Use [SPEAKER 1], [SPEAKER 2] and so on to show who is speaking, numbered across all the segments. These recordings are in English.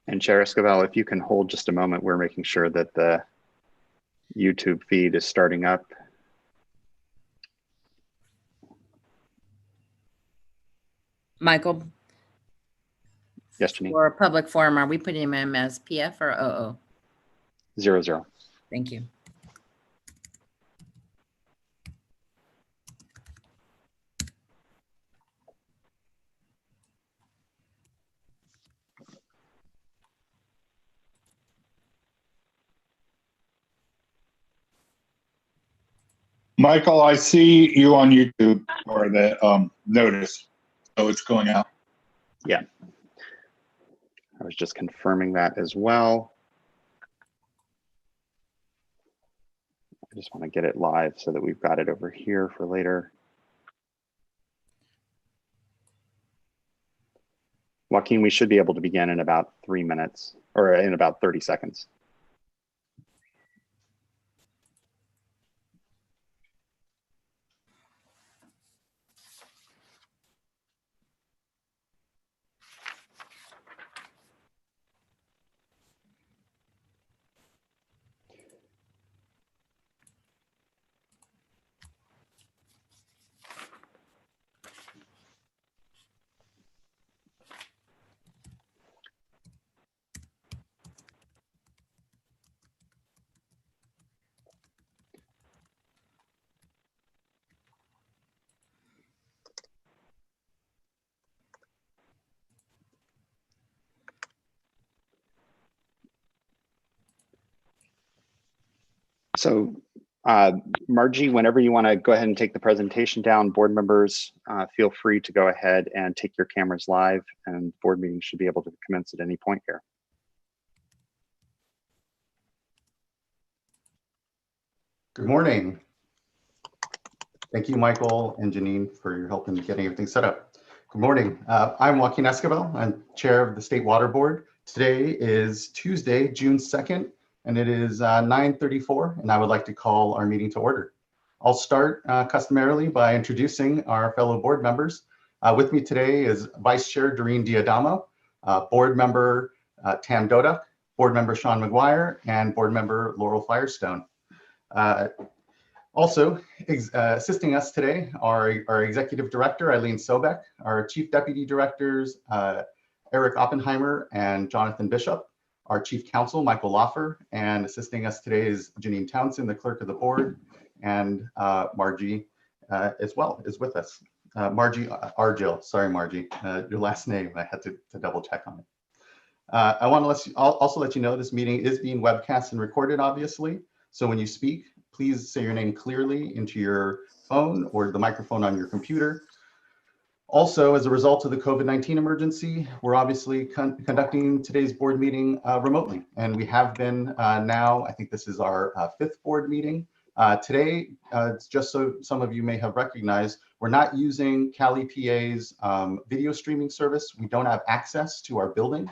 [SPEAKER 1] And Chair Escobar, if you can hold just a moment, we're making sure that the YouTube feed is starting up.
[SPEAKER 2] Michael?
[SPEAKER 1] Yes, Janine.
[SPEAKER 2] For public forum, are we putting him as PF or OO?
[SPEAKER 1] 00.
[SPEAKER 2] Thank you.
[SPEAKER 3] Michael, I see you on YouTube or the notice, so it's going out.
[SPEAKER 1] Yeah. I was just confirming that as well. I just want to get it live so that we've got it over here for later. Joaquin, we should be able to begin in about 3 minutes or in about 30 seconds. So Margie, whenever you want to go ahead and take the presentation down, board members, feel free to go ahead and take your cameras live, and board meetings should be able to commence at any point here.
[SPEAKER 4] Good morning. Thank you, Michael and Janine, for your help in getting everything set up. Good morning. I'm Joaquin Escobar. I'm chair of the State Water Board. Today is Tuesday, June 2nd, and it is 9:34, and I would like to call our meeting to order. I'll start customarily by introducing our fellow board members. With me today is Vice Chair Doreen Diadamo, Board Member Tam Dodak, Board Member Sean McGuire, and Board Member Laurel Firestone. Also assisting us today are our Executive Director, Eileen Sobek, our Chief Deputy Directors, Eric Oppenheimer and Jonathan Bishop, our Chief Counsel, Michael Loffer, and assisting us today is Janine Townsend, the Clerk of the Board, and Margie as well is with us. Margie Argill, sorry Margie, your last name, I had to double check on it. I want to also let you know this meeting is being webcast and recorded, obviously. So when you speak, please say your name clearly into your phone or the microphone on your computer. Also, as a result of the COVID-19 emergency, we're obviously conducting today's board meeting remotely. And we have been now, I think this is our 5th board meeting. Today, just so some of you may have recognized, we're not using Cali PA's video streaming service. We don't have access to our building.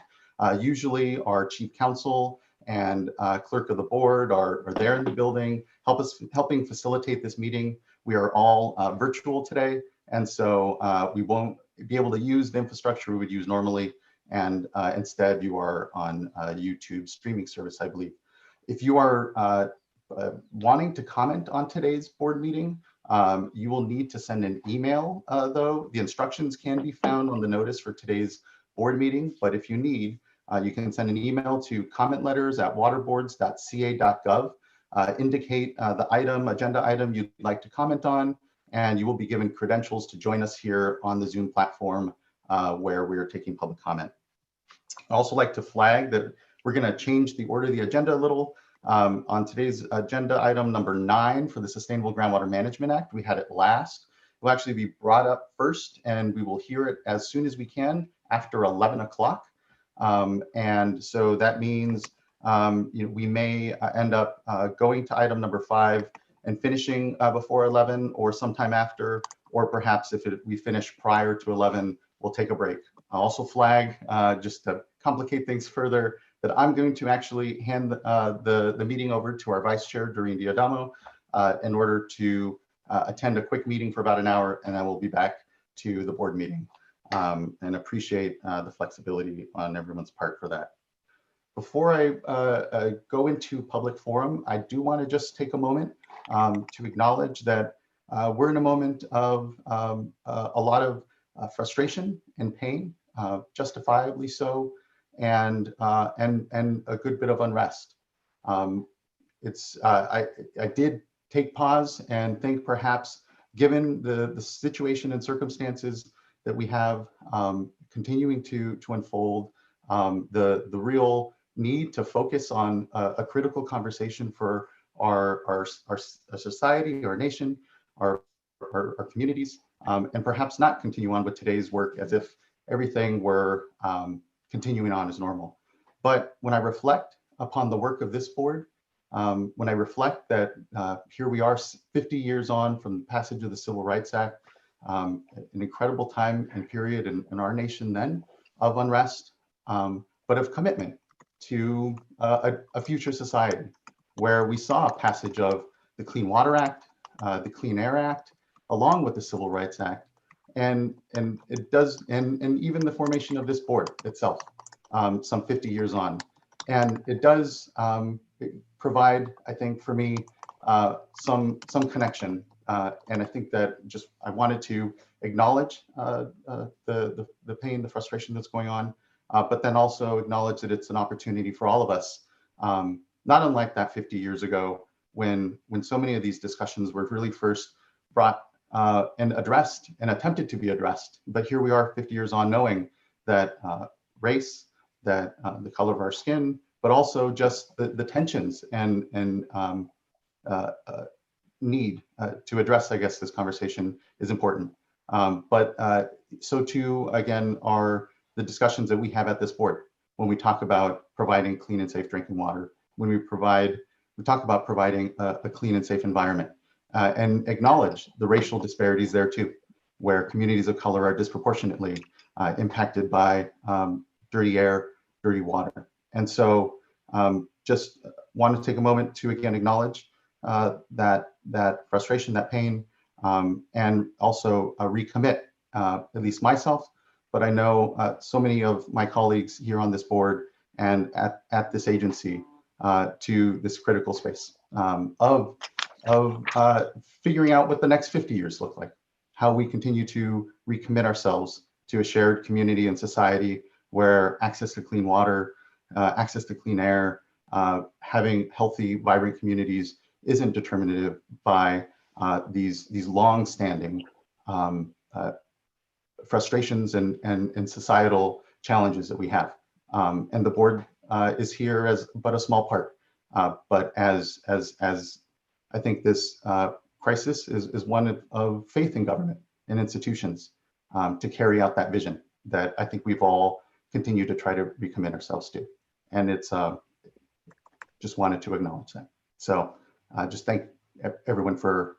[SPEAKER 4] Usually our chief counsel and clerk of the board are there in the building, helping facilitate this meeting. We are all virtual today, and so we won't be able to use the infrastructure we would use normally, and instead you are on YouTube streaming service, I believe. If you are wanting to comment on today's board meeting, you will need to send an email, though. The instructions can be found on the notice for today's board meeting, but if you need, you can send an email to commentletters@waterboards.ca.gov. Indicate the agenda item you'd like to comment on, and you will be given credentials to join us here on the Zoom platform where we are taking public comment. I'd also like to flag that we're going to change the order of the agenda a little. On today's agenda item number 9 for the Sustainable Groundwater Management Act, we had it last. It will actually be brought up first, and we will hear it as soon as we can after 11 o'clock. And so that means we may end up going to item number 5 and finishing before 11 or sometime after, or perhaps if we finish prior to 11, we'll take a break. I'll also flag, just to complicate things further, that I'm going to actually hand the meeting over to our Vice Chair, Doreen Diadamo, in order to attend a quick meeting for about an hour, and then we'll be back to the board meeting. And appreciate the flexibility on everyone's part for that. Before I go into public forum, I do want to just take a moment to acknowledge that we're in a moment of a lot of frustration and pain, justifiably so, and a good bit of unrest. I did take pause and think, perhaps, given the situation and circumstances that we have continuing to unfold, the real need to focus on a critical conversation for our society, our nation, our communities, and perhaps not continue on with today's work as if everything were continuing on as normal. But when I reflect upon the work of this board, when I reflect that here we are 50 years on from the passage of the Civil Rights Act, an incredible time and period in our nation then of unrest, but of commitment to a future society where we saw passage of the Clean Water Act, the Clean Air Act, along with the Civil Rights Act, and it does, and even the formation of this board itself, some 50 years on, and it does provide, I think, for me, some connection, and I think that just I wanted to acknowledge the pain, the frustration that's going on, but then also acknowledge that it's an opportunity for all of us, not unlike that 50 years ago when so many of these discussions were really first brought and addressed and attempted to be addressed. But here we are 50 years on, knowing that race, that the color of our skin, but also just the tensions and need to address, I guess, this conversation is important. But so too, again, are the discussions that we have at this board when we talk about providing clean and safe drinking water, when we talk about providing a clean and safe environment, and acknowledge the racial disparities there too, where communities of color are disproportionately impacted by dirty air, dirty water. And so just want to take a moment to again acknowledge that frustration, that pain, and also recommit, at least myself, but I know so many of my colleagues here on this board and at this agency to this critical space of figuring out what the next 50 years look like, how we continue to recommit ourselves to a shared community and society where access to clean water, access to clean air, having healthy, vibrant communities isn't determinative by these long-standing frustrations and societal challenges that we have. And the board is here as but a small part, but as I think this crisis is one of faith in government and institutions to carry out that vision that I think we've all continued to try to recommit ourselves to. And it's just wanted to acknowledge that. So just thank everyone for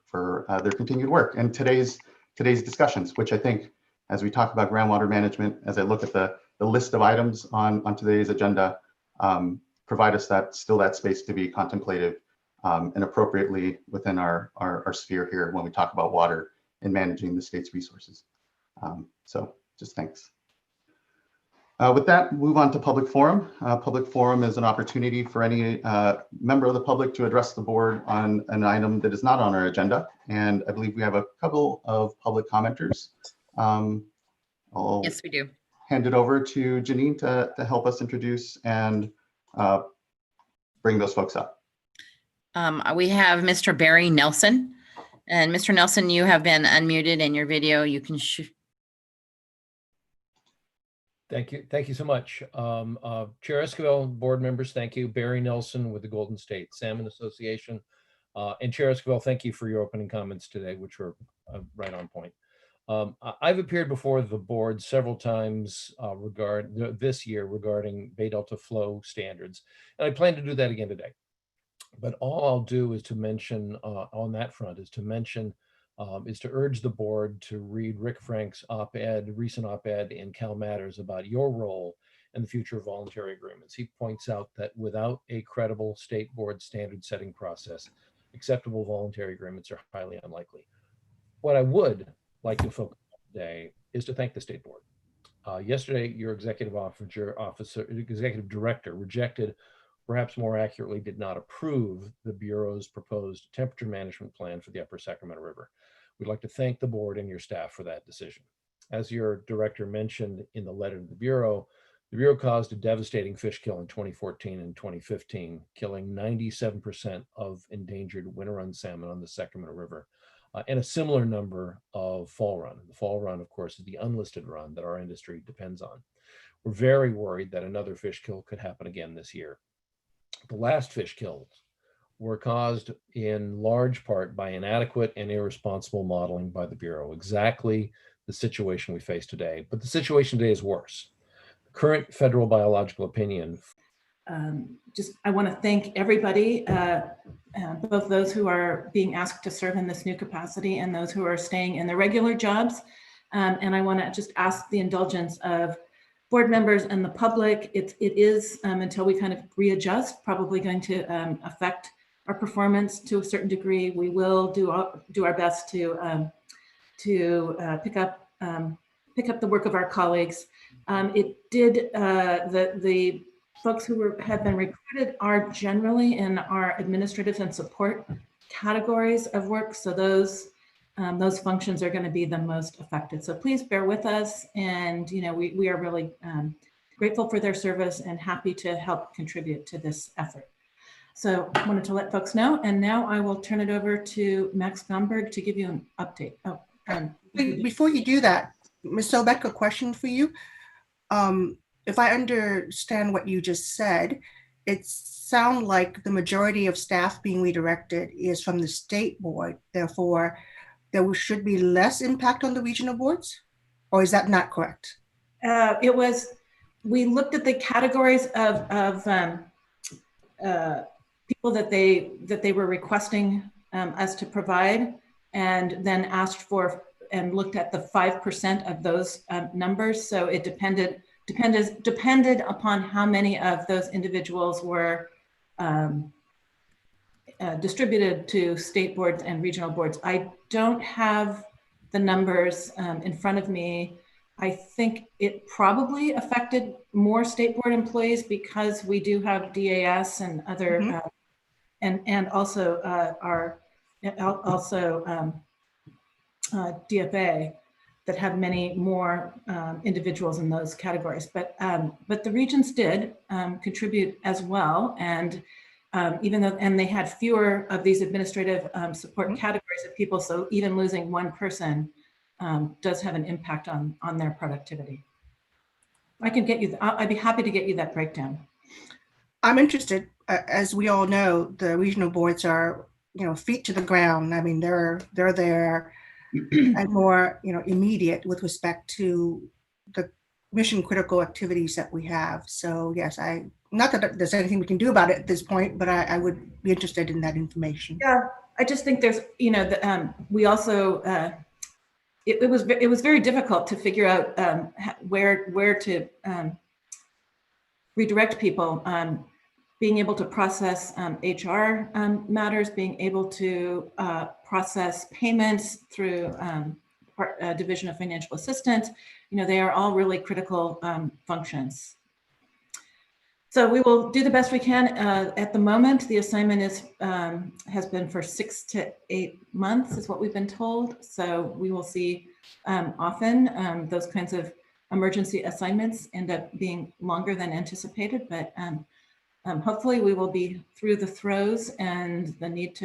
[SPEAKER 4] their continued work and today's discussions, which I think, as we talk about groundwater management, as I look at the list of items on today's agenda, provide us that space to be contemplative and appropriately within our sphere here when we talk about water and managing the state's resources. So just thanks. With that, move on to public forum. Public forum is an opportunity for any member of the public to address the board on an item that is not on our agenda. And I believe we have a couple of public commenters.
[SPEAKER 2] Yes, we do.
[SPEAKER 4] Hand it over to Janine to help us introduce and bring those folks up.
[SPEAKER 2] We have Mr. Barry Nelson. And Mr. Nelson, you have been unmuted in your video. You can
[SPEAKER 5] Thank you. Thank you so much. Chair Esquivel, board members, thank you. Barry Nelson with the Golden State Salmon Association. And Chair Esquivel, thank you for your opening comments today, which were right on point. I've appeared before the board several times this year regarding Bay Delta flow standards, and I plan to do that again today. But all I'll do is to mention on that front is to urge the board to read Rick Frank's recent op-ed in Cal Matters about your role in the future of voluntary agreements. He points out that without a credible state board standard setting process, acceptable voluntary agreements are highly unlikely. What I would like to focus on today is to thank the state board. Yesterday, your executive director rejected, perhaps more accurately, did not approve the Bureau's proposed temperature management plan for the Upper Sacramento River. We'd like to thank the board and your staff for that decision. As your director mentioned in the letter to the Bureau caused a devastating fish kill in 2014 and 2015, killing 97% of endangered winter run salmon on the Sacramento River, and a similar number of fall run. The fall run, of course, is the unlisted run that our industry depends on. We're very worried that another fish kill could happen again this year. The last fish kills were caused in large part by inadequate and irresponsible modeling by the Bureau, exactly the situation we face today. But the situation today is worse. The current federal biological opinion.
[SPEAKER 6] I want to thank everybody, both those who are being asked to serve in this new capacity and those who are staying in their regular jobs. And I want to just ask the indulgence of board members and the public. It is, until we kind of readjust, probably going to affect our performance to a certain degree. We will do our best to pick up the work of our colleagues. The folks who had been recruited are generally in our administrative and support categories of work. So those functions are going to be the most affected. So please bear with us. And, we are really grateful for their service and happy to help contribute to this effort. So I wanted to let folks know. And now I will turn it over to Max Gomberg to give you an update.
[SPEAKER 7] Before you do that, Ms. Sobek, a question for you. If I understand what you just said, it sounds like the majority of staff being redirected is from the state board. Therefore, there should be less impact on the regional boards, or is that not correct?
[SPEAKER 6] We looked at the categories of people that they were requesting us to provide, and then asked for and looked at the 5% of those numbers. So it depended upon how many of those individuals were distributed to state boards and regional boards. I don't have the numbers in front of me. I think it probably affected more state board employees because we do have DAS and other, and also DFA that have many more individuals in those categories. But the regions did contribute as well, and even though they had fewer of these administrative support categories of people, so even losing one person does have an impact on their productivity. I can get you. I'd be happy to get you that breakdown.
[SPEAKER 7] I'm interested. As we all know, the regional boards are, feet to the ground. I mean, they're there and more, immediate with respect to the mission critical activities that we have. So yes, not that there's anything we can do about it at this point, but I would be interested in that information.
[SPEAKER 6] Yeah, I just think there's, we also, it was very difficult to figure out where to redirect people. Being able to process HR matters, being able to process payments through Division of Financial Assistance, they are all really critical functions. So we will do the best we can. At the moment, the assignment has been for 6 to 8 months is what we've been told. So we will see often those kinds of emergency assignments end up being longer than anticipated, but hopefully we will be through the throes and the need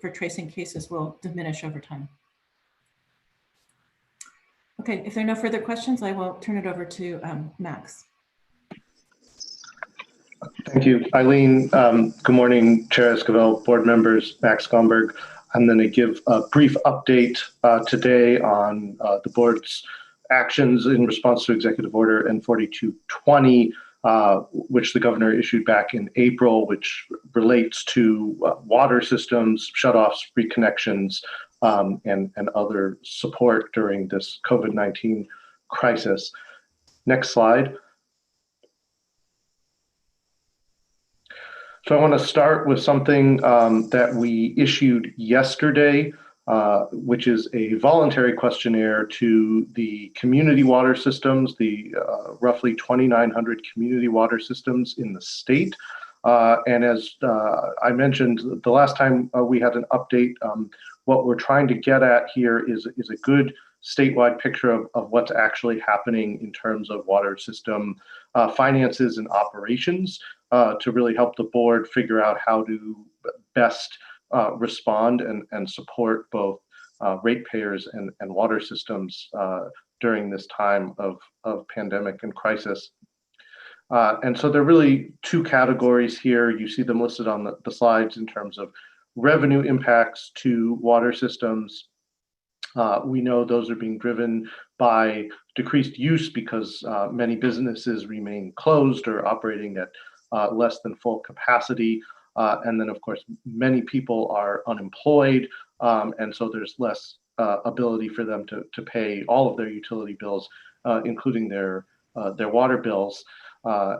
[SPEAKER 6] for tracing cases will diminish over time. Okay, if there are no further questions, I will turn it over to Max.
[SPEAKER 8] Thank you, Eileen. Good morning, Chair Esquivel, board members, Max Gomberg. I'm going to give a brief update today on the board's actions in response to Executive Order N4220, which the governor issued back in April, which relates to water systems, shutoffs, reconnections, and other support during this COVID-19 crisis. Next slide. So I want to start with something that we issued yesterday which is a voluntary questionnaire to the community water systems, the roughly 2,900 community water systems in the state. And as I mentioned, the last time we had an update, what we're trying to get at here is a good statewide picture of what's actually happening in terms of water system finances and operations to really help the board figure out how to best respond and support both ratepayers and water systems during this time of pandemic and crisis. And so there are really two categories here. You see them listed on the slides in terms of revenue impacts to water systems. We know those are being driven by decreased use because many businesses remain closed or operating at less than full capacity. And then, of course, many people are unemployed. And so there's less ability for them to pay all of their utility bills, including their water bills.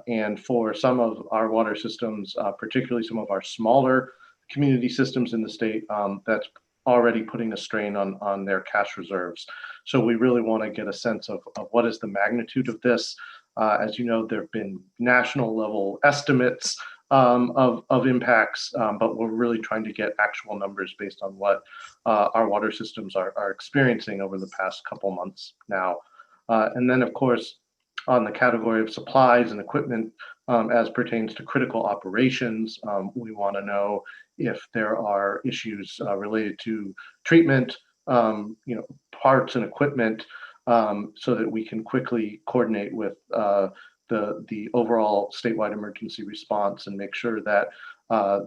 [SPEAKER 8] And for some of our water systems, particularly some of our smaller community systems in the state, that's already putting a strain on their cash reserves. So we really want to get a sense of what is the magnitude of this. As you know, there have been national level estimates of impacts, but we're really trying to get actual numbers based on what our water systems are experiencing over the past couple months now. And then, of course, on the category of supplies and equipment as pertains to critical operations, we want to know if there are issues related to treatment, parts and equipment, so that we can quickly coordinate with the overall statewide emergency response and make sure that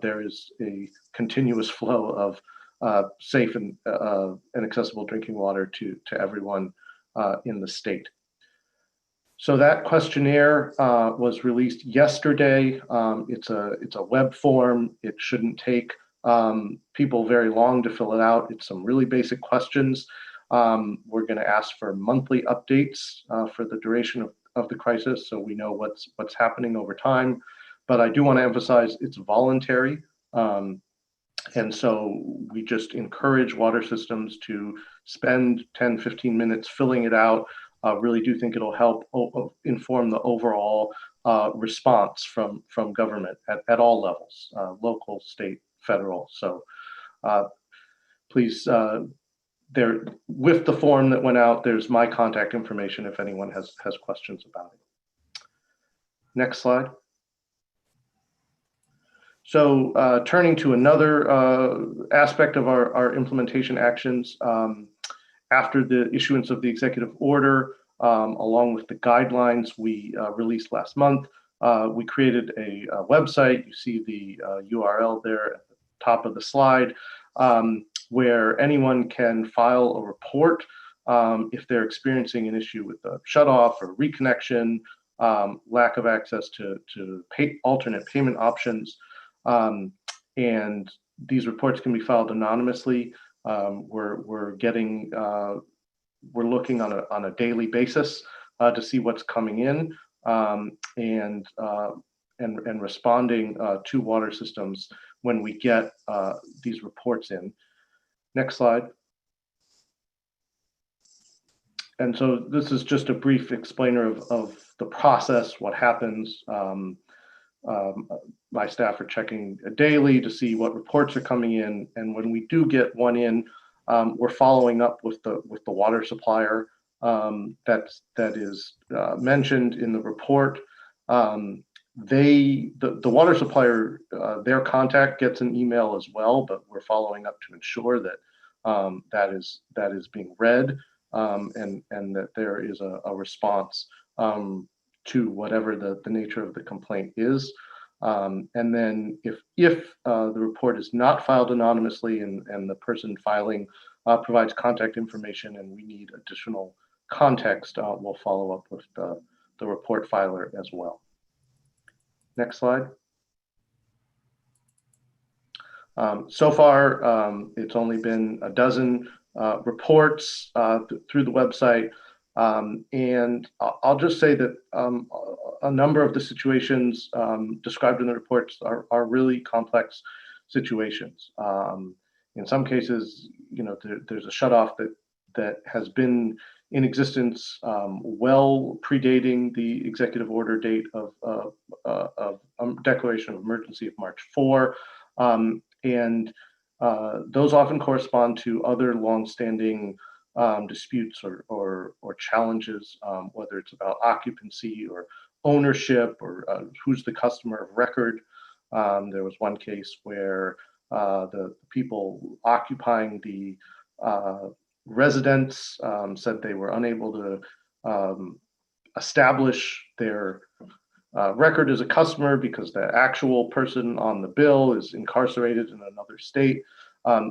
[SPEAKER 8] there is a continuous flow of safe and accessible drinking water to everyone in the state. So that questionnaire was released yesterday. It's a web form. It shouldn't take people very long to fill it out. It's some really basic questions. We're going to ask for monthly updates for the duration of the crisis, so we know what's happening over time. But I do want to emphasize it's voluntary. And so we just encourage water systems to spend 10, 15 minutes filling it out. Really do think it'll help inform the overall response from government at all levels, local, state, federal. So please, there with the form that went out, there's my contact information if anyone has questions about it. Next slide. So turning to another aspect of our implementation actions, after the issuance of the executive order, along with the guidelines we released last month, we created a website. You see the URL there at the top of the slide, where anyone can file a report if they're experiencing an issue with a shutoff or reconnection, lack of access to alternate payment options. And these reports can be filed anonymously. We're looking on a daily basis to see what's coming in and responding to water systems when we get these reports in. Next slide. And so this is just a brief explainer of the process, what happens. My staff are checking daily to see what reports are coming in, and when we do get one in, we're following up with the water supplier that is mentioned in the report. The water supplier, their contact gets an email as well, but we're following up to ensure that that is being read and that there is a response to whatever the nature of the complaint is. And then if the report is not filed anonymously and the person filing provides contact information and we need additional context, we'll follow up with the report filer as well. Next slide. So far, it's only been a dozen reports through the website. And I'll just say that a number of the situations described in the reports are really complex situations. In some cases, there's a shutoff that has been in existence well predating the executive order date of declaration of emergency of March 4. And those often correspond to other longstanding disputes or challenges, whether it's about occupancy or ownership or who's the customer of record. There was one case where the people occupying the residence said they were unable to establish their record as a customer because the actual person on the bill is incarcerated in another state.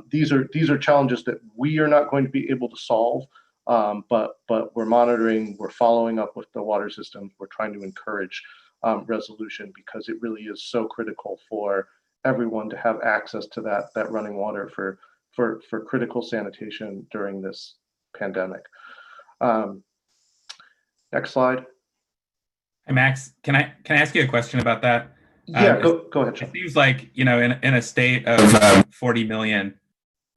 [SPEAKER 8] These are challenges that we are not going to be able to solve, but we're monitoring, we're following up with the water systems, we're trying to encourage resolution because it really is so critical for everyone to have access to that running water for critical sanitation during this pandemic. Next slide.
[SPEAKER 9] Hey, Max, can I ask you a question about that?
[SPEAKER 8] Yeah, go ahead, Sean.
[SPEAKER 9] It seems like, in a state of 40 million,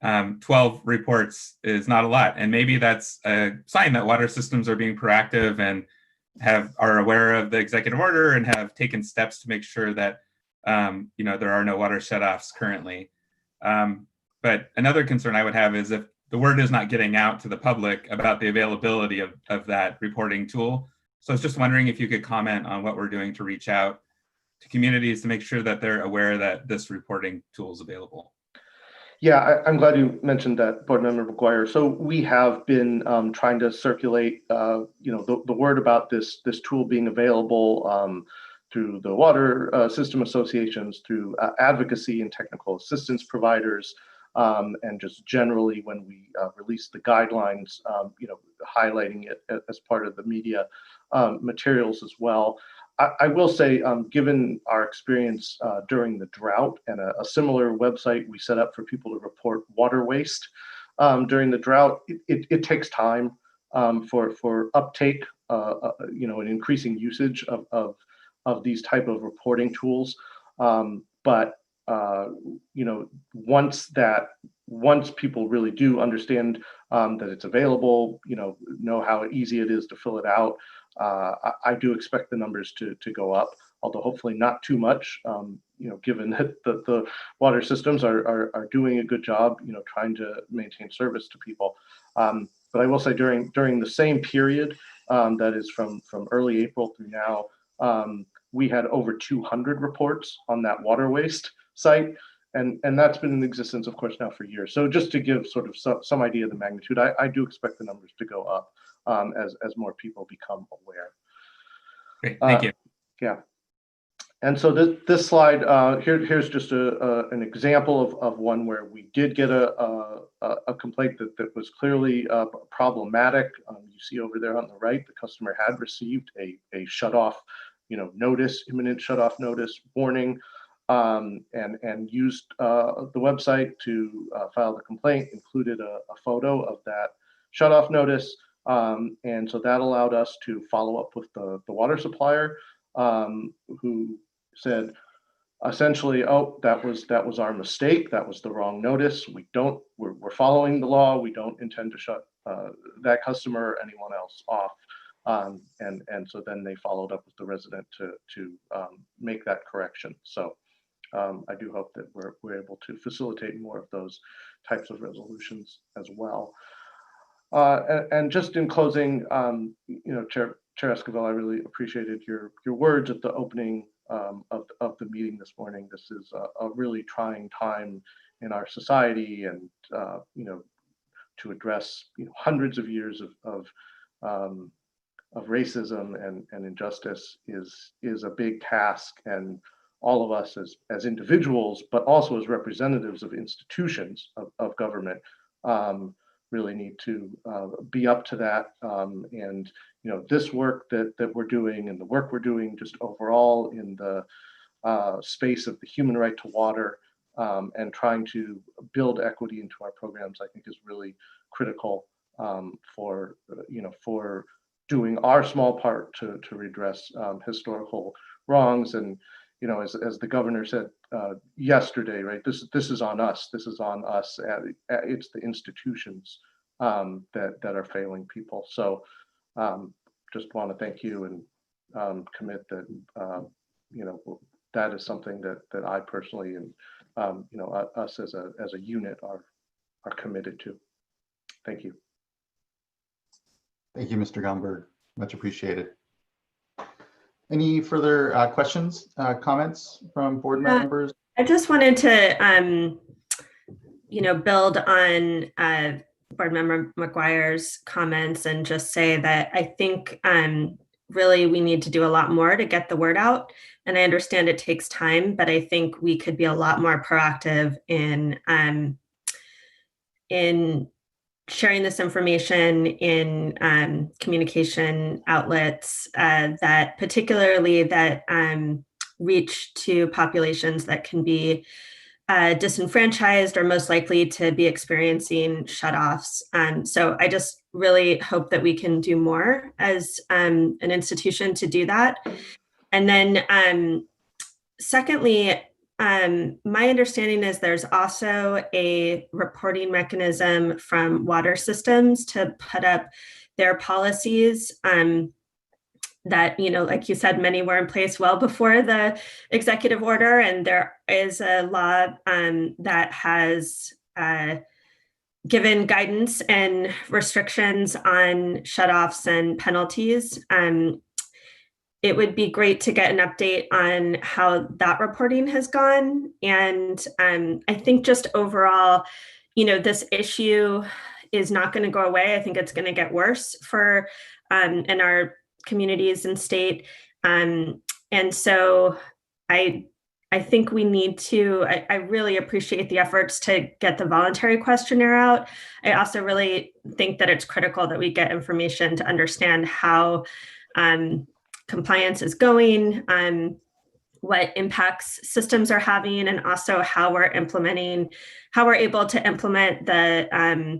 [SPEAKER 9] 12 reports is not a lot. And maybe that's a sign that water systems are being proactive and are aware of the executive order and have taken steps to make sure that, there are no water shutoffs currently. But another concern I would have is if the word is not getting out to the public about the availability of that reporting tool. So I was just wondering if you could comment on what we're doing to reach out to communities to make sure that they're aware that this reporting tool is available.
[SPEAKER 8] Yeah, I'm glad you mentioned that, Board Member McGuire. So we have been trying to circulate, the word about this tool being available through the water system associations, through advocacy and technical assistance providers, and just generally when we release the guidelines, highlighting it as part of the media materials as well. I will say, given our experience during the drought and a similar website we set up for people to report water waste during the drought, it takes time for uptake, and increasing usage of these type of reporting tools. But once people really do understand that it's available, know how easy it is to fill it out, I do expect the numbers to go up, although hopefully not too much, given that the water systems are doing a good job, trying to maintain service to people. But I will say during the same period, that is from early April through now, we had over 200 reports on that water waste site. And that's been in existence, of course, now for years. So just to give sort of some idea of the magnitude, I do expect the numbers to go up as more people become aware.
[SPEAKER 9] Great, thank you.
[SPEAKER 8] Yeah. And so this slide, here's just an example of one where we did get a complaint that was clearly problematic. You see over there on the right, the customer had received a shutoff, notice, imminent shutoff notice warning, and used the website to file the complaint, included a photo of that shutoff notice. And so that allowed us to follow up with the water supplier, who said essentially, oh, that was our mistake. That was the wrong notice. We're following the law. We don't intend to shut that customer or anyone else off. And so then they followed up with the resident to make that correction. So I do hope that we're able to facilitate more of those types of resolutions as well. And just in closing, Chair Esquivel, I really appreciated your words at the opening of the meeting this morning. This is a really trying time in our society, and to address hundreds of years of racism and injustice is a big task, and all of us as individuals, but also as representatives of institutions of government, really need to be up to that. And this work that we're doing, and the work we're doing just overall in the space of the human right to water, and trying to build equity into our programs, I think is really critical for doing our small part to redress historical wrongs. And as the governor said yesterday, right? This is on us. This is on us. It's the institutions that are failing people. So just want to thank you and commit that that is something that I personally and us as a unit are committed to. Thank you.
[SPEAKER 4] Thank you, Mr. Gomberg. Much appreciated. Any further questions, comments from board members?
[SPEAKER 10] I just wanted to, build on Board Member McGuire's comments and just say that I think really we need to do a lot more to get the word out. And I understand it takes time, but I think we could be a lot more proactive in sharing this information in communication outlets that particularly that reach to populations that can be disenfranchised or most likely to be experiencing shutoffs. So I just really hope that we can do more as an institution to do that. And then secondly, my understanding is there's also a reporting mechanism from water systems to put up their policies that, like you said, many were in place well before the executive order. And there is a law that has given guidance and restrictions on shutoffs and penalties. It would be great to get an update on how that reporting has gone. And I think just overall, this issue is not going to go away. I think it's going to get worse for in our communities and state. And so I think we need to, I really appreciate the efforts to get the voluntary questionnaire out. I also really think that it's critical that we get information to understand how compliance is going, what impacts systems are having, and also how we're able to implement the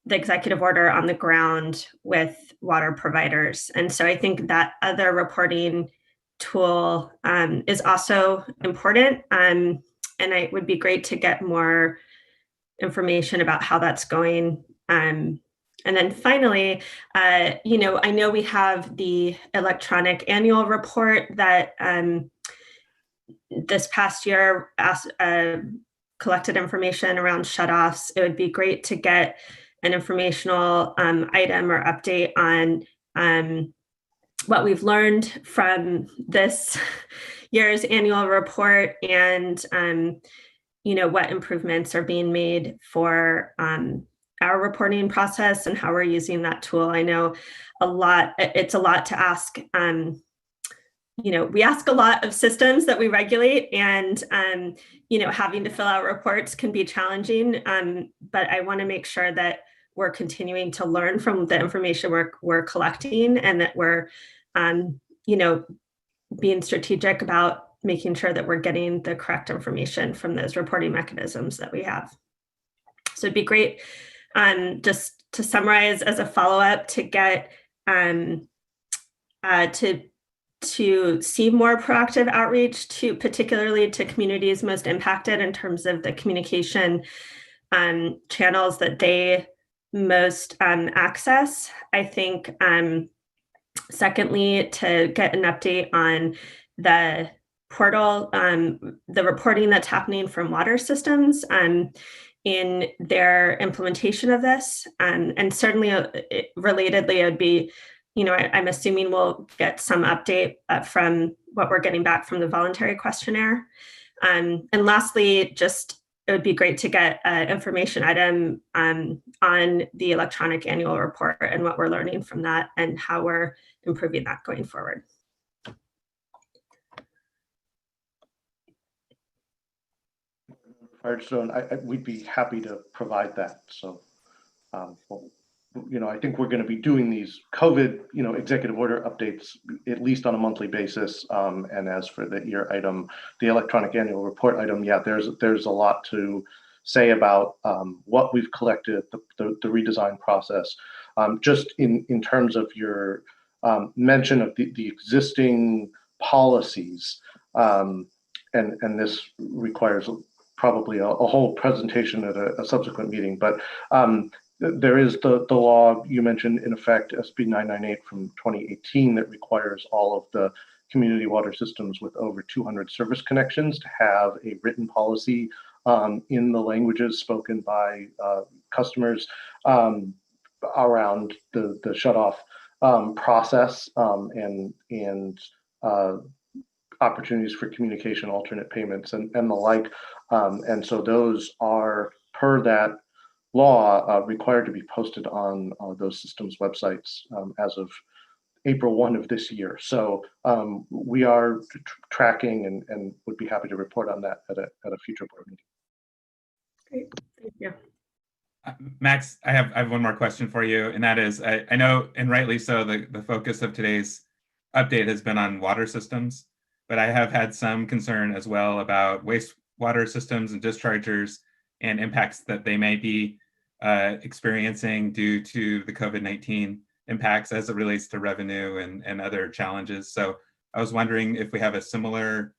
[SPEAKER 10] executive order on the ground with water providers. And so I think that other reporting tool is also important. And it would be great to get more information about how that's going. And then finally, I know we have the electronic annual report that this past year collected information around shutoffs. It would be great to get an informational item or update on what we've learned from this year's annual report and what improvements are being made for our reporting process and how we're using that tool. I know it's a lot to ask. We ask a lot of systems that we regulate, and having to fill out reports can be challenging. But I want to make sure that we're continuing to learn from the information we're collecting, and that we're being strategic about making sure that we're getting the correct information from those reporting mechanisms that we have. So it'd be great, just to summarize as a follow-up, to get to see more proactive outreach particularly to communities most impacted in terms of the communication channels that they most access. I think secondly, to get an update on the portal, the reporting that's happening from water systems in their implementation of this. And certainly relatedly, it would be, I'm assuming we'll get some update from what we're getting back from the voluntary questionnaire. And lastly, it would be great to get an information item on the electronic annual report and what we're learning from that and how we're improving that going forward.
[SPEAKER 8] Firestone, we'd be happy to provide that. So, I think we're going to be doing these COVID, executive order updates at least on a monthly basis. And as for the year item, the electronic annual report item, yeah, there's a lot to say about what we've collected, the redesign process. Just in terms of your mention of the existing policies, And this requires probably a whole presentation at a subsequent meeting. But there is the law you mentioned, in effect, SB 998 from 2018, that requires all of the community water systems with over 200 service connections to have a written policy in the languages spoken by customers around the shutoff process and opportunities for communication, alternate payments, and the like. And so those are, per that law, required to be posted on those systems websites as of April 1 of this year. So we are tracking and would be happy to report on that at a future board meeting.
[SPEAKER 10] Great, thank you.
[SPEAKER 9] Max, I have one more question for you, and that is, I know, and rightly so, the focus of today's update has been on water systems, but I have had some concern as well about wastewater systems and dischargers and impacts that they may be experiencing due to the COVID-19 impacts as it relates to revenue and other challenges. So I was wondering if we have a similar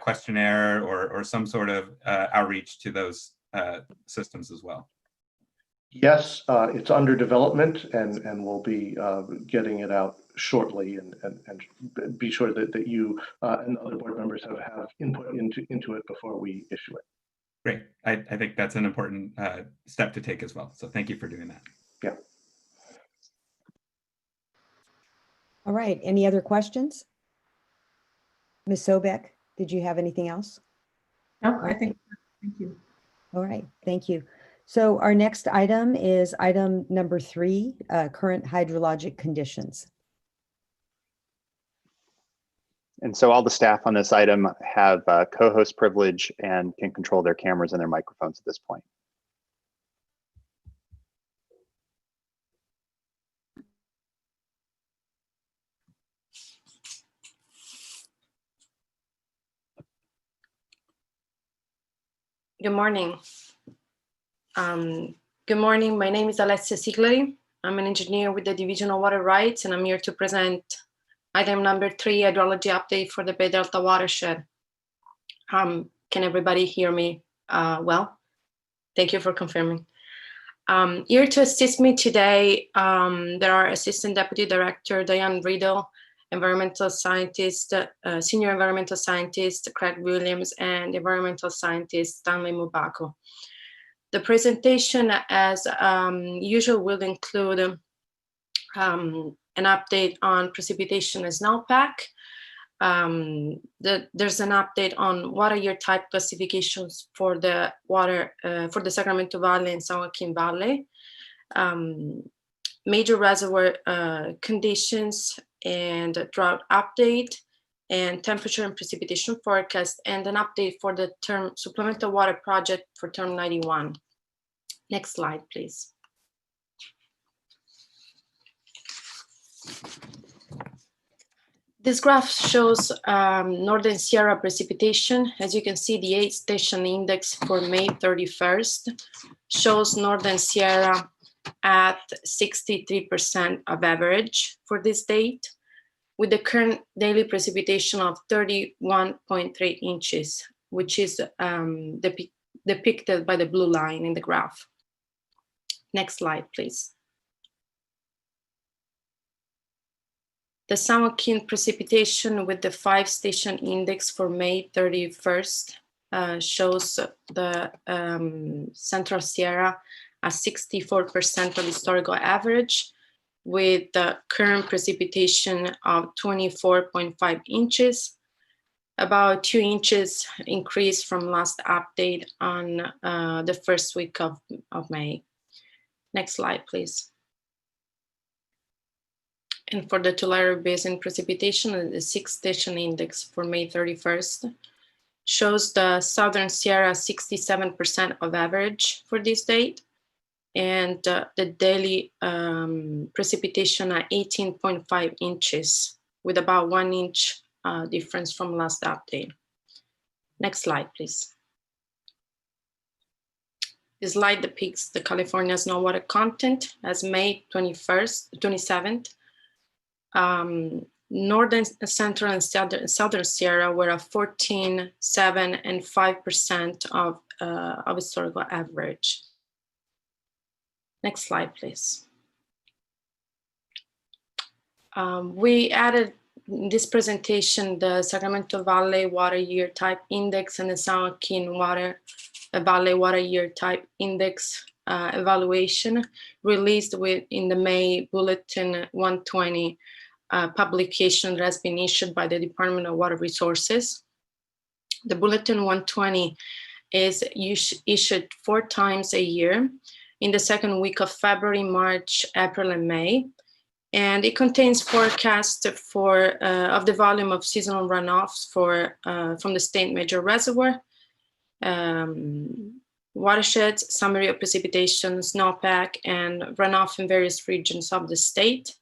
[SPEAKER 9] questionnaire or some sort of outreach to those systems as well.
[SPEAKER 8] Yes, it's under development, and we'll be getting it out shortly, and be sure that you and other board members have input into it before we issue it.
[SPEAKER 9] Great. I think that's an important step to take as well. So thank you for doing that.
[SPEAKER 8] Yeah.
[SPEAKER 11] All right. Any other questions? Ms. Sobek, did you have anything else?
[SPEAKER 6] No, I think, thank you.
[SPEAKER 11] All right. Thank you. So our next item is item number 3, current hydrologic conditions.
[SPEAKER 1] And so all the staff on this item have co-host privilege and can control their cameras and their microphones at this point.
[SPEAKER 12] Good morning. Good morning. My name is Alessia Sigleri. I'm an engineer with the Division of Water Rights, and I'm here to present item number 3, hydrology update for the Bay Delta watershed. Can everybody hear me well? Thank you for confirming. Here to assist me today, there are Assistant Deputy Director Diane Riddle, Environmental Scientist, Senior Environmental Scientist Craig Williams, and Environmental Scientist Stanley Mubako. The presentation, as usual, will include an update on precipitation and snowpack. There's an update on water year type classifications for the water for the Sacramento Valley and San Joaquin Valley, major reservoir conditions and drought update, and temperature and precipitation forecast, and an update for the term supplemental water project for term 91. Next slide, please. This graph shows Northern Sierra precipitation. As you can see, the 8 station index for May 31st shows Northern Sierra at 63% of average for this date, with the current daily precipitation of 31.3 inches, which is depicted by the blue line in the graph. Next slide, please. The San Joaquin precipitation with the 5 station index for May 31st shows the Central Sierra at 64% of historical average, with the current precipitation of 24.5 inches, about 2 inches increase from last update on the first week of May. Next slide, please. And for the Tulare Basin precipitation, the 6 station index for May 31st shows the Southern Sierra 67% of average for this date, and the daily precipitation at 18.5 inches, with about 1 inch difference from last update. Next slide, please. This slide depicts the California snow water content as May 27th. Northern, Central, and Southern Sierra were at 14, 7, and 5% of historical average. Next slide, please. We added in this presentation the Sacramento Valley Water Year Type Index and the San Joaquin Valley Water Year Type Index evaluation released in the May Bulletin 120 publication that has been issued by the Department of Water Resources. The Bulletin 120 is issued 4 times a year in the second week of February, March, April, and May. And it contains forecasts of the volume of seasonal runoffs from the state major reservoir, watersheds, summary of precipitation, snowpack, and runoff in various regions of the state,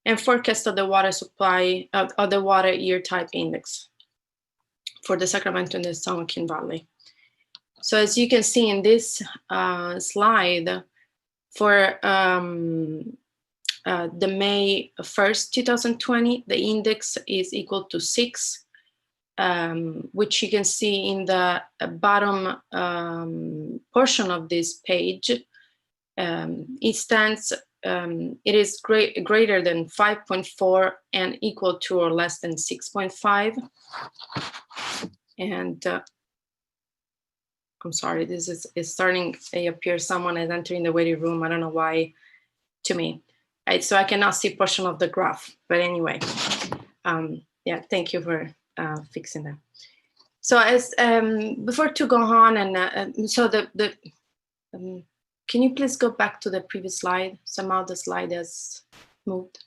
[SPEAKER 12] and forecast of the water supply of the water year type index for the Sacramento and the San Joaquin Valley. So as you can see in this slide, for the May 1st, 2020, the index is equal to 6, which you can see in the bottom portion of this page. It stands, it is greater than 5.4 and equal to or less than 6.5. And I'm sorry, this is starting to appear someone is entering the waiting room. I don't know why to me. So I cannot see portion of the graph, but anyway, yeah, thank you for fixing that. So as before to go on, and so can you please go back to the previous slide? Somehow the slide has moved.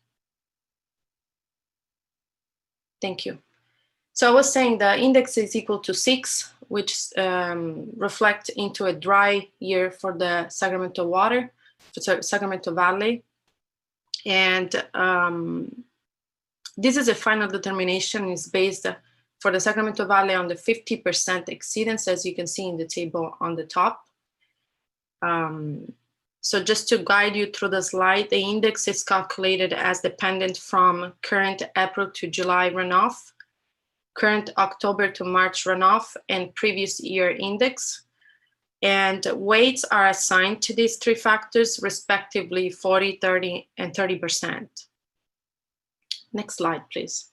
[SPEAKER 12] Thank you. So I was saying the index is equal to 6, which reflect into a dry year for the Sacramento Sacramento Valley. And this is a final determination. Is based for the Sacramento Valley on the 50% exceedance, as you can see in the table on the top. So just to guide you through the slide, the index is calculated as dependent from current April to July runoff, current October to March runoff, and previous year index. And weights are assigned to these 3 factors, respectively 40, 30, and 30%. Next slide, please.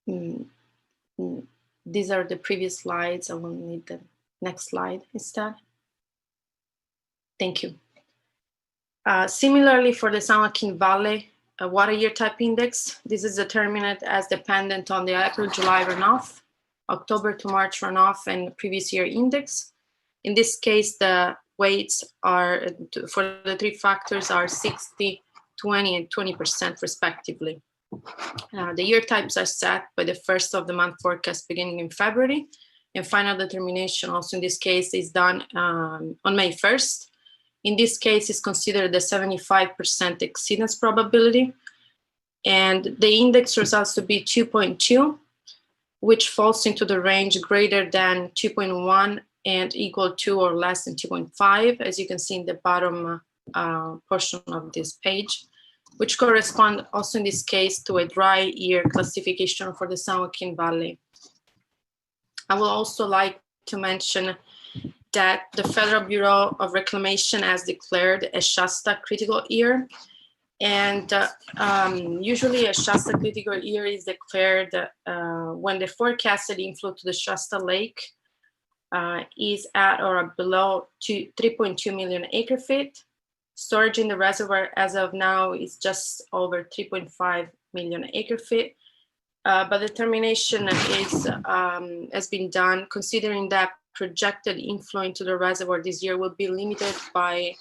[SPEAKER 12] These are the previous slides. I will need the next slide instead. Thank you. Similarly, for the San Joaquin Valley Water Year Type Index, this is determined as dependent on the April-July runoff, October to March runoff, and previous year index. In this case, the weights are for the 3 factors are 60, 20, and 20% respectively. The year types are set by the first of the month forecast beginning in February, and final determination also in this case is done on May 1st. In this case, is considered the 75% exceedance probability, and the index results to be 2.2, which falls into the range greater than 2.1 and equal to or less than 2.5, as you can see in the bottom portion of this page, which correspond also in this case to a dry year classification for the San Joaquin Valley. I would also like to mention that the Federal Bureau of Reclamation has declared a Shasta critical year. And usually a Shasta critical year is declared when the forecasted inflow to the Shasta Lake is at or below 3.2 million acre feet. Storage in the reservoir as of now is just over 3.5 million acre feet. But determination has been done considering that projected inflow into the reservoir this year will be limited by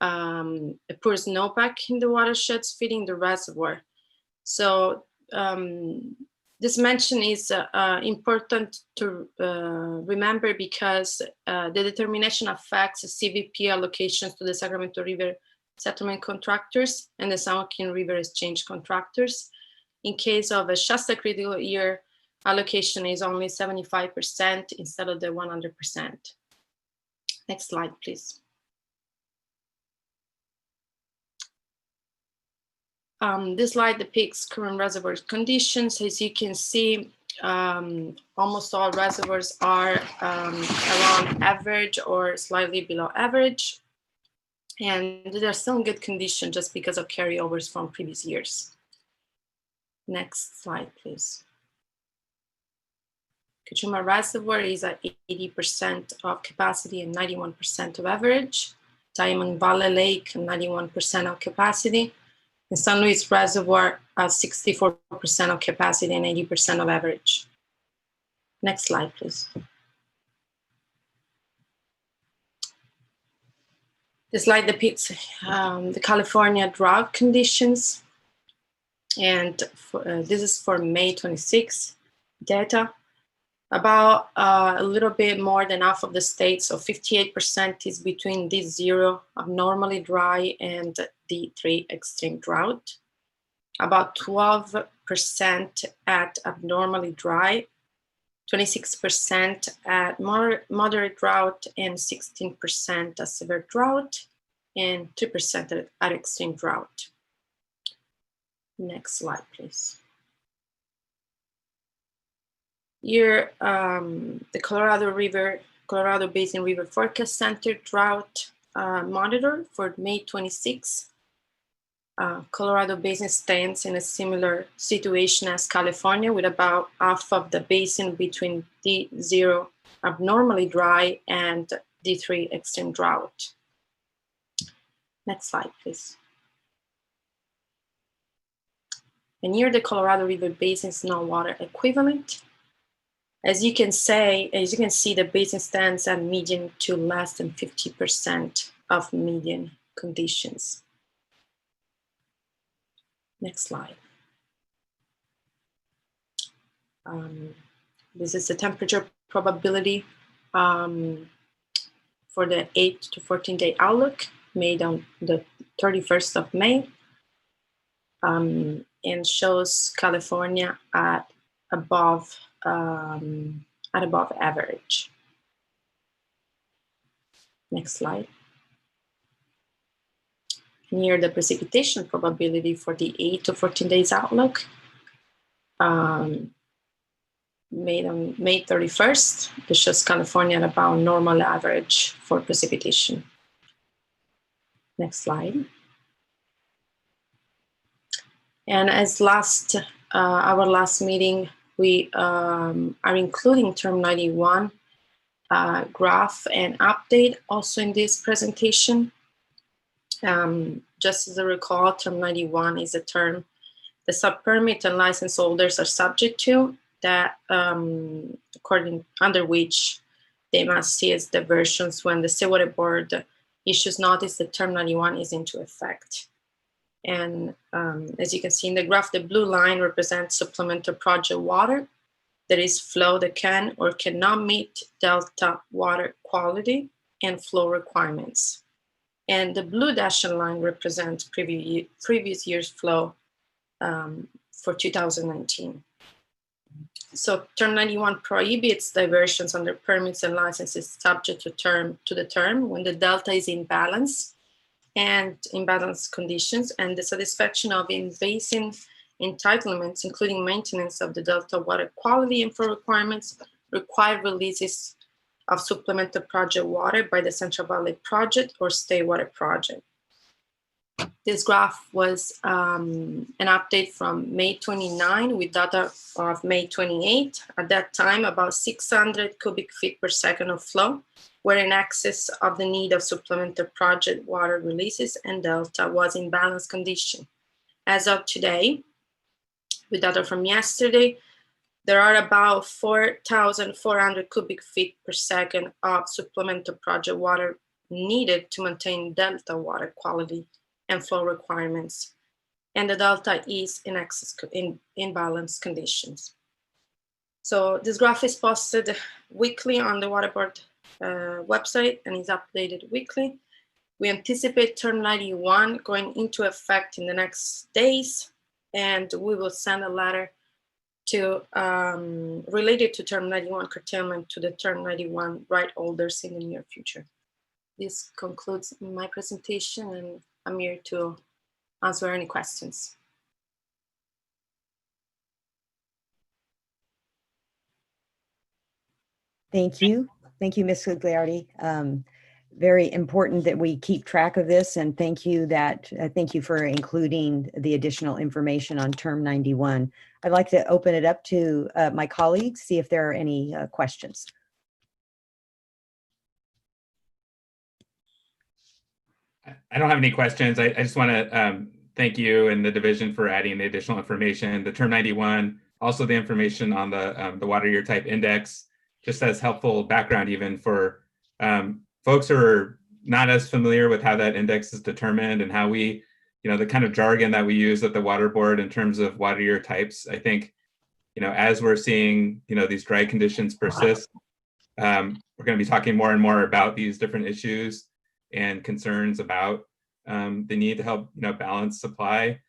[SPEAKER 12] a poor snowpack in the watersheds feeding the reservoir. So this mention is important to remember because the determination affects CVP allocations to the Sacramento River settlement contractors and the San Joaquin River exchange contractors. In case of a Shasta critical year, allocation is only 75% instead of the 100%. Next slide, please. This slide depicts current reservoir conditions. As you can see, almost all reservoirs are around average or slightly below average. And they're still in good condition just because of carryovers from previous years. Next slide, please. Petaluma Reservoir is at 80% of capacity and 91% of average. Diamond Valley Lake, 91% of capacity. And San Luis Reservoir at 64% of capacity and 80% of average. Next slide, please. The slide depicts the California drought conditions. And this is for May 26 data. About a little bit more than half of the states, so 58% is between D0, abnormally dry, and D3, extreme drought. About 12% at abnormally dry, 26% at moderate drought, and 16% at severe drought, and 2% at extreme drought. Next slide, please. Here, the Colorado Basin River Forecast Center drought monitor for May 26. Colorado Basin stands in a similar situation as California, with about half of the basin between D0, abnormally dry, and D3, extreme drought. Next slide, please. And here, the Colorado River Basin snow water equivalent. As you can see, the basin stands at median to less than 50% of median conditions. Next slide. This is the temperature probability for the 8 to 14-day outlook made on the 31st of May, and shows California at above average. Next slide. Near the precipitation probability for the 8 to 14 days outlook, made on May 31st. This shows California at about normal average for precipitation. Next slide. And as our last meeting, we are including Term 91 graph and update also in this presentation. Just as a recall, Term 91 is a term the sub-permit and license holders are subject to, that under which they must cease diversions when the Seawater Board issues notice that Term 91 is into effect. And as you can see in the graph, the blue line represents supplemental project water that is flow that can or cannot meet delta water quality and flow requirements. And the blue dashed line represents previous year's flow for 2019. So Term 91 prohibits diversions under permits and licenses subject to the term when the delta is in balance and in balanced conditions, and the satisfaction of in-basin entitlements, including maintenance of the delta water quality and flow requirements, require releases of supplemental project water by the Central Valley Project or State Water Project. This graph was an update from May 29 with data of May 28. At that time, about 600 cubic feet per second of flow were in excess of the need of supplemental project water releases, and delta was in balanced condition. As of today, with data from yesterday, there are about 4,400 cubic feet per second of supplemental project water needed to maintain delta water quality and flow requirements, and the delta is in excess in balanced conditions. So this graph is posted weekly on the Water Board website and is updated weekly. We anticipate Term 91 going into effect in the next days, and we will send a letter to related to Term 91 curtailment to the Term 91 right holders in the near future. This concludes my presentation, and I'm here to answer any questions.
[SPEAKER 11] Thank you. Thank you, Ms. Gugliardi. Very important that we keep track of this, and thank you for including the additional information on term 91. I'd like to open it up to my colleagues, see if there are any questions.
[SPEAKER 9] I don't have any questions. I just want to thank you and the division for adding the additional information. The term 91, also the information on the water year type index, just as helpful background even for folks who are not as familiar with how that index is determined and how we, the kind of jargon that we use at the water board in terms of water year types. I think, as we're seeing, these dry conditions persist, we're going to be talking more and more about these different issues and concerns about the need to help, balance supply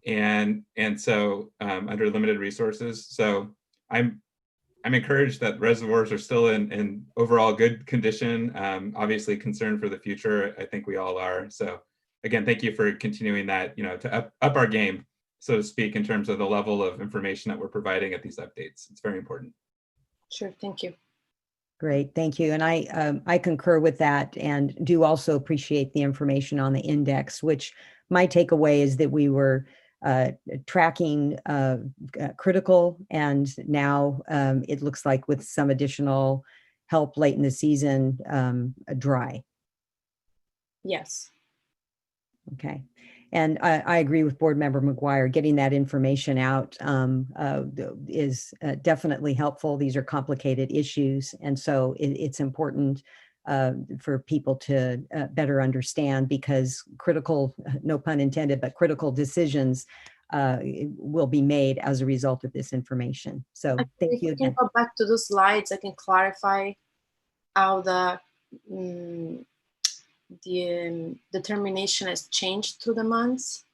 [SPEAKER 9] and so under limited resources. So I'm encouraged that reservoirs are still in overall good condition. Obviously concerned for the future. I think we all are. So again, thank you for continuing that, to up our game, so to speak, in terms of the level of information that we're providing at these updates. It's very important.
[SPEAKER 12] Sure, thank you.
[SPEAKER 11] Great, thank you. And I concur with that, and do also appreciate the information on the index, which my takeaway is that we were tracking critical, and now it looks like with some additional help late in the season, dry.
[SPEAKER 12] Yes.
[SPEAKER 11] Okay. And I agree with Board Member McGuire. Getting that information out is definitely helpful. These are complicated issues, and so it's important for people to better understand, because critical, no pun intended, but critical decisions will be made as a result of this information. So thank you again.
[SPEAKER 12] If you can go back to those slides, I can clarify how the determination has changed through the months,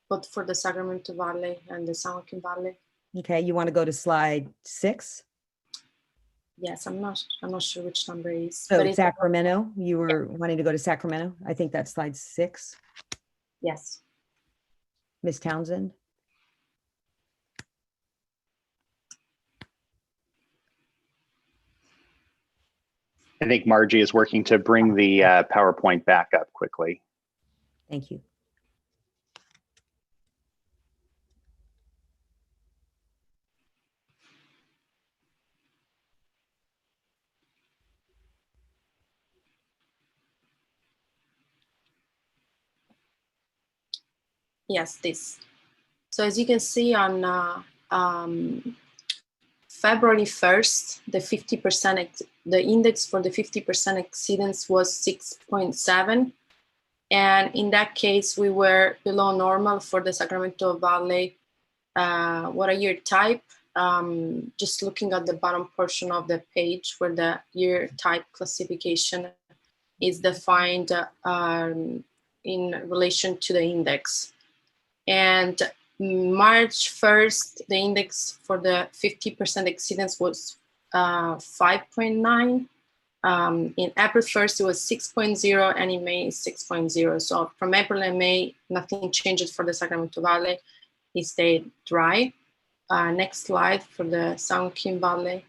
[SPEAKER 12] both for the Sacramento Valley and the San Joaquin Valley.
[SPEAKER 11] Okay, you want to go to slide 6?
[SPEAKER 12] Yes, I'm not sure which number it is.
[SPEAKER 11] So Sacramento, you were wanting to go to Sacramento? I think that's slide 6.
[SPEAKER 12] Yes.
[SPEAKER 11] Ms. Townsend?
[SPEAKER 1] I think Margie is working to bring the PowerPoint back up quickly.
[SPEAKER 11] Thank you.
[SPEAKER 12] Yes, this. So as you can see on February 1st, the index for the 50% exceedance was 6.7. And in that case, we were below normal for the Sacramento Valley water year type. Just looking at the bottom portion of the page where the year type classification is defined in relation to the index. And March 1st, the index for the 50% exceedance was 5.9. In April 1st, it was 6.0, and in May, 6.0. So from April and May, nothing changed for the Sacramento Valley. It stayed dry. Next slide for the San Joaquin Valley.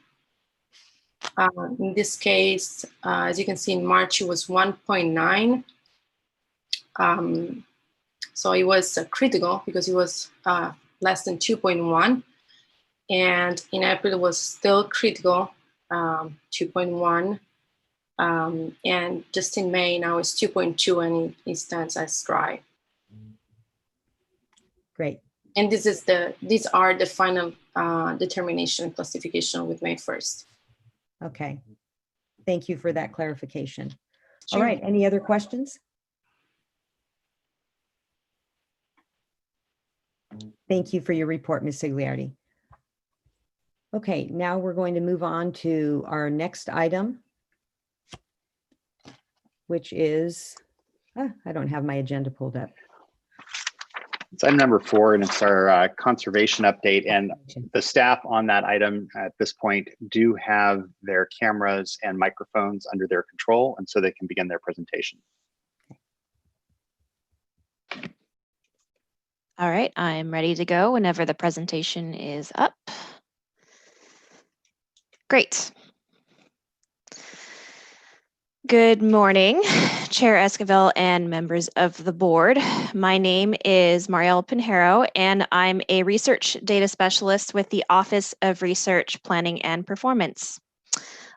[SPEAKER 12] In this case, as you can see, in March, it was 1.9. So it was critical because it was less than 2.1. And in April, it was still critical, 2.1. And just in May, now it's 2.2, and it stands as dry.
[SPEAKER 11] Great.
[SPEAKER 12] And these are the final determination classification with May 1st.
[SPEAKER 11] Okay. Thank you for that clarification.
[SPEAKER 12] Sure.
[SPEAKER 11] All right. Any other questions? Thank you for your report, Ms. Sigliardi. Okay, now we're going to move on to our next item, which is, I don't have my agenda pulled up.
[SPEAKER 1] It's item number 4, and it's our conservation update. And the staff on that item at this point do have their cameras and microphones under their control, and so they can begin their presentation.
[SPEAKER 13] All right, I'm ready to go whenever the presentation is up. Great. Good morning, Chair Esquivel and members of the board. My name is Marielle Pinheiro, and I'm a research data specialist with the Office of Research, Planning, and Performance.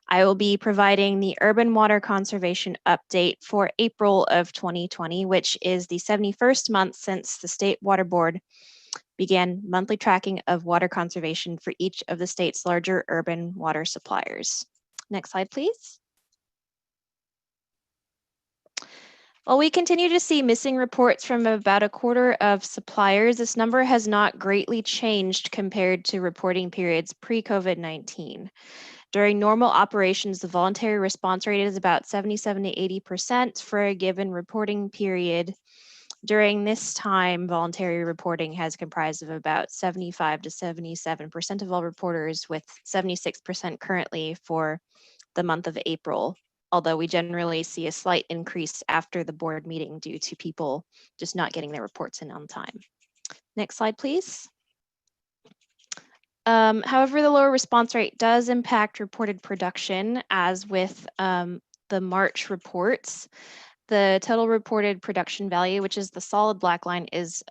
[SPEAKER 13] I will be providing the Urban Water Conservation Update for April of 2020, which is the 71st month since the State Water Board began monthly tracking of water conservation for each of the state's larger urban water suppliers. Next slide, please. While we continue to see missing reports from about a quarter of suppliers, this number has not greatly changed compared to reporting periods pre-COVID-19. During normal operations, the voluntary response rate is about 77 to 80% for a given reporting period. During this time, voluntary reporting has comprised of about 75 to 77% of all reporters, with 76% currently for the month of April, although we generally see a slight increase after the board meeting due to people just not getting their reports in on time. Next slide, please. However, the lower response rate does impact reported production, as with the March reports. The total reported production value, which is the solid black line, is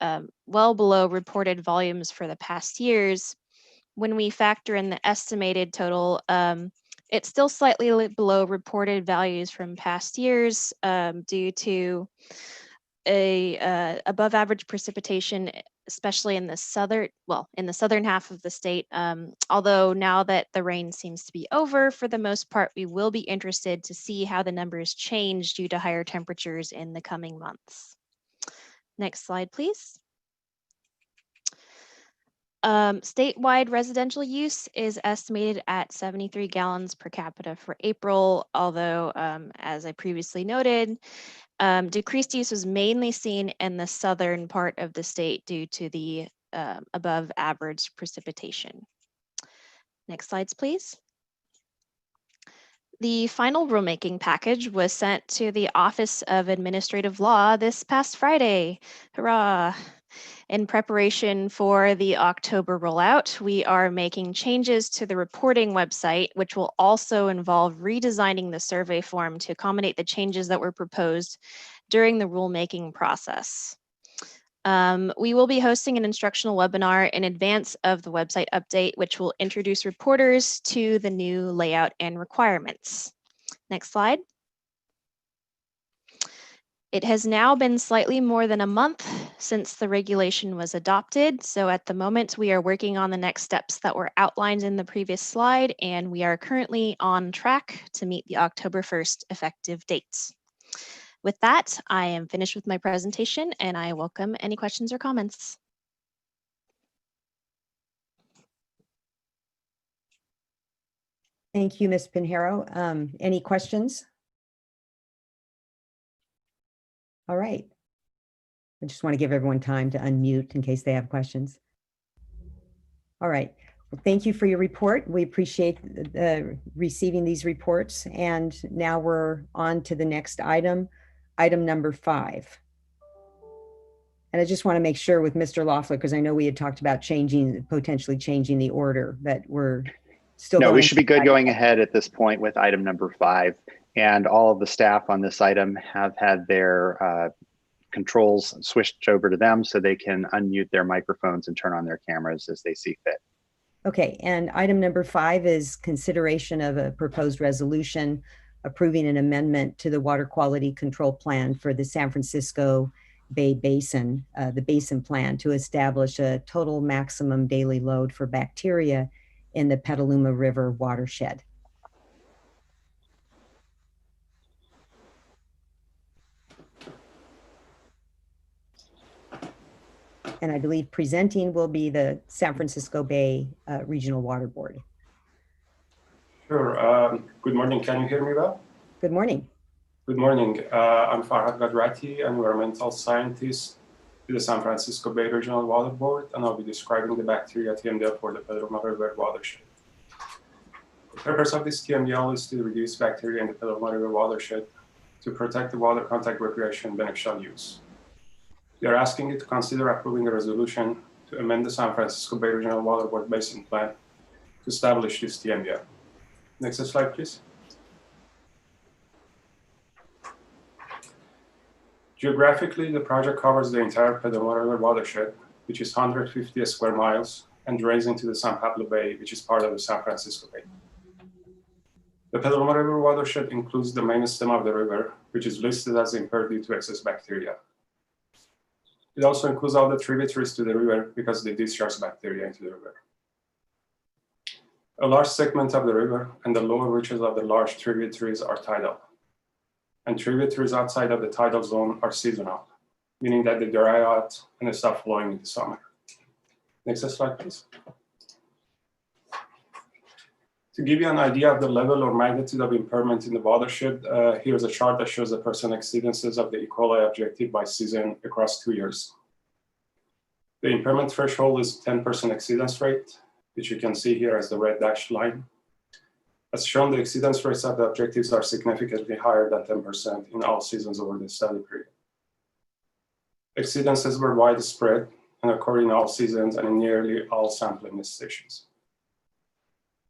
[SPEAKER 13] well below reported volumes for the past years. When we factor in the estimated total, it's still slightly below reported values from past years due to above average precipitation, especially in the southern half of the state. Although now that the rain seems to be over, for the most part, we will be interested to see how the numbers change due to higher temperatures in the coming months. Next slide, please. Statewide residential use is estimated at 73 gallons per capita for April, although as I previously noted, decreased use was mainly seen in the southern part of the state due to the above average precipitation. Next slides, please. The final rulemaking package was sent to the Office of Administrative Law this past Friday. Hurrah! In preparation for the October rollout, we are making changes to the reporting website, which will also involve redesigning the survey form to accommodate the changes that were proposed during the rulemaking process. We will be hosting an instructional webinar in advance of the website update, which will introduce reporters to the new layout and requirements. Next slide. It has now been slightly more than a month since the regulation was adopted. So at the moment, we are working on the next steps that were outlined in the previous slide, and we are currently on track to meet the October 1st effective date. With that, I am finished with my presentation, and I welcome any questions or comments.
[SPEAKER 11] Thank you, Ms. Pinheiro. Any questions? All right. I just want to give everyone time to unmute in case they have questions. All right. Well, thank you for your report. We appreciate receiving these reports. And now we're on to the next item, item number 5. And I just want to make sure with Mr. Loeffler, because I know we had talked about potentially changing the order, that we're still.
[SPEAKER 1] No, we should be good going ahead at this point with item number 5. And all of the staff on this item have had their controls switched over to them so they can unmute their microphones and turn on their cameras as they see fit.
[SPEAKER 11] Okay, and item number 5 is consideration of a proposed resolution approving an amendment to the water quality control plan for the San Francisco Bay Basin, the Basin Plan, to establish a total maximum daily load for bacteria in the Petaluma River watershed. And I believe presenting will be the San Francisco Bay Regional Water Board.
[SPEAKER 14] Sure. Good morning. Can you hear me well?
[SPEAKER 11] Good morning.
[SPEAKER 14] Good morning. I'm Farhad Gadrati, environmental scientist with the San Francisco Bay Regional Water Board, and I'll be describing the bacteria TMDL for the Petaluma River watershed. The purpose of this TMDL is to reduce bacteria in the Petaluma River watershed to protect the water contact recreation and beneficial use. We are asking you to consider approving a resolution to amend the San Francisco Bay Regional Water Board Basin Plan to establish this TMDL. Next slide, please. Geographically, the project covers the entire Petaluma River watershed, which is 150 square miles, and drains into the San Pablo Bay, which is part of the San Francisco Bay. The Petaluma River watershed includes the main stem of the river, which is listed as impaired due to excess bacteria. It also includes all the tributaries to the river because they discharge bacteria into the river. A large segment of the river and the lower reaches of the large tributaries are tidal, and tributaries outside of the tidal zone are seasonal, meaning that they dry out and they stop flowing in the summer. Next slide, please. To give you an idea of the level or magnitude of impairment in the watershed, here's a chart that shows the percent exceedances of the E. coli objective by season across 2 years. The impairment threshold is 10% exceedance rate, which you can see here as the red dashed line. As shown, the exceedance rates of the objectives are significantly higher than 10% in all seasons over the study period. Exceedances were widespread and occurred in all seasons and in nearly all sampling stations.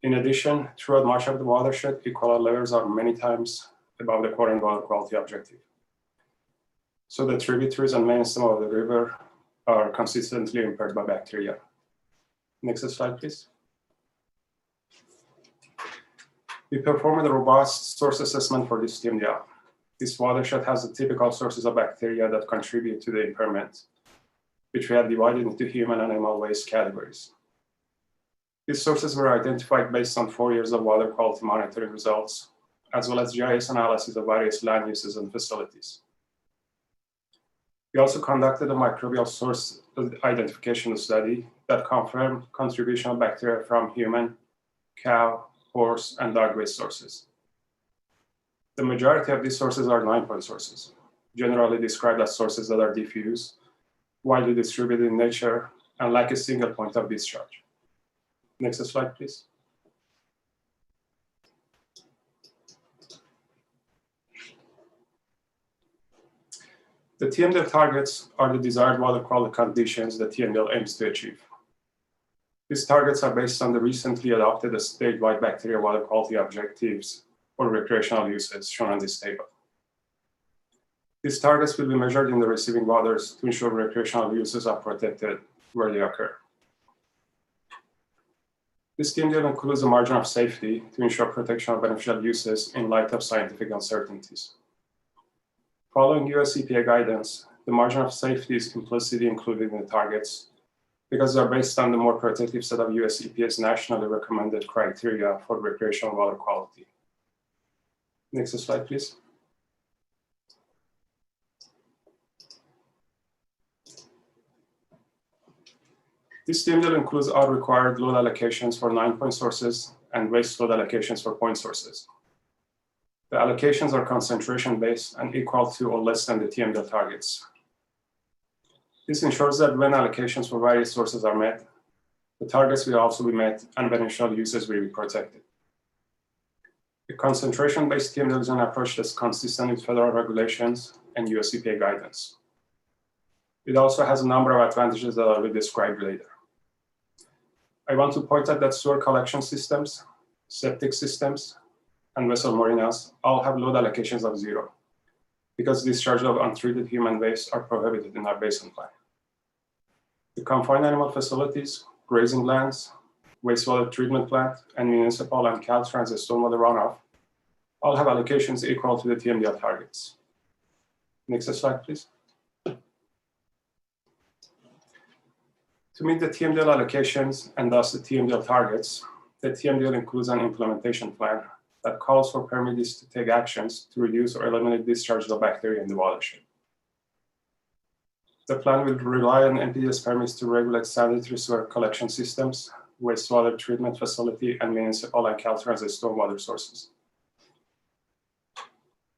[SPEAKER 14] In addition, throughout much of the watershed, E. coli levels are many times above the current water quality objective. So the tributaries and main stem of the river are consistently impaired by bacteria. Next slide, please. We performed a robust source assessment for this TMDL. This watershed has the typical sources of bacteria that contribute to the impairment, which we have divided into human and animal waste categories. These sources were identified based on 4 years of water quality monitoring results, as well as GIS analysis of various land uses and facilities. We also conducted a microbial source identification study that confirmed contribution of bacteria from human, cow, horse, and dog waste sources. The majority of these sources are 9-point sources, generally described as sources that are diffuse, widely distributed in nature, and lack a single point of discharge. Next slide, please. The TMDL targets are the desired water quality conditions that TMDL aims to achieve. These targets are based on the recently adopted statewide bacteria water quality objectives for recreational uses shown on this table. These targets will be measured in the receiving waters to ensure recreational uses are protected where they occur. This TMDL includes a margin of safety to ensure protection of beneficial uses in light of scientific uncertainties. Following US EPA guidance, the margin of safety is implicitly included in the targets because they are based on the more protective set of US EPA's nationally recommended criteria for recreational water quality. Next slide, please. This TMDL includes all required load allocations for 9-point sources and waste load allocations for point sources. The allocations are concentration-based and equal to or less than the TMDL targets. This ensures that when allocations for various sources are met, the targets will also be met and beneficial uses will be protected. The concentration-based TMDL is an approach that's consistent with federal regulations and US EPA guidance. It also has a number of advantages that I will describe later. I want to point out that sewer collection systems, septic systems, and vessel marinas all have load allocations of 0 because discharge of untreated human waste are prohibited in our basin plan. The confined animal facilities, grazing lands, wastewater treatment plant, and municipal and Caltrans stormwater runoff all have allocations equal to the TMDL targets. Next slide, please. To meet the TMDL allocations and thus the TMDL targets, the TMDL includes an implementation plan that calls for permittees to take actions to reduce or eliminate discharge of bacteria in the watershed. The plan will rely on NPDES permits to regulate sanitary sewer collection systems, wastewater treatment facility, and municipal and Caltrans stormwater sources.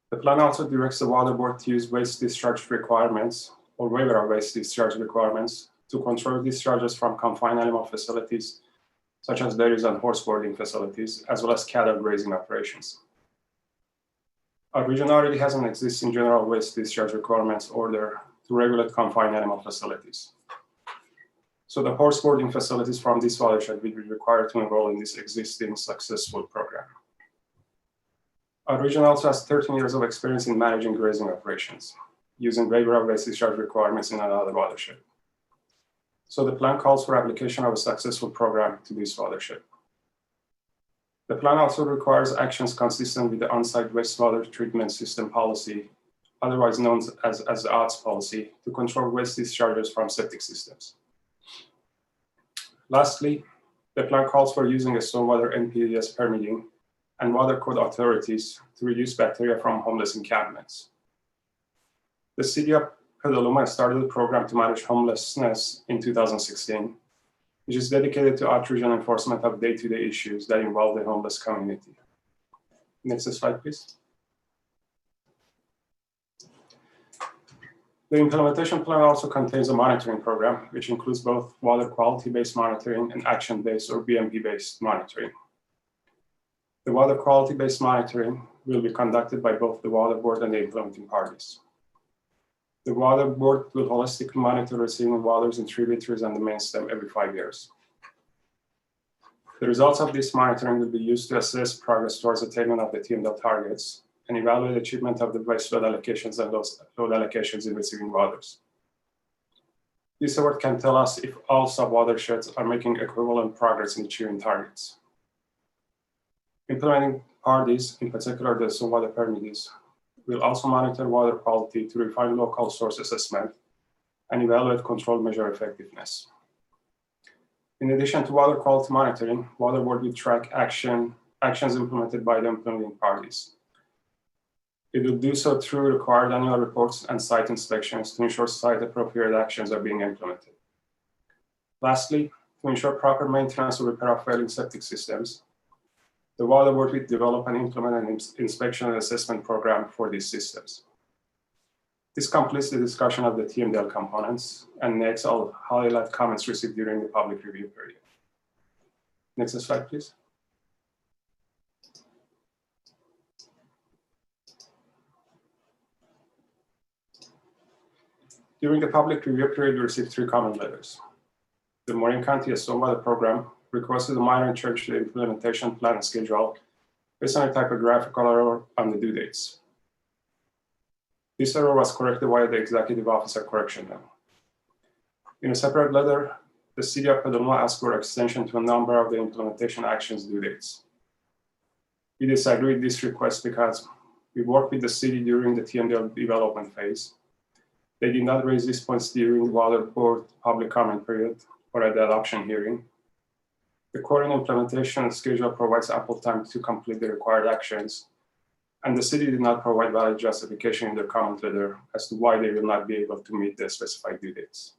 [SPEAKER 14] The plan also directs the water board to use waste discharge requirements or waiver of waste discharge requirements to control discharges from confined animal facilities, such as dairies and horse boarding facilities, as well as cattle grazing operations. Our region already has an existing general waste discharge requirements order to regulate confined animal facilities. So the horse boarding facilities from this watershed will be required to enroll in this existing successful program. Our region also has 13 years of experience in managing grazing operations. using waiver of waste discharge requirements in another watershed. So the plan calls for application of a successful program to this watershed. The plan also requires actions consistent with the on-site wastewater treatment system policy, otherwise known as the OTS policy, to control waste discharges from septic systems. Lastly, the plan calls for using a stormwater NPDES permitting and water code authorities to reduce bacteria from homeless encampments. The city of Petaluma started a program to manage homelessness in 2016, which is dedicated to outreach and enforcement of day-to-day issues that involve the homeless community. Next slide, please. The implementation plan also contains a monitoring program, which includes both water quality-based monitoring and action-based or BMP-based monitoring. The water quality-based monitoring will be conducted by both the water board and the implementing parties. The water board will holistically monitor receiving waters in tributaries and the main stem every 5 years. The results of this monitoring will be used to assess progress towards attainment of the TMDL targets and evaluate achievement of the waste load allocations and load allocations in receiving waters. This award can tell us if all sub-watersheds are making equivalent progress in achieving targets. Implementing parties, in particular the stormwater permittees, will also monitor water quality to refine local source assessment and evaluate control measure effectiveness. In addition to water quality monitoring, water board will track actions implemented by the implementing parties. It will do so through required annual reports and site inspections to ensure site-appropriate actions are being implemented. Lastly, to ensure proper maintenance or repair of failing septic systems, the water board will develop and implement an inspection and assessment program for these systems. This completes the discussion of the TMDL components, and next I'll highlight comments received during the public review period. Next slide, please. During the public review period, we received 3 comment letters. The Marin County Stormwater Program requested a minor change to the implementation plan and schedule based on a typographical error on the due dates. This error was corrected via the Executive Officer Correction Memo. In a separate letter, the City of Petaluma asked for extension to a number of the implementation actions due dates. We disagree with this request because we worked with the city during the TMDL development phase. They did not raise these points during the Water Board public comment period or at the adoption hearing. The current implementation schedule provides ample time to complete the required actions, and the city did not provide valid justification in their comment letter as to why they will not be able to meet the specified due dates.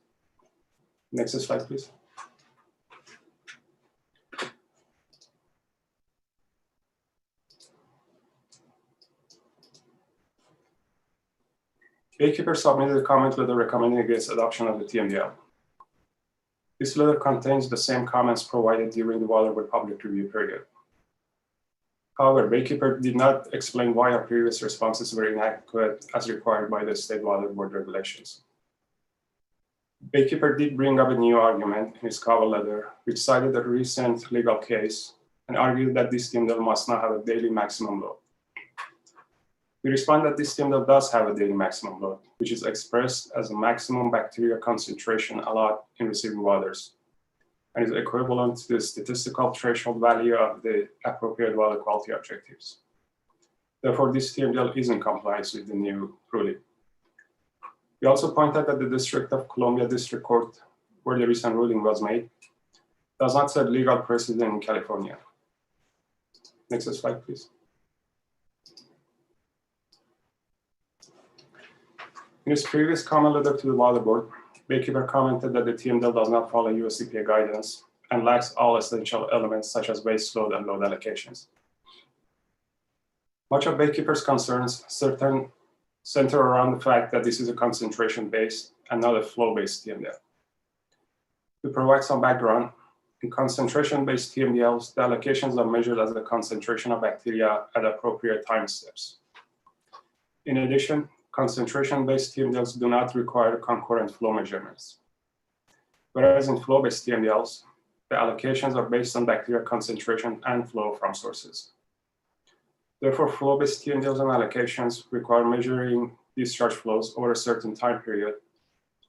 [SPEAKER 14] Next slide, please. Baykeeper submitted a comment letter recommending against adoption of the TMDL. This letter contains the same comments provided during the Water Board public review period. However, Baykeeper did not explain why our previous responses were inadequate as required by the State Water Board regulations. Baykeeper did bring up a new argument in his cover letter, which cited a recent legal case and argued that this TMDL must not have a daily maximum load. We respond that this TMDL does have a daily maximum load, which is expressed as a maximum bacteria concentration allowed in receiving waters, and is equivalent to the statistical threshold value of the appropriate water quality objectives. Therefore, this TMDL is in compliance with the new ruling. We also point out that the District of Columbia District Court, where the recent ruling was made, does not set legal precedent in California. Next slide, please. In his previous comment letter to the Water Board, Baykeeper commented that the TMDL does not follow US EPA guidance and lacks all essential elements such as waste load and load allocations. Much of Baykeeper's concerns center around the fact that this is a concentration-based and not a flow-based TMDL. To provide some background, in concentration-based TMDLs, the allocations are measured as the concentration of bacteria at appropriate time steps. In addition, concentration-based TMDLs do not require concurrent flow measurements. Whereas in flow-based TMDLs, the allocations are based on bacteria concentration and flow from sources. Therefore, flow-based TMDLs and allocations require measuring discharge flows over a certain time period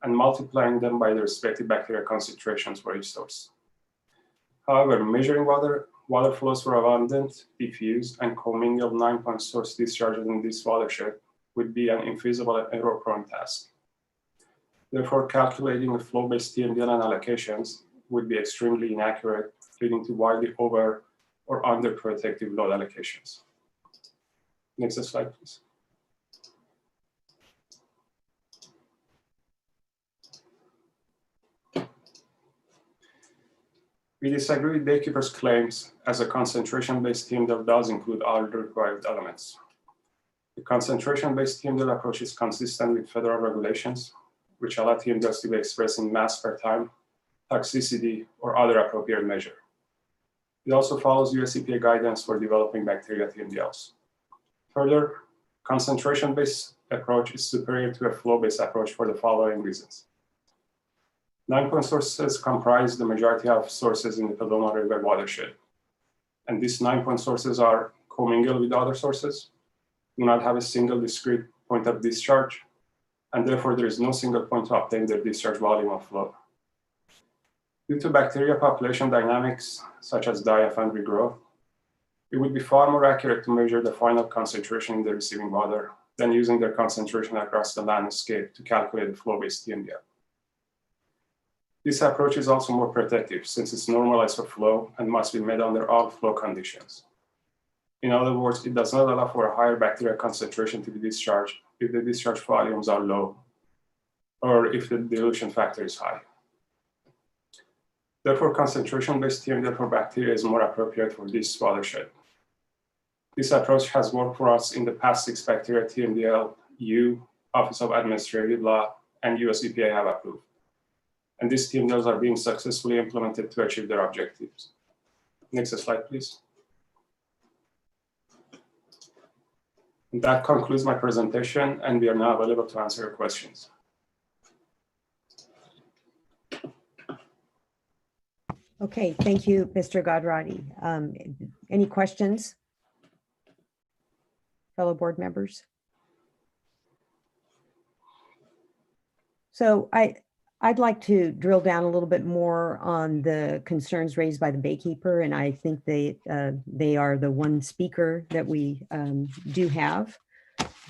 [SPEAKER 14] and multiplying them by the respective bacterial concentrations for each source. However, measuring water flows for abundant, diffuse, and commingled 9-point source discharges in this watershed would be an infeasible and error-prone task. Therefore, calculating a flow-based TMDL and allocations would be extremely inaccurate, leading to widely over or under protective load allocations. Next slide, please. We disagree with Baykeeper's claims, as a concentration-based TMDL does include all the required elements. The concentration-based TMDL approach is consistent with federal regulations, which allow TMDLs to be expressed in mass per time, toxicity, or other appropriate measure. It also follows US EPA guidance for developing bacteria TMDLs. Further, concentration-based approach is superior to a flow-based approach for the following reasons. 9-point sources comprise the majority of sources in the Petaluma River watershed. And these 9-point sources are commingled with other sources, do not have a single discrete point of discharge, and therefore there is no single point to obtain their discharge volume of flow. Due to bacteria population dynamics, such as die-off and regrowth, it would be far more accurate to measure the final concentration in the receiving water than using their concentration across the landscape to calculate the flow-based TMDL. This approach is also more protective since it's normalized for flow and must be met under all flow conditions. In other words, it does not allow for a higher bacterial concentration to be discharged if the discharge volumes are low or if the dilution factor is high. Therefore, concentration-based TMDL for bacteria is more appropriate for this watershed. This approach has worked for us in the past 6 bacteria TMDL EU, Office of Administrative Law, and US EPA have approved. And these TMDLs are being successfully implemented to achieve their objectives. Next slide, please. And that concludes my presentation, and we are now available to answer your questions.
[SPEAKER 11] Okay, thank you, Mr. Godrati. Any questions? Fellow board members? So I'd like to drill down a little bit more on the concerns raised by the Baykeeper, and I think they are the one speaker that we do have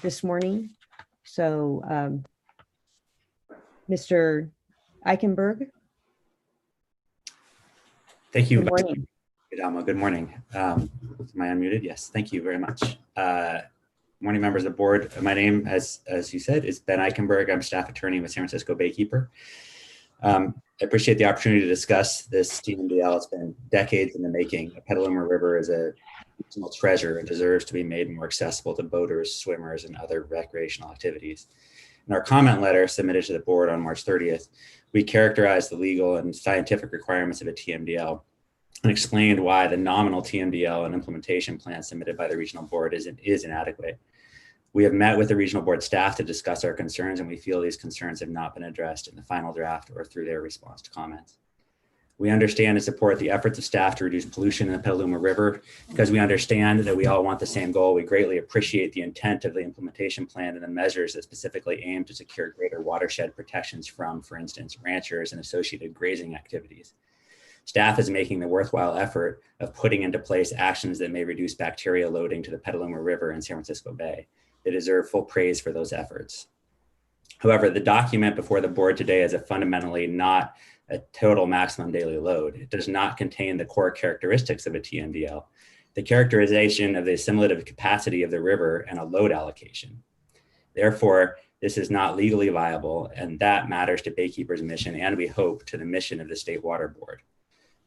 [SPEAKER 11] this morning. So Mr. Eichenberg.
[SPEAKER 15] Thank you.
[SPEAKER 11] Good morning.
[SPEAKER 15] Good morning. Am I unmuted? Yes, thank you very much. Morning, members of the board. My name, as you said, is Ben Eichenberg. I'm staff attorney with San Francisco Baykeeper. I appreciate the opportunity to discuss this TMDL. It's been decades in the making. The Petaluma River is a regional treasure and deserves to be made more accessible to boaters, swimmers, and other recreational activities. In our comment letter submitted to the board on March 30th, we characterized the legal and scientific requirements of a TMDL and explained why the nominal TMDL and implementation plan submitted by the regional board is inadequate. We have met with the regional board staff to discuss our concerns, and we feel these concerns have not been addressed in the final draft or through their response to comments. We understand and support the efforts of staff to reduce pollution in the Petaluma River. Because we understand that we all want the same goal, we greatly appreciate the intent of the implementation plan and the measures that specifically aim to secure greater watershed protections from, for instance, ranchers and associated grazing activities. Staff is making the worthwhile effort of putting into place actions that may reduce bacteria loading to the Petaluma River and San Francisco Bay. They deserve full praise for those efforts. However, the document before the board today is fundamentally not a total maximum daily load. It does not contain the core characteristics of a TMDL, the characterization of the assimilative capacity of the river, and a load allocation. Therefore, this is not legally viable, and that matters to Baykeeper's mission, and we hope to the mission of the State Water Board.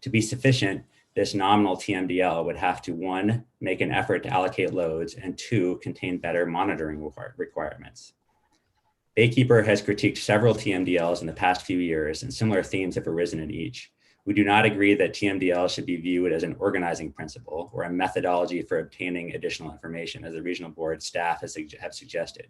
[SPEAKER 15] To be sufficient, this nominal TMDL would have to, 1, make an effort to allocate loads, and 2, contain better monitoring requirements. Baykeeper has critiqued several TMDLs in the past few years, and similar themes have arisen in each. We do not agree that TMDL should be viewed as an organizing principle or a methodology for obtaining additional information, as the regional board staff have suggested.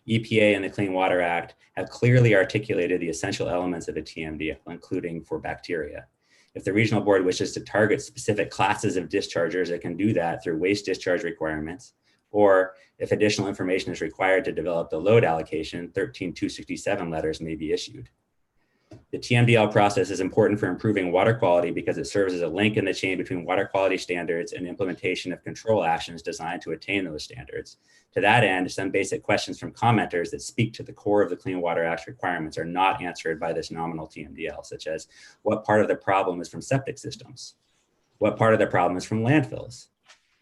[SPEAKER 15] EPA and the Clean Water Act have clearly articulated the essential elements of a TMDL, including for bacteria. If the regional board wishes to target specific classes of dischargers, it can do that through waste discharge requirements or if additional information is required to develop the load allocation, 13267 letters may be issued. The TMDL process is important for improving water quality because it serves as a link in the chain between water quality standards and implementation of control actions designed to attain those standards. To that end, some basic questions from commenters that speak to the core of the Clean Water Act's requirements are not answered by this nominal TMDL, such as what part of the problem is from septic systems? What part of the problem is from landfills?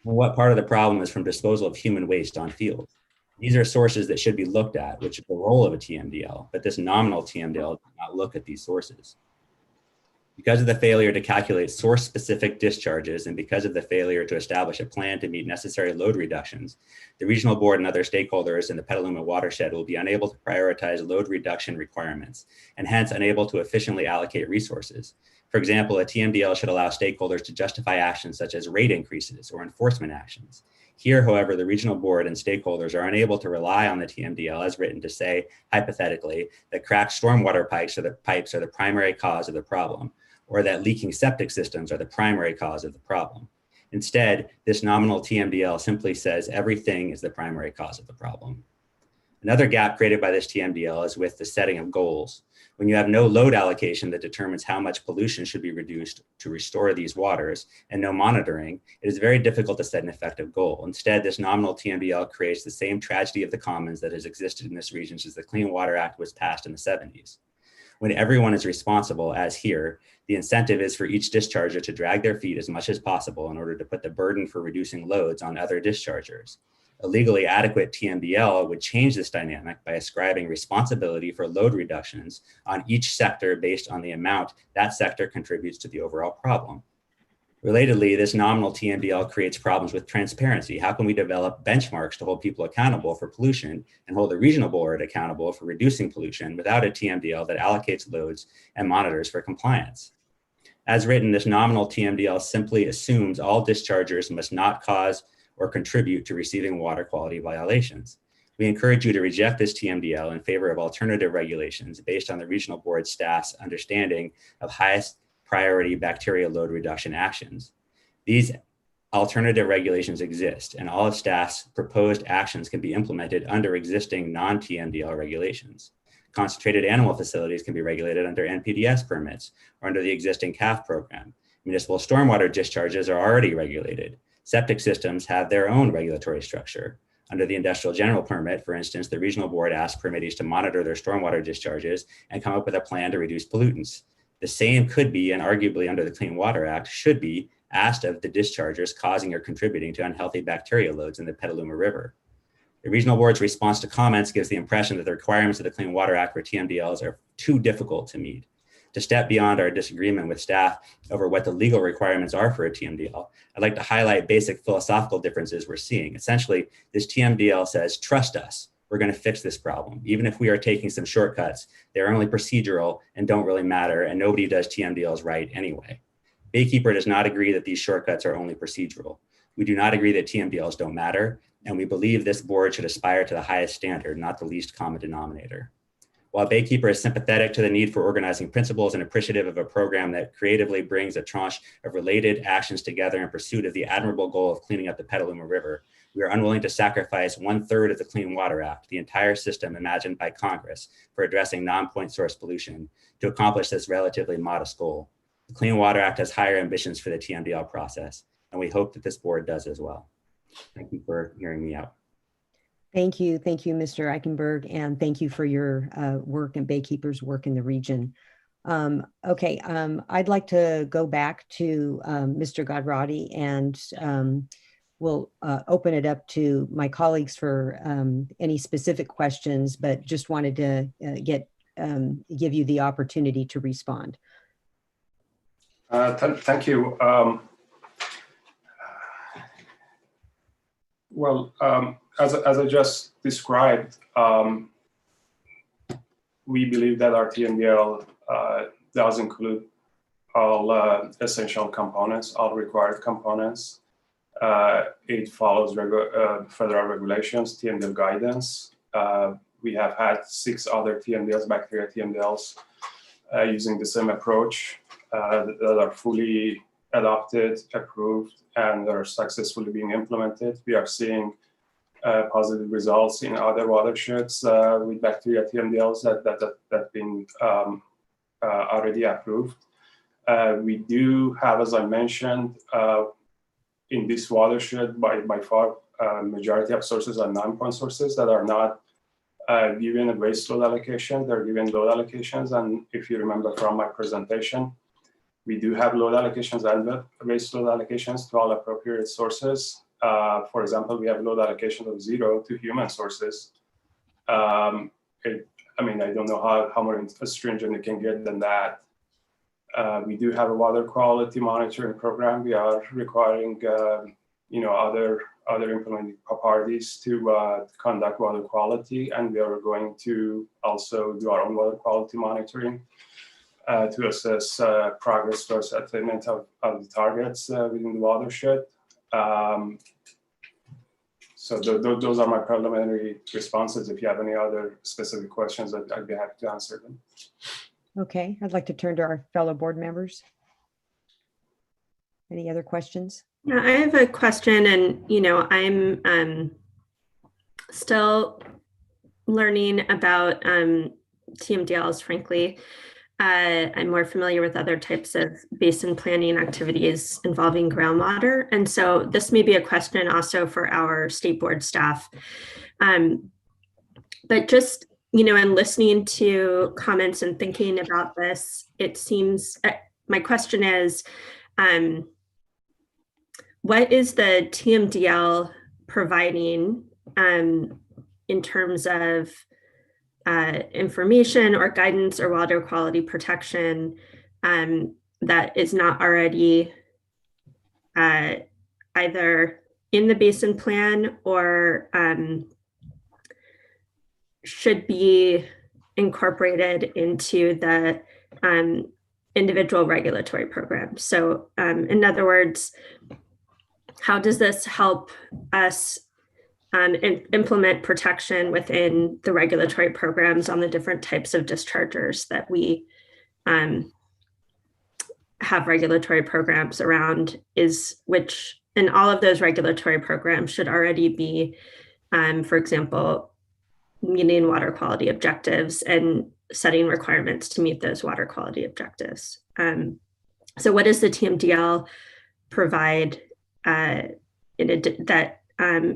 [SPEAKER 15] And what part of the problem is from disposal of human waste on fields? These are sources that should be looked at, which is the role of a TMDL, but this nominal TMDL does not look at these sources. Because of the failure to calculate source-specific discharges and because of the failure to establish a plan to meet necessary load reductions, the regional board and other stakeholders in the Petaluma watershed will be unable to prioritize load reduction requirements and hence unable to efficiently allocate resources. For example, a TMDL should allow stakeholders to justify actions such as rate increases or enforcement actions. Here, however, the regional board and stakeholders are unable to rely on the TMDL as written to say, hypothetically, that cracked stormwater pipes are the primary cause of the problem, or that leaking septic systems are the primary cause of the problem. Instead, this nominal TMDL simply says everything is the primary cause of the problem. Another gap created by this TMDL is with the setting of goals. When you have no load allocation that determines how much pollution should be reduced to restore these waters and no monitoring, it is very difficult to set an effective goal. Instead, this nominal TMDL creates the same tragedy of the commons that has existed in this region since the Clean Water Act was passed in the 70s. When everyone is responsible, as here, the incentive is for each discharger to drag their feet as much as possible in order to put the burden for reducing loads on other dischargers. A legally adequate TMDL would change this dynamic by ascribing responsibility for load reductions on each sector based on the amount that sector contributes to the overall problem. Relatedly, this nominal TMDL creates problems with transparency. How can we develop benchmarks to hold people accountable for pollution and hold the regional board accountable for reducing pollution without a TMDL that allocates loads and monitors for compliance? As written, this nominal TMDL simply assumes all dischargers must not cause or contribute to receiving water quality violations. We encourage you to reject this TMDL in favor of alternative regulations based on the regional board staff's understanding of highest priority bacterial load reduction actions. These alternative regulations exist, and all of staff's proposed actions can be implemented under existing non-TMDL regulations. Concentrated animal facilities can be regulated under NPDES permits or under the existing CAF program. Municipal stormwater discharges are already regulated. Septic systems have their own regulatory structure. Under the industrial general permit, for instance, the regional board asks permittees to monitor their stormwater discharges and come up with a plan to reduce pollutants. The same could be, and arguably under the Clean Water Act, should be asked of the dischargers causing or contributing to unhealthy bacteria loads in the Petaluma River. The regional board's response to comments gives the impression that the requirements of the Clean Water Act for TMDLs are too difficult to meet. To step beyond our disagreement with staff over what the legal requirements are for a TMDL, I'd like to highlight basic philosophical differences we're seeing. Essentially, this TMDL says, trust us, we're going to fix this problem. Even if we are taking some shortcuts, they're only procedural and don't really matter, and nobody does TMDLs right anyway. Baykeeper does not agree that these shortcuts are only procedural. We do not agree that TMDLs don't matter, and we believe this board should aspire to the highest standard, not the least common denominator. While Baykeeper is sympathetic to the need for organizing principles and appreciative of a program that creatively brings a tranche of related actions together in pursuit of the admirable goal of cleaning up the Petaluma River, we are unwilling to sacrifice 1/3 of the Clean Water Act, the entire system imagined by Congress for addressing non-point source pollution, to accomplish this relatively modest goal. The Clean Water Act has higher ambitions for the TMDL process, and we hope that this board does as well. Thank you for hearing me out.
[SPEAKER 11] Thank you, Mr. Eichenberg, and thank you for your work and Baykeeper's work in the region. I'd like to go back to Mr. Godrati, and we'll open it up to my colleagues for any specific questions, but just wanted to give you the opportunity to respond.
[SPEAKER 14] Thank you. As I just described, we believe that our TMDL does include all essential components, all required components. It follows federal regulations, TMDL guidance. We have had 6 other TMDLs, bacteria TMDLs, using the same approach that are fully adopted, approved, and are successfully being implemented. We are seeing positive results in other watersheds with bacteria TMDLs that have been already approved. We do have, as I mentioned, in this watershed, by far, majority of sources are non-point sources that are not given a waste load allocation. They're given load allocations. And if you remember from my presentation, we do have load allocations and waste load allocations to all appropriate sources. For example, we have load allocation of 0 to human sources. I mean, I don't know how more stringent you can get than that. We do have a water quality monitoring program. We are requiring, other implementing parties to conduct water quality, and we are going to also do our own water quality monitoring to assess progress towards attainment of the targets within the watershed. So those are my preliminary responses. If you have any other specific questions, I'd be happy to answer them.
[SPEAKER 11] Okay, I'd like to turn to our fellow board members. Any other questions?
[SPEAKER 10] Yeah, I have a question, and I'm still learning about TMDLs, frankly. I'm more familiar with other types of basin planning activities involving groundwater. And so this may be a question also for our state board staff. But just, in listening to comments and thinking about this, it seems, my question is, what is the TMDL providing in terms of information or guidance or water quality protection that is not already either in the basin plan or should be incorporated into the individual regulatory programs. So in other words, how does this help us implement protection within the regulatory programs on the different types of dischargers that we have regulatory programs around, which in all of those regulatory programs should already be, for example, meeting water quality objectives and setting requirements to meet those water quality objectives. So what does the TMDL provide that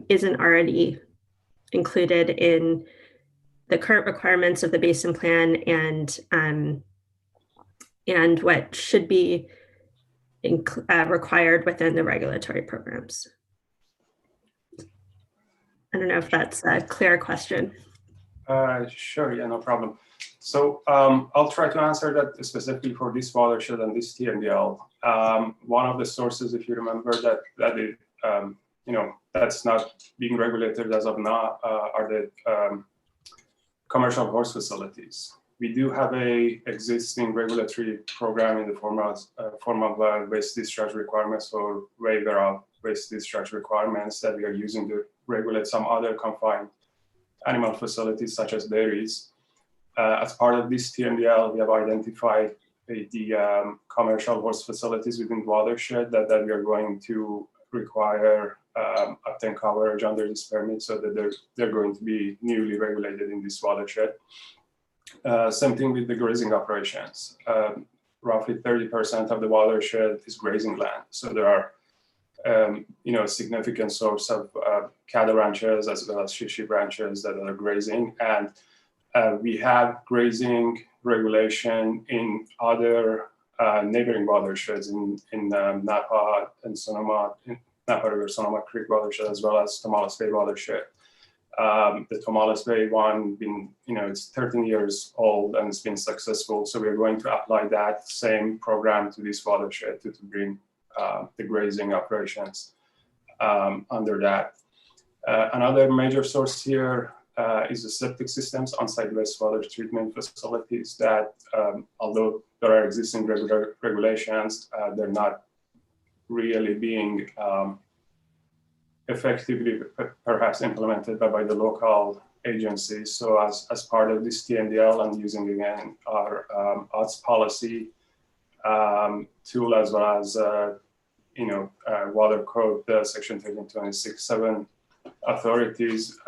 [SPEAKER 10] isn't already included in the current requirements of the basin plan and what should be required within the regulatory programs? I don't know if that's a clear question.
[SPEAKER 14] Sure, yeah, no problem. So I'll try to answer that specifically for this watershed and this TMDL. One of the sources, if you remember, that's not being regulated as of now are the commercial horse facilities. We do have a existing regulatory program in the form of waste discharge requirements or waiver of waste discharge requirements that we are using to regulate some other confined animal facilities such as dairies. As part of this TMDL, we have identified the commercial horse facilities within the watershed that we are going to require obtain coverage under this permit, so that they're going to be newly regulated in this watershed. Same thing with the grazing operations. Roughly 30% of the watershed is grazing land, so there are a significant source of cattle ranches as well as sheep ranches that are grazing, and we have grazing regulation in other neighboring watersheds in Napa and Sonoma, Napa River, Sonoma Creek watershed, as well as Tomales Bay watershed. The Tomales Bay one, it's 13 years old and it's been successful. So we're going to apply that same program to this watershed to bring the grazing operations under that. Another major source here is the septic systems, on-site wastewater treatment facilities that, although there are existing regulations, they're not really being effectively perhaps implemented by the local agencies. So as part of this TMDL, I'm using again our odds policy tool, as well as water code section 1326.7 authorities,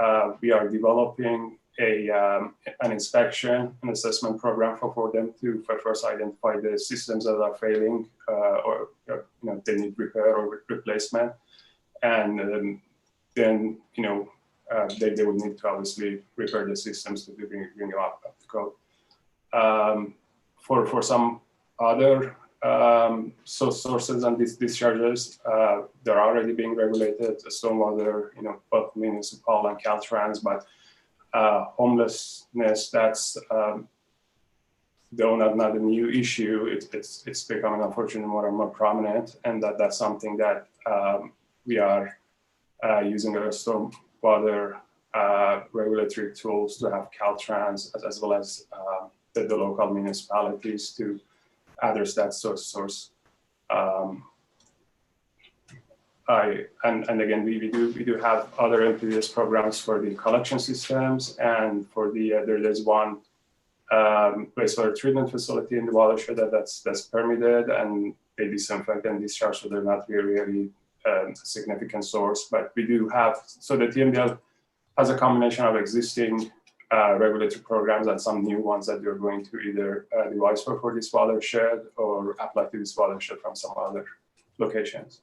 [SPEAKER 14] we are developing an inspection and assessment program for them to first identify the systems that are failing or they need repair or replacement, and then they would need to obviously repair the systems to bring them up to code. For some other sources and these discharges, they're already being regulated. Stormwater, both municipal and Caltrans, but homelessness, that's though not a new issue. It's becoming unfortunately more and more prominent, and that's something that we are using our stormwater regulatory tools to have Caltrans as well as the local municipalities to address that source. And again, we do have other MPDS programs for the collection systems, and for the there's one wastewater treatment facility in the watershed that's permitted, and they disinfect and discharge, so they're not really a significant source. But we do have, so the TMDL has a combination of existing regulatory programs and some new ones that you're going to either devise for this watershed or apply to this watershed from some other locations.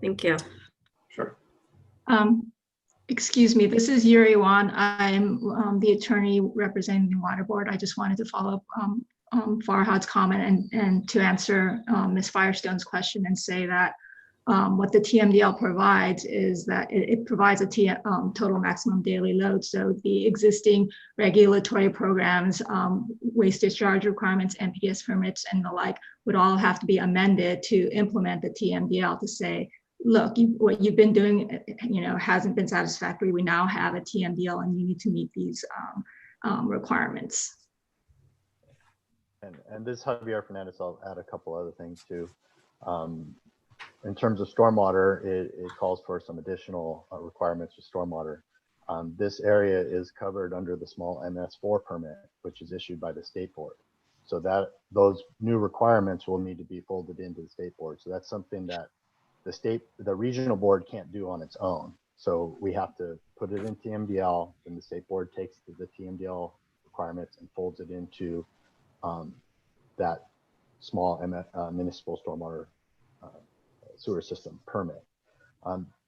[SPEAKER 10] Thank you.
[SPEAKER 14] Sure.
[SPEAKER 16] Excuse me, this is Yuri Wan. I'm the attorney representing the Water Board. I just wanted to follow up Farhad's comment and to answer Ms. Firestone's question and say that what the TMDL provides is that it provides a total maximum daily load. So the existing regulatory programs, waste discharge requirements, NPDES permits, and the like would all have to be amended to implement the TMDL to say, look, what you've been doing, hasn't been satisfactory. We now have a TMDL, and you need to meet these requirements.
[SPEAKER 17] And this is Javier Fernandez. I'll add a couple other things too. In terms of stormwater, it calls for some additional requirements for stormwater. This area is covered under the small MS4 permit, which is issued by the state board. So that those new requirements will need to be folded into the state board. So that's something that the regional board can't do on its own. So we have to put it in TMDL, and the state board takes the TMDL requirements and folds it into that small municipal stormwater sewer system permit.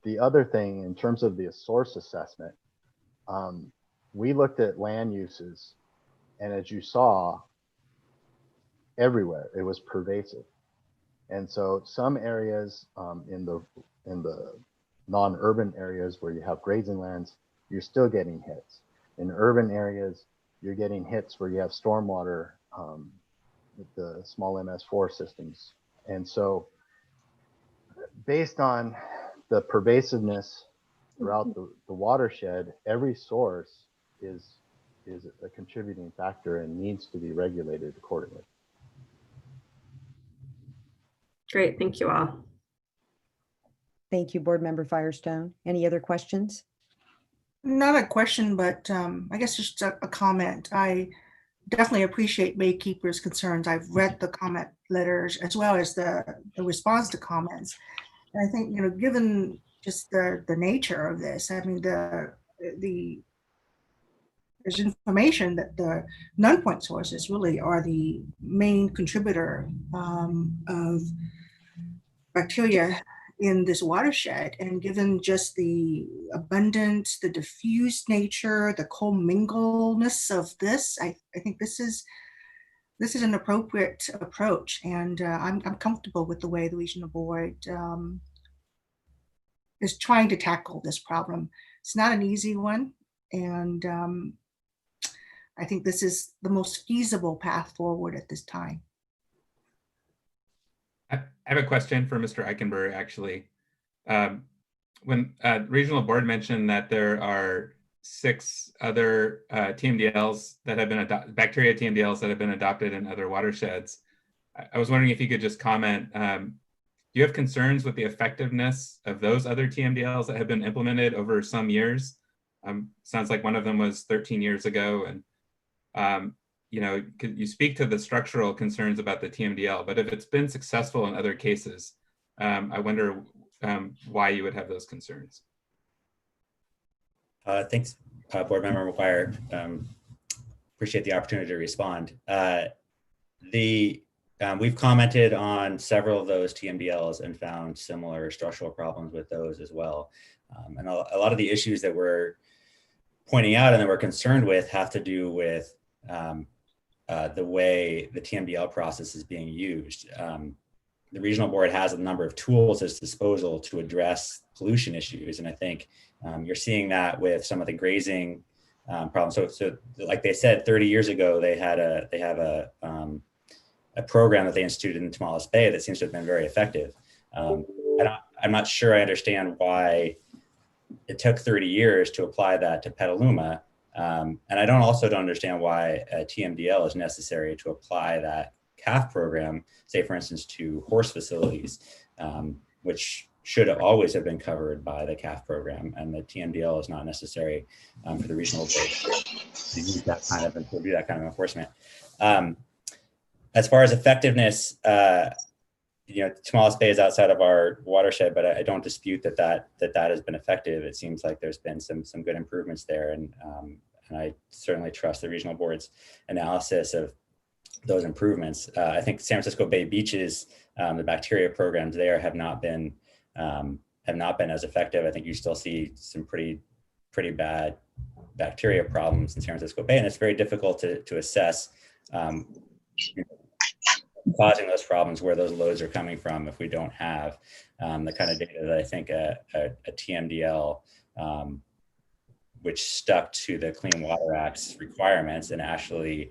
[SPEAKER 17] The other thing, in terms of the source assessment, we looked at land uses, and as you saw, everywhere it was pervasive. And so some areas in the non-urban areas where you have grazing lands, you're still getting hits. In urban areas, you're getting hits where you have stormwater with the small MS4 systems. And so based on the pervasiveness throughout the watershed, every source is a contributing factor and needs to be regulated accordingly.
[SPEAKER 10] Great, thank you all.
[SPEAKER 11] Thank you, Board Member Firestone. Any other questions?
[SPEAKER 7] Not a question, but I guess just a comment. I definitely appreciate Baykeeper's concerns. I've read the comment letters as well as the response to comments. And I think, given just the nature of this, I mean, there's information that the non-point sources really are the main contributor of bacteria in this watershed. And given just the abundance, the diffuse nature, the commingleness of this, I think this is an appropriate approach. And I'm comfortable with the way the regional board is trying to tackle this problem. It's not an easy one. And I think this is the most feasible path forward at this time.
[SPEAKER 9] I have a question for Mr. Eichenberg, actually. When regional board mentioned that there are 6 other TMDLs that have been bacteria TMDLs that have been adopted in other watersheds, I was wondering if you could just comment, do you have concerns with the effectiveness of those other TMDLs that have been implemented over some years? Sounds like one of them was 13 years ago. And could you speak to the structural concerns about the TMDL? But if it's been successful in other cases, I wonder why you would have those concerns.
[SPEAKER 15] Thanks, Board Member McGuire. Appreciate the opportunity to respond. We've commented on several of those TMDLs and found similar structural problems with those as well. And a lot of the issues that we're pointing out and that we're concerned with have to do with the way the TMDL process is being used. The regional board has a number of tools at its disposal to address pollution issues. And I think you're seeing that with some of the grazing problems. So like they said, 30 years ago, they have a program that they instituted in Tomales Bay that seems to have been very effective. I'm not sure I understand why it took 30 years to apply that to Petaluma. And I don't understand why a TMDL is necessary to apply that CAF program, say for instance, to horse facilities, which should always have been covered by the CAF program, and the TMDL is not necessary for the regional board to use that kind of to do that kind of enforcement. As far as effectiveness, Tomales Bay is outside of our watershed, but I don't dispute that has been effective. It seems like there's been some good improvements there, and I certainly trust the regional board's analysis of those improvements. I think San Francisco Bay beaches, the bacteria programs there have not been as effective. I think you still see some pretty bad bacteria problems in San Francisco Bay, and it's very difficult to assess causing those problems, where those loads are coming from, if we don't have the kind of data that I think a TMDL, which stuck to the Clean Water Act's requirements and actually,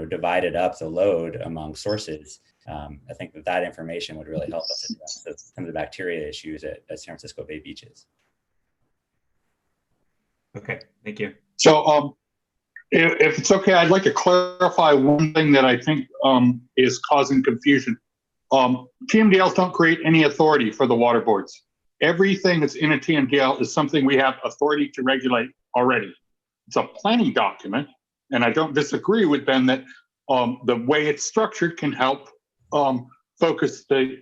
[SPEAKER 15] divided up the load among sources. I think that information would really help us address some of the bacteria issues at San Francisco Bay beaches.
[SPEAKER 9] Okay, thank you.
[SPEAKER 3] So if it's okay, I'd like to clarify one thing that I think is causing confusion. TMDLs don't create any authority for the water boards. Everything that's in a TMDL is something we have authority to regulate already. It's a planning document, and I don't disagree with Ben that the way it's structured can help focus the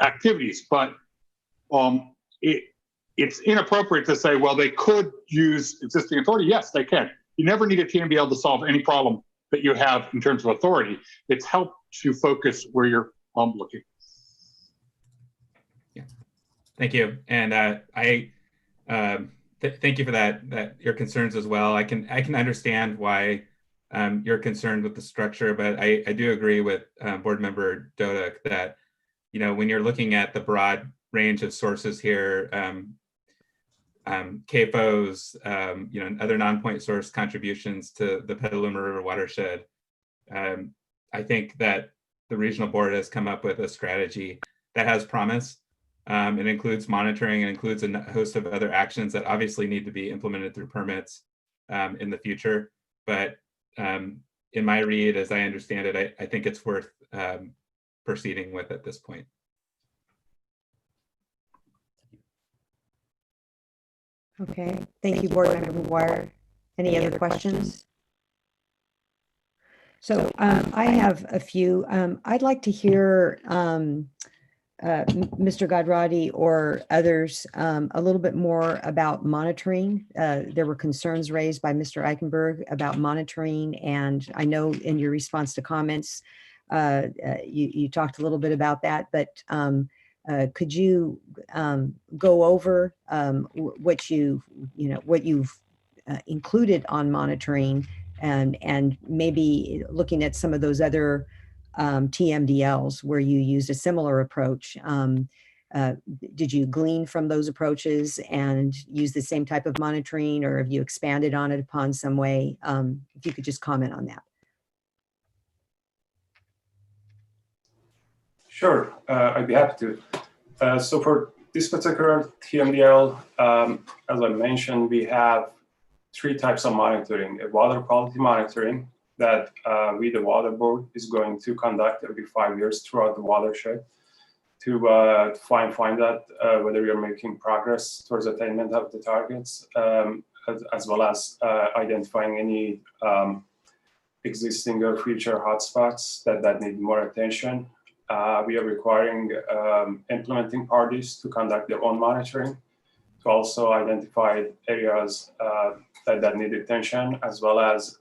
[SPEAKER 3] activities, but it's inappropriate to say, well, they could use existing authority. Yes, they can. You never need a TMDL to solve any problem that you have in terms of authority. It's help to focus where you're looking.
[SPEAKER 9] Yeah, thank you, and thank you for that your concerns as well. I can understand why you're concerned with the structure, but I do agree with Board Member Dodek that when you're looking at the broad range of sources here, CAFOs, and other non-point source contributions to the Petaluma River watershed, I think that the regional board has come up with a strategy that has promise. It includes monitoring and includes a host of other actions that obviously need to be implemented through permits in the future. But in my read, as I understand it, I think it's worth proceeding with at this point.
[SPEAKER 11] Okay, thank you, Board Member McGuire. Any other questions? So I have a few. I'd like to hear Mr. Gadrati or others a little bit more about monitoring. There were concerns raised by Mr. Eichenberg about monitoring, and I know in your response to comments, you talked a little bit about that, but could you go over what you've included on monitoring, and maybe looking at some of those other TMDLs where you used a similar approach? Did you glean from those approaches and use the same type of monitoring, or have you expanded on it upon some way? If you could just comment on that.
[SPEAKER 14] Sure, I'd be happy to. So for this particular TMDL, as I mentioned, we have 3 types of monitoring: a water quality monitoring that we, the water board, is going to conduct every 5 years throughout the watershed to find out whether you're making progress towards attainment of the targets, as well as identifying any existing or future hotspots that need more attention. we are requiring implementing parties to conduct their own monitoring, to also identify areas that need attention, as well as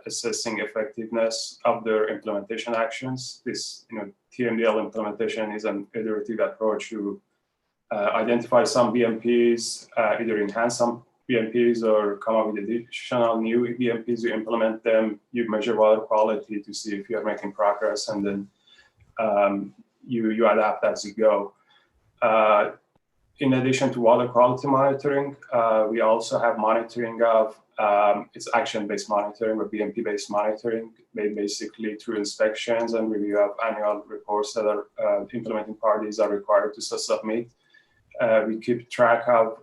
[SPEAKER 14] assessing effectiveness of their implementation actions. This, TMDL implementation is an iterative approach to identify some BMPs, either enhance some BMPs or come up with additional new BMPs. You implement them, you measure water quality to see if you are making progress, and then you adapt as you go. In addition to water quality monitoring, we also have monitoring of, it's action-based monitoring or BMP-based monitoring, made basically through inspections and review of annual reports that are implementing parties are required to submit. We keep track of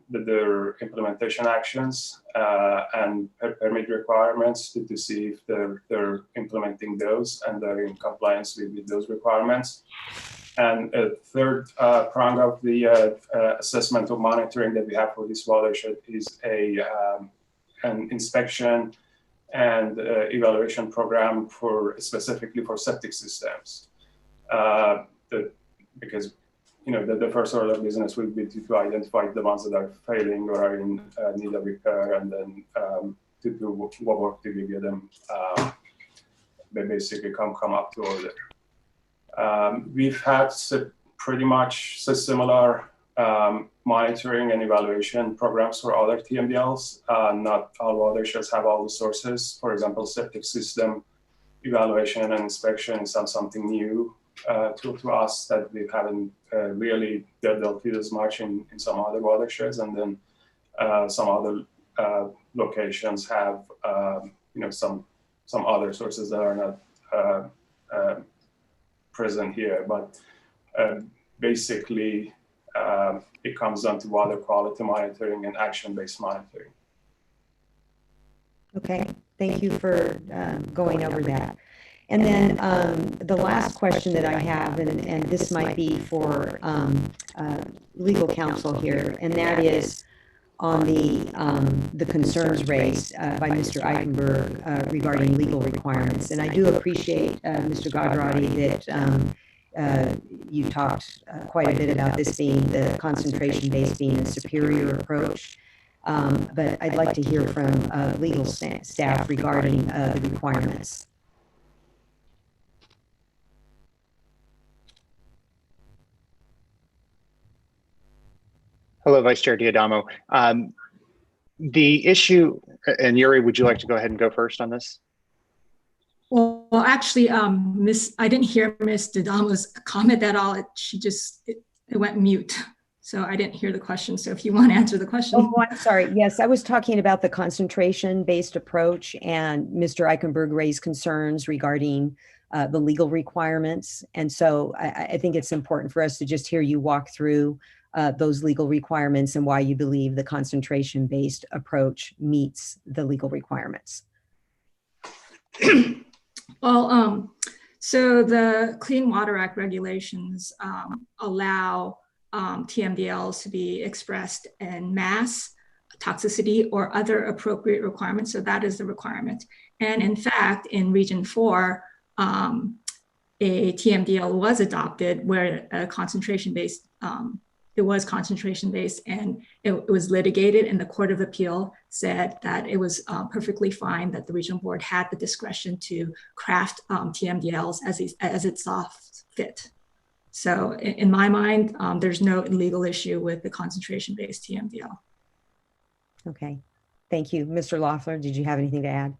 [SPEAKER 14] their implementation actions and permit requirements to see if they're implementing those and they're in compliance with those requirements. And a third prong of the assessment of monitoring that we have for this watershed is an inspection and evaluation program specifically for septic systems. Because the first order of business will be to identify the ones that are failing or are in need of repair, and then to do what work to get them they basically come up to order. We've had pretty much similar monitoring and evaluation programs for other TMDLs. Not all watersheds have all the sources. For example, septic system evaluation and inspection is something new to us that we haven't really dealt with as much in some other watersheds, and then some other locations have some other sources that are not present here. But basically, it comes down to water quality monitoring and action-based monitoring.
[SPEAKER 11] Okay, thank you for going over that. And then the last question that I have, and this might be for legal counsel here, and that is on the concerns raised by Mr. Eichenberg regarding legal requirements. And I do appreciate, Mr. Gadrati, that you talked quite a bit about this being the concentration-based being a superior approach. But I'd like to hear from legal staff regarding the requirements.
[SPEAKER 1] Hello, Vice Chair Diadamo. The issue, and Yuri, would you like to go ahead and go first on this?
[SPEAKER 16] Well, actually, I didn't hear Ms. Diadamo's comment at all. It went mute. So I didn't hear the question. So if you want to answer the question.
[SPEAKER 11] Oh, I'm sorry. Yes, I was talking about the concentration-based approach, and Mr. Eichenberg raised concerns regarding the legal requirements. And so I think it's important for us to just hear you walk through those legal requirements and why you believe the concentration-based approach meets the legal requirements.
[SPEAKER 16] Well, so the Clean Water Act regulations allow TMDLs to be expressed in mass, toxicity, or other appropriate requirements. So that is the requirement. And in fact, in Region 4, a TMDL was adopted where a concentration-based it was concentration-based, and it was litigated, and the Court of Appeal said that it was perfectly fine that the regional board had the discretion to craft TMDLs as it saw fit. So in my mind, there's no legal issue with the concentration-based TMDL.
[SPEAKER 11] Okay, thank you. Mr. Loeffler, did you have anything to add?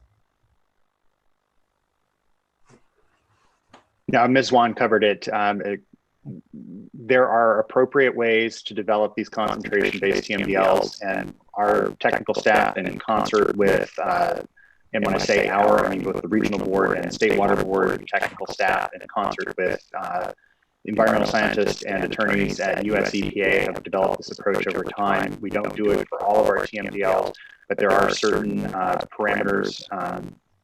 [SPEAKER 1] No, Ms. Wan covered it. There are appropriate ways to develop these concentration-based TMDLs, and our technical staff, and in concert with, and when I say our, I mean both the regional board and state water board technical staff, in concert with environmental scientists and attorneys at US EPA, have developed this approach over time. We don't do it for all of our TMDLs, but there are certain parameters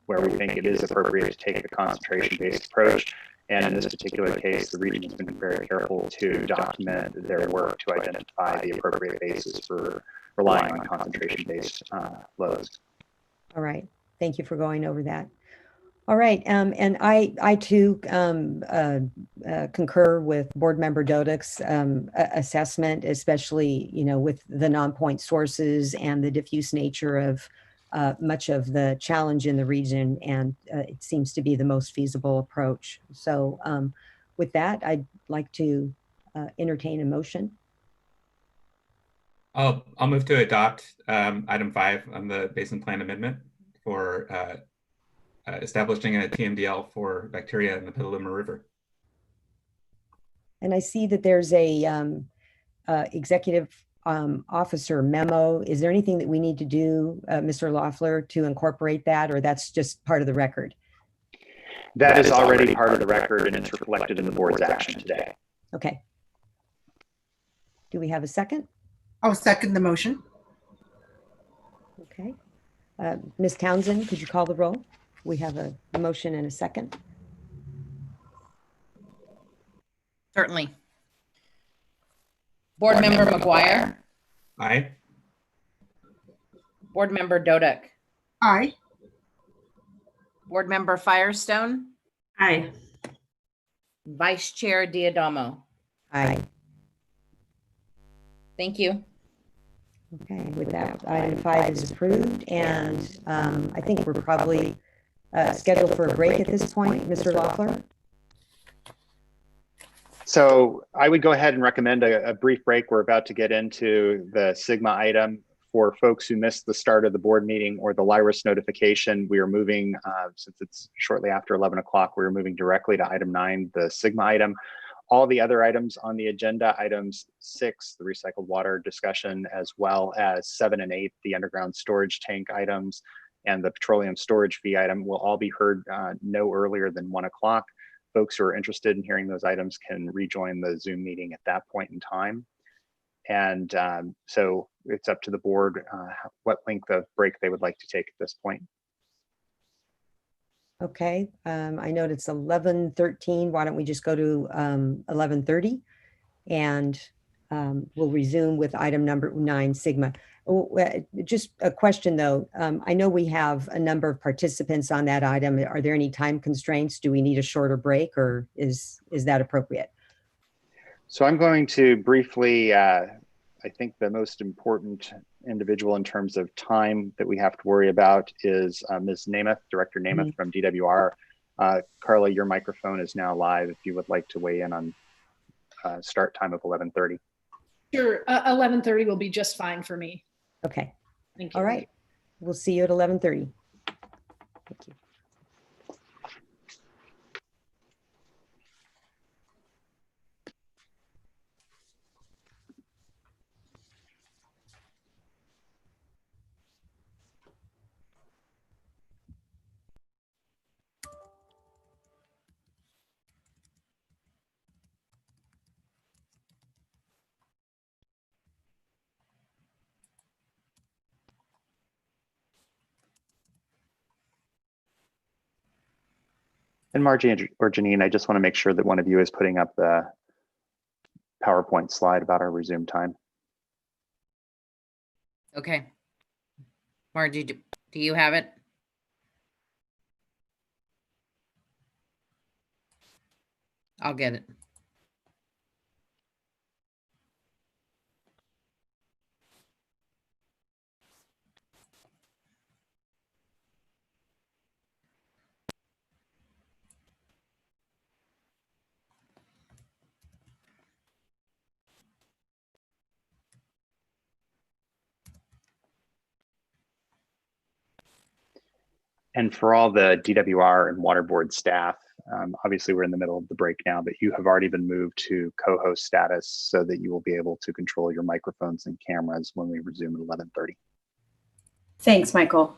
[SPEAKER 1] where we think it is appropriate to take a concentration-based approach. And in this particular case, the region has been very careful to document their work to identify the appropriate basis for relying on concentration-based loads.
[SPEAKER 11] All right, thank you for going over that. All right, and I too concur with Board Member Dodek's assessment, especially, you know, with the non-point sources and the diffuse nature of much of the challenge in the region, and it seems to be the most feasible approach. So with that, I'd like to entertain a motion.
[SPEAKER 9] I'll move to adopt item 5 on the Basin Plan Amendment for establishing a TMDL for bacteria in the Petaluma River.
[SPEAKER 11] And I see that there's a executive officer memo. Is there anything that we need to do, Mr. Loeffler, to incorporate that, or that's just part of the record?
[SPEAKER 1] That is already part of the record and it's reflected in the board's action today.
[SPEAKER 11] Okay. Do we have a second?
[SPEAKER 7] I'll second the motion.
[SPEAKER 11] Okay. Ms. Townsend, could you call the roll? We have a motion and a second.
[SPEAKER 2] Certainly. Board Member McGuire.
[SPEAKER 9] Aye.
[SPEAKER 2] Board Member Dodek.
[SPEAKER 7] Aye.
[SPEAKER 2] Board Member Firestone.
[SPEAKER 10] Aye.
[SPEAKER 2] Vice Chair Diadamo.
[SPEAKER 11] Aye.
[SPEAKER 2] Thank you.
[SPEAKER 11] Okay, with that, item 5 is approved, and I think we're probably scheduled for a break at this point, Mr. Loeffler.
[SPEAKER 1] So I would go ahead and recommend a brief break. We're about to get into the SGMA item. For folks who missed the start of the board meeting or the LIRIS notification, we are moving, since it's shortly after 11 o'clock, we're moving directly to item 9, the SGMA item. All the other items on the agenda, items 6, the recycled water discussion, as well as 7 and 8, the underground storage tank items, and the petroleum storage fee item will all be heard no earlier than 1 o'clock. Folks who are interested in hearing those items can rejoin the Zoom meeting at that point in time. And so it's up to the board what length of break they would like to take at this point.
[SPEAKER 11] Okay, I know it's 11:13. Why don't we just go to 11:30, and we'll resume with item number 9, SGMA. Oh, just a question though. I know we have a number of participants on that item. Are there any time constraints? Do we need a shorter break, or is that appropriate?
[SPEAKER 1] So I'm going to briefly, I think the most important individual in terms of time that we have to worry about is Ms. Namath, Director Namath from DWR. Carla, your microphone is now live if you would like to weigh in on start time of 11:30.
[SPEAKER 18] Sure, 11:30 will be just fine for me.
[SPEAKER 11] Okay.
[SPEAKER 18] Thank you.
[SPEAKER 11] All right. We'll see you at 11:30. Thank you.
[SPEAKER 1] And Margie or Janine, I just want to make sure that one of you is putting up the PowerPoint slide about our resume time.
[SPEAKER 2] Okay. Margie, do you have it? I'll get it.
[SPEAKER 1] And for all the DWR and water board staff, obviously we're in the middle of the break now, but you have already been moved to co-host status so that you will be able to control your microphones and cameras when we resume at 11:30.
[SPEAKER 19] Thanks, Michael.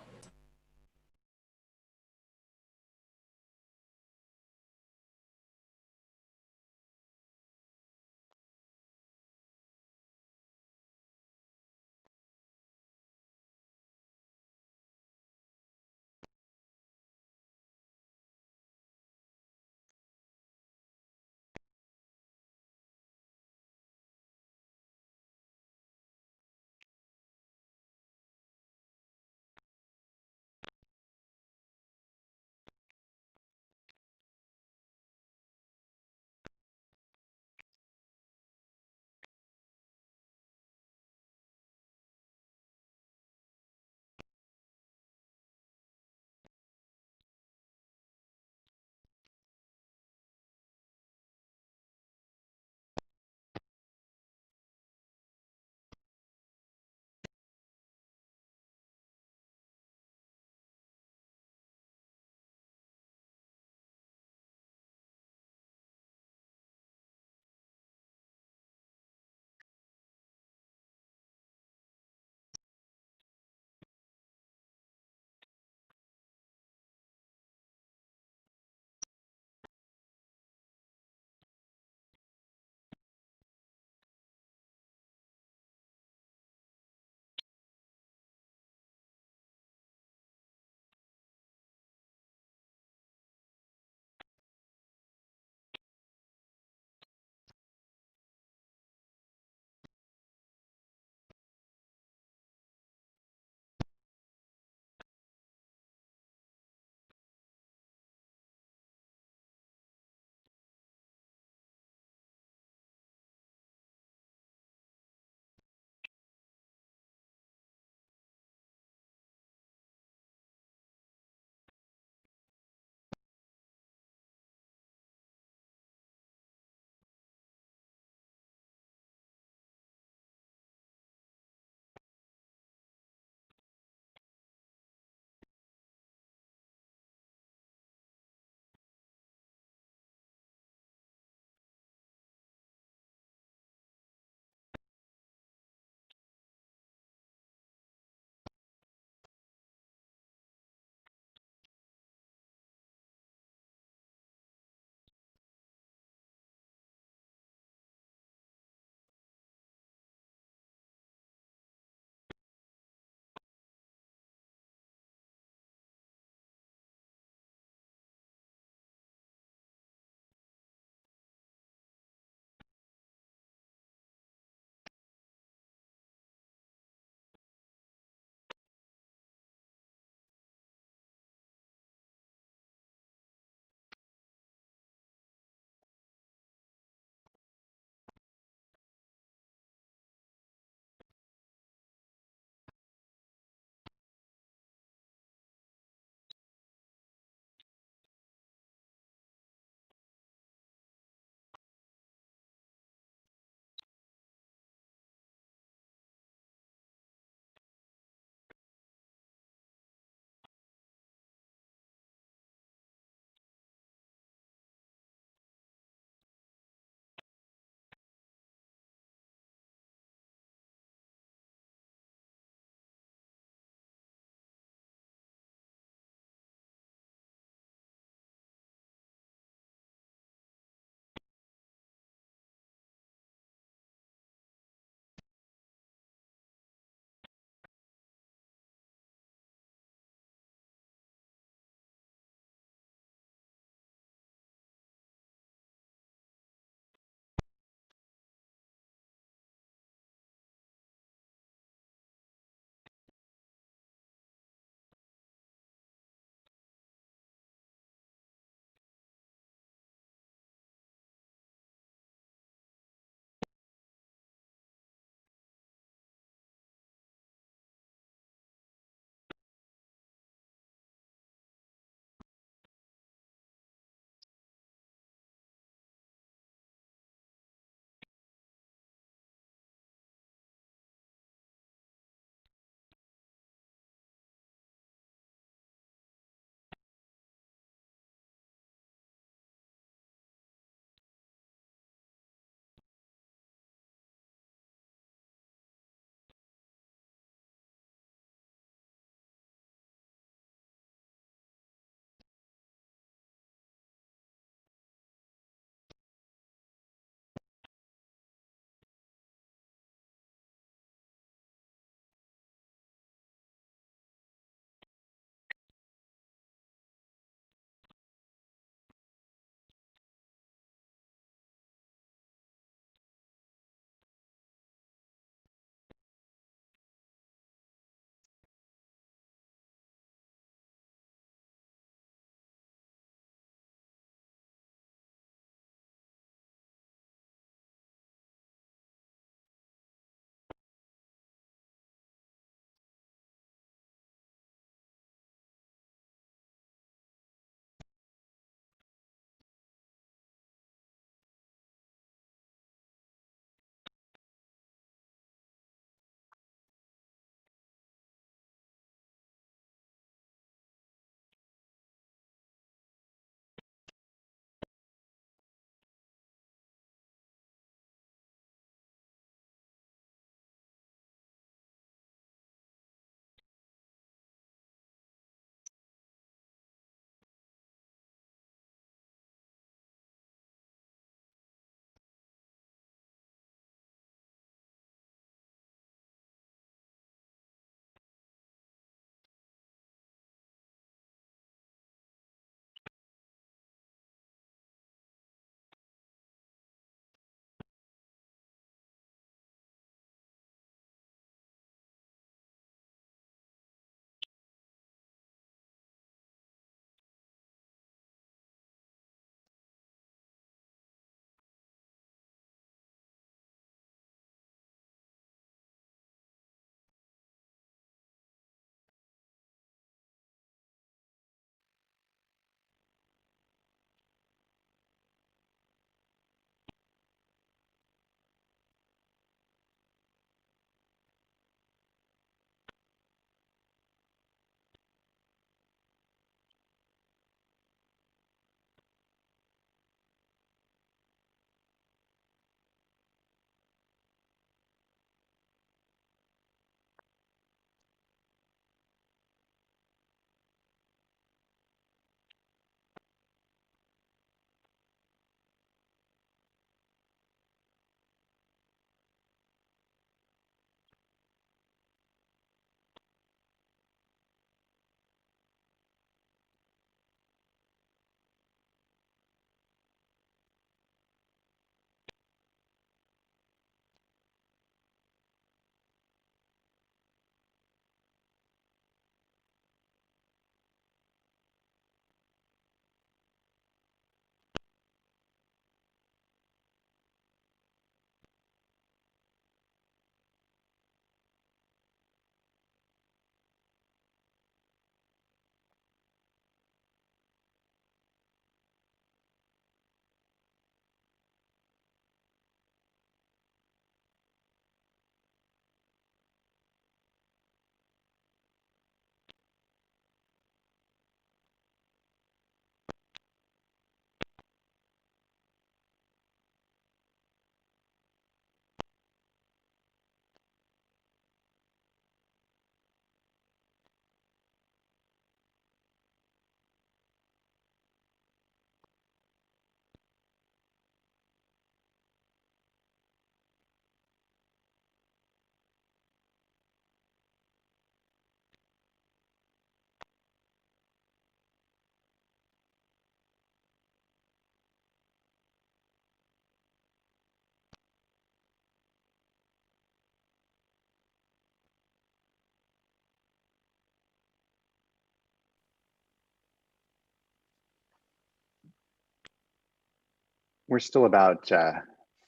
[SPEAKER 1] we're still about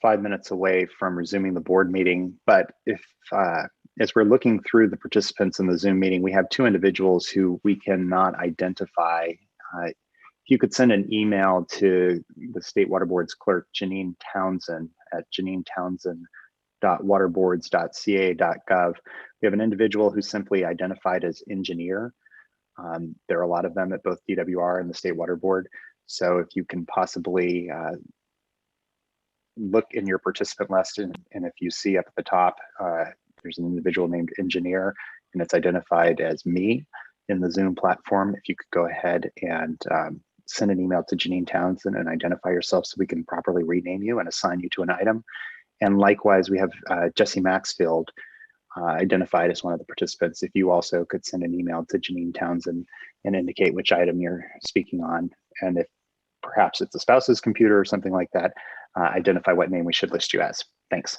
[SPEAKER 1] 5 minutes away from resuming the board meeting, but if as we're looking through the participants in the Zoom meeting, we have two individuals who we cannot identify. If you could send an email to the State Water Board's clerk, Janine Townsend, at janine.townsend.waterboards.ca.gov. We have an individual who's simply identified as engineer. There are a lot of them at both DWR and the State Water Board. So if you can possibly look in your participant list, and if you see up at the top, there's an individual named engineer, and it's identified as me in the Zoom platform. If you could go ahead and send an email to Janine Townsend and identify yourself so we can properly rename you and assign you to an item. And likewise, we have Jesse Maxfield identified as one of the participants. If you also could send an email to Janine Townsend and indicate which item you're speaking on, and if perhaps it's a spouse's computer or something like that, identify what name we should list you as. Thanks.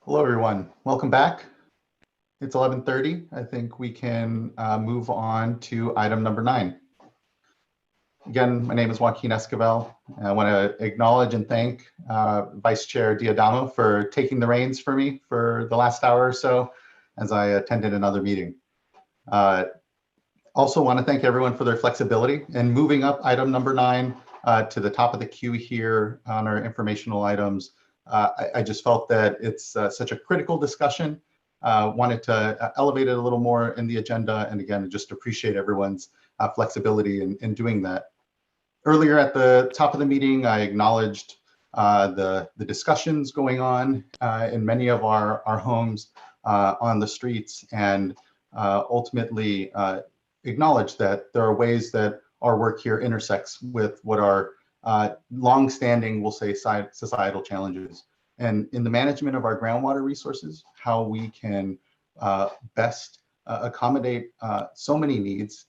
[SPEAKER 4] Hello, everyone. Welcome back. It's 11:30. I think we can move on to item number 9. Again, my name is Joaquin Esquivel. I want to acknowledge and thank Vice Chair Diadamo for taking the reins for me for the last hour or so as I attended another meeting. Also want to thank everyone for their flexibility and moving up item number 9 to the top of the queue here on our informational items. I just felt that it's such a critical discussion. Wanted to elevate it a little more in the agenda, and again, just appreciate everyone's flexibility in doing that. Earlier at the top of the meeting, I acknowledged the discussions going on in many of our homes on the streets, and ultimately acknowledge that there are ways that our work here intersects with what are long-standing, we'll say, societal challenges. And in the management of our groundwater resources, how we can best accommodate so many needs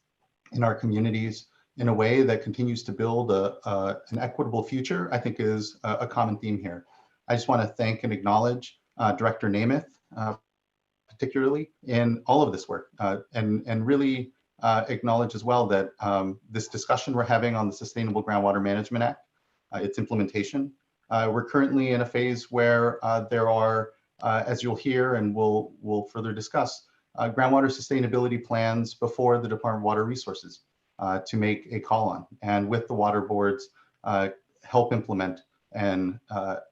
[SPEAKER 4] in our communities in a way that continues to build an equitable future, I think is a common theme here. I just want to thank and acknowledge Director Namath, particularly in all of this work, and really acknowledge as well that this discussion we're having on the Sustainable Groundwater Management Act, its implementation, we're currently in a phase where there are, as you'll hear and we'll further discuss, groundwater sustainability plans before the Department of Water Resources to make a call on, and with the water boards help implement and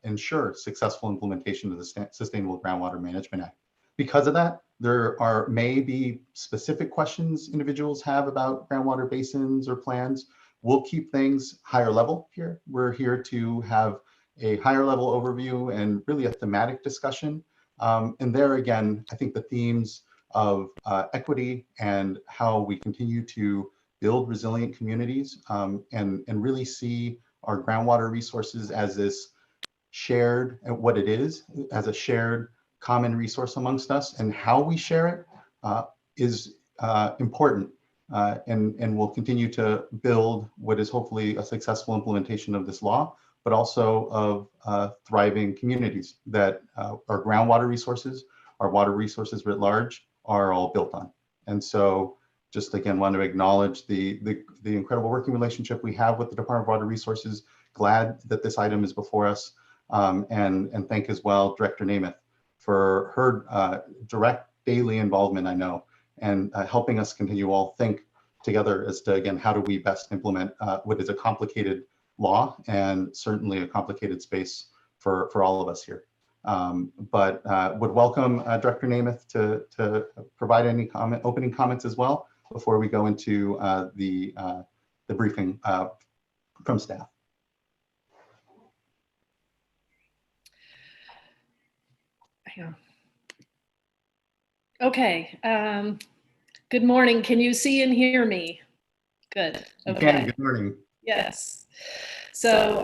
[SPEAKER 4] ensure successful implementation of the Sustainable Groundwater Management Act. Because of that, there may be specific questions individuals have about groundwater basins or plans. We'll keep things higher level here. We're here to have a higher level overview and really a thematic discussion. And there again, I think the themes of equity and how we continue to build resilient communities and really see our groundwater resources as this shared, what it is, as a shared common resource amongst us, and how we share it is important. And we'll continue to build what is hopefully a successful implementation of this law, but also of thriving communities that our groundwater resources, our water resources writ large, are all built on. And so just again, want to acknowledge the incredible working relationship we have with the Department of Water Resources. Glad that this item is before us, and thank as well Director Namath for her direct daily involvement, I know, and helping us continue all think together as to, again, how do we best implement what is a complicated law and certainly a complicated space for all of us here. But would welcome Director Namath to provide any opening comments as well before we go into the briefing from staff.
[SPEAKER 18] Okay. Good morning. Can you see and hear me? Good. Okay.
[SPEAKER 4] Good morning.
[SPEAKER 18] Yes. So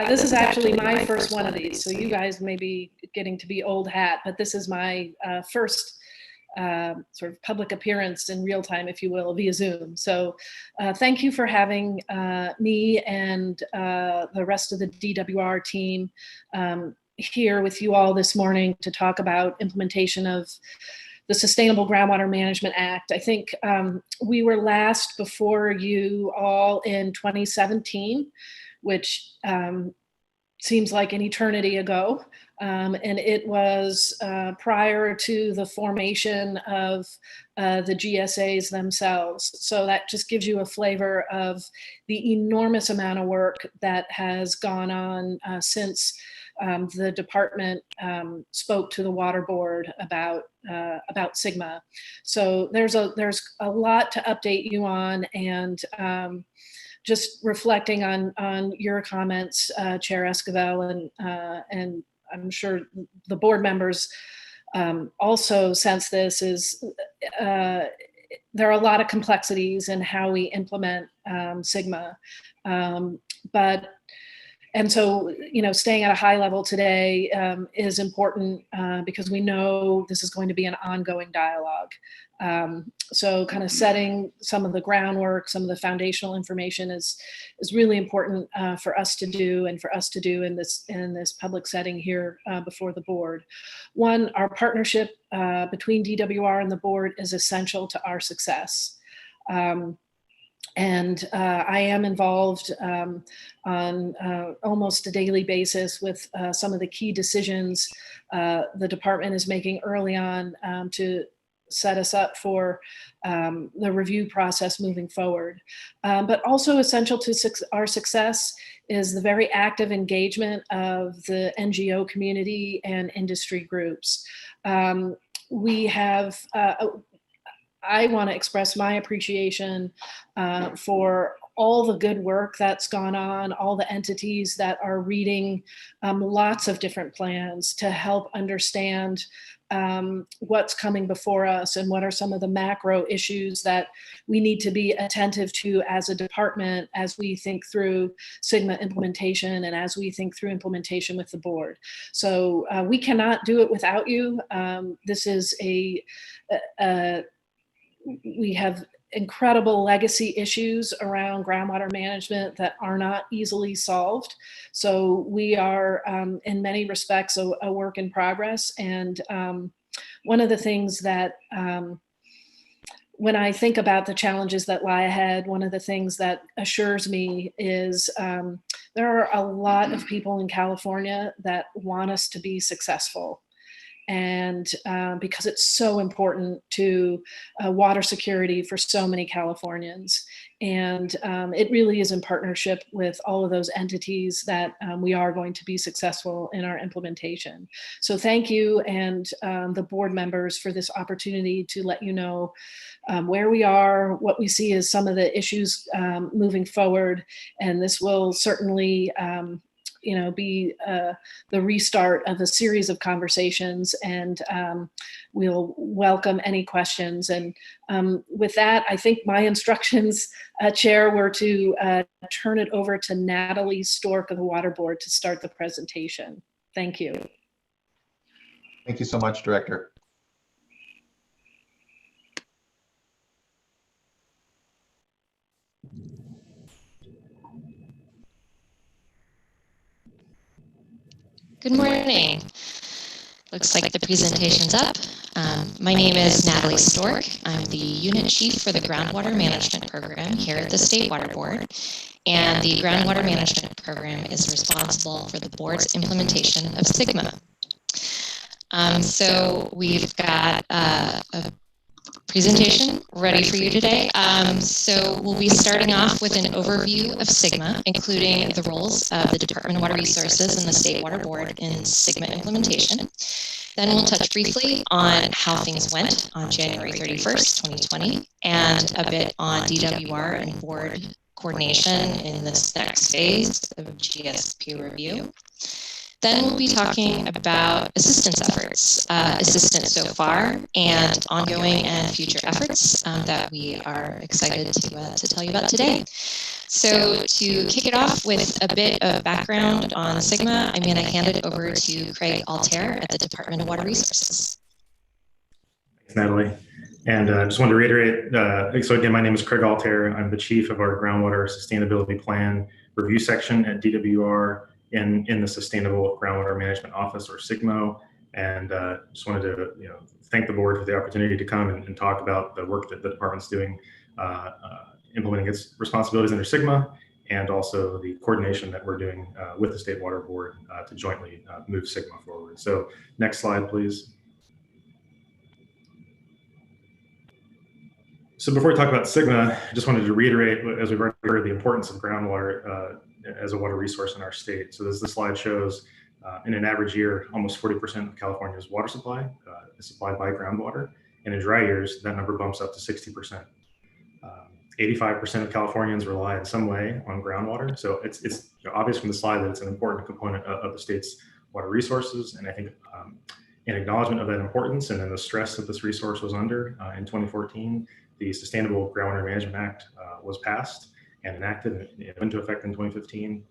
[SPEAKER 18] this is actually my first one of these. So you guys may be getting to be old hat, but this is my first sort of public appearance in real time, if you will, via Zoom. So thank you for having me and the rest of the DWR team here with you all this morning to talk about implementation of the Sustainable Groundwater Management Act. I think we were last before you all in 2017, which seems like an eternity ago. And it was prior to the formation of the GSAs themselves. So that just gives you a flavor of the enormous amount of work that has gone on since the department spoke to the water board about SGMA. So there's a lot to update you on, and just reflecting on your comments, Chair Esquivel, and I'm sure the board members also sense this, is there are a lot of complexities in how we implement SGMA. And so, you know, staying at a high level today is important because we know this is going to be an ongoing dialogue. So kind of setting some of the groundwork, some of the foundational information is really important for us to do, and for us to do in this public setting here before the board. One, our partnership between DWR and the board is essential to our success. And I am involved on almost a daily basis with some of the key decisions the department is making early on to set us up for the review process moving forward. But also essential to our success is the very active engagement of the NGO community and industry groups. We have I want to express my appreciation for all the good work that's gone on, all the entities that are reading lots of different plans to help understand what's coming before us and what are some of the macro issues that we need to be attentive to as a department as we think through SGMA implementation and as we think through implementation with the board. So we cannot do it without you. This is we have incredible legacy issues around groundwater management that are not easily solved. So we are, in many respects, a work in progress. And one of the things that, when I think about the challenges that lie ahead, one of the things that assures me is there are a lot of people in California that want us to be successful. And because it's so important to water security for so many Californians. And it really is in partnership with all of those entities that we are going to be successful in our implementation. So thank you and the board members for this opportunity to let you know where we are, what we see as some of the issues moving forward. And this will certainly be the restart of a series of conversations, and we'll welcome any questions. And with that, I think my instructions, Chair, were to turn it over to Natalie Stork of the Water Board to start the presentation. Thank you.
[SPEAKER 4] Thank you so much, Director.
[SPEAKER 20] Good morning. Looks like the presentation's up. My name is Natalie Stork. I'm the Unit Chief for the Groundwater Management Program here at the State Water Board. And the Groundwater Management Program is responsible for the board's implementation of SGMA. So we've got a presentation ready for you today. So we'll be starting off with an overview of SGMA, including the roles of the Department of Water Resources and the State Water Board in SGMA implementation. Then we'll touch briefly on how things went on January 31st, 2020, and a bit on DWR and board coordination in this next phase of GSP review. Then we'll be talking about assistance efforts, assistance so far, and ongoing and future efforts that we are excited to tell you about today. So to kick it off with a bit of background on SGMA, I'm going to hand it over to Craig Altair at the Department of Water Resources.
[SPEAKER 21] Thanks, Natalie. And I just wanted to reiterate, so again, my name is Craig Altair. I'm the chief of our Groundwater Sustainability Plan Review Section at DWR in the Sustainable Groundwater Management Office, or SGMO. And just wanted to thank the board for the opportunity to come and talk about the work that the department's doing implementing its responsibilities under SGMA, and also the coordination that we're doing with the State Water Board to jointly move SGMA forward. So next slide, please. So before we talk about SGMA, I just wanted to reiterate, as we've already heard, the importance of groundwater as a water resource in our state. So as the slide shows, in an average year, almost 40% of California's water supply is supplied by groundwater. And in dry years, that number bumps up to 60%. 85% of Californians rely in some way on groundwater. So it's obvious from the slide that it's an important component of the state's water resources. And I think in acknowledgement of that importance and then the stress that this resource was under in 2014, the Sustainable Groundwater Management Act was passed and enacted, and it went into effect in 2015.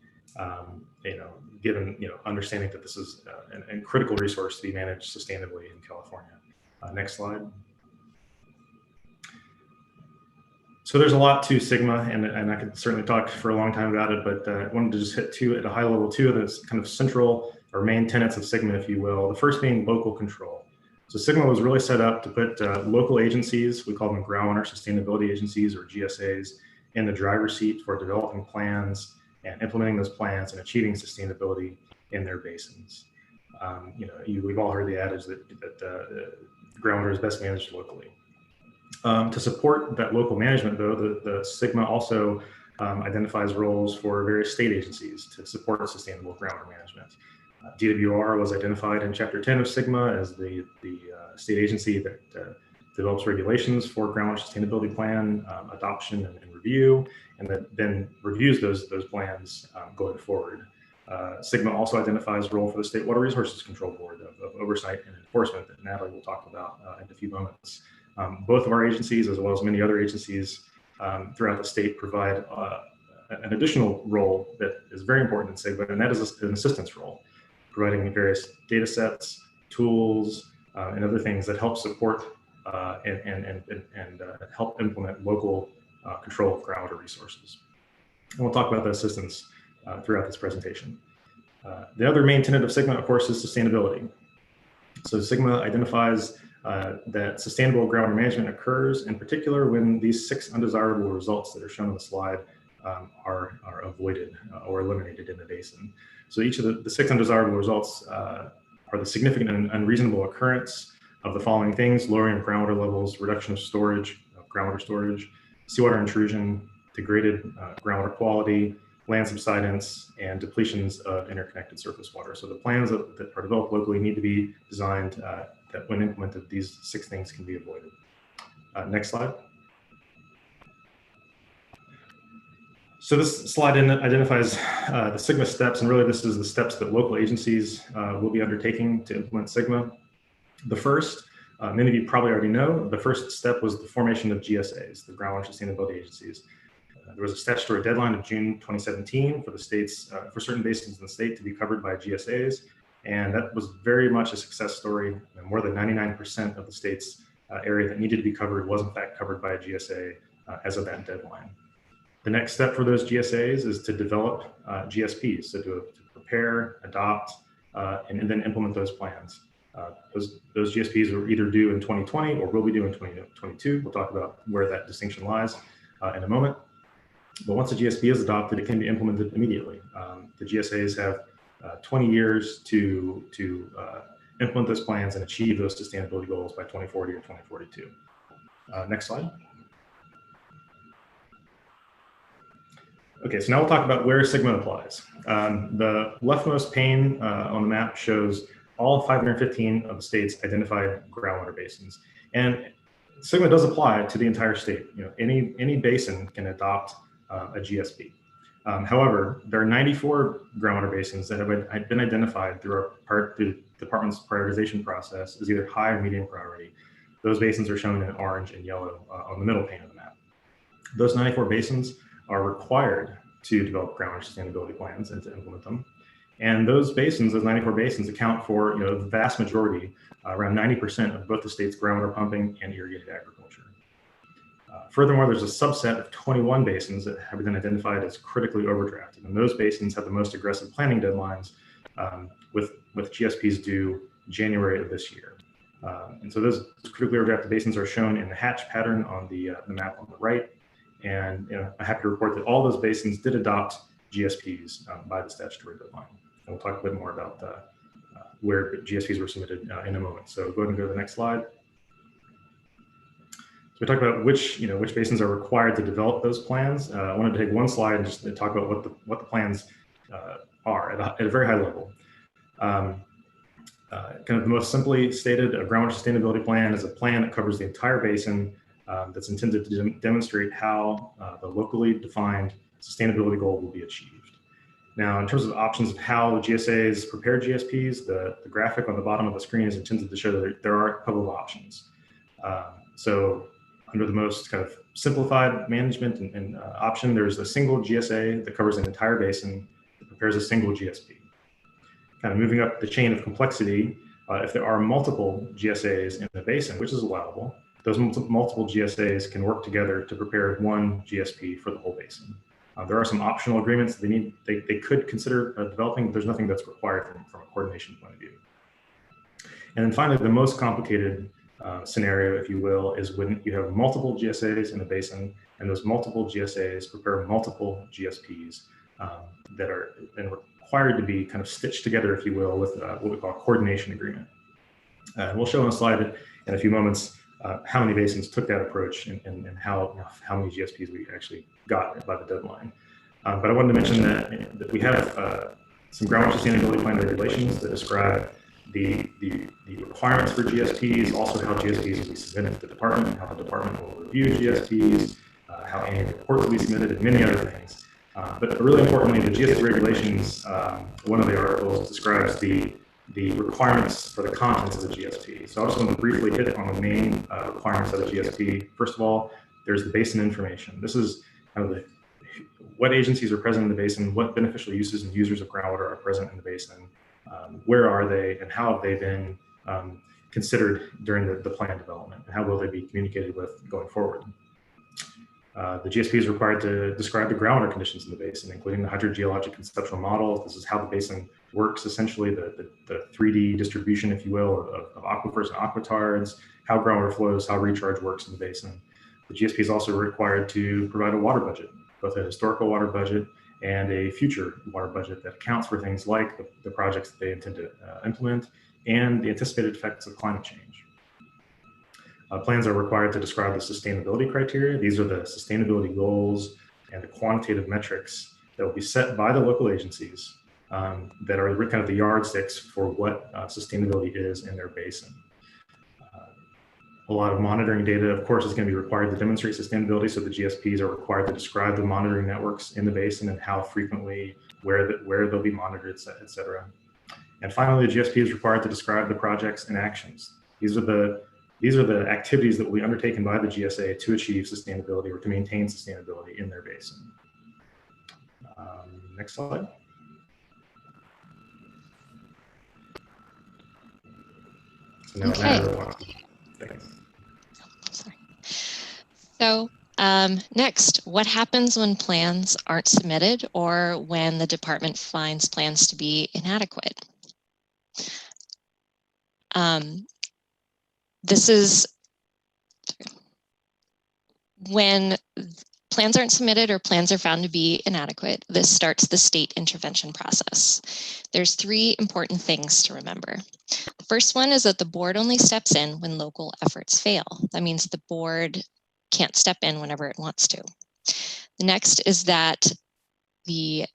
[SPEAKER 21] Given understanding that this is a critical resource to be managed sustainably in California. Next slide. So there's a lot to SGMA, and I could certainly talk for a long time about it, but I wanted to just hit at a high level two of those kind of central or main tenets of SGMA, if you will. The first being local control. So SGMA was really set up to put local agencies, we call them groundwater sustainability agencies or GSAs, in the driver's seat for developing plans and implementing those plans and achieving sustainability in their basins. We've all heard the adage that groundwater is best managed locally. To support that local management, though, the SGMA also identifies roles for various state agencies to support sustainable groundwater management. DWR was identified in Chapter 10 of SGMA as the state agency that develops regulations for groundwater sustainability plan adoption and review, and that then reviews those plans going forward. SGMA also identifies role for the State Water Resources Control Board of oversight and enforcement that Natalie will talk about in a few moments. Both of our agencies, as well as many other agencies throughout the state, provide an additional role that is very important in SGMA, and that is an assistance role, providing various data sets, tools, and other things that help support and help implement local control of groundwater resources. And we'll talk about that assistance throughout this presentation. The other main tenet of SGMA, of course, is sustainability. So SGMA identifies that sustainable groundwater management occurs in particular when these 6 undesirable results that are shown on the slide are avoided or eliminated in the basin. So each of the 6 undesirable results are the significant and unreasonable occurrence of the following things: lowering of groundwater levels, reduction of storage, groundwater storage, seawater intrusion, degraded groundwater quality, land subsidence, and depletions of interconnected surface water. So the plans that are developed locally need to be designed that when implemented, these 6 things can be avoided. Next slide. So this slide identifies the SGMA steps, and really this is the steps that local agencies will be undertaking to implement SGMA. The first, many of you probably already know, the first step was the formation of GSAs, the Groundwater Sustainability Agencies. There was a statutory deadline of June 2017 for the states, for certain basins in the state to be covered by GSAs, and that was very much a success story. More than 99% of the state's area that needed to be covered was in fact covered by a GSA as of that deadline. The next step for those GSAs is to develop GSPs, so to prepare, adopt, and then implement those plans. Those GSPs are either due in 2020 or will be due in 2022. We'll talk about where that distinction lies in a moment. But once a GSP is adopted, it can be implemented immediately. The GSAs have 20 years to implement those plans and achieve those sustainability goals by 2040 or 2042. Next slide. Okay, so now we'll talk about where SGMA applies. The leftmost pane on the map shows all 515 of the state's identified groundwater basins. And SGMA does apply to the entire state. Any basin can adopt a GSP. However, there are 94 groundwater basins that have been identified through the department's prioritization process as either high or medium priority. Those basins are shown in orange and yellow on the middle pane of the map. Those 94 basins are required to develop groundwater sustainability plans and to implement them. And those basins, those 94 basins, account for the vast majority, around 90% of both the state's groundwater pumping and irrigated agriculture. Furthermore, there's a subset of 21 basins that have been identified as critically overdrafted, and those basins have the most aggressive planning deadlines, with GSPs due January of this year. And so those critically overdrafted basins are shown in the hatch pattern on the map on the right. And I'm happy to report that all those basins did adopt GSPs by the statutory deadline. And we'll talk a bit more about where GSPs were submitted in a moment. So go ahead and go to the next slide. So we talked about which basins are required to develop those plans. I wanted to take one slide and just talk about what the plans are at a very high level. Kind of the most simply stated, a groundwater sustainability plan is a plan that covers the entire basin that's intended to demonstrate how the locally defined sustainability goal will be achieved. Now, in terms of options of how GSAs prepare GSPs, the graphic on the bottom of the screen is intended to show that there are a couple of options. So under the most kind of simplified management and option, there's a single GSA that covers an entire basin that prepares a single GSP. Kind of moving up the chain of complexity, if there are multiple GSAs in the basin, which is allowable, those multiple GSAs can work together to prepare one GSP for the whole basin. There are some optional agreements they could consider developing, but there's nothing that's required from a coordination point of view. And then finally, the most complicated scenario, if you will, is when you have multiple GSAs in a basin, and those multiple GSAs prepare multiple GSPs that are then required to be kind of stitched together, if you will, with what we call a coordination agreement. And we'll show on a slide in a few moments how many basins took that approach and how many GSPs we actually got by the deadline. But I wanted to mention that we have some groundwater sustainability plan regulations that describe the requirements for GSPs, also how GSPs will be submitted to the department, how the department will review GSPs, how annual reports will be submitted, and many other things. But really importantly, the GSP regulations, one of the articles describes the requirements for the contents of the GSP. So I just want to briefly hit on the main requirements of the GSP. First of all, there's the basin information. This is kind of what agencies are present in the basin, what beneficial uses and users of groundwater are present in the basin, where are they, and how have they been considered during the plan development, and how will they be communicated with going forward. The GSP is required to describe the groundwater conditions in the basin, including the hydrogeologic conceptual model. This is how the basin works, essentially the 3D distribution, if you will, of aquifers and aquatards, how groundwater flows, how recharge works in the basin. The GSP is also required to provide a water budget, both a historical water budget and a future water budget that accounts for things like the projects that they intend to implement and the anticipated effects of climate change. Plans are required to describe the sustainability criteria. These are the sustainability goals and the quantitative metrics that will be set by the local agencies that are kind of the yardsticks for what sustainability is in their basin. A lot of monitoring data, of course, is going to be required to demonstrate sustainability. So the GSPs are required to describe the monitoring networks in the basin and how frequently, where they'll be monitored, et cetera. And finally, the GSP is required to describe the projects and actions. These are the activities that will be undertaken by the GSA to achieve sustainability or to maintain sustainability in their basin. Next slide. So now
[SPEAKER 20] Okay. So next, what happens when plans aren't submitted or when the department finds plans to be inadequate? This is when plans aren't submitted or plans are found to be inadequate. This starts the state intervention process. There's 3 important things to remember. The first one is that the board only steps in when local efforts fail. That means the board can't step in whenever it wants to. The next is that the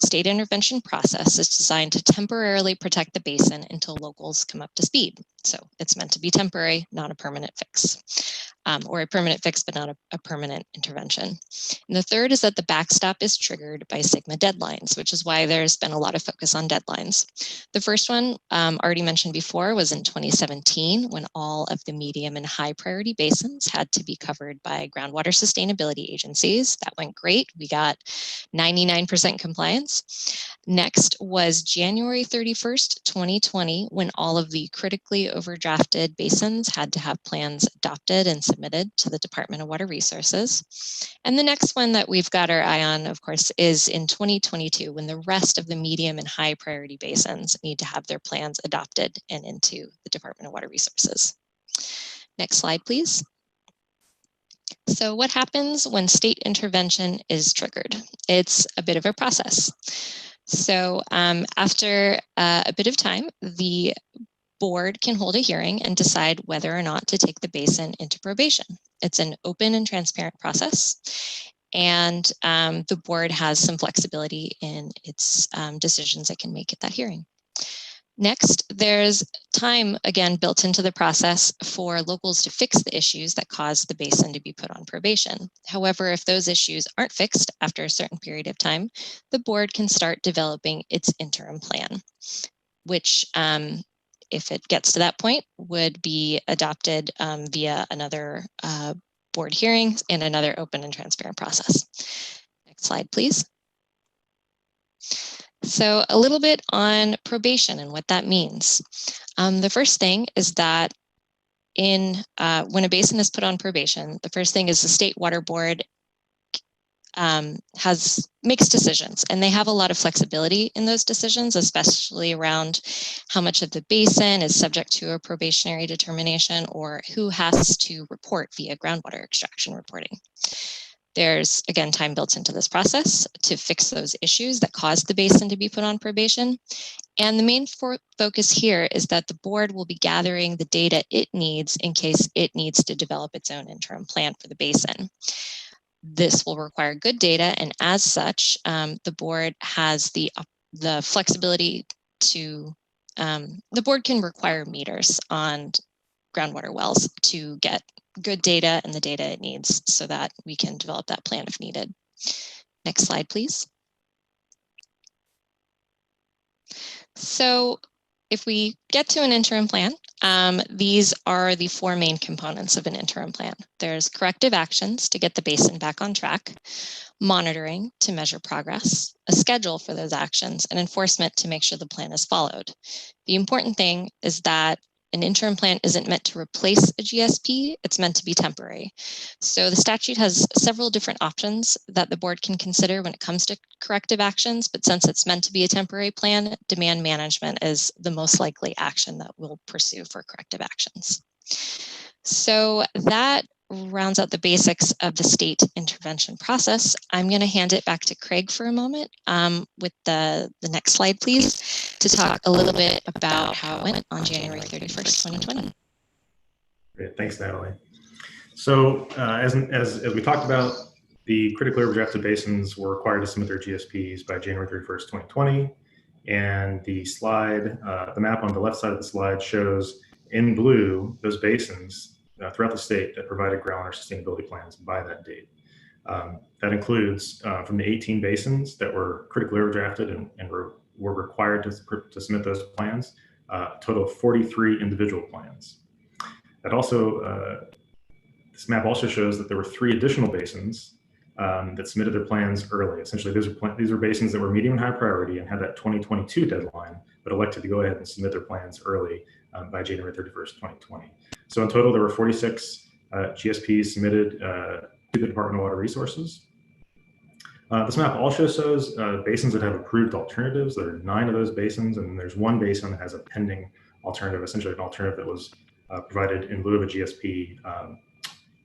[SPEAKER 20] state intervention process is designed to temporarily protect the basin until locals come up to speed. So it's meant to be temporary, not a permanent fix, or a permanent fix, but not a permanent intervention. And the third is that the backstop is triggered by SGMA deadlines, which is why there's been a lot of focus on deadlines. The first one, already mentioned before, was in 2017 when all of the medium and high priority basins had to be covered by groundwater sustainability agencies. That went great. We got 99% compliance. Next was January 31st, 2020, when all of the critically overdrafted basins had to have plans adopted and submitted to the Department of Water Resources. And the next one that we've got our eye on, of course, is in 2022, when the rest of the medium and high priority basins need to have their plans adopted and into the Department of Water Resources. Next slide, please. So what happens when state intervention is triggered? It's a bit of a process. So after a bit of time, the board can hold a hearing and decide whether or not to take the basin into probation. It's an open and transparent process, and the board has some flexibility in its decisions it can make at that hearing. Next, there's time, again, built into the process for locals to fix the issues that cause the basin to be put on probation. However, if those issues aren't fixed after a certain period of time, the board can start developing its interim plan, which, if it gets to that point, would be adopted via another board hearing and another open and transparent process. Next slide, please. So a little bit on probation and what that means. The first thing is that when a basin is put on probation, the first thing is the State Water Board makes decisions, and they have a lot of flexibility in those decisions, especially around how much of the basin is subject to a probationary determination or who has to report via groundwater extraction reporting. There's, again, time built into this process to fix those issues that caused the basin to be put on probation. And the main focus here is that the board will be gathering the data it needs in case it needs to develop its own interim plan for the basin. This will require good data, and as such, the board has the flexibility to, the board can require meters on groundwater wells to get good data and the data it needs so that we can develop that plan if needed. Next slide, please. So if we get to an interim plan, these are the four main components of an interim plan. There's corrective actions to get the basin back on track, monitoring to measure progress, a schedule for those actions, and enforcement to make sure the plan is followed. The important thing is that an interim plan isn't meant to replace a GSP, it's meant to be temporary. So the statute has several different options that the board can consider when it comes to corrective actions, but since it's meant to be a temporary plan, demand management is the most likely action that we'll pursue for corrective actions. So that rounds out the basics of the state intervention process. I'm going to hand it back to Craig for a moment with the next slide, please, to talk a little bit about how it went on January 31st, 2020.
[SPEAKER 21] Great, thanks, Natalie. So as we talked about, the critically overdrafted basins were required to submit their GSPs by January 31st, 2020. And the slide, the map on the left side of the slide shows in blue those basins throughout the state that provided groundwater sustainability plans by that date. That includes from the 18 basins that were critically overdrafted and were required to submit those plans, a total of 43 individual plans. That also, this map also shows that there were 3 additional basins that submitted their plans early. Essentially, these are basins that were medium and high priority and had that 2022 deadline, but elected to go ahead and submit their plans early by January 31st, 2020. So in total, there were 46 GSPs submitted to the Department of Water Resources. This map also shows basins that have approved alternatives. There are 9 of those basins, and there's 1 basin that has a pending alternative, essentially an alternative that was provided in lieu of a GSP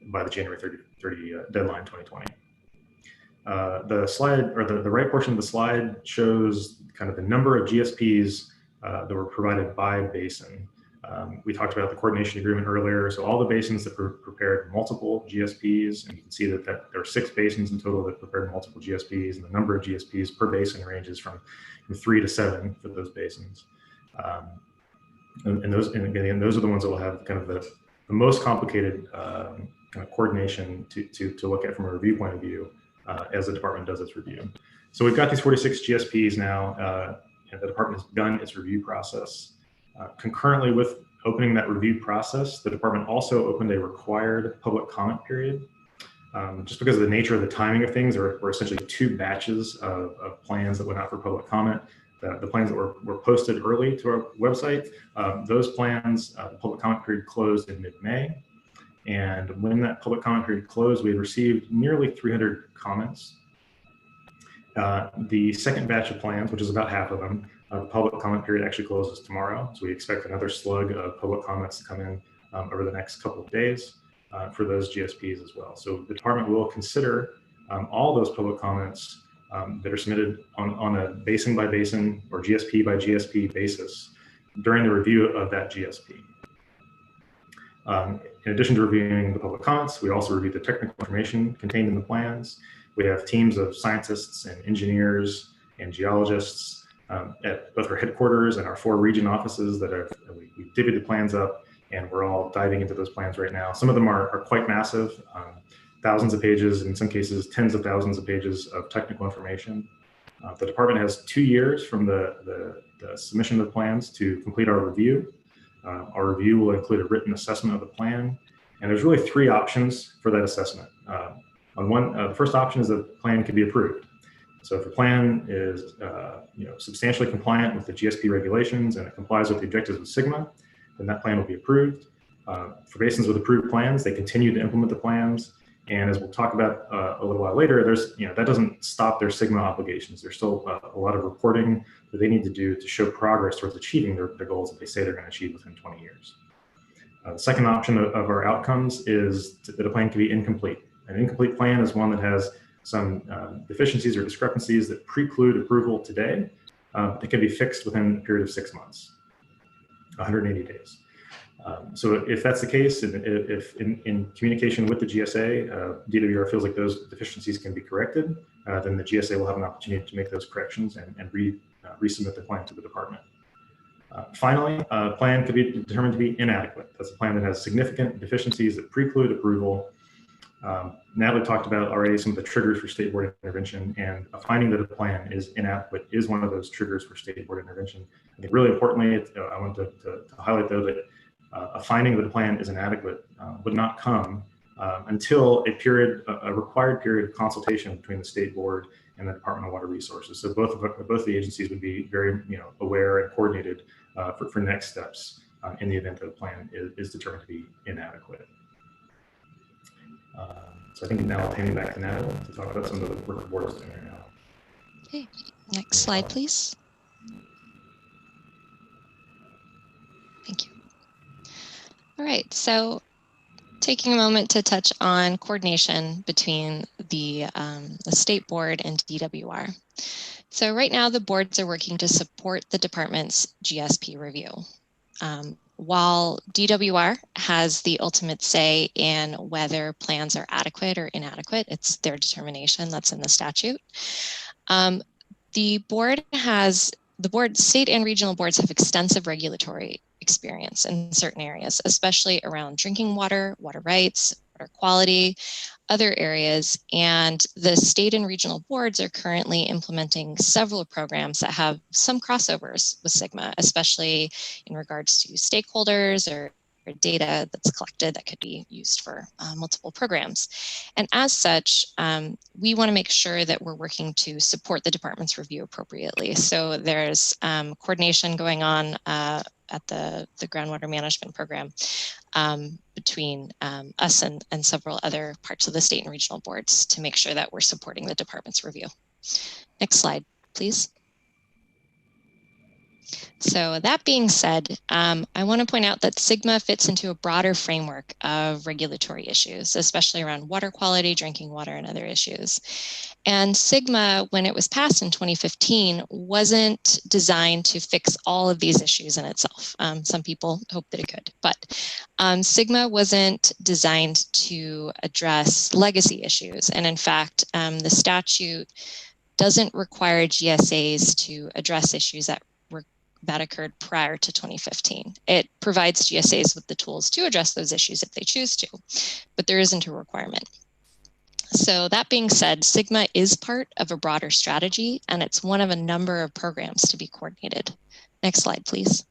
[SPEAKER 21] by the January 30 deadline 2020. The slide, or the right portion of the slide, shows kind of the number of GSPs that were provided by basin. We talked about the coordination agreement earlier. So all the basins that prepared multiple GSPs, and you can see that there are 6 basins in total that prepared multiple GSPs, and the number of GSPs per basin ranges from 3 to 7 for those basins. And those are the ones that will have kind of the most complicated kind of coordination to look at from a review point of view as the department does its review. So we've got these 46 GSPs now, and the department has begun its review process. Concurrently with opening that review process, the department also opened a required public comment period. Just because of the nature of the timing of things, there were essentially 2 batches of plans that went out for public comment. The plans that were posted early to our website, those plans, the public comment period closed in mid-May. And when that public comment period closed, we had received nearly 300 comments. The second batch of plans, which is about half of them, the public comment period actually closes tomorrow. So we expect another slug of public comments to come in over the next couple of days for those GSPs as well. So the department will consider all those public comments that are submitted on a basin by basin or GSP by GSP basis during the review of that GSP. In addition to reviewing the public comments, we also review the technical information contained in the plans. We have teams of scientists and engineers and geologists at both our headquarters and our 4 region offices that we divvied the plans up, and we're all diving into those plans right now. Some of them are quite massive, thousands of pages, in some cases tens of thousands of pages of technical information. The department has 2 years from the submission of the plans to complete our review. Our review will include a written assessment of the plan, and there's really 3 options for that assessment. The first option is that the plan can be approved. So if the plan is substantially compliant with the GSP regulations and it complies with the objectives of SGMA, then that plan will be approved. For basins with approved plans, they continue to implement the plans, And as we'll talk about a little while later, there's, that doesn't stop their SGMA obligations. There's still a lot of reporting that they need to do to show progress towards achieving their goals that they say they're going to achieve within 20 years. The second option of our outcomes is that a plan can be incomplete. An incomplete plan is one that has some deficiencies or discrepancies that preclude approval today that can be fixed within a period of 6 months, 180 days. So if that's the case, and if in communication with the GSA, DWR feels like those deficiencies can be corrected, then the GSA will have an opportunity to make those corrections and resubmit the plan to the department. Finally, a plan could be determined to be inadequate. That's a plan that has significant deficiencies that preclude approval. Natalie talked about already some of the triggers for state board intervention, and a finding that a plan is inadequate is one of those triggers for state board intervention. I think really importantly, I want to highlight though that a finding that a plan is inadequate would not come until a required period of consultation between the state board and the Department of Water Resources. So both the agencies would be very aware and coordinated for next steps in the event that a plan is determined to be inadequate. So I think now I'll hand it back to Natalie to talk about some of the work the board is doing right now.
[SPEAKER 20] Okay, next slide, please. Thank you. All right, so taking a moment to touch on coordination between the state board and DWR. So right now the boards are working to support the department's GSP review. While DWR has the ultimate say in whether plans are adequate or inadequate, it's their determination, that's in the statute. The state and regional boards have extensive regulatory experience in certain areas, especially around drinking water, water rights, water quality, other areas. And the state and regional boards are currently implementing several programs that have some crossovers with SGMA, especially in regards to stakeholders or data that's collected that could be used for multiple programs. And as such, we want to make sure that we're working to support the department's review appropriately. So there's coordination going on at the groundwater management program between us and several other parts of the state and regional boards to make sure that we're supporting the department's review. Next slide, please. So that being said, I want to point out that SGMA fits into a broader framework of regulatory issues, especially around water quality, drinking water, and other issues. And SGMA, when it was passed in 2015, wasn't designed to fix all of these issues in itself. Some people hope that it could, but SGMA wasn't designed to address legacy issues. And in fact, the statute doesn't require GSAs to address issues that occurred prior to 2015. It provides GSAs with the tools to address those issues if they choose to, but there isn't a requirement. So that being said, SGMA is part of a broader strategy, and it's one of a number of programs to be coordinated. Next slide, please.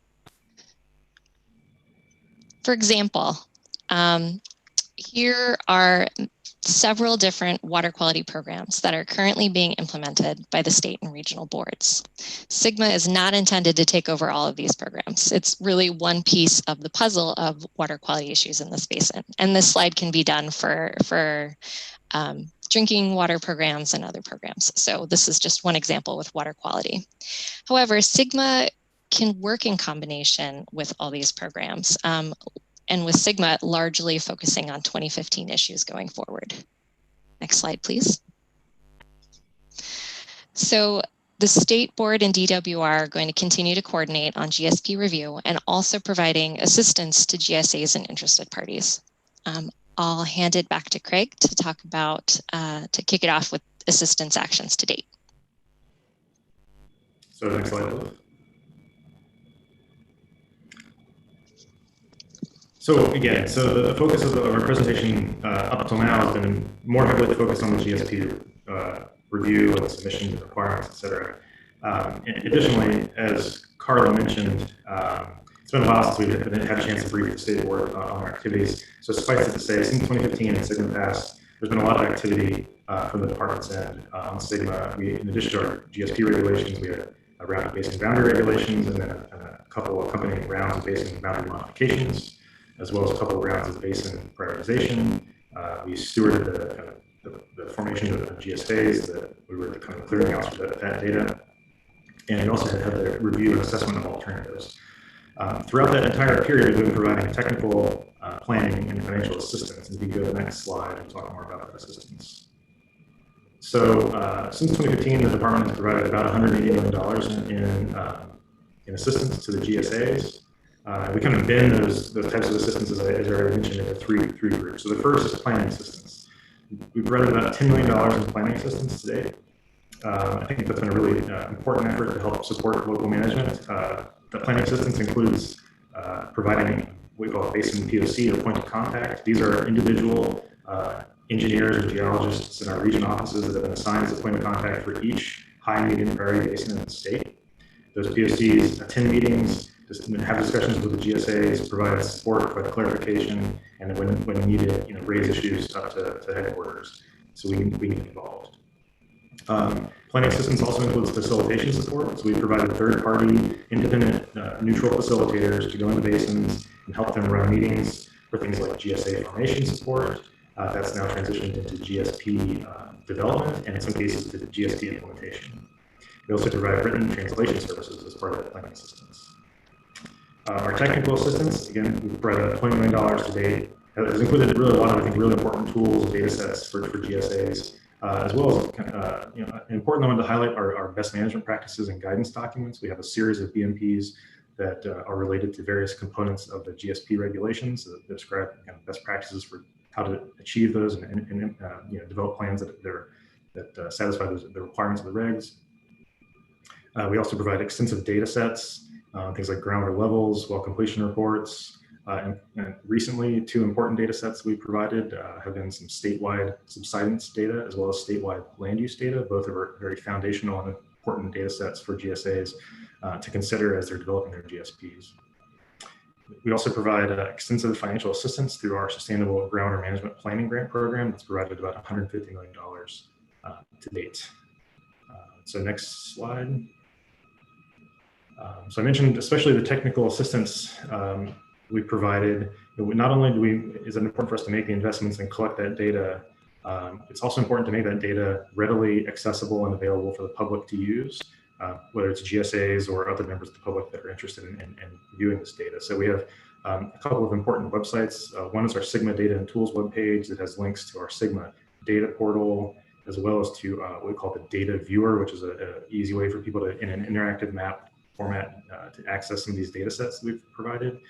[SPEAKER 20] For example, here are several different water quality programs that are currently being implemented by the state and regional boards. SGMA is not intended to take over all of these programs. It's really one piece of the puzzle of water quality issues in this basin. And this slide can be done for drinking water programs and other programs. So this is just one example with water quality. However, SGMA can work in combination with all these programs. And with SGMA largely focusing on 2015 issues going forward. Next slide, please. So the state board and DWR are going to continue to coordinate on GSP review and also providing assistance to GSAs and interested parties. I'll hand it back to Craig to talk about, to kick it off with assistance actions to date.
[SPEAKER 21] So next slide, please. So again, so the focus of our presentation up until now has been more heavily focused on the GSP review and submission requirements, et cetera. Additionally, as Carla mentioned, it's been a while since we've had a chance to brief the state board on our activities. So suffice it to say, since 2015 and SGMA passed, there's been a lot of activity from the department's end on SGMA. In addition to our GSP regulations, we had a round of basin boundary regulations and then a couple of accompanying rounds of basin boundary modifications, as well as a couple of rounds of basin prioritization, We stewarded the formation of the GSAs, that we were the kind of clearinghouse for that data. And we also had the review and assessment of alternatives. Throughout that entire period, we've been providing technical planning and financial assistance. And if you go to the next slide, we'll talk more about that assistance. So since 2015, the department has provided about $180 million in assistance to the GSAs. We kind of bend those types of assistance, as I already mentioned, into three groups. So the first is planning assistance. We've provided about $10 million in planning assistance today. I think that's been a really important effort to help support local management. The planning assistance includes providing what we call a basin POC, or point of contact. These are individual engineers or geologists in our region offices that have been assigned as a point of contact for each high, medium, prairie basin in the state. Those POCs attend meetings, have discussions with the GSAs, provide support, provide clarification, and then when needed, raise issues up to headquarters. So we get involved. Planning assistance also includes facilitation support. So we provided third-party, independent, neutral facilitators to go into basins and help them run meetings for things like GSA formation support. That's now transitioned into GSP development, and in some cases to the GSP implementation. We also provide written translation services as part of that planning assistance. Our technical assistance, again, we've provided $20 million to date. Has included really a lot of, I think, really important tools, data sets for GSAs. As well as, an important one to highlight our best management practices and guidance documents. We have a series of BMPs that are related to various components of the GSP regulations that describe best practices for how to achieve those and develop plans that satisfy the requirements of the regs. We also provide extensive data sets, things like groundwater levels, well completion reports. And recently, two important data sets we provided have been some statewide subsidence data as well as statewide land use data. Both are very foundational and important data sets for GSAs to consider as they're developing their GSPs. We also provide extensive financial assistance through our Sustainable Groundwater Management Planning Grant Program that's provided about $150 million to date. So next slide. So I mentioned especially the technical assistance we provided. Not only is it important for us to make the investments and collect that data, it's also important to make that data readily accessible and available for the public to use, whether it's GSAs or other members of the public that are interested in viewing this data. So we have a couple of important websites. One is our SGMA Data and Tools webpage that has links to our SGMA data portal, as well as to what we call the data viewer, which is an easy way for people to, in an interactive map format, to access some of these data sets that we've provided.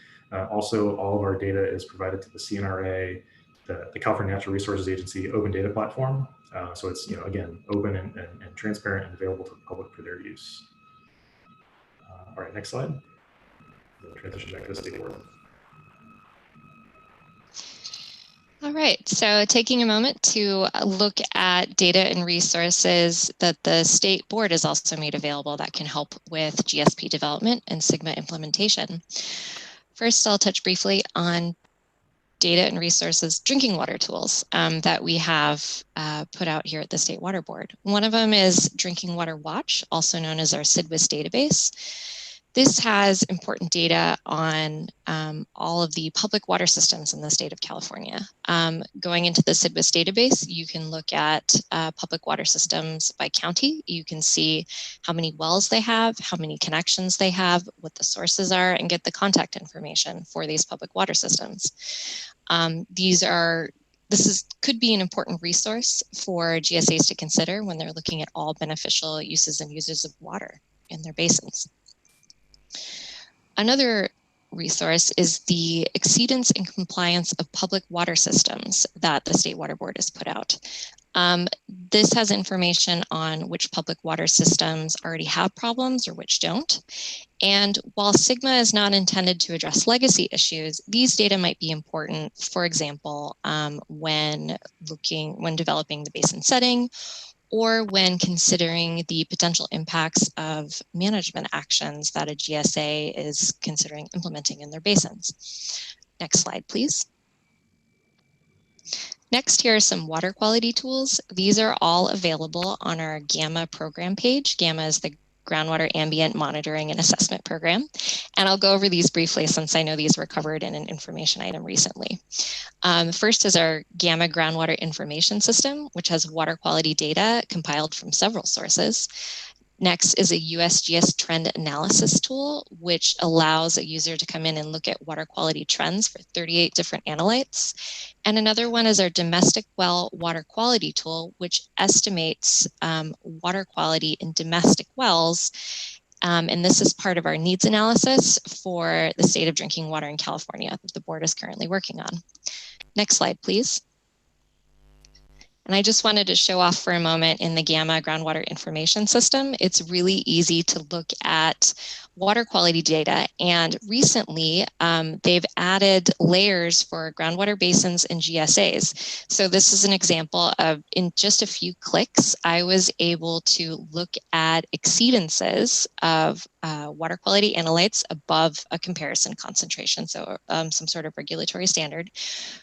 [SPEAKER 21] Also, all of our data is provided to the CNRA, the California Natural Resources Agency Open Data Platform. So it's, again, open and transparent and available to the public for their use. All right, next slide. We'll transition back to the state board.
[SPEAKER 20] All right, so taking a moment to look at data and resources that the state board has also made available that can help with GSP development and SGMA implementation. First, I'll touch briefly on data and resources drinking water tools that we have put out here at the State Water Board. One of them is Drinking Water Watch, also known as our SIDWIS database. This has important data on all of the public water systems in the state of California. Going into the SIDWIS database, you can look at public water systems by county. You can see how many wells they have, how many connections they have, what the sources are, and get the contact information for these public water systems. Could be an important resource for GSAs to consider when they're looking at all beneficial uses and users of water in their basins. Another resource is the Exceedance and Compliance of Public Water Systems that the State Water Board has put out. This has information on which public water systems already have problems or which don't. And while SGMA is not intended to address legacy issues, these data might be important, for example, when developing the basin setting, or when considering the potential impacts of management actions that a GSA is considering implementing in their basins. Next slide, please. Next, here are some water quality tools. These are all available on our GAMA program page. GAMA is the Groundwater Ambient Monitoring and Assessment Program. And I'll go over these briefly since I know these were covered in an information item recently. First is our Gamma Groundwater Information System, which has water quality data compiled from several sources. Next is a USGS trend analysis tool, which allows a user to come in and look at water quality trends for 38 different analytes. And another one is our domestic well water quality tool, which estimates water quality in domestic wells. And this is part of our needs analysis for the state of drinking water in California that the board is currently working on. Next slide, please. And I just wanted to show off for a moment in the Gamma Groundwater Information System. It's really easy to look at water quality data. And recently, they've added layers for groundwater basins and GSAs. So this is an example of, in just a few clicks, I was able to look at exceedances of water quality analytes above a comparison concentration, so some sort of regulatory standard,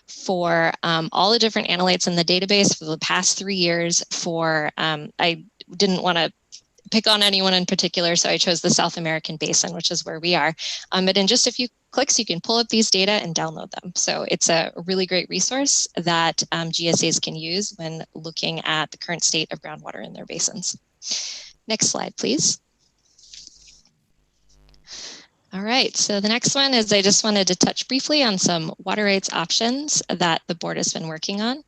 [SPEAKER 20] for all the different analytes in the database for the past 3 years. For I didn't want to pick on anyone in particular, so I chose the South American basin, which is where we are. But in just a few clicks, you can pull up these data and download them. So it's a really great resource that GSAs can use when looking at the current state of groundwater in their basins. Next slide, please. All right, so the next one is I just wanted to touch briefly on some water rights options that the board has been working on.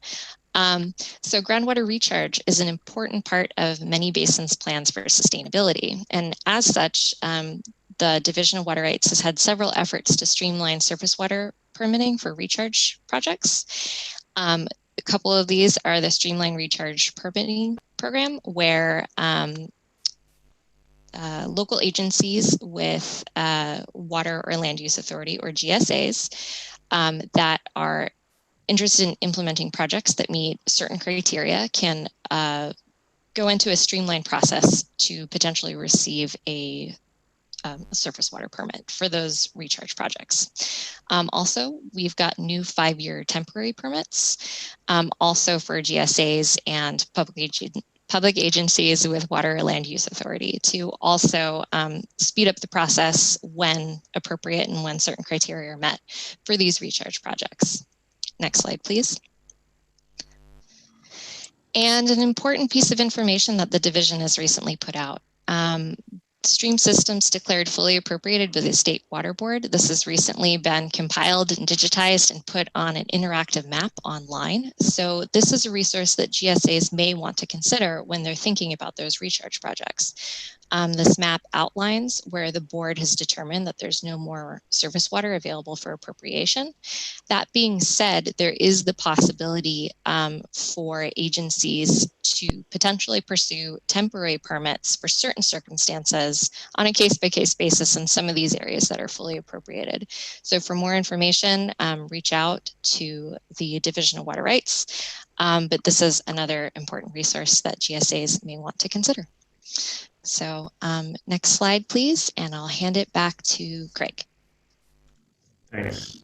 [SPEAKER 20] So groundwater recharge is an important part of many basins' plans for sustainability. And as such, the Division of Water Rights has had several efforts to streamline surface water permitting for recharge projects. A couple of these are the Streamline Recharge Permitting Program, where local agencies with Water or Land Use Authority, or GSAs, that are interested in implementing projects that meet certain criteria can go into a streamlined process to potentially receive a surface water permit for those recharge projects. Also, we've got new 5-year temporary permits, also for GSAs and public agencies with Water or Land Use Authority, to also speed up the process when appropriate and when certain criteria are met for these recharge projects. Next slide, please. And an important piece of information that the division has recently put out. Stream systems declared fully appropriated by the State Water Board. This has recently been compiled and digitized and put on an interactive map online. So this is a resource that GSAs may want to consider when they're thinking about those recharge projects. This map outlines where the board has determined that there's no more surface water available for appropriation. That being said, there is the possibility for agencies to potentially pursue temporary permits for certain circumstances on a case-by-case basis in some of these areas that are fully appropriated. So for more information, reach out to the Division of Water Rights. But this is another important resource that GSAs may want to consider. So next slide, please, and I'll hand it back to Craig.
[SPEAKER 21] Thanks.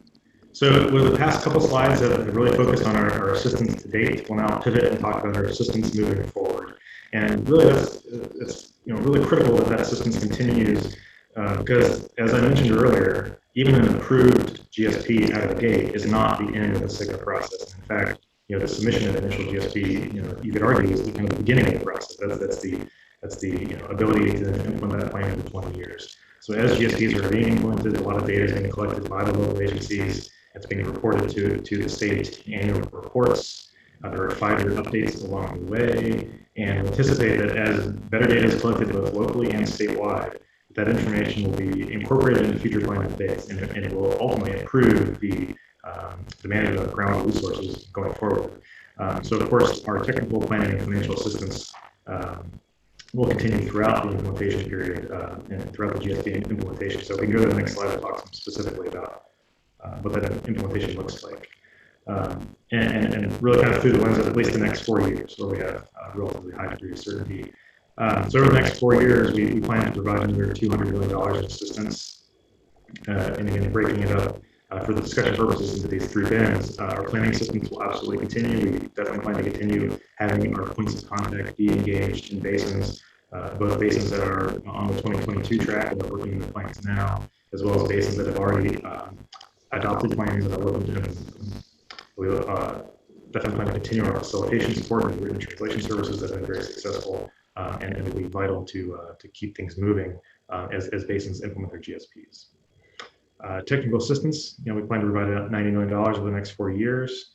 [SPEAKER 21] So with the past couple slides that have really focused on our assistance to date, we'll now pivot and talk about our assistance moving forward. And really, it's really critical that assistance continues because, as I mentioned earlier, even an approved GSP out of the gate is not the end of the SGMA process. In fact, the submission of initial GSP, you could argue, is kind of the beginning of the process. That's the ability to implement that plan in 20 years. So as GSPs are being implemented, a lot of data is being collected by the local agencies. It's being reported to the state annual reports. There are 5-year updates along the way, and anticipate that as better data is collected both locally and statewide, that information will be incorporated into future plan updates, and it will ultimately improve the management of groundwater resources going forward. So of course, our technical planning and financial assistance will continue throughout the implementation period and throughout the GSP implementation. So if we can go to the next slide, I'll talk specifically about what that implementation looks like. And really kind of through the lens of at least the next 4 years, where we have a relatively high degree of certainty. So over the next 4 years, we plan to provide another $200 million of assistance. And again, breaking it up for the discussion purposes into these 3 bins, our planning systems will absolutely continue. We definitely plan to continue having our points of contact be engaged in basins, both basins that are on the 2022 track and are working in the plans now, as well as basins that have already adopted plans that are looking to We definitely plan to continue our facilitation support and written translation services that have been very successful, and it will be vital to keep things moving as basins implement their GSPs. Technical assistance, we plan to provide about $90 million over the next 4 years.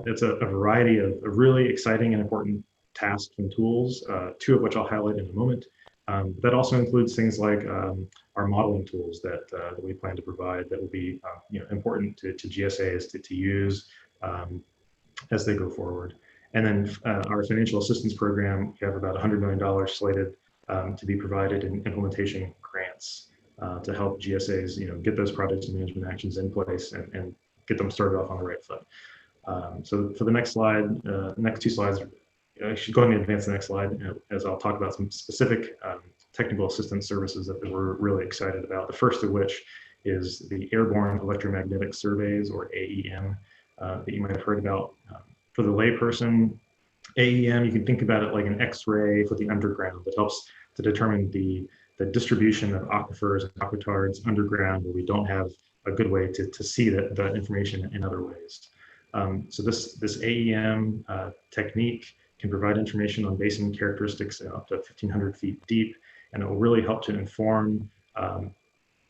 [SPEAKER 21] It's a variety of really exciting and important tasks and tools, 2 of which I'll highlight in a moment. That also includes things like our modeling tools that we plan to provide that will be important to GSAs to use as they go forward. And then our financial assistance program, we have about $100 million slated to be provided in implementation grants to help GSAs get those projects and management actions in place and get them started off on the right foot. So for the next slide, next 2 slides, I should go ahead and advance the next slide as I'll talk about some specific technical assistance services that we're really excited about. The first of which is the Airborne Electromagnetic Surveys, or AEM, that you might have heard about. For the layperson, AEM, you can think about it like an X-ray for the underground that helps to determine the distribution of aquifers and aquatards underground where we don't have a good way to see that information in other ways. So this AEM technique can provide information on basin characteristics up to 1,500 feet deep, and it will really help to inform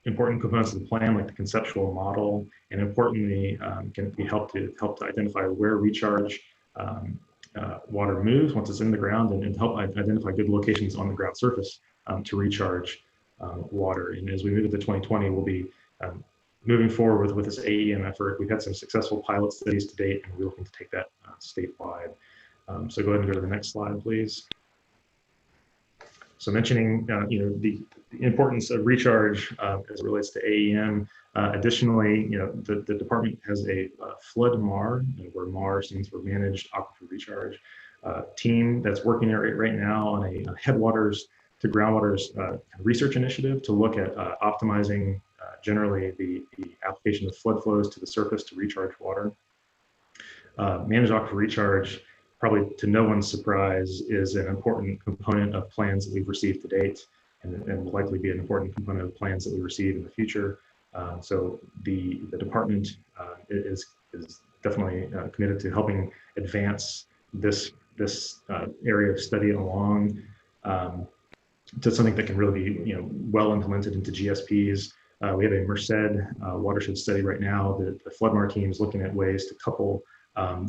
[SPEAKER 21] important components of the plan, like the conceptual model, and importantly, can be help to identify where recharge water moves once it's in the ground, and help identify good locations on the ground surface to recharge water. And as we move into 2020, we'll be moving forward with this AEM effort. We've had some successful pilot studies to date, and we're looking to take that statewide. So go ahead and go to the next slide, please. So mentioning the importance of recharge as it relates to AEM. Additionally, the department has a flood MAR, where MAR stands for Managed Aquifer Recharge, team that's working right now on a headwaters to groundwaters research initiative to look at optimizing generally the application of flood flows to the surface to recharge water. Managed Aquifer Recharge, probably to no one's surprise, is an important component of plans that we've received to date, and will likely be an important component of plans that we receive in the future. So the department is definitely committed to helping advance this area of study along to something that can really be well implemented into GSPs. We have a Merced watershed study right now. The FloodMAR team is looking at ways to couple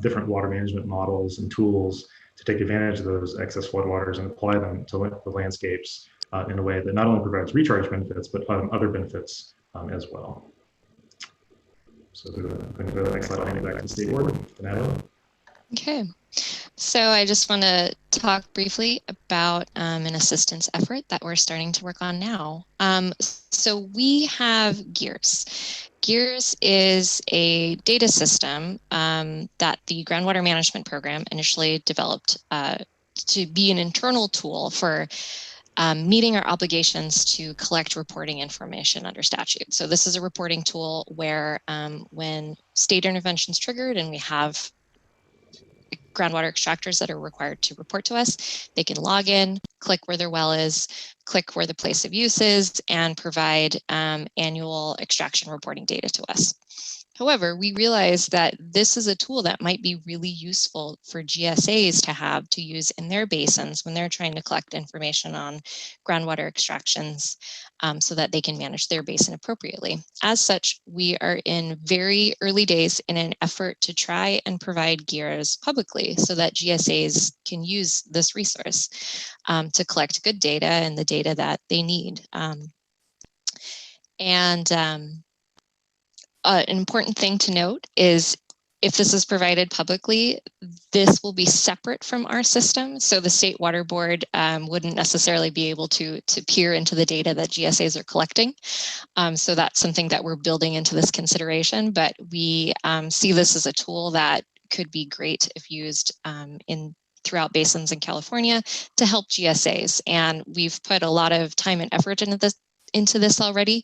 [SPEAKER 21] different water management models and tools to take advantage of those excess floodwaters and apply them to the landscapes in a way that not only provides recharge benefits, but other benefits as well. So I'm going to go to the next slide. I'll hand it back to the state board. Natalie.
[SPEAKER 20] Okay, so I just want to talk briefly about an assistance effort that we're starting to work on now. So we have GEARS. GEARS is a data system that the Groundwater Management Program initially developed to be an internal tool for meeting our obligations to collect reporting information under statute. So this is a reporting tool where when state intervention is triggered and we have groundwater extractors that are required to report to us, they can log in, click where their well is, click where the place of use is, and provide annual extraction reporting data to us. However, we realize that this is a tool that might be really useful for GSAs to have to use in their basins when they're trying to collect information on groundwater extractions so that they can manage their basin appropriately. As such, we are in very early days in an effort to try and provide GEARS publicly so that GSAs can use this resource to collect good data and the data that they need. An important thing to note is if this is provided publicly, this will be separate from our system. So the State Water Board wouldn't necessarily be able to peer into the data that GSAs are collecting. So that's something that we're building into this consideration, but we see this as a tool that could be great if used throughout basins in California to help GSAs. And we've put a lot of time and effort into this already.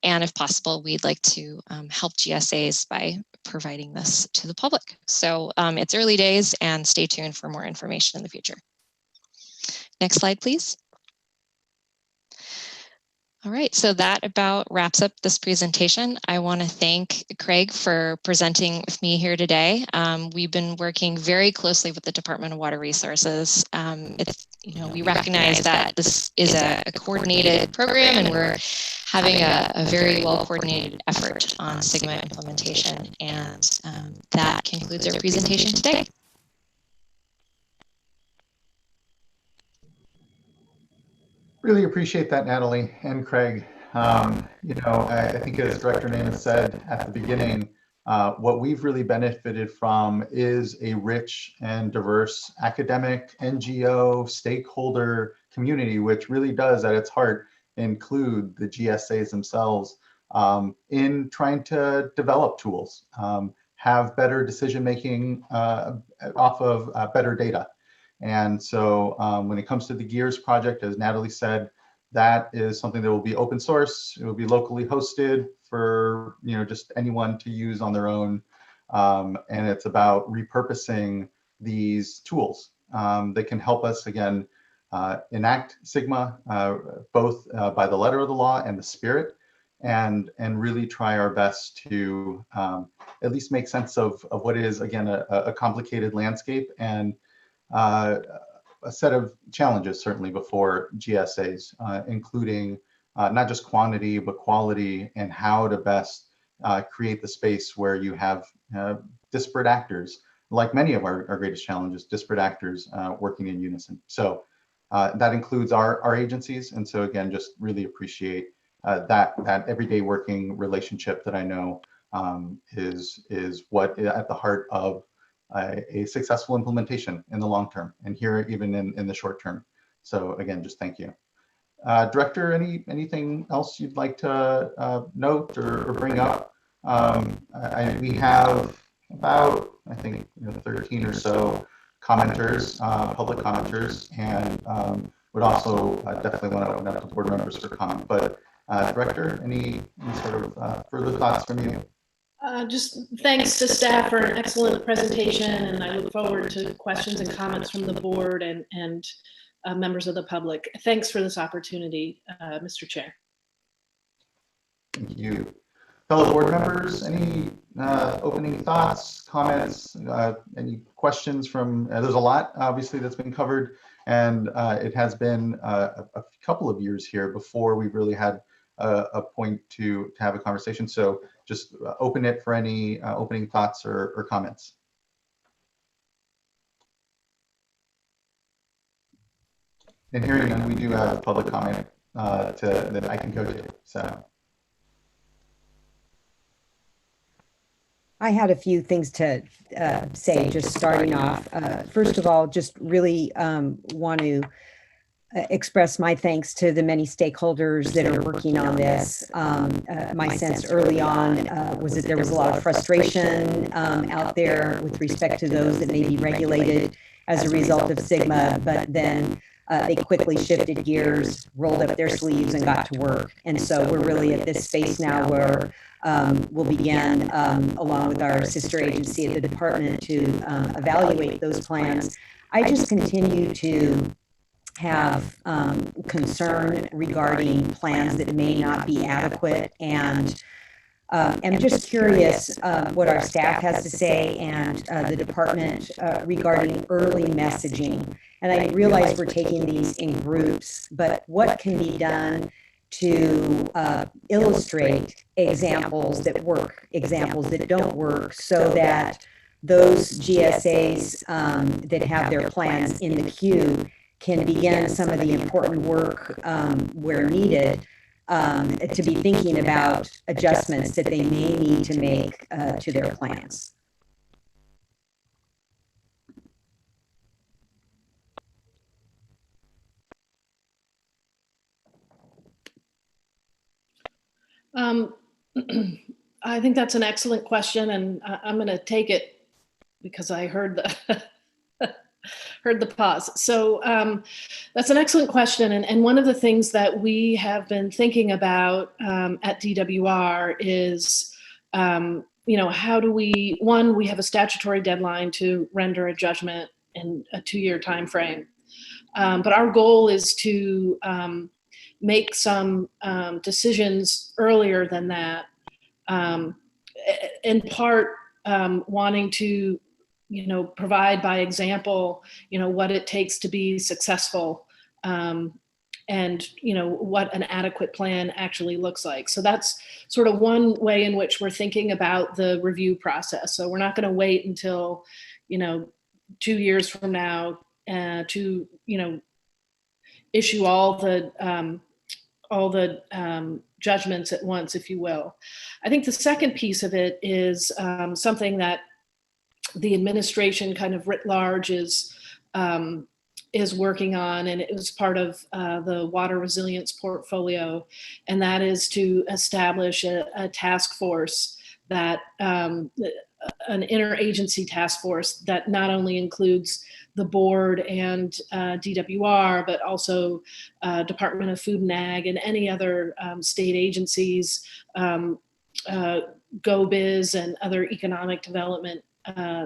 [SPEAKER 20] And if possible, we'd like to help GSAs by providing this to the public. So it's early days, and stay tuned for more information in the future. Next slide, please. All right, so that about wraps up this presentation. I want to thank Craig for presenting with me here today. We've been working very closely with the Department of Water Resources. We recognize that this is a coordinated program, and we're having a very well coordinated effort on SGMA implementation. And that concludes our presentation today.
[SPEAKER 4] Really appreciate that, Natalie and Craig. I think as Director Namath said at the beginning, what we've really benefited from is a rich and diverse academic, NGO, stakeholder community, which really does at its heart include the GSAs themselves in trying to develop tools, have better decision-making off of better data. And so when it comes to the GEARS project, as Natalie said, that is something that will be open source. It will be locally hosted for just anyone to use on their own. And it's about repurposing these tools that can help us, again, enact SGMA, both by the letter of the law and the spirit, and really try our best to at least make sense of what is, again, a complicated landscape and a set of challenges certainly before GSAs, including not just quantity, but quality, and how to best create the space where you have disparate actors, like many of our greatest challenges, disparate actors working in unison. So that includes our agencies. And so again, just really appreciate that everyday working relationship that I know is what at the heart of a successful implementation in the long term, and here even in the short term. So again, just thank you. Director, anything else you'd like to note or bring up? We have about, I think, 13 or so commenters, public commenters, and would also definitely want to open up to board members for comment. But Director, any sort of further thoughts from you?
[SPEAKER 18] Just thanks to staff for an excellent presentation, and I look forward to questions and comments from the board and members of the public. Thanks for this opportunity, Mr. Chair.
[SPEAKER 4] Thank you. Fellow board members, any opening thoughts, comments, any questions from, there's a lot obviously that's been covered, and it has been a couple of years here before we've really had a point to have a conversation. So just open it for any opening thoughts or comments. And hearing none, we do have public comment that I can go to. So
[SPEAKER 11] I had a few things to say, just starting off. First of all, just really want to express my thanks to the many stakeholders that are working on this. My sense early on was that there was a lot of frustration out there with respect to those that may be regulated as a result of SGMA, but then they quickly shifted gears, rolled up their sleeves, and got to work. And so we're really at this space now where we'll begin, along with our sister agency at the department, to evaluate those plans. I just continue to have concern regarding plans that may not be adequate, and I'm just curious what our staff has to say and the department regarding early messaging. And I realize we're taking these in groups, but what can be done to illustrate examples that work, examples that don't work, so that those GSAs that have their plans in the queue can begin some of the important work where needed to be thinking about adjustments that they may need to make to their plans.
[SPEAKER 18] I think that's an excellent question, and I'm going to take it because I heard the heard the pause. So that's an excellent question, and one of the things that we have been thinking about at DWR is, how do we? One, we have a statutory deadline to render a judgment in a 2-year time frame, but our goal is to make some decisions earlier than that, in part wanting to, provide by example, what it takes to be successful, and what an adequate plan actually looks like. So that's sort of one way in which we're thinking about the review process. So we're not going to wait until 2 years from now to issue all the judgments at once, if you will. I think the second piece of it is something that the administration kind of writ large is working on, and it was part of the water resilience portfolio, and that is to establish a task force that an interagency task force that not only includes the board and DWR, but also Department of Food and Ag and any other state agencies, GoBiz and other economic development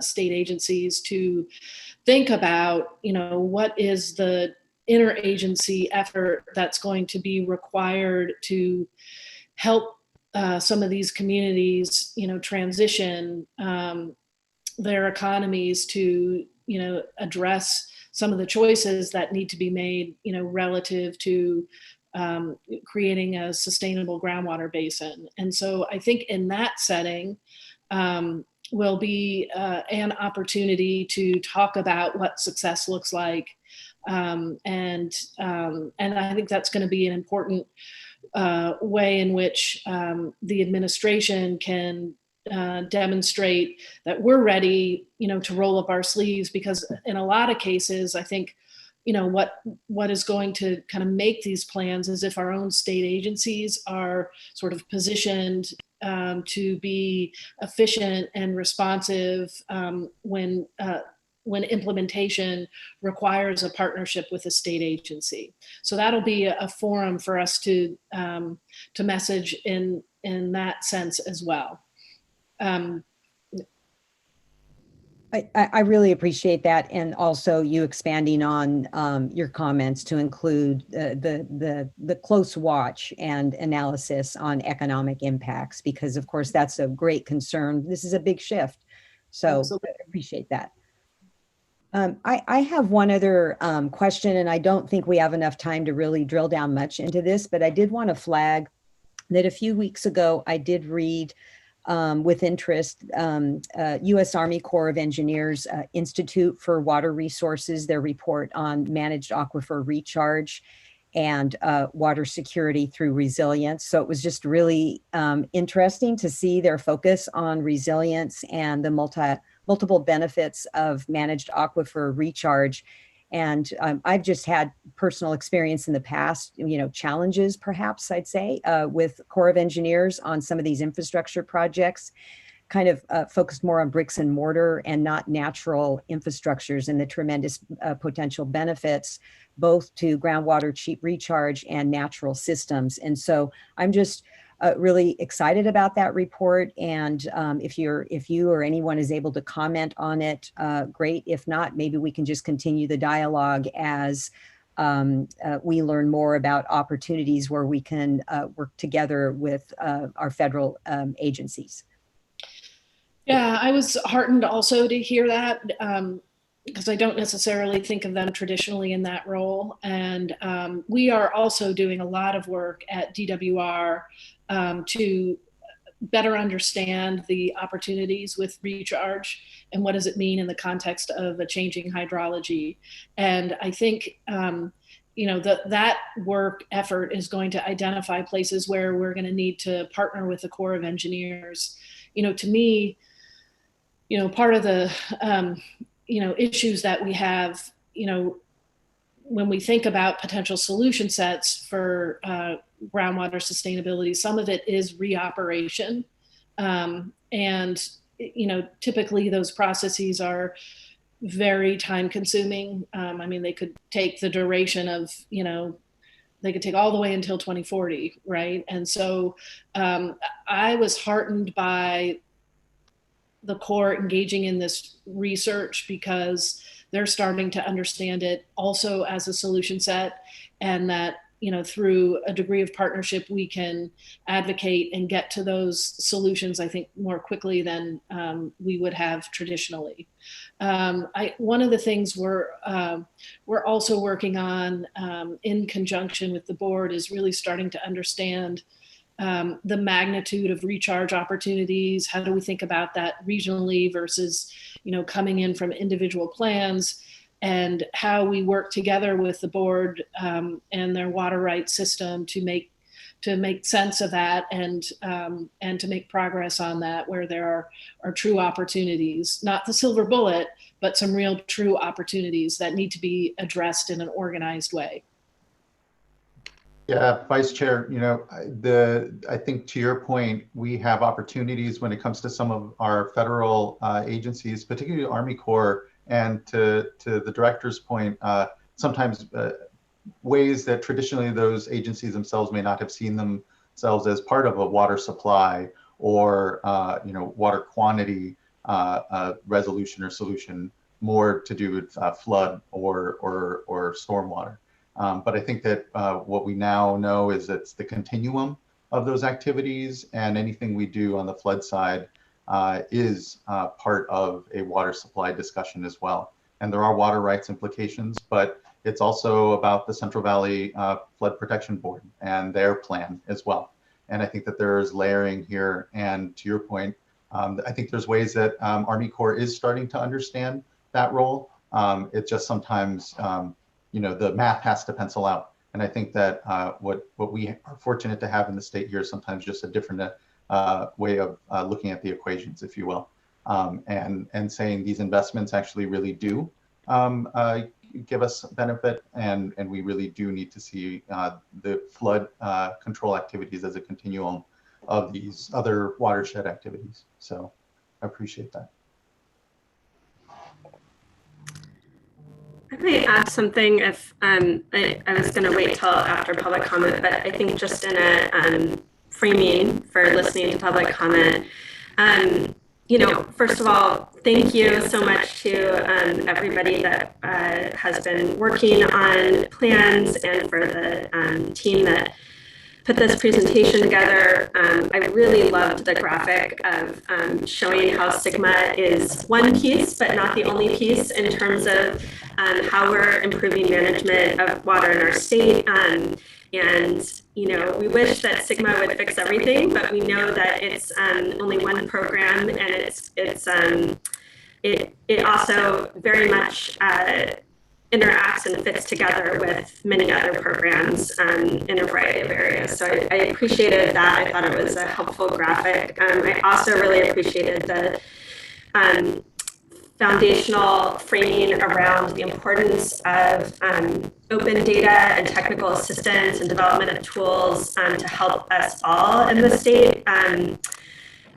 [SPEAKER 18] state agencies, to think about, what is the interagency effort that's going to be required to help some of these communities, transition their economies to, address some of the choices that need to be made, relative to creating a sustainable groundwater basin. And so I think in that setting will be an opportunity to talk about what success looks like. And I think that's going to be an important way in which the administration can demonstrate that we're ready, to roll up our sleeves, because in a lot of cases, I think, what is going to kind of make these plans is if our own state agencies are sort of positioned to be efficient and responsive when implementation requires a partnership with a state agency. So that'll be a forum for us to message in that sense as well.
[SPEAKER 11] I really appreciate that, and also you expanding on your comments to include the close watch and analysis on economic impacts, because of course that's a great concern. This is a big shift, so
[SPEAKER 18] Absolutely.
[SPEAKER 11] I appreciate that. I have one other question, and I don't think we have enough time to really drill down much into this, but I did want to flag that a few weeks ago I did read with interest U.S. Army Corps of Engineers Institute for Water Resources, their report on managed aquifer recharge and water security through resilience. So it was just really interesting to see their focus on resilience and the multiple benefits of managed aquifer recharge. And I've just had personal experience in the past, challenges perhaps I'd say with Corps of Engineers on some of these infrastructure projects, kind of focused more on bricks and mortar and not natural infrastructures, and the tremendous potential benefits both to groundwater cheap recharge and natural systems. And so I'm just really excited about that report. And if you or anyone is able to comment on it, great. If not, maybe we can just continue the dialogue as we learn more about opportunities where we can work together with our federal agencies.
[SPEAKER 18] Yeah, I was heartened also to hear that, because I don't necessarily think of them traditionally in that role. And we are also doing a lot of work at DWR to better understand the opportunities with recharge and what does it mean in the context of a changing hydrology. And I think that work effort is going to identify places where we're going to need to partner with the Corps of Engineers. To me, part of the issues that we have, when we think about potential solution sets for groundwater sustainability, some of it is reoperation. And, typically those processes are very time consuming. They could take the duration of, they could take all the way until 2040, right? And so I was heartened by the Corps engaging in this research, because they're starting to understand it also as a solution set, and that through a degree of partnership, we can advocate and get to those solutions, I think, more quickly than we would have traditionally. One of the things we're also working on in conjunction with the board is really starting to understand the magnitude of recharge opportunities. How do we think about that regionally versus, coming in from individual plans, and how we work together with the board and their water rights system to make sense of that and to make progress on that where there are true opportunities, not the silver bullet, but some real true opportunities that need to be addressed in an organized way.
[SPEAKER 4] Yeah, Vice Chair, I think to your point, we have opportunities when it comes to some of our federal agencies, particularly Army Corps, and to the director's point, sometimes ways that traditionally those agencies themselves may not have seen themselves as part of a water supply or water quantity resolution or solution, more to do with flood or stormwater. But I think that what we now know is that it's the continuum of those activities, and anything we do on the flood side is part of a water supply discussion as well. And there are water rights implications, but it's also about the Central Valley Flood Protection Board and their plan as well. And I think that there's layering here. And to your point, I think there's ways that Army Corps is starting to understand that role. It's just sometimes the math has to pencil out. And I think that what we are fortunate to have in the state here is sometimes just a different way of looking at the equations, if you will, and saying these investments actually really do give us benefit, and we really do need to see the flood control activities as a continuum of these other watershed activities. So I appreciate that.
[SPEAKER 10] I might add something if I was going to wait till after public comment, but I think just in a framing for listening to public comment, first of all, thank you so much to everybody that has been working on plans and for the team that put this presentation together. I really loved the graphic of showing how SGMA is one piece, but not the only piece in terms of how we're improving management of water in our state. And we wish that SGMA would fix everything, but we know that it's only one program, and it also very much interacts and fits together with many other programs in a variety of areas. So I appreciated that. I thought it was a helpful graphic. I also really appreciated the foundational framing around the importance of open data and technical assistance and development of tools to help us all in the state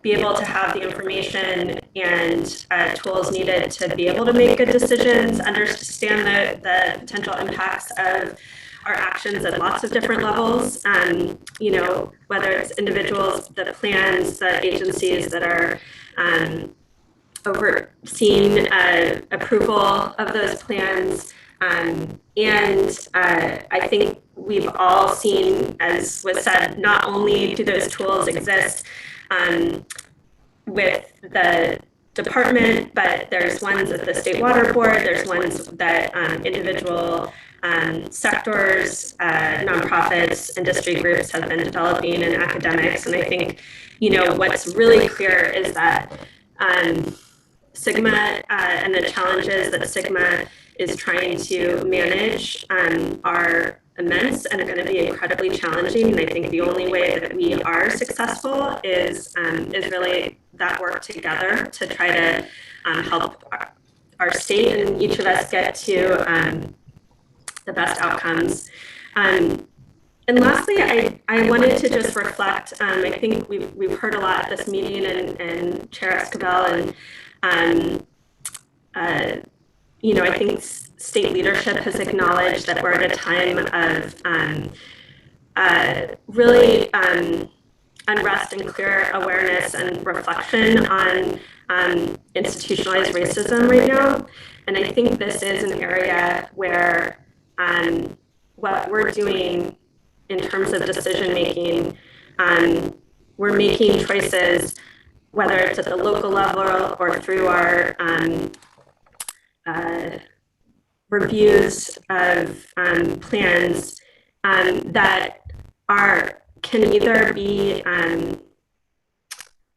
[SPEAKER 10] be able to have the information and tools needed to be able to make good decisions, understand the potential impacts of our actions at lots of different levels, whether it's individuals, the plans, the agencies that are overseeing approval of those plans. And I think we've all seen, as was said, not only do those tools exist with the department, but there's ones at the State Water Board, there's ones that individual sectors, nonprofits, industry groups have been developing, and academics. And I think, what's really clear is that SGMA and the challenges that SGMA is trying to manage are immense and are going to be incredibly challenging. And I think the only way that we are successful is really that work together to try to help our state and each of us get to the best outcomes. And lastly, I wanted to just reflect. I think we've heard a lot at this meeting, and Chair Esquivel, and I think state leadership has acknowledged that we're at a time of really unrest and clear awareness and reflection on institutionalized racism right now. And I think this is an area where what we're doing in terms of decision making, we're making choices, whether it's at the local level or through our reviews of plans that can either be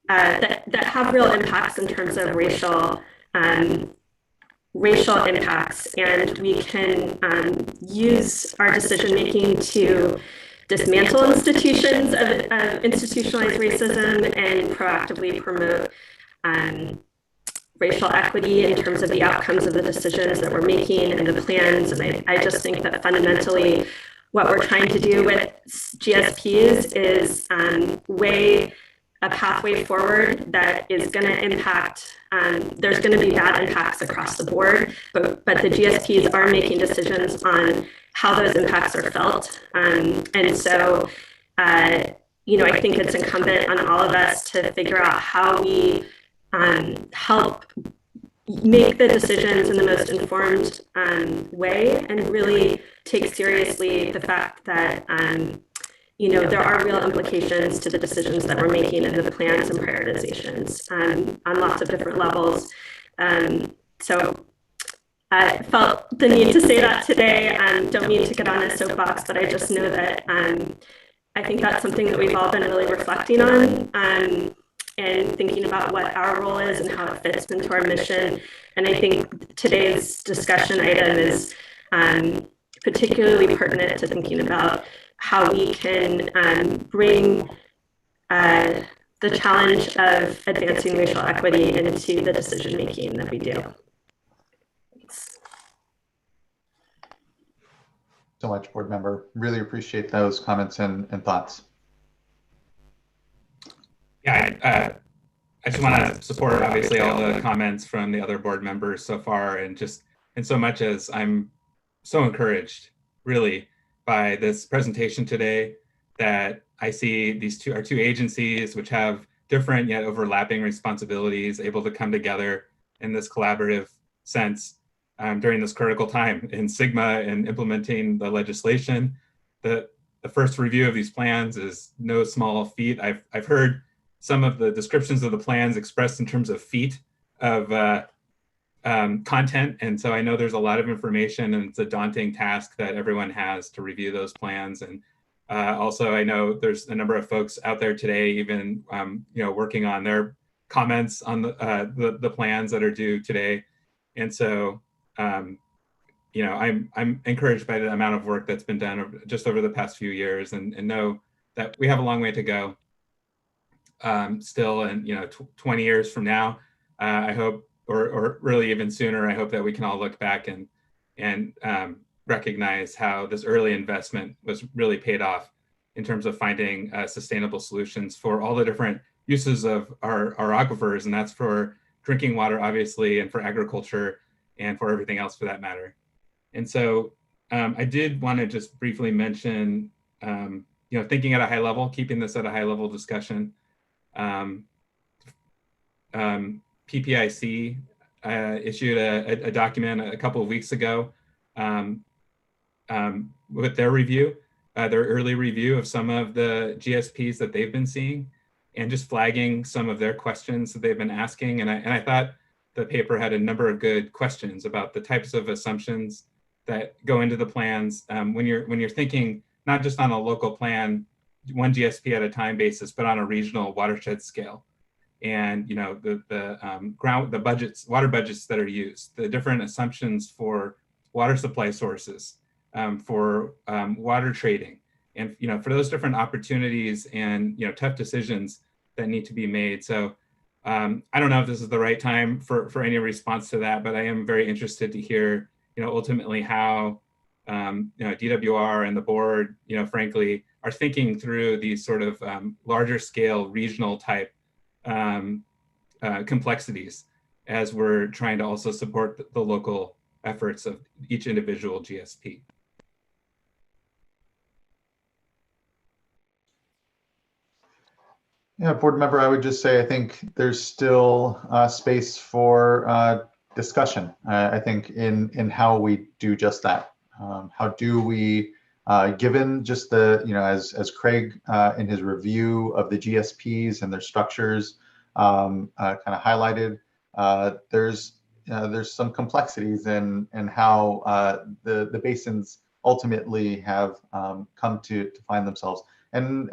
[SPEAKER 10] that have real impacts in terms of racial impacts, and we can use our decision making to dismantle institutions of institutionalized racism and proactively promote racial equity in terms of the outcomes of the decisions that we're making and the plans. And I just think that fundamentally what we're trying to do with GSPs is weigh a pathway forward that is going to impact, there's going to be bad impacts across the board, but the GSPs are making decisions on how those impacts are felt. And so, you know, I think it's incumbent on all of us to figure out how we help make the decisions in the most informed way, and really take seriously the fact that you know, there are real implications to the decisions that we're making and the plans and prioritizations on lots of different levels. So I felt the need to say that today. Don't mean to get on a soapbox, but I just know that I think that's something that we've all been really reflecting on and thinking about what our role is and how it fits into our mission. And I think today's discussion item is particularly pertinent to thinking about how we can bring the challenge of advancing racial equity into the decision making that we do. Thanks.
[SPEAKER 4] So much, board member. Really appreciate those comments and thoughts.
[SPEAKER 9] Yeah, I just want to support obviously all the comments from the other board members so far, and just in so much as I'm so encouraged, really, by this presentation today, that I see these two agencies which have different yet overlapping responsibilities able to come together in this collaborative sense during this critical time in SGMA and implementing the legislation. The first review of these plans is no small feat. I've heard some of the descriptions of the plans expressed in terms of feet of content. And so I know there's a lot of information, and it's a daunting task that everyone has to review those plans. And also I know there's a number of folks out there today, even you know, working on their comments on the plans that are due today. And so you know, I'm encouraged by the amount of work that's been done just over the past few years, and know that we have a long way to go still. And you know, 20 years from now, I hope, or really even sooner, I hope that we can all look back and recognize how this early investment was really paid off in terms of finding sustainable solutions for all the different uses of our aquifers, and that's for drinking water, obviously, and for agriculture, and for everything else for that matter. And so I did want to just briefly mention, you know, thinking at a high level, keeping this at a high level discussion. PPIC issued a document a couple of weeks ago with their review, their early review of some of the GSPs that they've been seeing, and just flagging some of their questions that they've been asking. And I thought the paper had a number of good questions about the types of assumptions that go into the plans when you're thinking not just on a local plan, one GSP at a time basis, but on a regional watershed scale. And you know, the budgets, water budgets that are used, the different assumptions for water supply sources, for water trading, and you know, for those different opportunities and you know, tough decisions that need to be made. So I don't know if this is the right time for any response to that, but I am very interested to hear, you know, ultimately how you know, DWR and the board, you know, frankly, are thinking through these sort of larger scale regional type complexities as we're trying to also support the local efforts of each individual GSP.
[SPEAKER 4] Yeah, board member, I would just say I think there's still space for discussion. I think in how we do just that. How do we Given just the, as Craig in his review of the GSPs and their structures kind of highlighted, there's some complexities in how the basins ultimately have come to find themselves, and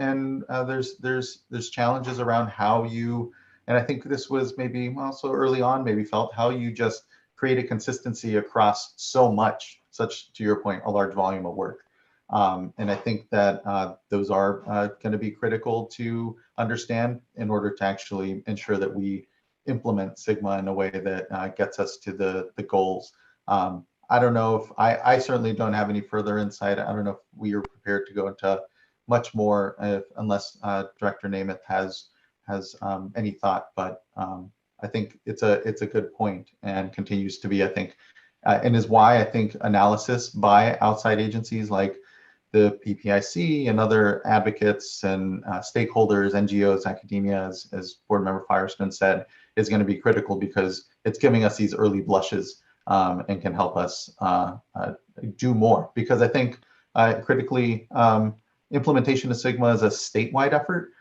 [SPEAKER 4] there's challenges around how you, and I think this was maybe also early on maybe felt, how you just create a consistency across such to your point, a large volume of work. And I think that those are going to be critical to understand in order to actually ensure that we implement Sigma in a way that gets us to the goals. I don't know if I certainly don't have any further insight. I don't know if we are prepared to go into much more unless Director Namath has any thought, but I think it's a good point and continues to be, I think, and is why I think analysis by outside agencies like the PPIC and other advocates and stakeholders, NGOs, academia, as Board Member Firestone said, is going to be critical because it's giving us these early blushes and can help us do more. Because I think critically, implementation of Sigma is a statewide effort,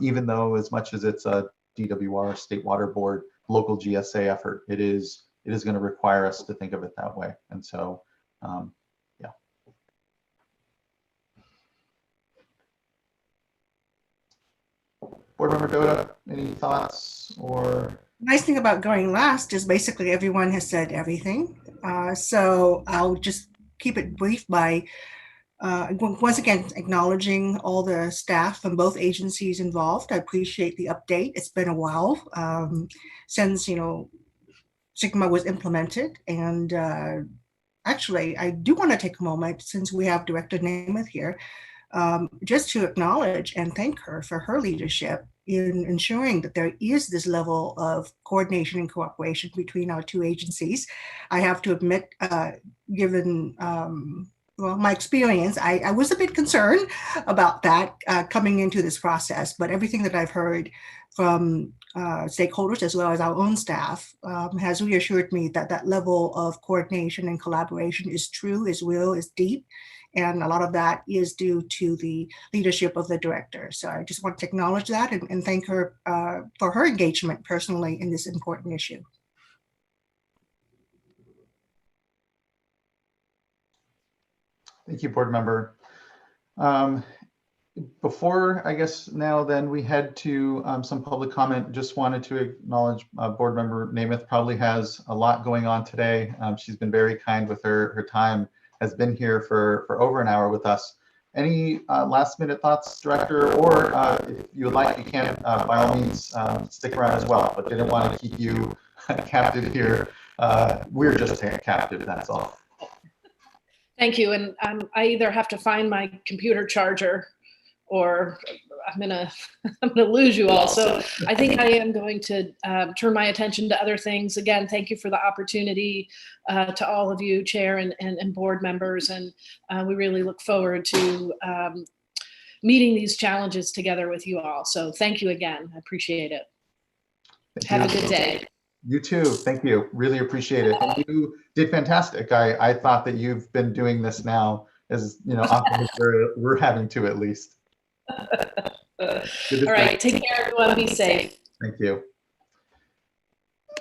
[SPEAKER 4] even though as much as it's a DWR, State Water Board, local GSA effort, it is going to require us to think of it that way. And so, yeah. Board Member Doda, any thoughts or?
[SPEAKER 7] Nice thing about going last is basically everyone has said everything. So I'll just keep it brief by once again acknowledging all the staff from both agencies involved. I appreciate the update. It's been a while since Sigma was implemented, and actually I do want to take a moment, since we have Director Namath here, just to acknowledge and thank her for her leadership in ensuring that there is this level of coordination and cooperation between our two agencies. I have to admit, given well, my experience, I was a bit concerned about that coming into this process, but everything that I've heard from stakeholders as well as our own staff has reassured me that that level of coordination and collaboration is true, is real, is deep. And a lot of that is due to the leadership of the director. So I just want to acknowledge that and thank her for her engagement personally in this important issue.
[SPEAKER 4] Thank you, Board Member. Before, I guess now then we head to some public comment, just wanted to acknowledge Board Member Namath probably has a lot going on today. She's been very kind with her time, has been here for over an hour with us. Any last minute thoughts, Director, or if you would like, you can by all means stick around as well, but didn't want to keep you captive here. We're just captive, that's all.
[SPEAKER 18] Thank you. And I either have to find my computer charger or I'm gonna lose you all. So I think I am going to turn my attention to other things. Again, thank you for the opportunity to all of you, Chair and board members. And we really look forward to meeting these challenges together with you all. So thank you again. I appreciate it. Have a good day.
[SPEAKER 4] You too. Thank you. Really appreciate it. And you did fantastic. I thought that you've been doing this now as, often as we're having to, at least.
[SPEAKER 18] All right. Take care, everyone. Be safe.
[SPEAKER 4] Thank you.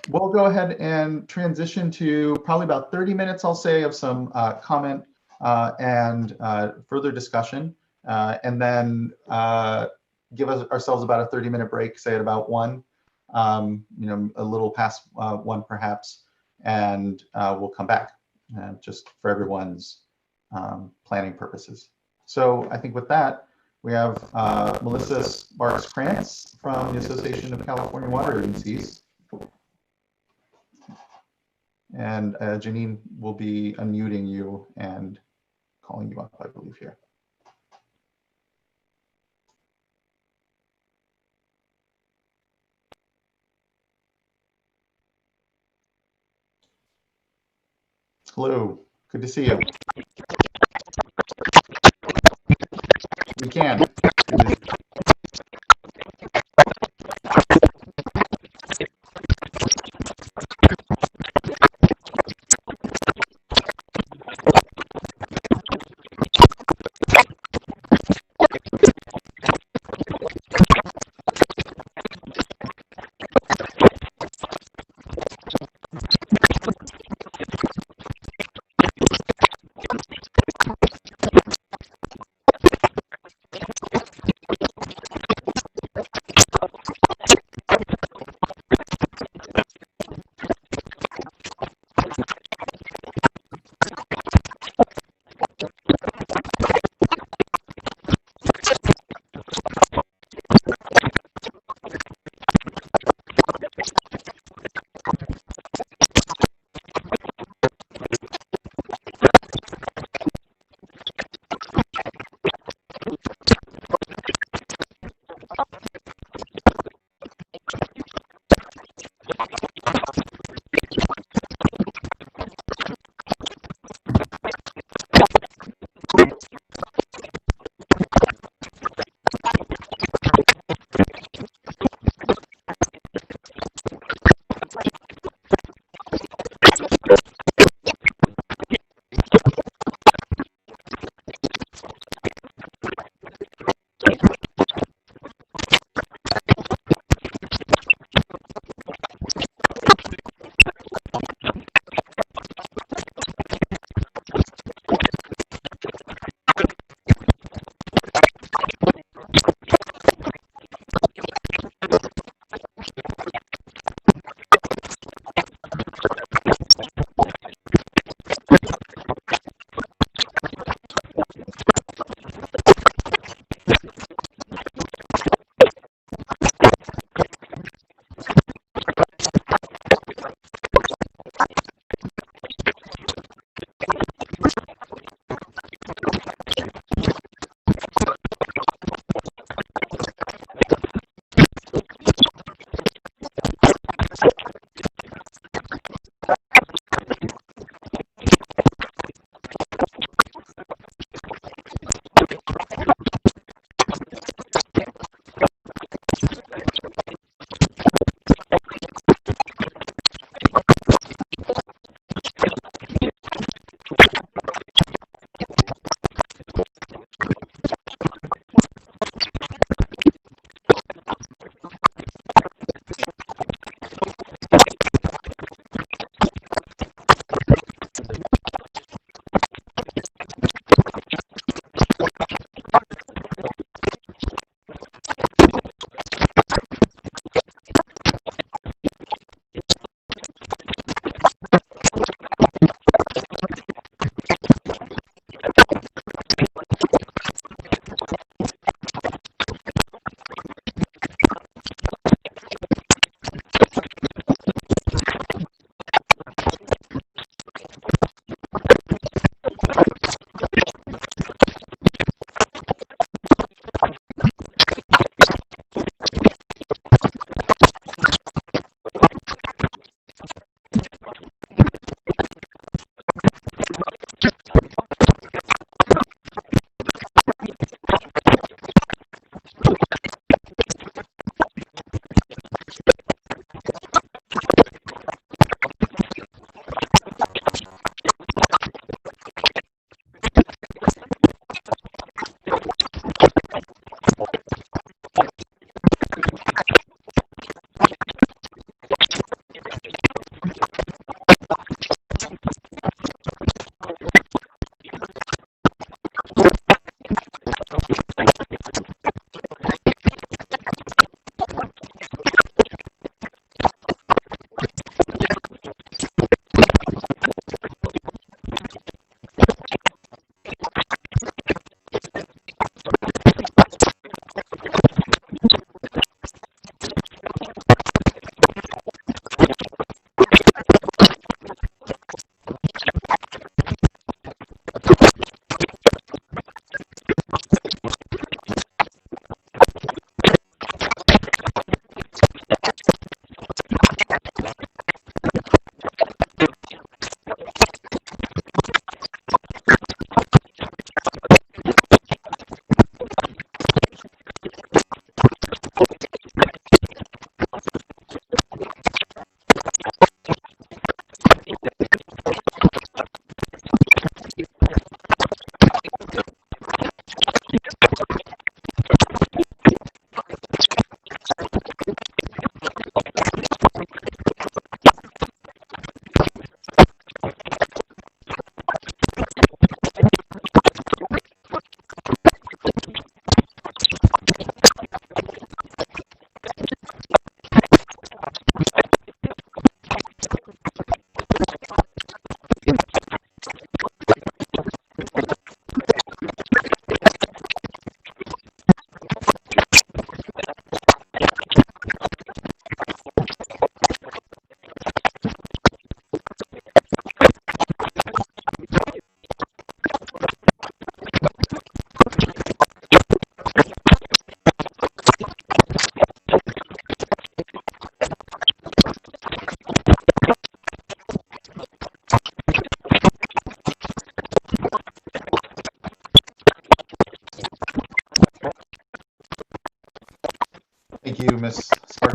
[SPEAKER 4] We'll go ahead and transition to probably about 30 minutes, I'll say, of some comment and further discussion, and then give ourselves about a 30-minute break, say at about 1. A little past 1 perhaps, and we'll come back just for everyone's planning purposes. So I think with that, we have Melissa Sparks-Krantz from the Association of California Water Agencies. And Janine will be unmuting you and calling you up, I believe, here. Hello, good to see you. We can.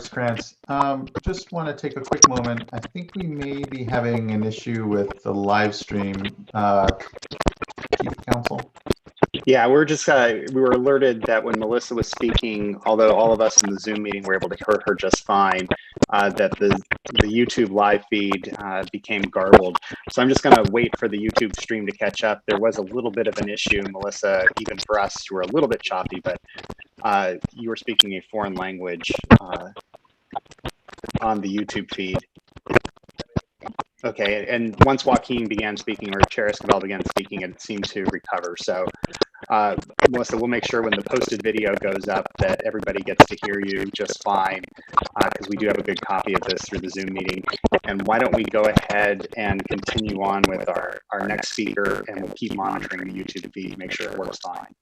[SPEAKER 4] Sparks-Krantz. Just want to take a quick moment. I think we may be having an issue with the live stream, Chief Counsel.
[SPEAKER 1] Yeah, we're just we were alerted that when Melissa was speaking, although all of us in the Zoom meeting were able to hear her just fine, that the YouTube live feed became garbled. So I'm just going to wait for the YouTube stream to catch up. There was a little bit of an issue, Melissa, even for us who were a little bit choppy, but you were speaking a foreign language on the YouTube feed. Okay, and once Joaquin began speaking, or Chair Esquivel began speaking, it seemed to recover. So, Melissa, we'll make sure when the posted video goes up that everybody gets to hear you just fine, because we do have a good copy of this through the Zoom meeting. And why don't we go ahead and continue on with our next speaker, and we'll keep monitoring the YouTube feed to make sure it works fine.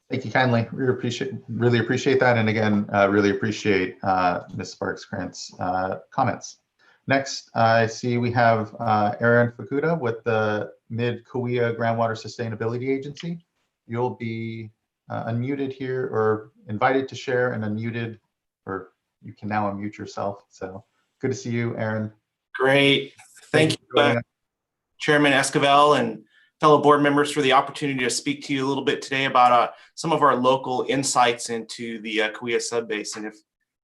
[SPEAKER 4] Thank you kindly. We really appreciate that. And again, really appreciate Ms. Sparks-Krantz comments. Next, I see we have Aaron Fukuda with the Mid-Kauai Groundwater Sustainability Agency. You'll be unmuted here, or invited to share and unmuted, or you can now unmute yourself. So good to see you, Aaron.
[SPEAKER 5] Great. Thank you, Chairman Esquivel and fellow board members, for the opportunity to speak to you a little bit today about some of our local insights into the Kauai subbasin. If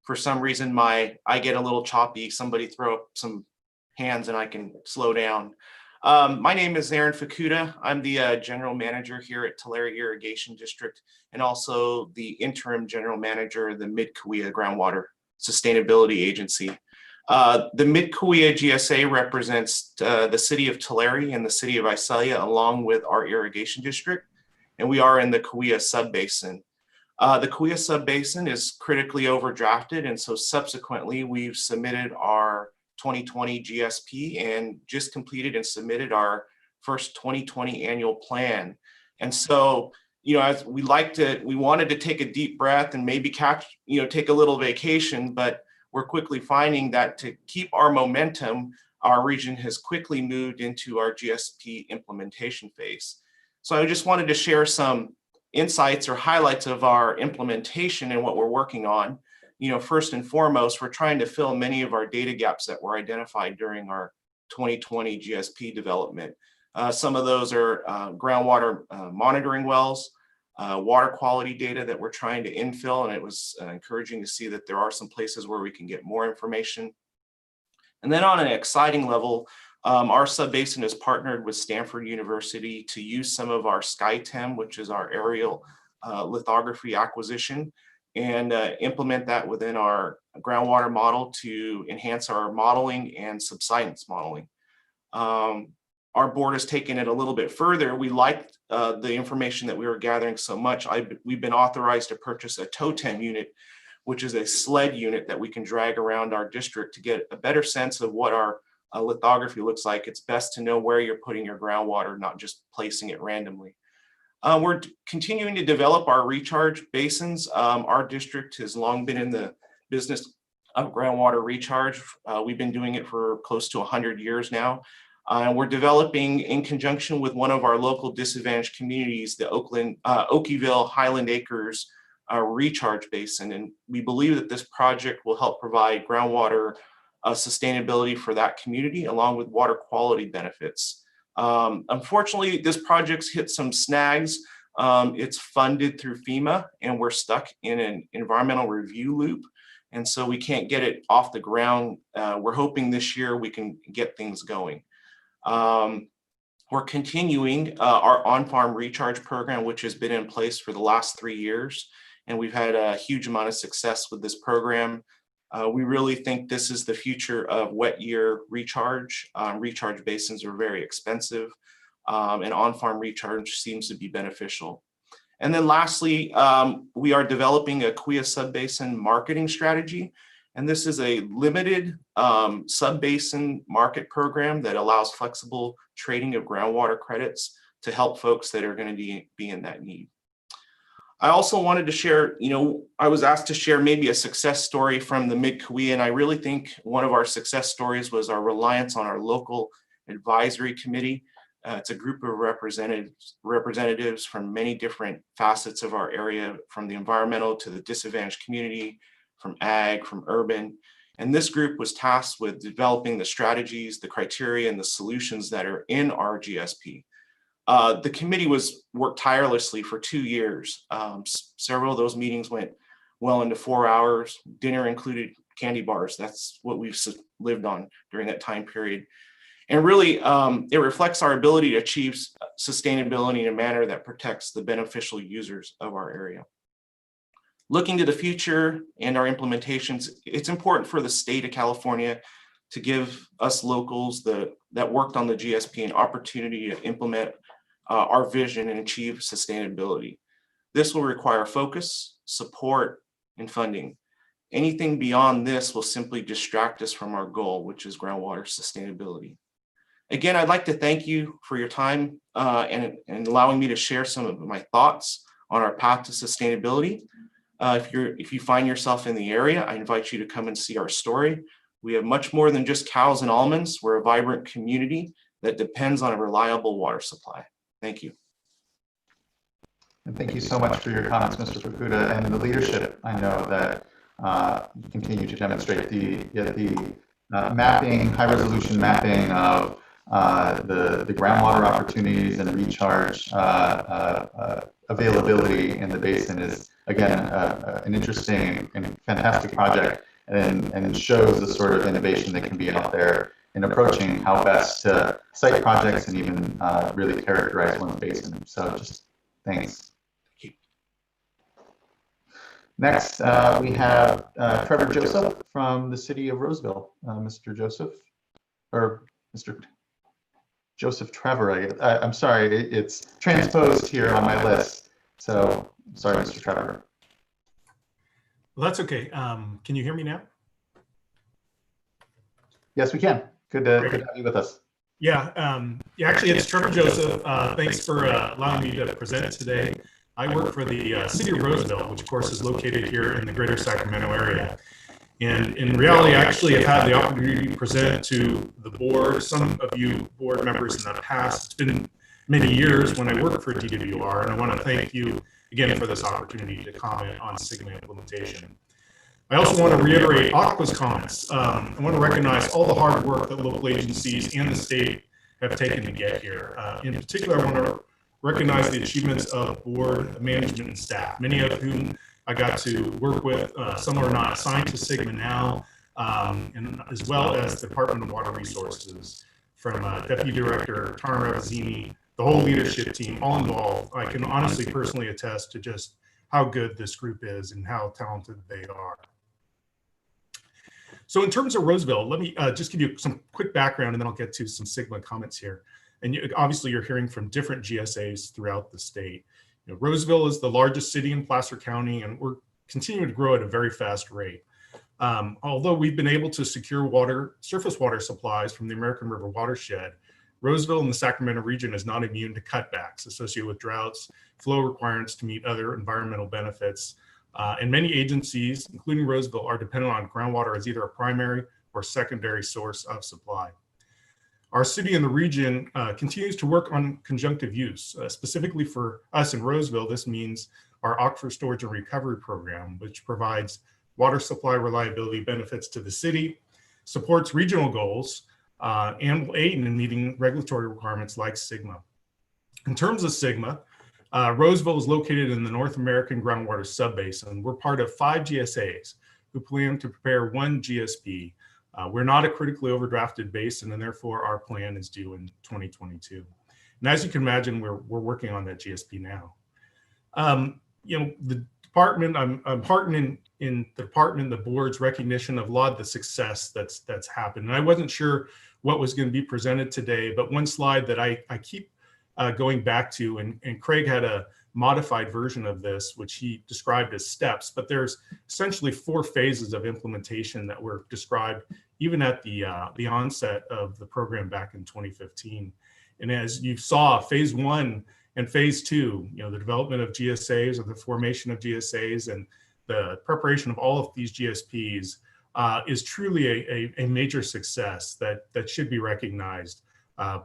[SPEAKER 5] for some reason I get a little choppy, somebody throw up some hands and I can slow down. My name is Aaron Fukuda. I'm the general manager here at Tulare Irrigation District, and also the interim general manager of the Mid-Kauai Groundwater Sustainability Agency. The Mid-Kauai GSA represents the city of Tulare and the city of Visalia, along with our irrigation district, and we are in the Kauai subbasin. The Kauai subbasin is critically overdrafted, and so subsequently we've submitted our 2020 GSP and just completed and submitted our first 2020 annual plan. And so, as we wanted to take a deep breath and maybe take a little vacation, but we're quickly finding that to keep our momentum, our region has quickly moved into our GSP implementation phase. So I just wanted to share some insights or highlights of our implementation and what we're working on. First and foremost, we're trying to fill many of our data gaps that were identified during our 2020 GSP development. Some of those are groundwater monitoring wells, water quality data that we're trying to infill, and it was encouraging to see that there are some places where we can get more information. And then on an exciting level, our subbasin has partnered with Stanford University to use some of our SkyTem, which is our aerial lithography acquisition, and implement that within our groundwater model to enhance our modeling and subsidence modeling. Our board has taken it a little bit further. We liked the information that we were gathering so much. We've been authorized to purchase a totem unit, which is a sled unit that we can drag around our district to get a better sense of what our lithography looks like. It's best to know where you're putting your groundwater, not just placing it randomly. We're continuing to develop our recharge basins. Our district has long been in the business of groundwater recharge. We've been doing it for close to 100 years now. We're developing, in conjunction with one of our local disadvantaged communities, the Okieville Highland Acres recharge basin. And we believe that this project will help provide groundwater sustainability for that community, along with water quality benefits. Unfortunately, this project's hit some snags. It's funded through FEMA, and we're stuck in an environmental review loop. And so we can't get it off the ground. We're hoping this year we can get things going. We're continuing our on-farm recharge program, which has been in place for the last 3 years. And we've had a huge amount of success with this program. We really think this is the future of wet year recharge. Recharge basins are very expensive, and on-farm recharge seems to be beneficial. And then lastly, we are developing a Kauai subbasin marketing strategy. And this is a limited subbasin market program that allows flexible trading of groundwater credits to help folks that are going to be in that need. I also wanted to share, I was asked to share maybe a success story from the Mid-Kauai, and I really think one of our success stories was our reliance on our local advisory committee. It's a group of representatives from many different facets of our area, from the environmental to the disadvantaged community, from ag, from urban. And this group was tasked with developing the strategies, the criteria, and the solutions that are in our GSP. The committee worked tirelessly for 2 years. Several of those meetings went well into 4 hours. Dinner included candy bars. That's what we've lived on during that time period. And really, it reflects our ability to achieve sustainability in a manner that protects the beneficial users of our area. Looking to the future and our implementations, it's important for the state of California to give us locals that worked on the GSP an opportunity to implement our vision and achieve sustainability. This will require focus, support, and funding. Anything beyond this will simply distract us from our goal, which is groundwater sustainability. Again, I'd like to thank you for your time and allowing me to share some of my thoughts on our path to sustainability. If you find yourself in the area, I invite you to come and see our story. We have much more than just cows and almonds. We're a vibrant community that depends on a reliable water supply. Thank you.
[SPEAKER 4] And thank you so much for your comments, Mr. Fukuda, and the leadership. I know that you continue to demonstrate the mapping, high resolution mapping of the groundwater opportunities and the recharge availability in the basin is, again, an interesting and fantastic project, and shows the sort of innovation that can be out there in approaching how best to site projects and even really characterize one basin. So just thanks. Next, we have Trevor Joseph from the city of Roseville. Mr. Joseph, or Mr. Joseph Trevor, I'm sorry, it's transposed here on my list. So sorry, Mr. Trevor.
[SPEAKER 8] Well, that's okay. Can you hear me now?
[SPEAKER 4] Yes, we can. Good to have you with us.
[SPEAKER 8] Yeah, actually, it's Trevor Joseph. Thanks for allowing me to present today. I work for the city of Roseville, which of course is located here in the greater Sacramento area. And in reality, I actually have had the opportunity to present to the board, some of you board members in the past. It's been many years when I worked for DWR, and I want to thank you again for this opportunity to comment on SGMA implementation. I also want to reiterate Aqua's comments. I want to recognize all the hard work that local agencies and the state have taken to get here. In particular, I want to recognize the achievements of board management and staff, many of whom I got to work with. Some are not assigned to SGMA now, and as well as the Department of Water Resources, from Deputy Director Tara Ravazzini, the whole leadership team, all involved. I can honestly personally attest to just how good this group is and how talented they are. So in terms of Roseville, let me just give you some quick background, and then I'll get to some SGMA comments here. And obviously you're hearing from different GSAs throughout the state. You know, Roseville is the largest city in Placer County, and we're continuing to grow at a very fast rate. Although we've been able to secure surface water supplies from the American River Watershed, Roseville and the Sacramento region is not immune to cutbacks associated with droughts, flow requirements to meet other environmental benefits. And many agencies, including Roseville, are dependent on groundwater as either a primary or secondary source of supply. Our city and the region continues to work on conjunctive use. Specifically for us in Roseville, this means our aquifer storage and recovery program, which provides water supply reliability benefits to the city, supports regional goals, and will aid in meeting regulatory requirements like SGMA. In terms of SGMA, Roseville is located in the North American groundwater subbasin. We're part of 5 GSAs who plan to prepare 1 GSP. We're not a critically overdrafted basin, and therefore our plan is due in 2022. And as you can imagine, we're working on that GSP now. You know, the department, I'm heartened in the department, the board's recognition of a lot of the success that's happened. And I wasn't sure what was going to be presented today, but one slide that I keep going back to, and Craig had a modified version of this, which he described as steps, but there's essentially 4 phases of implementation that were described even at the onset of the program back in 2015. And as you saw, phase 1 and phase 2, you know, the development of GSAs or the formation of GSAs and the preparation of all of these GSPs is truly a major success that should be recognized.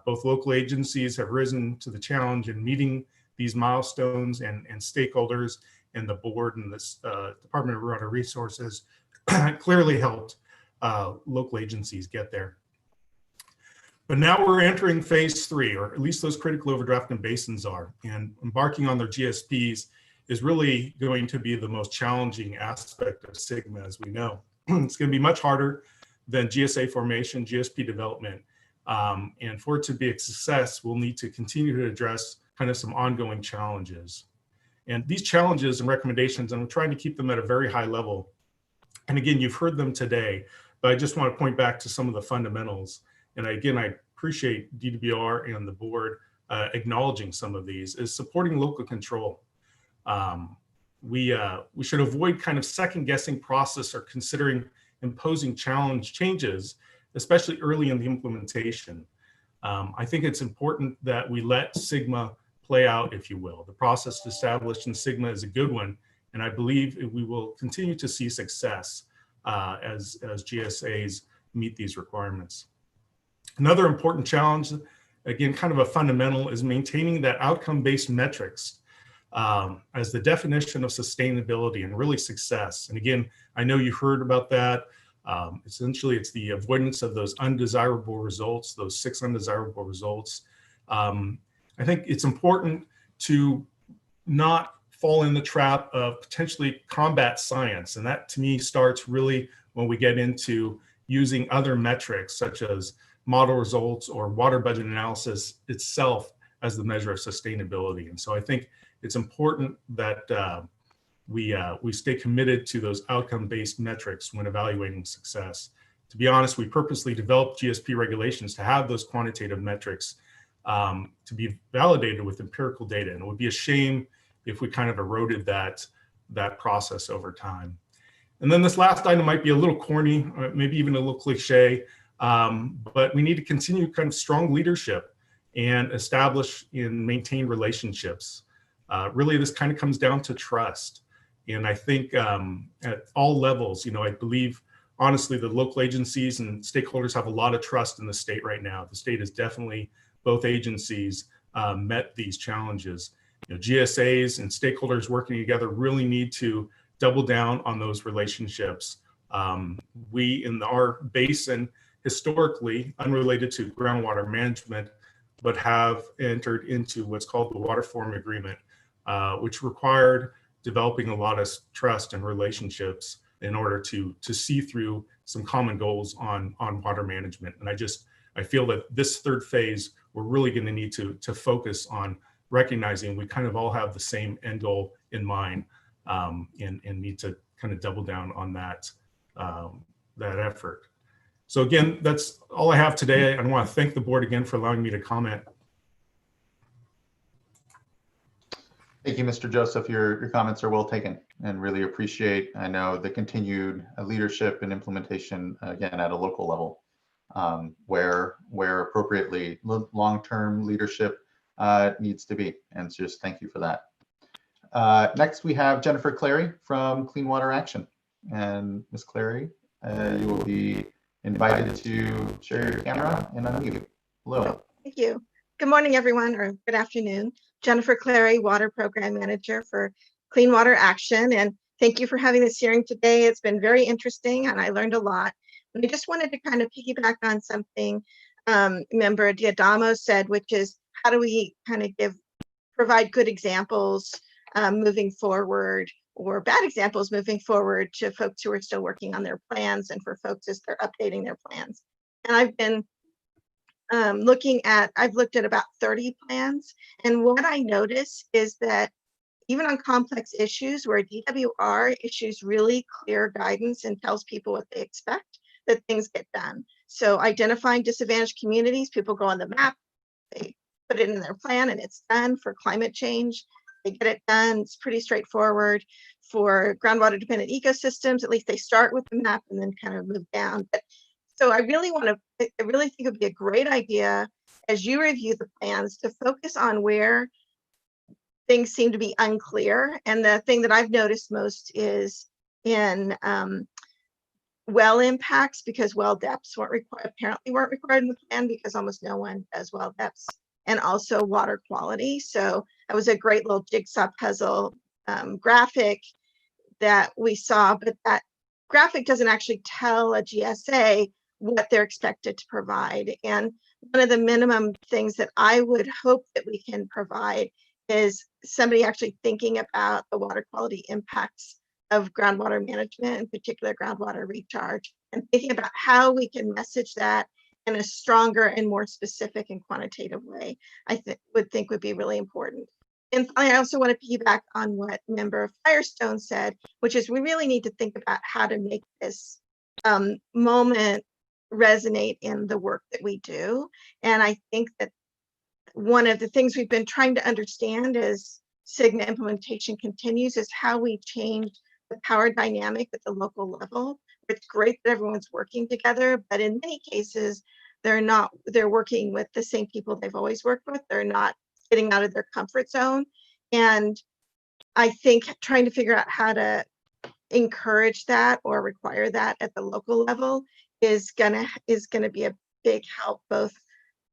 [SPEAKER 8] Both local agencies have risen to the challenge in meeting these milestones, and stakeholders and the board and this Department of Water Resources clearly helped local agencies get there. But now we're entering phase 3, or at least those critical overdraft basins are, and embarking on their GSPs is really going to be the most challenging aspect of SGMA, as we know. It's going to be much harder than GSA formation, GSP development. And for it to be a success, we'll need to continue to address kind of some ongoing challenges. And these challenges and recommendations, I'm trying to keep them at a very high level. And again, you've heard them today, but I just want to point back to some of the fundamentals. And again, I appreciate DWR and the board acknowledging some of these, is supporting local control. We should avoid kind of second guessing process or considering imposing changes, especially early in the implementation. I think it's important that we let SGMA play out, if you will. The process established in SGMA is a good one, and I believe we will continue to see success as GSAs meet these requirements. Another important challenge, again, kind of a fundamental, is maintaining that outcome-based metrics as the definition of sustainability and really success. And again, I know you heard about that. Essentially, it's the avoidance of those undesirable results, those 6 undesirable results. I think it's important to not fall in the trap of potentially combat science. And that, to me, starts really when we get into using other metrics, such as model results or water budget analysis itself as the measure of sustainability. And so I think it's important that we stay committed to those outcome-based metrics when evaluating success. To be honest, we purposely developed GSP regulations to have those quantitative metrics to be validated with empirical data. And it would be a shame if we kind of eroded that process over time. And then this last item might be a little corny, or maybe even a little cliche, but we need to continue kind of strong leadership and establish and maintain relationships. Really, this kind of comes down to trust. And I think at all levels, I believe, honestly, the local agencies and stakeholders have a lot of trust in the state right now. The state has definitely, both agencies, met these challenges. GSAs and stakeholders working together really need to double down on those relationships. We in our basin, historically, unrelated to groundwater management, but have entered into what's called the Water Forum Agreement, which required developing a lot of trust and relationships in order to see through some common goals on water management. And I feel that this third phase, we're really going to need to focus on recognizing we kind of all have the same end goal in mind, and need to kind of double down on that effort. So again, that's all I have today. I want to thank the board again for allowing me to comment.
[SPEAKER 4] Thank you, Mr. Joseph. Your comments are well taken and really appreciate, I know, the continued leadership and implementation, again, at a local level, where appropriately long-term leadership needs to be. And so just thank you for that. Next, we have Jennifer Clary from Clean Water Action. And Ms. Clary, you will be invited to share your camera and unmute. Hello.
[SPEAKER 6] Thank you. Good morning, everyone, or good afternoon. Jennifer Clary, Water Program Manager for Clean Water Action. And thank you for having this hearing today. It's been very interesting and I learned a lot. And I just wanted to kind of piggyback on something Member Diadamo said, which is how do we kind of provide good examples moving forward, or bad examples moving forward, to folks who are still working on their plans and for folks as they're updating their plans. And I've been I've looked at about 30 plans. And what I notice is that even on complex issues where DWR issues really clear guidance and tells people what they expect, that things get done. So identifying disadvantaged communities, people go on the map, they put it in their plan and it's done. For climate change, they get it done. It's pretty straightforward. For groundwater dependent ecosystems, at least they start with the map and then kind of move down. But so I really think it would be a great idea as you review the plans to focus on where things seem to be unclear. And the thing that I've noticed most is in well impacts, because well depths apparently weren't required in the plan because almost no one does well depths, and also water quality. So that was a great little jigsaw puzzle graphic that we saw, but that graphic doesn't actually tell a GSA what they're expected to provide. And one of the minimum things that I would hope that we can provide is somebody actually thinking about the water quality impacts of groundwater management, in particular groundwater recharge, and thinking about how we can message that in a stronger and more specific and quantitative way. I would think would be really important. And I also want to piggyback on what Member Firestone said, which is we really need to think about how to make this moment resonate in the work that we do. And I think that one of the things we've been trying to understand as SGMA implementation continues is how we change the power dynamic at the local level. It's great that everyone's working together, but in many cases, they're working with the same people they've always worked with. They're not getting out of their comfort zone. And I think trying to figure out how to encourage that or require that at the local level is gonna be a big help, both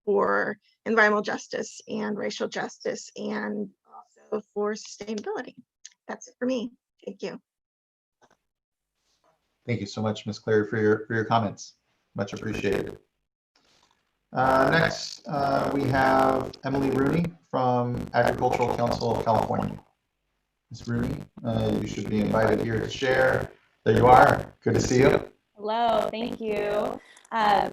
[SPEAKER 6] for environmental justice and racial justice, and also for sustainability. That's it for me. Thank you.
[SPEAKER 4] Thank you so much, Ms. Clary, for your comments. Much appreciated. Next, we have Emily Rooney from Agricultural Council of California. Ms. Rooney, you should be invited here to share. There you are. Good to see you.
[SPEAKER 12] Hello, thank you.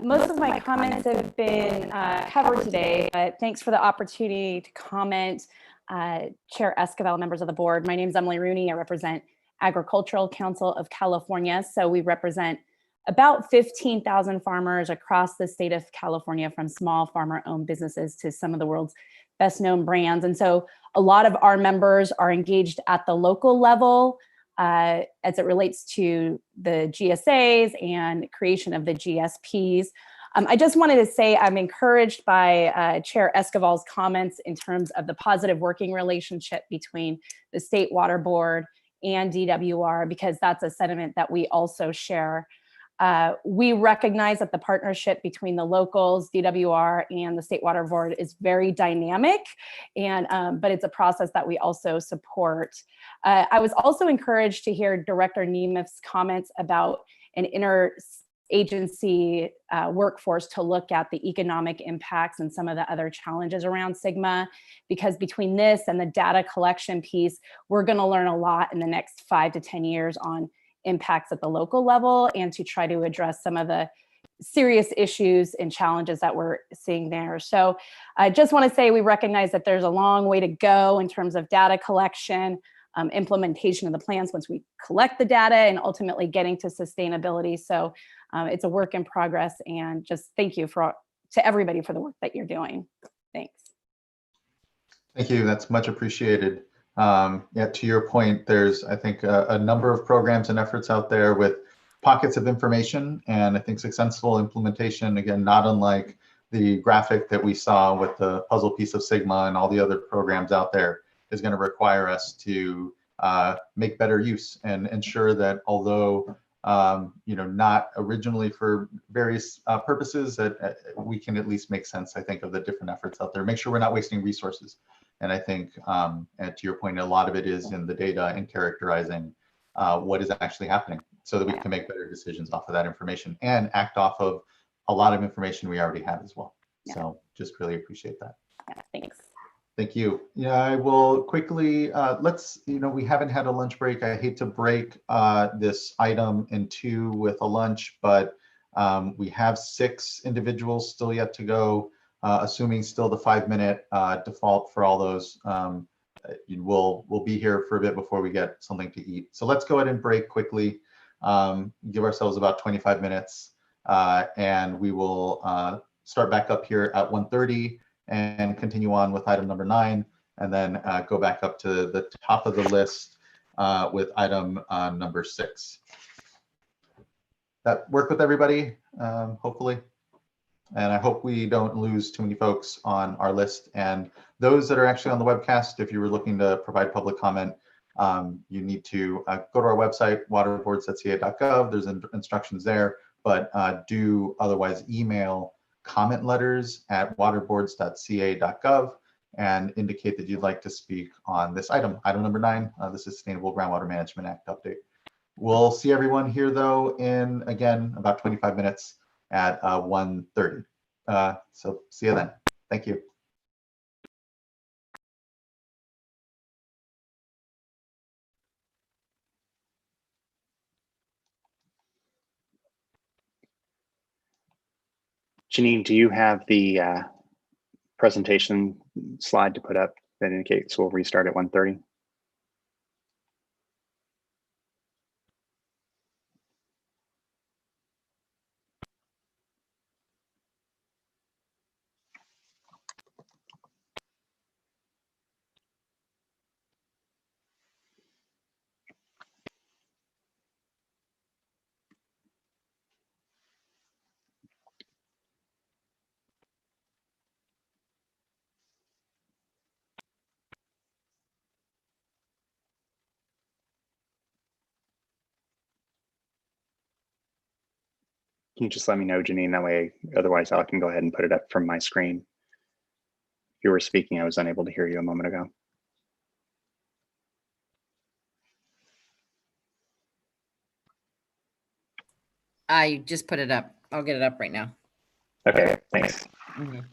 [SPEAKER 12] Most of my comments have been covered today, but thanks for the opportunity to comment. Chair Esquivel, members of the board, my name is Emily Rooney. I represent Agricultural Council of California. So we represent about 15,000 farmers across the state of California, from small farmer-owned businesses to some of the world's best-known brands. And so a lot of our members are engaged at the local level as it relates to the GSAs and creation of the GSPs. I just wanted to say I'm encouraged by Chair Esquivel's comments in terms of the positive working relationship between the State Water Board and DWR, because that's a sentiment that we also share. We recognize that the partnership between the locals, DWR, and the State Water Board is very dynamic, and but it's a process that we also support. I was also encouraged to hear Director Nemeth's comments about an interagency workforce to look at the economic impacts and some of the other challenges around SGMA, because between this and the data collection piece, we're going to learn a lot in the next 5 to 10 years on impacts at the local level, and to try to address some of the serious issues and challenges that we're seeing there. So I just want to say we recognize that there's a long way to go in terms of data collection, implementation of the plans once we collect the data, and ultimately getting to sustainability. So it's a work in progress, and just thank you to everybody for the work that you're doing. Thanks.
[SPEAKER 4] Thank you. That's much appreciated. Yeah, to your point, there's, I think, a number of programs and efforts out there with pockets of information, and I think successful implementation, again, not unlike the graphic that we saw with the puzzle piece of SGMA and all the other programs out there, is going to require us to make better use and ensure that, although not originally for various purposes, that we can at least make sense, I think, of the different efforts out there. Make sure we're not wasting resources. And I think, and to your point, a lot of it is in the data and characterizing what is actually happening, so that we can make better decisions off of that information and act off of a lot of information we already have as well. Yeah. So just really appreciate that.
[SPEAKER 12] Yeah, thanks.
[SPEAKER 4] Thank you. Yeah, I will quickly, we haven't had a lunch break. I hate to break this item in two with a lunch, but we have 6 individuals still yet to go, assuming still the 5-minute default for all those. We'll be here for a bit before we get something to eat. So let's go ahead and break quickly, give ourselves about 25 minutes, and we will start back up here at 1:30 and continue on with item number 9, and then go back up to the top of the list with item number 6. That work with everybody, hopefully? And I hope we don't lose too many folks on our list. And those that are actually on the webcast, if you were looking to provide public comment, you need to go to our website, waterboards.ca.gov. There's instructions there, but do otherwise email comment letters at waterboards.ca.gov and indicate that you'd like to speak on this item, item number 9, the Sustainable Groundwater Management Act update. We'll see everyone here though in, again, about 25 minutes at 1:30. So see you then. Thank you.
[SPEAKER 1] Janine, do you have the presentation slide to put up that indicates we'll restart at 1:30? Can you just let me know, Janine? That way, otherwise I can go ahead and put it up from my screen. If you were speaking, I was unable to hear you a moment ago.
[SPEAKER 2] I just put it up. I'll get it up right now.
[SPEAKER 1] Okay, thanks.
[SPEAKER 2] Mhm.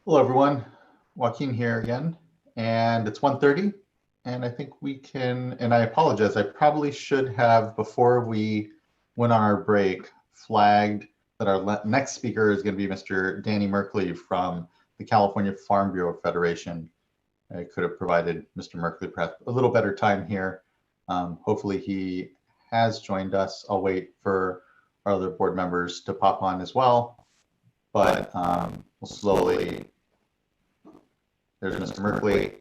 [SPEAKER 4] Hello, everyone. Joaquin here again, and it's 1:30, and I think we can, and I apologize, I probably should have, before we went on our break, flagged that our next speaker is going to be Mr. Danny Merkley from the California Farm Bureau Federation. I could have provided Mr. Merkley perhaps a little better time here. Hopefully he has joined us. I'll wait for our other board members to pop on as well, but we'll slowly. There's Mr. Merkley.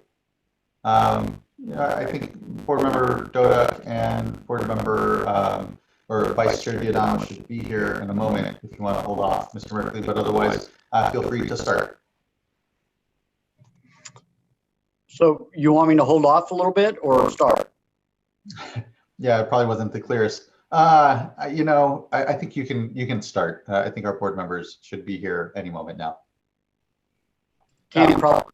[SPEAKER 4] I think board member Dodak and board member or Vice Chair Diadamo should be here in a moment if you want to hold off, Mr. Merkley, but otherwise feel free to start.
[SPEAKER 13] So you want me to hold off a little bit or start?
[SPEAKER 4] Yeah, it probably wasn't the clearest. You know, I think you can start. I think our board members should be here any moment now.
[SPEAKER 13] Can't probably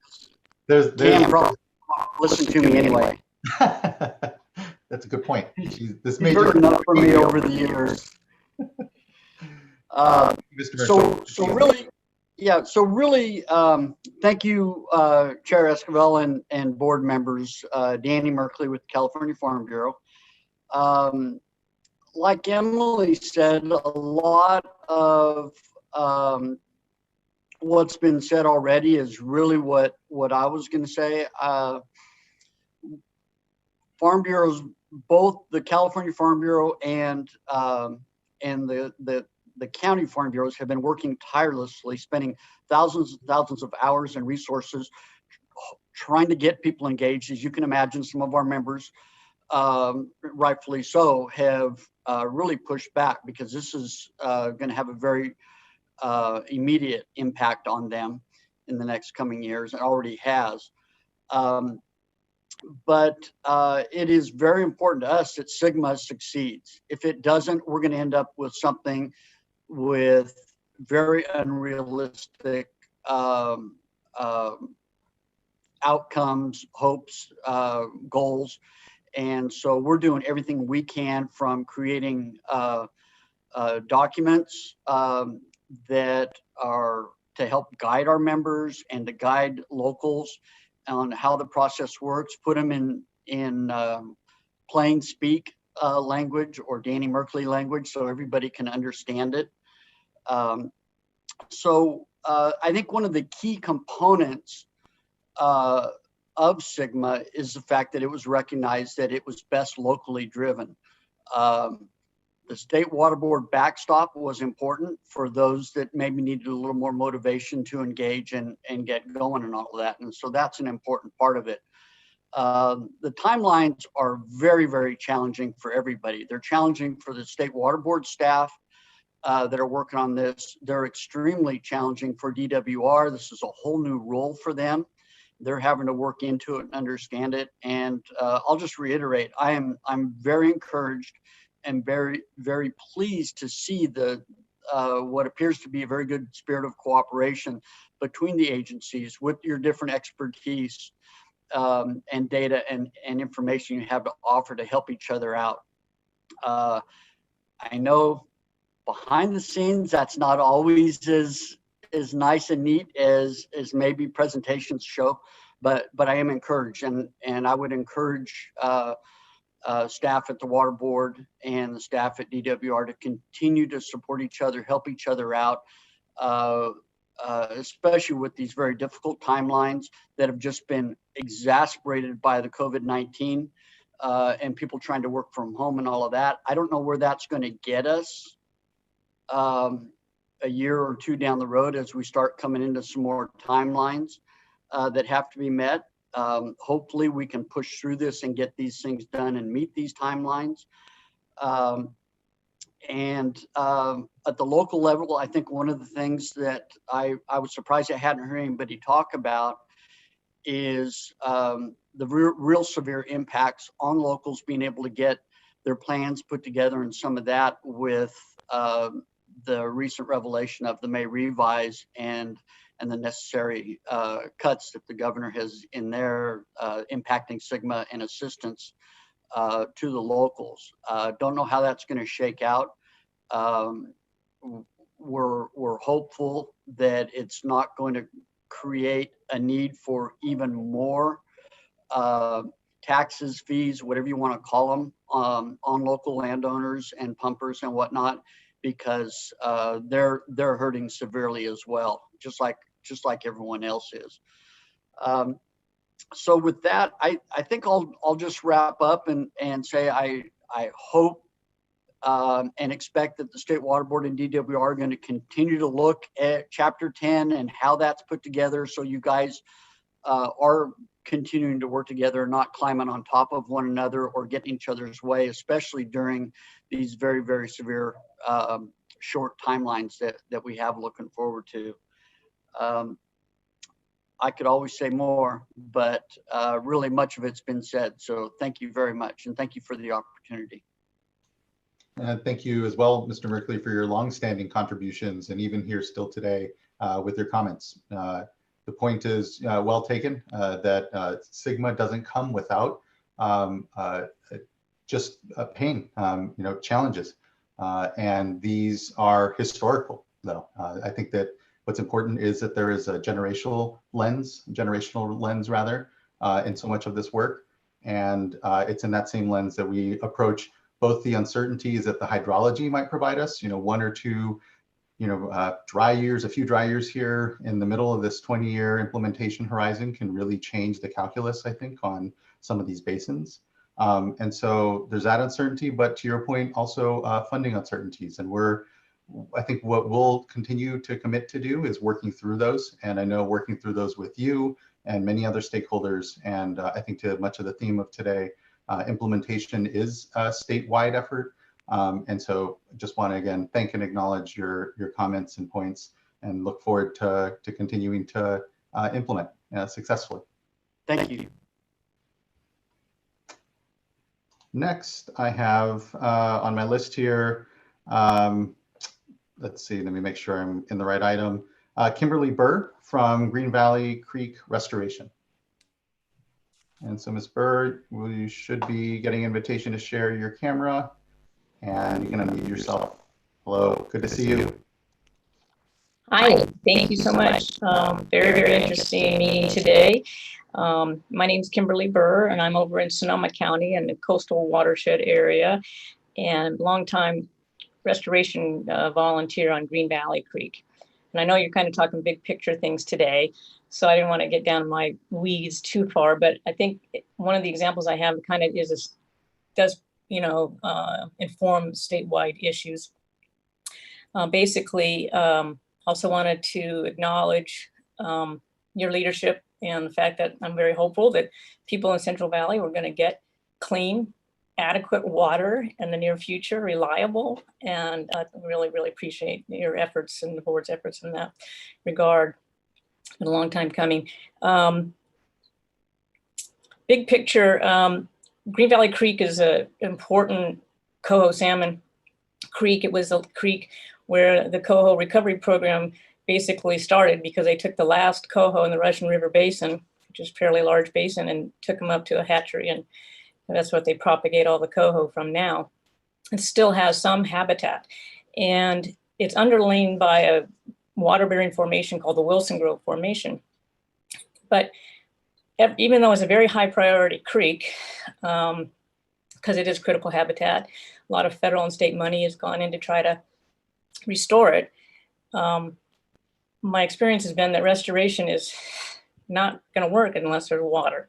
[SPEAKER 13] listen to me anyway.
[SPEAKER 4] That's a good point. This
[SPEAKER 13] You've heard enough from me over the years. So really, yeah. So really, thank you, Chair Esquivel and board members, Danny Merkley with the California Farm Bureau. Like Emily said, a lot of what's been said already is really what I was going to say. Farm bureaus, both the California Farm Bureau and the county farm bureaus have been working tirelessly, spending thousands and thousands of hours and resources trying to get people engaged. As you can imagine, some of our members, rightfully so, have really pushed back because this is going to have a very immediate impact on them in the next coming years. It already has. But it is very important to us that SGMA succeeds. If it doesn't, we're going to end up with something with very unrealistic outcomes, hopes, goals. And so we're doing everything we can, from creating documents that are to help guide our members and to guide locals on how the process works, put them in plain speak language or Danny Merkley language so everybody can understand it. So I think one of the key components of SGMA is the fact that it was recognized that it was best locally driven. The State Water Board backstop was important for those that maybe needed a little more motivation to engage and get going and all of that. And so that's an important part of it. The timelines are very, very challenging for everybody. They're challenging for the State Water Board staff that are working on this. They're extremely challenging for DWR. This is a whole new role for them. They're having to work into it and understand it. And I'll just reiterate, I'm very encouraged and very, very pleased to see the what appears to be a very good spirit of cooperation between the agencies with your different expertise and data and information you have to offer to help each other out. I know behind the scenes that's not always as nice and neat as maybe presentations show, but I am encouraged, and I would encourage staff at the Water Board and the staff at DWR to continue to support each other, help each other out, especially with these very difficult timelines that have just been exacerbated by the COVID-19 and people trying to work from home and all of that. I don't know where that's going to get us a year or two down the road as we start coming into some more timelines that have to be met. Hopefully we can push through this and get these things done and meet these timelines. And at the local level, I think one of the things that I was surprised I hadn't heard anybody talk about is the real severe impacts on locals being able to get their plans put together, and some of that with the recent revelation of the May revise and the necessary cuts that the governor has in there impacting SGMA and assistance to the locals. Don't know how that's going to shake out. We're hopeful that it's not going to create a need for even more taxes, fees, whatever you want to call them, on local landowners and pumpers and whatnot, because they're hurting severely as well, just like everyone else is. So with that, I think I'll just wrap up and say I hope and expect that the State Water Board and DWR are going to continue to look at Chapter 10 and how that's put together, so you guys are continuing to work together, not climbing on top of one another or getting each other's way, especially during these very, very severe short timelines that we have looking forward to. I could always say more, but really much of it's been said. So thank you very much. And thank you for the opportunity.
[SPEAKER 4] Thank you as well, Mr. Merkley, for your longstanding contributions and even here still today with your comments. The point is well taken, that SGMA doesn't come without just pain, challenges. And these are historical, though. I think that what's important is that there is a generational lens rather, in so much of this work. And it's in that same lens that we approach both the uncertainties that the hydrology might provide us, one or two, dry years, a few dry years here in the middle of this 20-year implementation horizon can really change the calculus, I think, on some of these basins. And so there's that uncertainty, but to your point, also funding uncertainties. And I think what we'll continue to commit to do is working through those. And I know working through those with you and many other stakeholders. And I think to much of the theme of today, implementation is a statewide effort. And so just want to again thank and acknowledge your comments and points, and look forward to continuing to implement successfully.
[SPEAKER 13] Thank you.
[SPEAKER 4] Next, I have on my list here, let's see, let me make sure I'm in the right item. Kimberly Burr from Green Valley Creek Restoration. And so Ms. Burr, you should be getting an invitation to share your camera, and you can unmute yourself. Hello, good to see you.
[SPEAKER 17] Hi, thank you so much. Very, very interesting meeting today. My name is Kimberly Burr, and I'm over in Sonoma County in the coastal watershed area, and longtime restoration volunteer on Green Valley Creek. And I know you're kind of talking big picture things today, so I didn't want to get down my weeds too far, but I think one of the examples I have kind of does inform statewide issues. Basically, also wanted to acknowledge your leadership and the fact that I'm very hopeful that people in Central Valley are going to get clean, adequate water in the near future, reliable, and I really, really appreciate your efforts and the board's efforts in that regard. It's been a long time coming. Big picture, Green Valley Creek is an important coho salmon creek. It was a creek where the coho recovery program basically started, because they took the last coho in the Russian River Basin, which is a fairly large basin, and took them up to a hatchery, and that's what they propagate all the coho from now. It still has some habitat, and it's underlain by a water-bearing formation called the Wilson Grove Formation. But even though it's a very high priority creek, because it is critical habitat, a lot of federal and state money has gone in to try to restore it. My experience has been that restoration is not going to work unless there's water.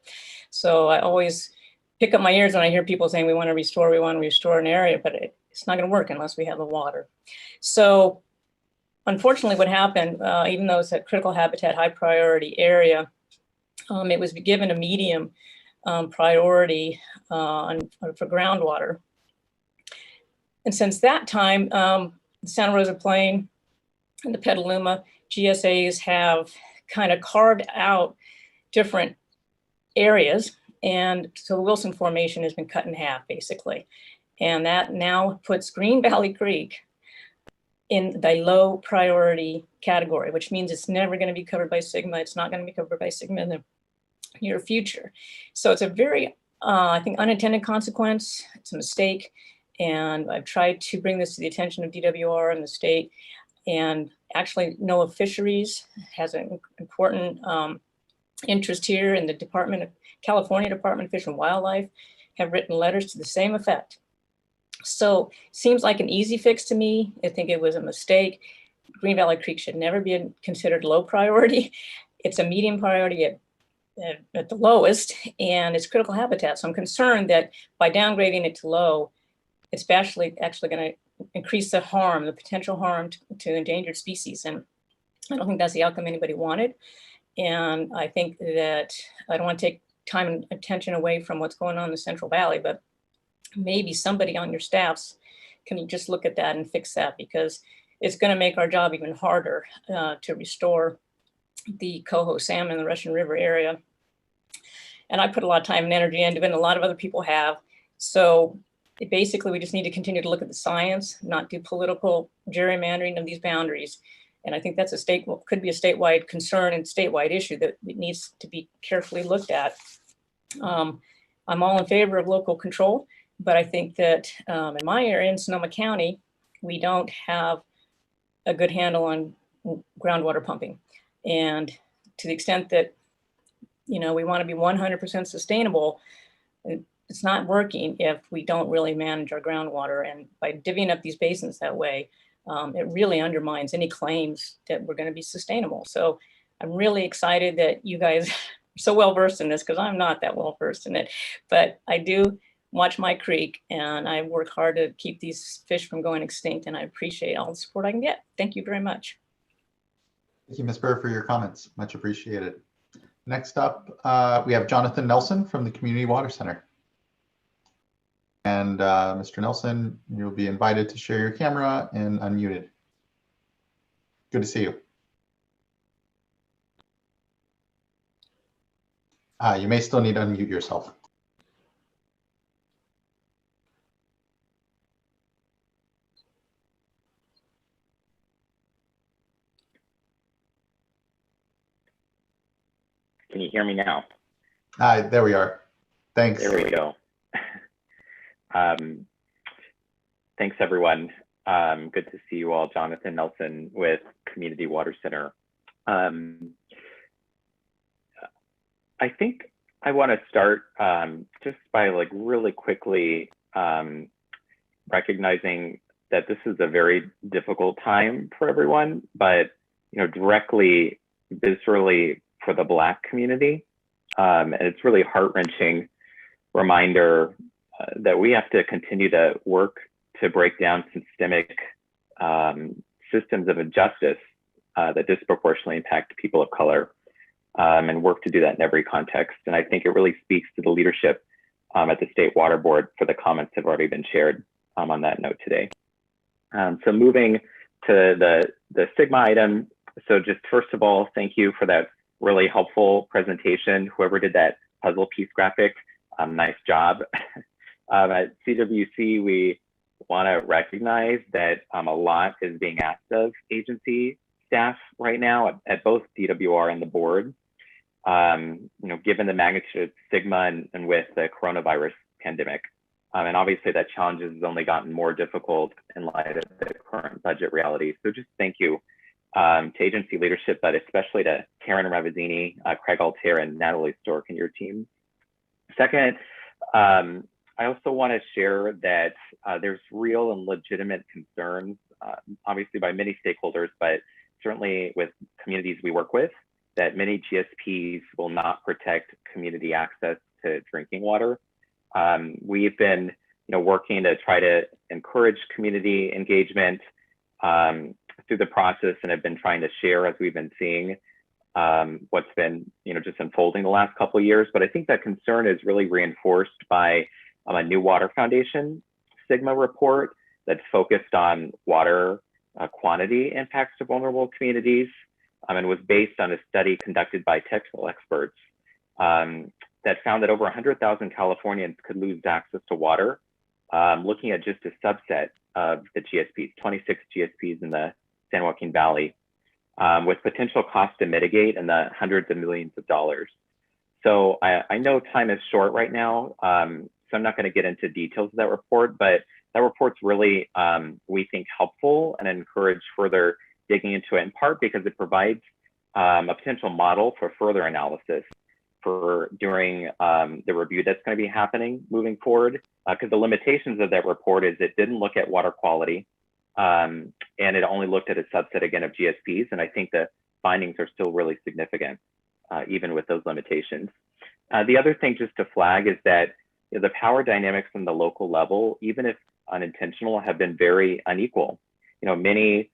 [SPEAKER 17] So I always pick up my ears when I hear people saying we want to restore an area, but it's not going to work unless we have the water. So unfortunately, what happened, even though it's a critical habitat, high priority area, it was given a medium priority for groundwater. And since that time, the Santa Rosa Plain and the Petaluma GSAs have kind of carved out different areas. And so the Wilson Formation has been cut in half, basically. And that now puts Green Valley Creek in the low priority category, which means it's never going to be covered by SGMA. It's not going to be covered by SGMA in the near future. So it's a very, I think, unintended consequence. It's a mistake. And I've tried to bring this to the attention of DWR and the state. And actually, NOAA Fisheries has an important interest here, and the California Department of Fish and Wildlife have written letters to the same effect. So seems like an easy fix to me. I think it was a mistake. Green Valley Creek should never be considered low priority. It's a medium priority at the lowest, and it's critical habitat. So I'm concerned that by downgrading it to low, it's actually going to increase the harm, the potential harm to endangered species. And I don't think that's the outcome anybody wanted. And I think that I don't want to take time and attention away from what's going on in the Central Valley, but maybe somebody on your staffs can just look at that and fix that, because it's going to make our job even harder to restore the coho salmon in the Russian River area. And I put a lot of time and energy into it, and a lot of other people have. So basically, we just need to continue to look at the science, not do political gerrymandering of these boundaries. And I think that's could be a statewide concern and statewide issue that needs to be carefully looked at. I'm all in favor of local control, but I think that in my area, in Sonoma County, we don't have a good handle on groundwater pumping. And to the extent that, we want to be 100% sustainable, it's not working if we don't really manage our groundwater. And by divvying up these basins that way, it really undermines any claims that we're going to be sustainable. So I'm really excited that you guys are so well versed in this, because I'm not that well versed in it, but I do watch my creek and I work hard to keep these fish from going extinct, and I appreciate all the support I can get. Thank you very much.
[SPEAKER 4] Thank you, Ms. Burr, for your comments. Much appreciated. Next up, we have Jonathan Nelson from the Community Water Center. And Mr. Nelson, you'll be invited to share your camera and unmuted. Good to see you. You may still need to unmute yourself.
[SPEAKER 15] Can you hear me now?
[SPEAKER 4] There we are. Thanks.
[SPEAKER 15] There we go. Thanks, everyone. Good to see you all. Jonathan Nelson with Community Water Center. I think I want to start just by really quickly recognizing that this is a very difficult time for everyone, but directly, viscerally for the Black community. And it's really heart-wrenching reminder that we have to continue to work to break down systemic systems of injustice that disproportionately impact people of color, and work to do that in every context. And I think it really speaks to the leadership at the State Water Board for the comments that have already been shared on that note today. So moving to the SGMA item. So just first of all, thank you for that really helpful presentation. Whoever did that puzzle piece graphic, nice job. At CWC, we want to recognize that a lot is being asked of agency staff right now at both DWR and the board. Given the magnitude of SGMA and with the coronavirus pandemic. And obviously that challenge has only gotten more difficult in light of the current budget reality. So just thank you to agency leadership, but especially to Karen Ravazzini, Craig Altair, and Natalie Stork and your team. Second, I also want to share that there's real and legitimate concerns, obviously by many stakeholders, but certainly with communities we work with, that many GSPs will not protect community access to drinking water. We've been working to try to encourage community engagement through the process, and have been trying to share as we've been seeing what's been just unfolding the last couple of years. But I think that concern is really reinforced by a New Water Foundation SGMA report that's focused on water quantity impacts to vulnerable communities, and was based on a study conducted by technical experts that found that over 100,000 Californians could lose access to water, looking at just a subset of the GSPs, 26 GSPs in the San Joaquin Valley, with potential cost to mitigate in the hundreds of millions of dollars. So I know time is short right now, so I'm not going to get into details of that report, but that report's really, we think, helpful and encourage further digging into it, in part because it provides a potential model for further analysis for during the review that's going to be happening moving forward. Because the limitations of that report is it didn't look at water quality, and it only looked at a subset again of GSPs. And I think the findings are still really significant, even with those limitations. The other thing just to flag is that the power dynamics from the local level, even if unintentional, have been very unequal. Many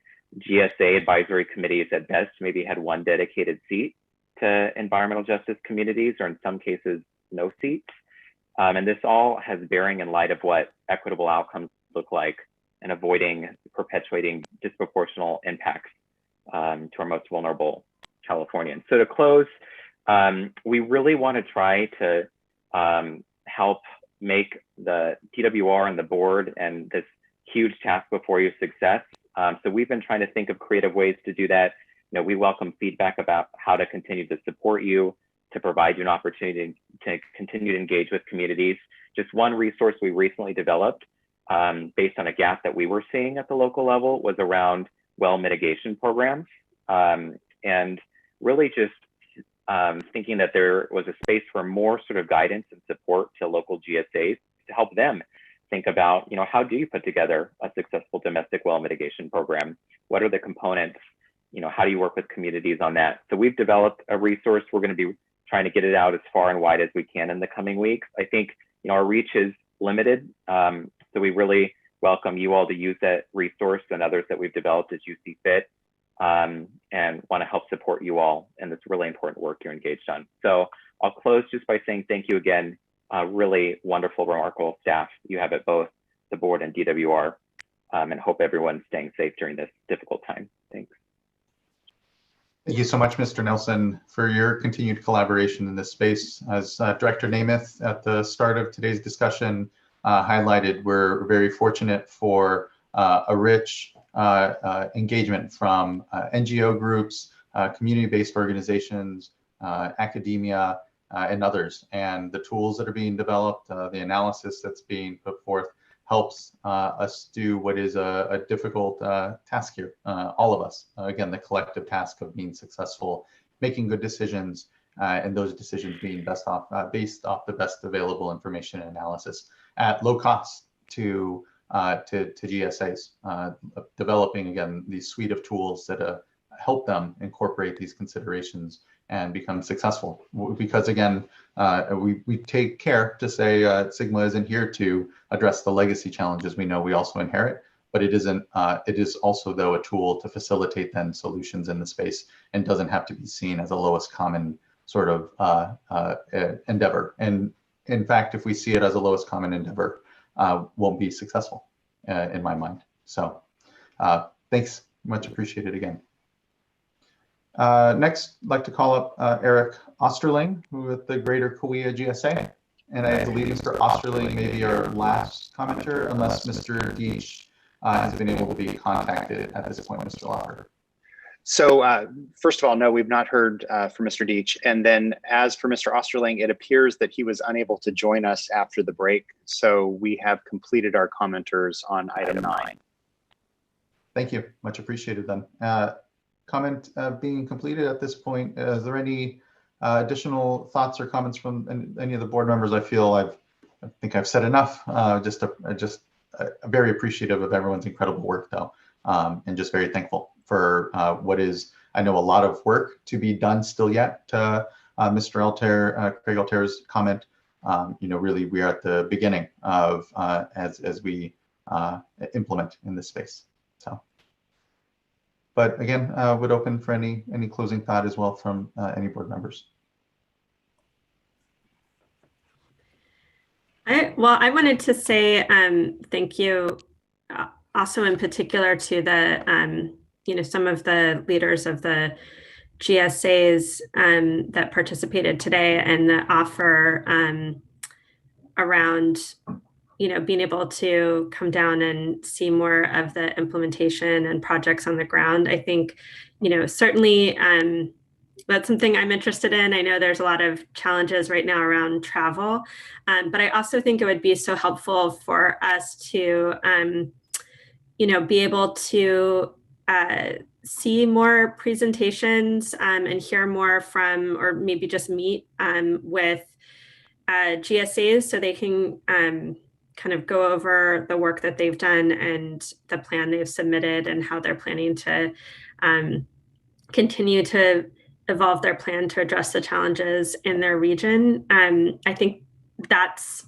[SPEAKER 15] GSA advisory committees at best maybe had one dedicated seat to environmental justice communities, or in some cases, no seats. And this all has bearing in light of what equitable outcomes look like and avoiding perpetuating disproportional impacts to our most vulnerable Californians. So to close, we really want to try to help make the DWR and the board and this huge task before you success. So we've been trying to think of creative ways to do that. We welcome feedback about how to continue to support you, to provide you an opportunity to continue to engage with communities. Just one resource we recently developed based on a gap that we were seeing at the local level was around well mitigation programs. And really just thinking that there was a space for more sort of guidance and support to local GSAs to help them think about, how do you put together a successful domestic well mitigation program? What are the components? How do you work with communities on that? So we've developed a resource. We're going to be trying to get it out as far and wide as we can in the coming weeks. I think, our reach is limited. So we really welcome you all to use that resource and others that we've developed as you see fit, and want to help support you all in this really important work you're engaged on. So I'll close just by saying thank you again. Really wonderful, remarkable staff you have at both the board and DWR, and hope everyone's staying safe during this difficult time. Thanks.
[SPEAKER 4] Thank you so much, Mr. Nelson, for your continued collaboration in this space. As Director Namath at the start of today's discussion highlighted, we're very fortunate for a rich engagement from NGO groups, community-based organizations, academia, and others. And the tools that are being developed, the analysis that's being put forth helps us do what is a difficult task here, all of us. Again, the collective task of being successful, making good decisions, and those decisions being based off the best available information and analysis at low cost to GSAs, developing, again, these suite of tools that help them incorporate these considerations and become successful. Because again, we take care to say Sigma isn't here to address the legacy challenges we know we also inherit, but it isn't. It is also, though, a tool to facilitate then solutions in the space, and doesn't have to be seen as a lowest common sort of endeavor. And in fact, if we see it as a lowest common endeavor, won't be successful in my mind. So thanks, much appreciated again. Next, I'd like to call up Eric Osterling with the Greater Kauai GSA. And I believe Mr. Osterling may be our last commenter, unless Mr. Deach has been able to be contacted at this point, Mr. Laffer.
[SPEAKER 1] So first of all, no, we've not heard from Mr. Deach. And then as for Mr. Osterling, it appears that he was unable to join us after the break. So we have completed our commenters on item 9.
[SPEAKER 4] Thank you, much appreciated then. Comment being completed at this point. Is there any additional thoughts or comments from any of the board members? I think I've said enough. Just very appreciative of everyone's incredible work, though, and just very thankful for what is, I know, a lot of work to be done still yet. Mr. Altair, Craig Altair's comment. Really, we are at the beginning of as we implement in this space. So. But again, would open for any closing thought as well from any board members.
[SPEAKER 10] I wanted to say thank you also in particular to the, some of the leaders of the GSAs that participated today, and the offer around being able to come down and see more of the implementation and projects on the ground. I think, certainly that's something I'm interested in. I know there's a lot of challenges right now around travel, but I also think it would be so helpful for us to, be able to see more presentations and hear more from, or maybe just meet with GSAs so they can kind of go over the work that they've done and the plan they've submitted and how they're planning to continue to evolve their plan to address the challenges in their region. I think that's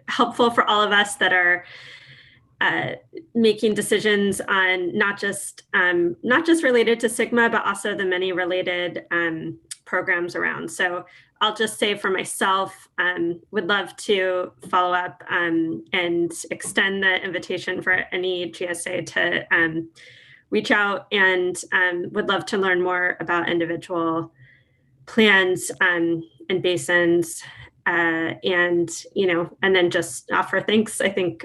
[SPEAKER 10] helpful for all of us that are making decisions on not just related to SGMA, but also the many related programs around. So I'll just say for myself, would love to follow up and extend the invitation for any GSA to reach out, and would love to learn more about individual plans and basins, and and then just offer thanks. I think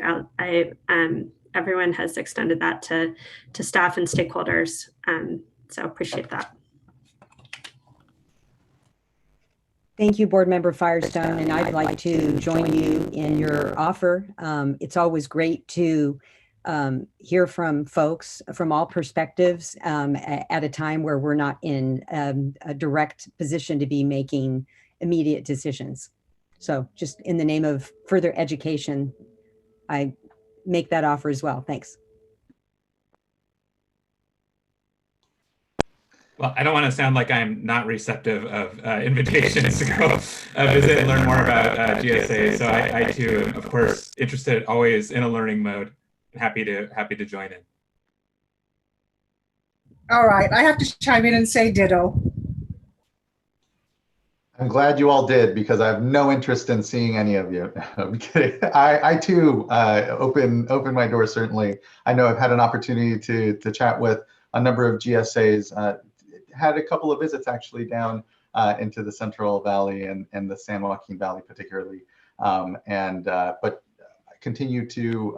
[SPEAKER 10] everyone has extended that to staff and stakeholders, so appreciate that.
[SPEAKER 11] Thank you, Board Member Firestone, and I'd like to join you in your offer. It's always great to hear from folks from all perspectives at a time where we're not in a direct position to be making immediate decisions. So just in the name of further education, I make that offer as well. Thanks.
[SPEAKER 9] Well, I don't want to sound like I'm not receptive of invitations to go visit and learn more about GSA. So I too am, of course, interested always in a learning mode. Happy to join in.
[SPEAKER 7] All right, I have to chime in and say ditto.
[SPEAKER 4] I'm glad you all did, because I have no interest in seeing any of you. I'm kidding. I too open my door, certainly. I know I've had an opportunity to chat with a number of GSAs, had a couple of visits actually down into the Central Valley and the San Joaquin Valley particularly. But continue to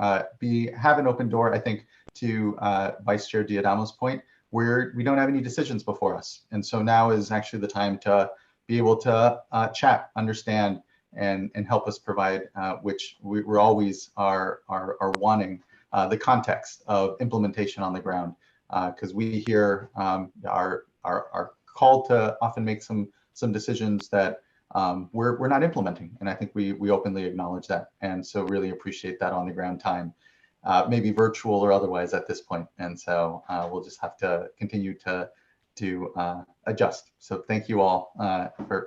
[SPEAKER 4] have an open door, I think, to Vice Chair Diadamo's point, where we don't have any decisions before us. And so now is actually the time to be able to chat, understand, and help us provide, which we're always are wanting, the context of implementation on the ground. Because we here are called to often make some decisions that we're not implementing, and I think we openly acknowledge that, and so really appreciate that on the ground time, maybe virtual or otherwise at this point. And so we'll just have to continue to adjust. So thank you all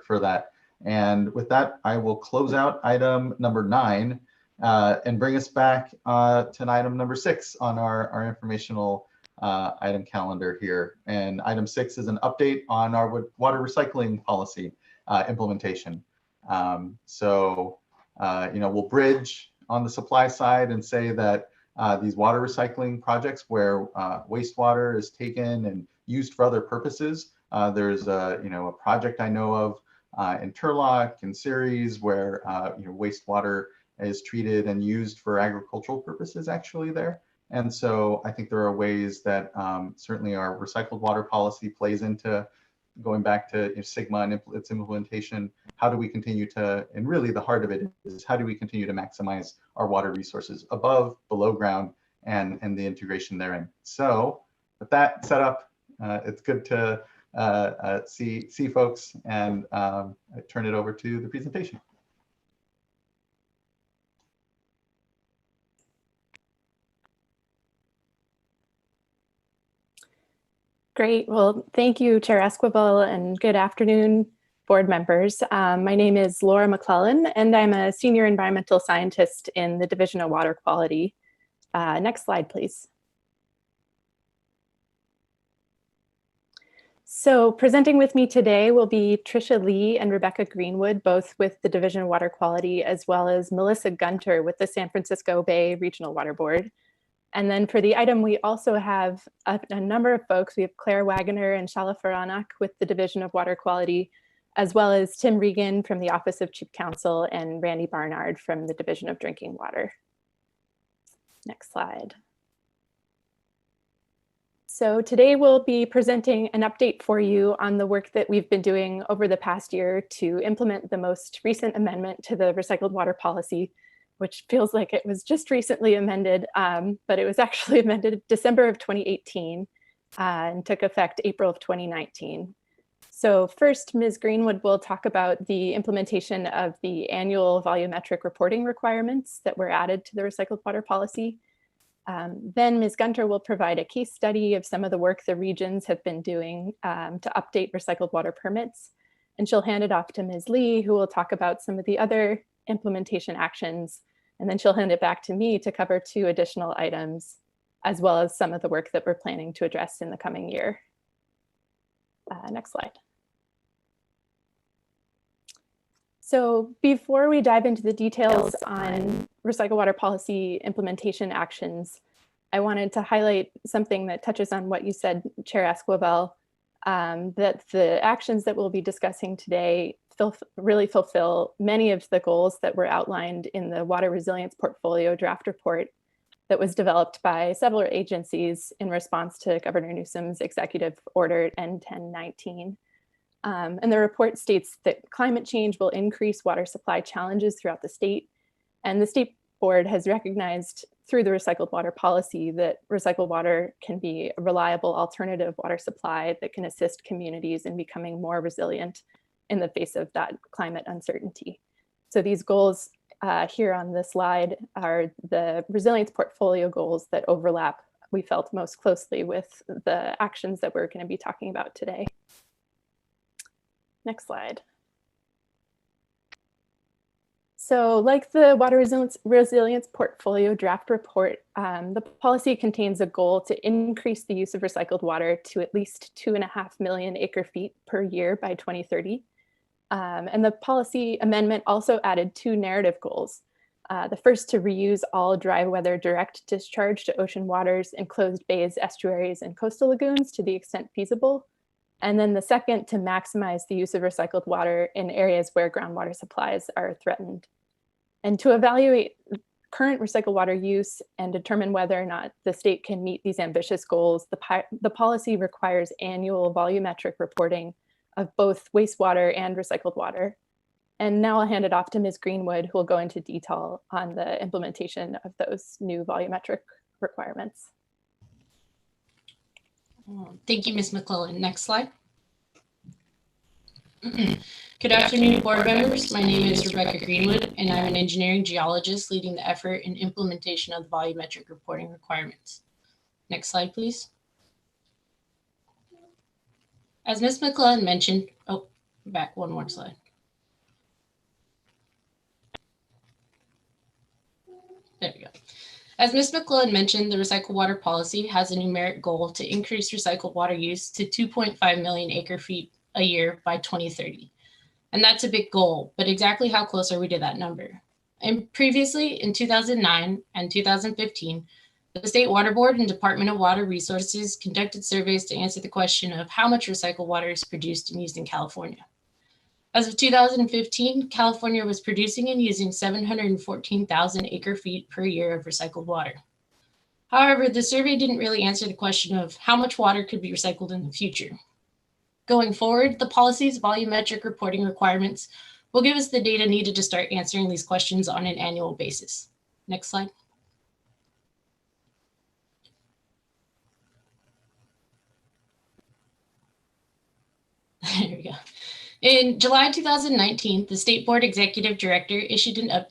[SPEAKER 4] for that. And with that, I will close out item number 9 and bring us back to item number 6 on our informational item calendar here. And item 6 is an update on our water recycling policy implementation. We'll bridge on the supply side and say that these water recycling projects where wastewater is taken and used for other purposes. There's a project I know of in Turlock and Ceres where wastewater is treated and used for agricultural purposes actually there. And so I think there are ways that certainly our recycled water policy plays into going back to SGMA and its implementation. How do we continue to, and really the heart of it is how do we continue to maximize our water resources above, below ground, and the integration therein. So with that set up, it's good to see folks, and I turn it over to the presentation.
[SPEAKER 12] Great. Well, thank you, Chair Esquivel, and good afternoon, board members. My name is Laura McClellan, and I'm a senior environmental scientist in the Division of Water Quality. Next slide, please. So presenting with me today will be Tricia Lee and Rebecca Greenwood, both with the Division of Water Quality, as well as Melissa Gunter with the San Francisco Bay Regional Water Board. And then for the item, we also have a number of folks. We have Claire Wagoner and Shala Faranak with the Division of Water Quality, as well as Tim Regan from the Office of Chief Counsel and Randy Barnard from the Division of Drinking Water. Next slide. So today we'll be presenting an update for you on the work that we've been doing over the past year to implement the most recent amendment to the recycled water policy, which feels like it was just recently amended, but it was actually amended December of 2018. and took effect April of 2019. So first, Ms. Greenwood will talk about the implementation of the annual volumetric reporting requirements that were added to the recycled water policy. Then Ms. Gunter will provide a case study of some of the work the regions have been doing to update recycled water permits. And she'll hand it off to Ms. Lee, who will talk about some of the other implementation actions. And then she'll hand it back to me to cover 2 additional items, as well as some of the work that we're planning to address in the coming year. Next slide. So before we dive into the details on recycled water policy implementation actions, I wanted to highlight something that touches on what you said, Chair Esquivel, that the actions that we'll be discussing today really fulfill many of the goals that were outlined in the Water Resilience Portfolio draft report that was developed by several agencies in response to Governor Newsom's Executive Order N1019. And the report states that climate change will increase water supply challenges throughout the state. And the state board has recognized through the recycled water policy that recycled water can be a reliable alternative water supply that can assist communities in becoming more resilient in the face of that climate uncertainty. So these goals here on this slide are the resilience portfolio goals that overlap, we felt, most closely with the actions that we're going to be talking about today. Next slide. So like the Water Resilience Portfolio draft report, the policy contains a goal to increase the use of recycled water to at least 2.5 million acre feet per year by 2030. And the policy amendment also added 2 narrative goals. The first, to reuse all dry weather direct discharge to ocean waters, enclosed bays, estuaries, and coastal lagoons to the extent feasible. And then the second, to maximize the use of recycled water in areas where groundwater supplies are threatened. And to evaluate current recycled water use and determine whether or not the state can meet these ambitious goals, the policy requires annual volumetric reporting of both wastewater and recycled water. And now I'll hand it off to Ms. Greenwood, who will go into detail on the implementation of those new volumetric requirements.
[SPEAKER 3] Thank you, Ms. McClellan. Next slide. Good afternoon, board members. My name is Rebecca Greenwood, and I'm an engineering geologist leading the effort in implementation of the volumetric reporting requirements. Next slide, please. As Ms. McClellan mentioned, oh, back one more slide. There we go. As Ms. McClellan mentioned, the recycled water policy has a numeric goal to increase recycled water use to 2.5 million acre feet a year by 2030. And that's a big goal, but exactly how close are we to that number? And previously, in 2009 and 2015, the State Water Board and Department of Water Resources conducted surveys to answer the question of how much recycled water is produced and used in California. As of 2015, California was producing and using 714,000 acre feet per year of recycled water. However, the survey didn't really answer the question of how much water could be recycled in the future. Going forward, the policy's volumetric reporting requirements will give us the data needed to start answering these questions on an annual basis. Next slide. There we go. In July 2019, the State Board Executive Director issued an order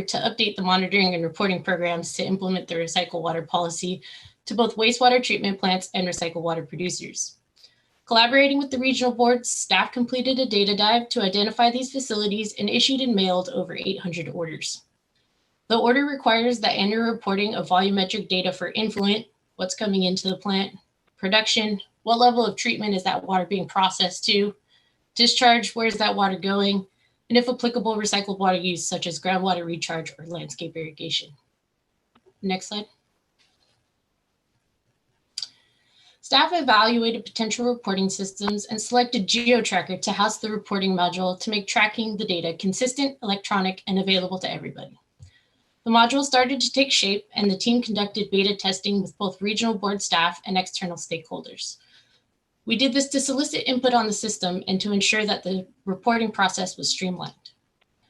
[SPEAKER 3] to update the monitoring and reporting programs to implement the recycled water policy to both wastewater treatment plants and recycled water producers. Collaborating with the regional boards, staff completed a data dive to identify these facilities and issued and mailed over 800 orders. The order requires the annual reporting of volumetric data for influent, what's coming into the plant, production, what level of treatment is that water being processed to, discharge, where is that water going, and if applicable, recycled water use such as groundwater recharge or landscape irrigation. Next slide. Staff evaluated potential reporting systems and selected GeoTracker to house the reporting module to make tracking the data consistent, electronic, and available to everybody. The module started to take shape, and the team conducted beta testing with both regional board staff and external stakeholders. We did this to solicit input on the system and to ensure that the reporting process was streamlined.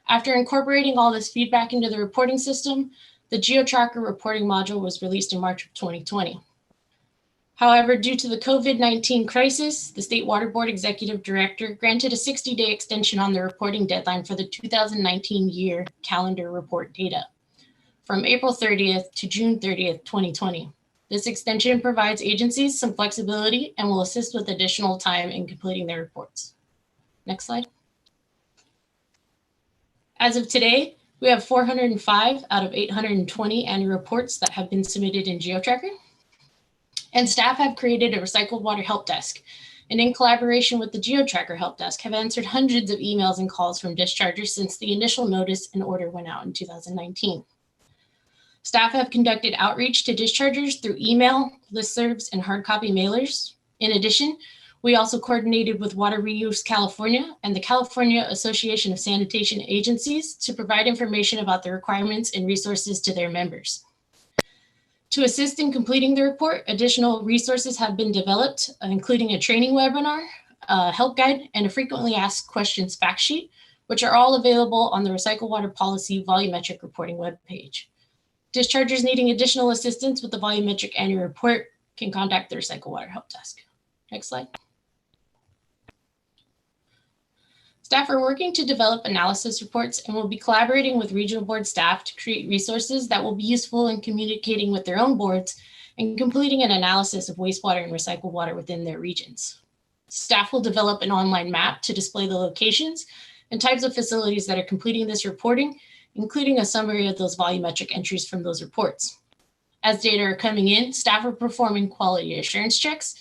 [SPEAKER 3] After incorporating all this feedback into the reporting system, The GeoTracker reporting module was released in March of 2020. However, due to the COVID-19 crisis, the State Water Board Executive Director granted a 60-day extension on the reporting deadline for the 2019 year calendar report data from April 30th to June 30th, 2020. This extension provides agencies some flexibility and will assist with additional time in completing their reports. Next slide. As of today, we have 405 out of 820 annual reports that have been submitted in GeoTracker. And staff have created a recycled water help desk, and in collaboration with the GeoTracker help desk have answered hundreds of emails and calls from dischargers since the initial notice and order went out in 2019. Staff have conducted outreach to dischargers through email, listservs, and hard copy mailers. In addition, we also coordinated with Water Reuse California and the California Association of Sanitation Agencies to provide information about the requirements and resources to their members. To assist in completing the report, additional resources have been developed, including a training webinar, a help guide, and a frequently asked questions fact sheet, which are all available on the Recycle Water Policy Volumetric Reporting webpage. Dischargers needing additional assistance with the volumetric annual report can contact the Recycle Water Help Desk. Next slide. Staff are working to develop analysis reports and will be collaborating with regional board staff to create resources that will be useful in communicating with their own boards and completing an analysis of wastewater and recycled water within their regions. Staff will develop an online map to display the locations and types of facilities that are completing this reporting, including a summary of those volumetric entries from those reports. As data are coming in, staff are performing quality assurance checks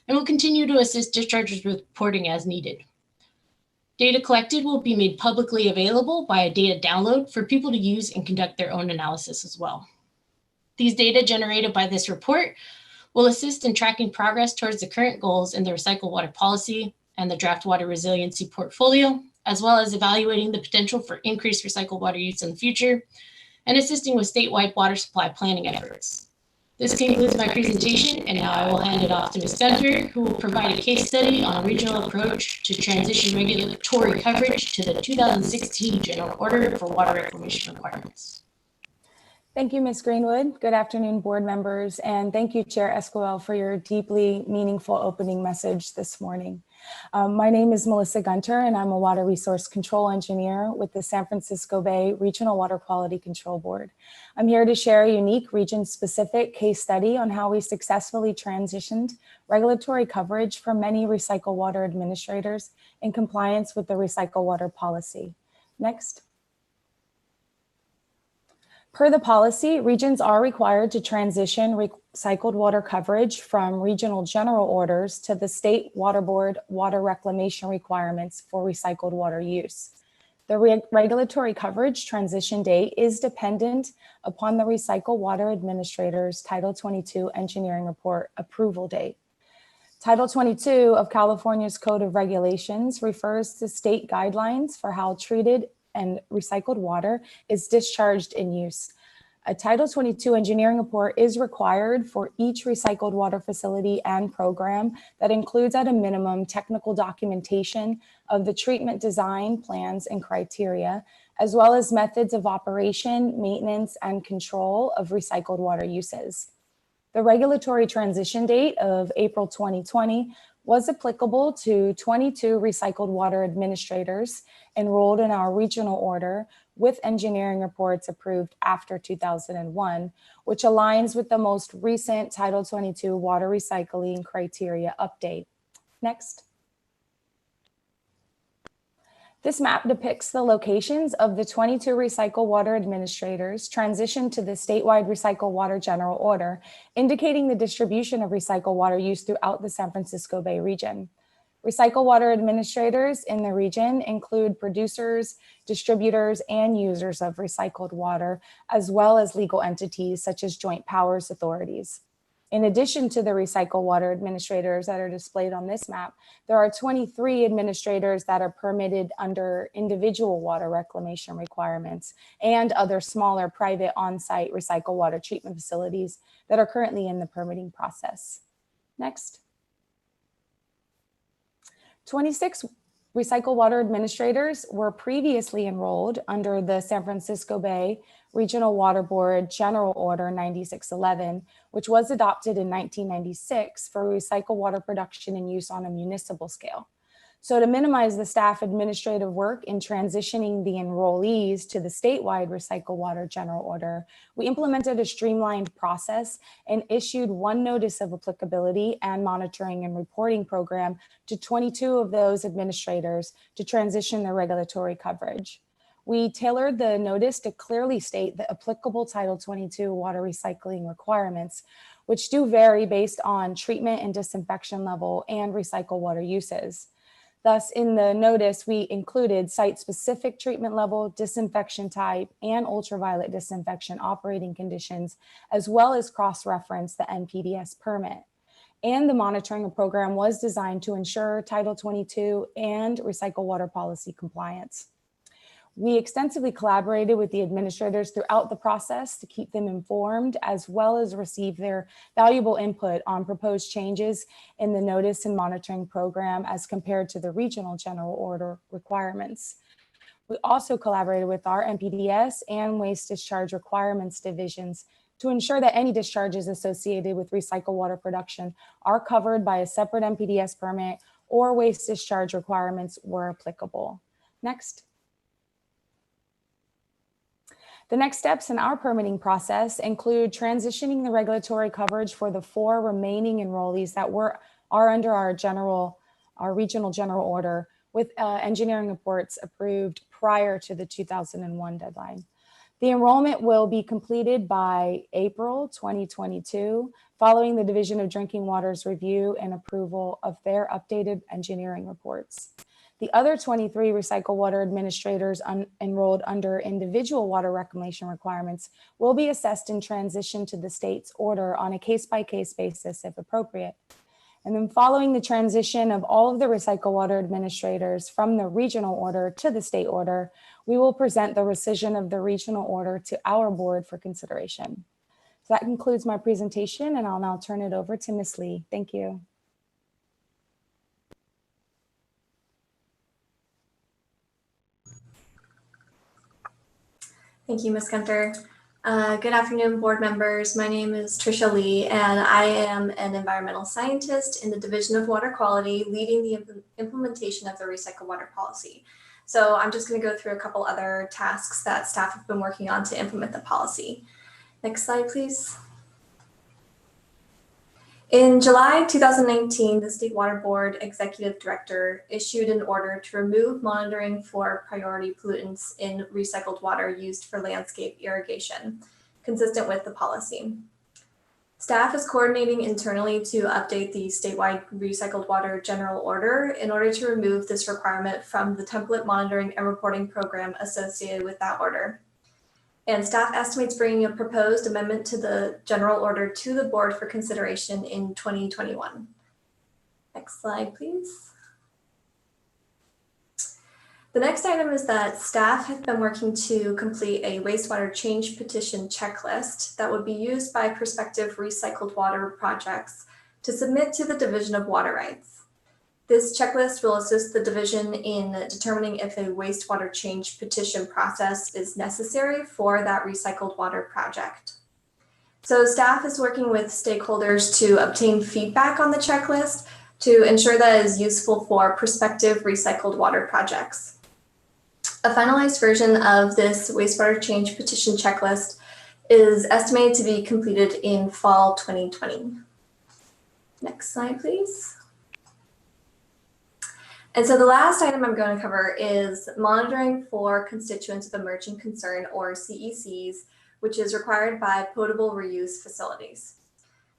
[SPEAKER 3] and will continue to assist dischargers with reporting as needed. Data collected will be made publicly available by a data download for people to use and conduct their own analysis as well. These data generated by this report will assist in tracking progress towards the current goals in the recycled water policy and the draft water resiliency portfolio, as well as evaluating the potential for increased recycled water use in the future and assisting with statewide water supply planning efforts. This concludes my presentation, and now I will hand it off to Ms. Gunter, who will provide a case study on a regional approach to transition regulatory coverage to the 2016 General Order for Water Reclamation Requirements.
[SPEAKER 12] Thank you, Ms. Greenwood. Good afternoon, board members, and thank you, Chair Esquivel, for your deeply meaningful opening message this morning. My name is Melissa Gunter, and I'm a water resource control engineer with the San Francisco Bay Regional Water Quality Control Board. I'm here to share a unique region-specific case study on how we successfully transitioned regulatory coverage for many recycled water administrators in compliance with the recycled water policy. Next. Per the policy, regions are required to transition recycled water coverage from regional general orders to the State Water Board water reclamation requirements for recycled water use. The regulatory coverage transition date is dependent upon the Recycled Water Administrator's Title 22 engineering report approval date. Title 22 of California's Code of Regulations refers to state guidelines for how treated and recycled water is discharged in use. A Title 22 engineering report is required for each recycled water facility and program that includes at a minimum technical documentation of the treatment design, plans, and criteria, as well as methods of operation, maintenance, and control of recycled water uses. The regulatory transition date of April 2020 was applicable to 22 recycled water administrators enrolled in our regional order with engineering reports approved after 2001, which aligns with the most recent Title 22 water recycling criteria update. Next. This map depicts the locations of the 22 recycled water administrators transitioned to the statewide recycled water general order, indicating the distribution of recycled water use throughout the San Francisco Bay region. Recycled water administrators in the region include producers, distributors, and users of recycled water, as well as legal entities such as joint powers authorities. In addition to the recycled water administrators that are displayed on this map, there are 23 administrators that are permitted under individual water reclamation requirements and other smaller private on-site recycled water treatment facilities that are currently in the permitting process. Next. 26 recycled water administrators were previously enrolled under the San Francisco Bay Regional Water Board General Order 9611, which was adopted in 1996 for recycled water production and use on a municipal scale. So to minimize the staff administrative work in transitioning the enrollees to the statewide Recycle Water General Order, we implemented a streamlined process and issued one notice of applicability and monitoring and reporting program to 22 of those administrators to transition their regulatory coverage. We tailored the notice to clearly state the applicable Title 22 water recycling requirements, which do vary based on treatment and disinfection level and recycled water uses. Thus, in the notice, we included site-specific treatment level, disinfection type, and ultraviolet disinfection operating conditions, as well as cross-reference the NPDES permit. And the monitoring program was designed to ensure Title 22 and recycled water policy compliance. We extensively collaborated with the administrators throughout the process to keep them informed, as well as receive their valuable input on proposed changes in the notice and monitoring program as compared to the regional general order requirements. We also collaborated with our NPDES and waste discharge requirements divisions to ensure that any discharges associated with recycled water production are covered by a separate NPDES permit or waste discharge requirements were applicable. Next. The next steps in our permitting process include transitioning the regulatory coverage for the 4 remaining enrollees that are under our regional general order, with engineering reports approved prior to the 2001 deadline. The enrollment will be completed by April 2022, following the Division of Drinking Water's review and approval of their updated engineering reports. The other 23 recycled water administrators enrolled under individual water reclamation requirements will be assessed and transitioned to the state's order on a case-by-case basis if appropriate. And then following the transition of all of the recycled water administrators from the regional order to the state order, we will present the rescission of the regional order to our board for consideration. So that concludes my presentation, and I'll now turn it over to Ms. Lee. Thank you.
[SPEAKER 14] Thank you, Ms. Gunter. Good afternoon, board members. My name is Tricia Lee, and I am an environmental scientist in the Division of Water Quality, leading the implementation of the recycled water policy. So I'm just going to go through a couple other tasks that staff have been working on to implement the policy. Next slide, please. In July 2019, the State Water Board Executive Director issued an order to remove monitoring for priority pollutants in recycled water used for landscape irrigation, consistent with the policy. Staff is coordinating internally to update the statewide recycled water general order in order to remove this requirement from the template monitoring and reporting program associated with that order. And staff estimates bringing a proposed amendment to the general order to the board for consideration in 2021. Next slide, please. The next item is that staff have been working to complete a wastewater change petition checklist that would be used by prospective recycled water projects to submit to the Division of Water Rights. This checklist will assist the division in determining if a wastewater change petition process is necessary for that recycled water project. So staff is working with stakeholders to obtain feedback on the checklist to ensure that it is useful for prospective recycled water projects. A finalized version of this wastewater change petition checklist is estimated to be completed in fall 2020. Next slide, please. And so the last item I'm going to cover is monitoring for constituents of emerging concern, or CECs, which is required by potable reuse facilities.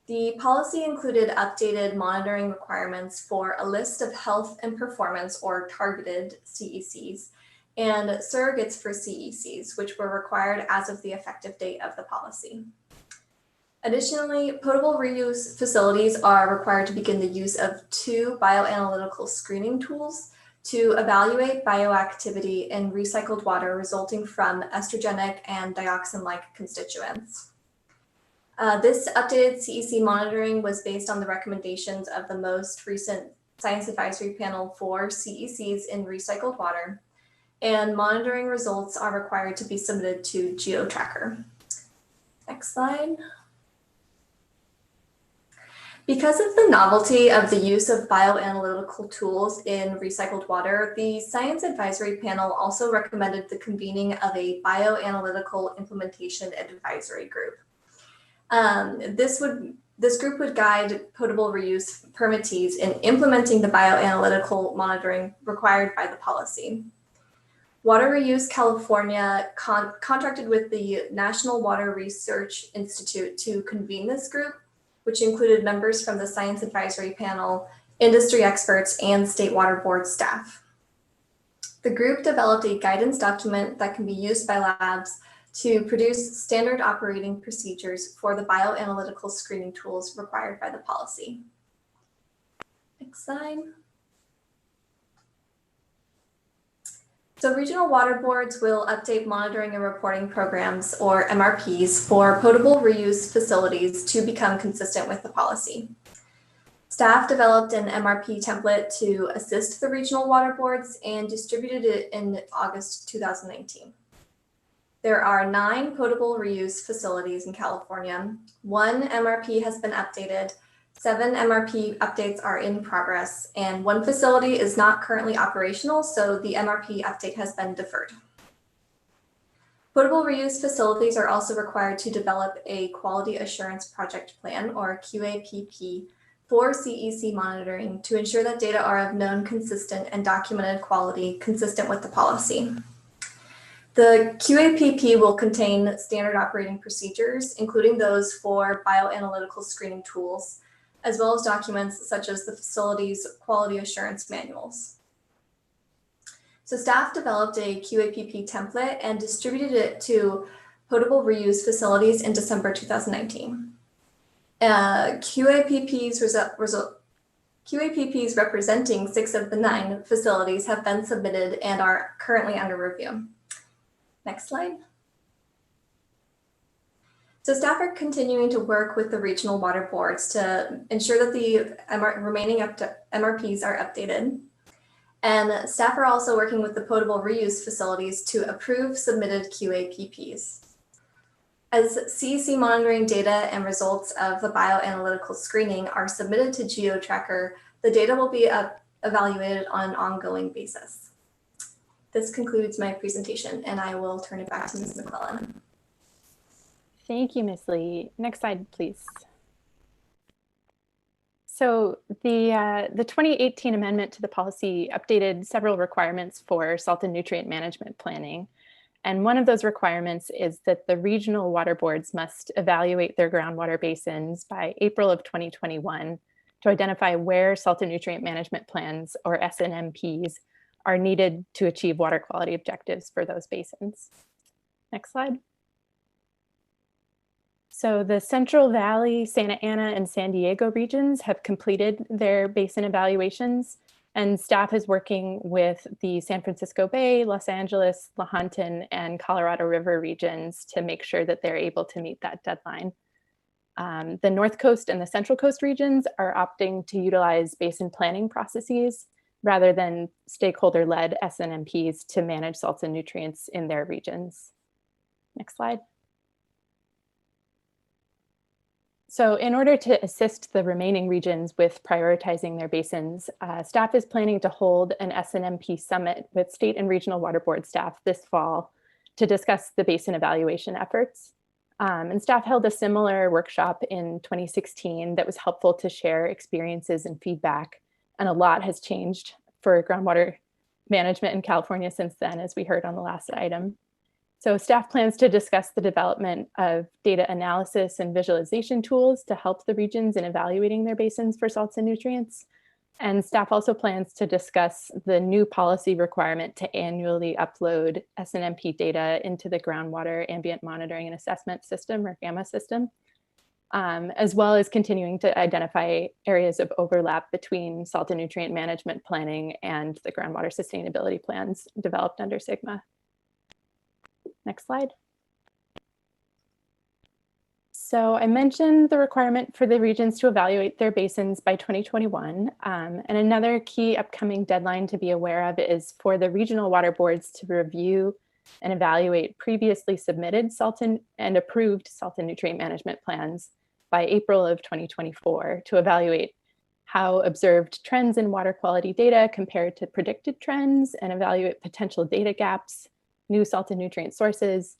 [SPEAKER 14] The policy included updated monitoring requirements for a list of health and performance, or targeted CECs, and surrogates for CECs, which were required as of the effective date of the policy. Additionally, potable reuse facilities are required to begin the use of 2 bioanalytical screening tools to evaluate bioactivity in recycled water resulting from estrogenic and dioxin-like constituents. This updated CEC monitoring was based on the recommendations of the most recent Science Advisory Panel for CECs in recycled water, and monitoring results are required to be submitted to GeoTracker. Next slide. Because of the novelty of the use of bioanalytical tools in recycled water, the Science Advisory Panel also recommended the convening of a bioanalytical implementation advisory group. This group would guide potable reuse permittees in implementing the bioanalytical monitoring required by the policy. Water Reuse California contracted with the National Water Research Institute to convene this group, which included members from the Science Advisory Panel, industry experts, and State Water Board staff. The group developed a guidance document that can be used by labs to produce standard operating procedures for the bioanalytical screening tools required by the policy. Next slide. So regional water boards will update monitoring and reporting programs, or MRPs, for potable reuse facilities to become consistent with the policy. Staff developed an MRP template to assist the regional water boards and distributed it in August 2019. There are 9 potable reuse facilities in California. 1 MRP has been updated, 7 MRP updates are in progress, and 1 facility is not currently operational, so the MRP update has been deferred. Potable reuse facilities are also required to develop a quality assurance project plan, or QAPP, for CEC monitoring to ensure that data are of known, consistent, and documented quality consistent with the policy. The QAPP will contain standard operating procedures, including those for bioanalytical screening tools, as well as documents such as the facility's quality assurance manuals. So staff developed a QAPP template and distributed it to potable reuse facilities in December 2019. QAPPs representing 6 of the 9 facilities have been submitted and are currently under review. Next slide. So staff are continuing to work with the regional water boards to ensure that the remaining MRPs are updated. And staff are also working with the potable reuse facilities to approve submitted QAPPs. As CEC monitoring data and results of the bioanalytical screening are submitted to GeoTracker, the data will be evaluated on an ongoing basis. This concludes my presentation, and I will turn it back to Ms. McClellan.
[SPEAKER 12] Thank you, Ms. Lee. Next slide, please. So the 2018 amendment to the policy updated several requirements for salt and nutrient management planning. And one of those requirements is that the regional water boards must evaluate their groundwater basins by April of 2021 to identify where salt and nutrient management plans, or SNMPs, are needed to achieve water quality objectives for those basins. Next slide. So the Central Valley, Santa Ana, and San Diego regions have completed their basin evaluations, and staff is working with the San Francisco Bay, Los Angeles, Lahontan, and Colorado River regions to make sure that they're able to meet that deadline. The North Coast and the Central Coast regions are opting to utilize basin planning processes rather than stakeholder-led SNMPs to manage salts and nutrients in their regions. Next slide. So in order to assist the remaining regions with prioritizing their basins, staff is planning to hold an SNMP summit with state and regional water board staff this fall to discuss the basin evaluation efforts. And staff held a similar workshop in 2016 that was helpful to share experiences and feedback. And a lot has changed for groundwater management in California since then, as we heard on the last item. So staff plans to discuss the development of data analysis and visualization tools to help the regions in evaluating their basins for salts and nutrients. And staff also plans to discuss the new policy requirement to annually upload SNMP data into the Groundwater Ambient Monitoring and Assessment System, or GAMA system, as well as continuing to identify areas of overlap between salt and nutrient management planning and the groundwater sustainability plans developed under SGMA. Next slide. So I mentioned the requirement for the regions to evaluate their basins by 2021. And another key upcoming deadline to be aware of is for the regional water boards to review and evaluate previously submitted salt and approved salt and nutrient management plans by April of 2024 to evaluate how observed trends in water quality data compare to predicted trends and evaluate potential data gaps, new salt and nutrient sources,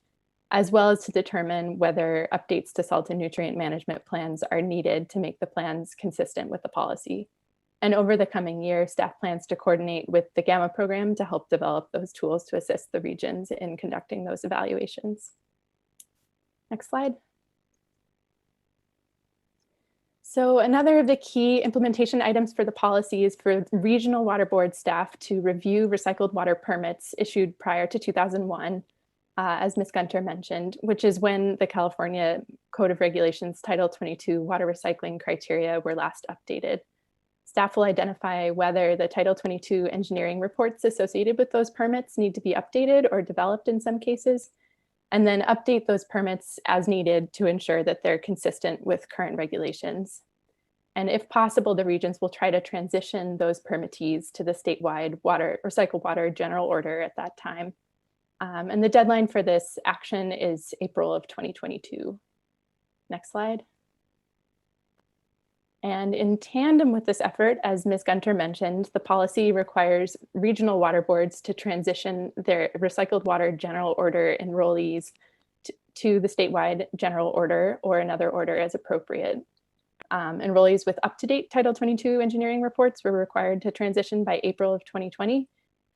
[SPEAKER 12] as well as to determine whether updates to salt and nutrient management plans are needed to make the plans consistent with the policy. And over the coming year, staff plans to coordinate with the GAMA program to help develop those tools to assist the regions in conducting those evaluations. Next slide. So another of the key implementation items for the policy is for regional water board staff to review recycled water permits issued prior to 2001, as Ms. Gunter mentioned, which is when the California Code of Regulations Title 22 water recycling criteria were last updated. Staff will identify whether the Title 22 engineering reports associated with those permits need to be updated or developed in some cases, and then update those permits as needed to ensure that they're consistent with current regulations. And if possible, the regions will try to transition those permittees to the statewide recycled water general order at that time. And the deadline for this action is April of 2022. Next slide. And in tandem with this effort, as Ms. Gunter mentioned, the policy requires regional water boards to transition their recycled water general order enrollees to the statewide general order or another order as appropriate. Enrollees with up-to-date Title 22 engineering reports were required to transition by April of 2020.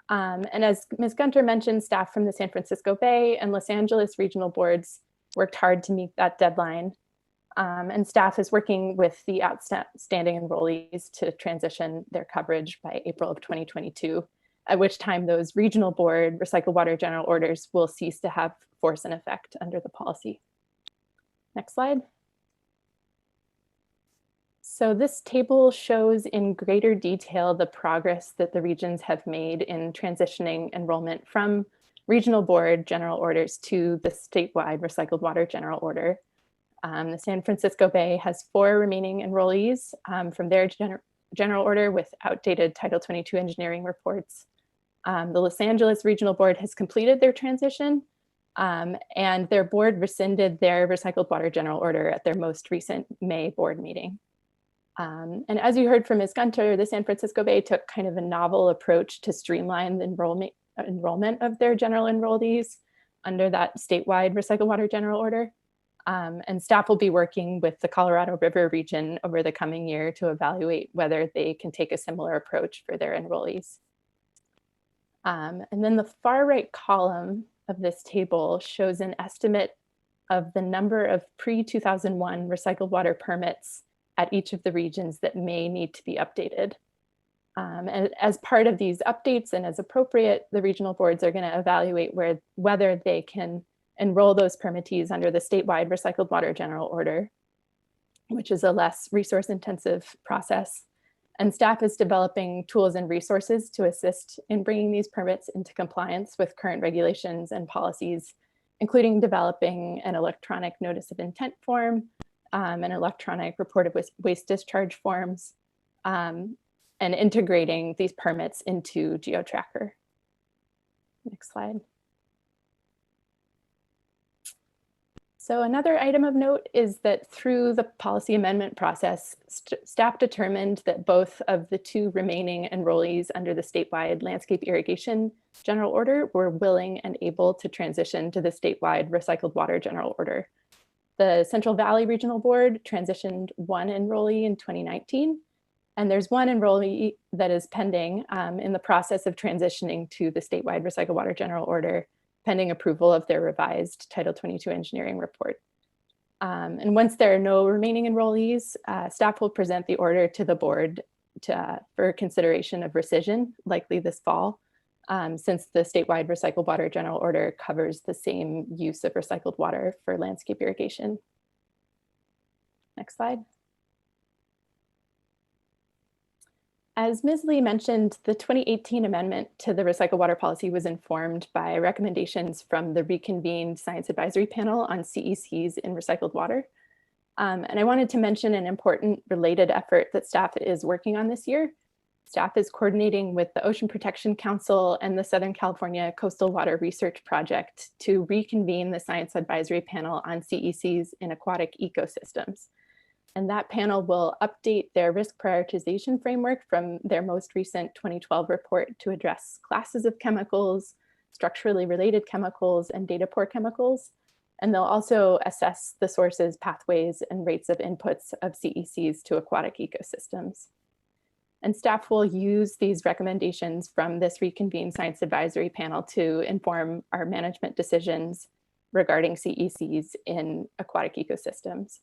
[SPEAKER 12] And as Ms. Gunter mentioned, staff from the San Francisco Bay and Los Angeles regional boards worked hard to meet that deadline. And staff is working with the outstanding enrollees to transition their coverage by April of 2022, at which time those regional board recycled water general orders will cease to have force and effect under the policy. Next slide. So this table shows in greater detail the progress that the regions have made in transitioning enrollment from regional board general orders to the statewide recycled water general order. The San Francisco Bay has 4 remaining enrollees from their general order with outdated Title 22 engineering reports. The Los Angeles Regional Board has completed their transition, and their board rescinded their recycled water general order at their most recent May board meeting. And as you heard from Ms. Gunter, the San Francisco Bay took kind of a novel approach to streamline the enrollment of their general enrollees under that statewide recycled water general order. And staff will be working with the Colorado River region over the coming year to evaluate whether they can take a similar approach for their enrollees. And then the far right column of this table shows an estimate of the number of pre-2001 recycled water permits at each of the regions that may need to be updated. And as part of these updates and as appropriate, the regional boards are going to evaluate whether they can enroll those permittees under the statewide recycled water general order, which is a less resource intensive process. And staff is developing tools and resources to assist in bringing these permits into compliance with current regulations and policies, including developing an electronic notice of intent form, an electronic report of waste discharge forms, and integrating these permits into GeoTracker. Next slide. So another item of note is that through the policy amendment process, staff determined that both of the 2 remaining enrollees under the statewide landscape irrigation general order were willing and able to transition to the statewide recycled water general order. The Central Valley Regional Board transitioned 1 enrollee in 2019, and there's 1 enrollee that is pending in the process of transitioning to the statewide recycled water general order, pending approval of their revised Title 22 engineering report. And once there are no remaining enrollees, staff will present the order to the board for consideration of rescission, likely this fall, since the statewide recycled water general order covers the same use of recycled water for landscape irrigation. Next slide. As Ms. Lee mentioned, the 2018 amendment to the recycled water policy was informed by recommendations from the reconvened Science Advisory Panel on CECs in recycled water. And I wanted to mention an important related effort that staff is working on this year. Staff is coordinating with the Ocean Protection Council and the Southern California Coastal Water Research Project to reconvene the Science Advisory Panel on CECs in aquatic ecosystems. And that panel will update their risk prioritization framework from their most recent 2012 report to address classes of chemicals, structurally related chemicals, and data poor chemicals. And they'll also assess the sources, pathways, and rates of inputs of CECs to aquatic ecosystems. And staff will use these recommendations from this reconvened Science Advisory Panel to inform our management decisions regarding CECs in aquatic ecosystems.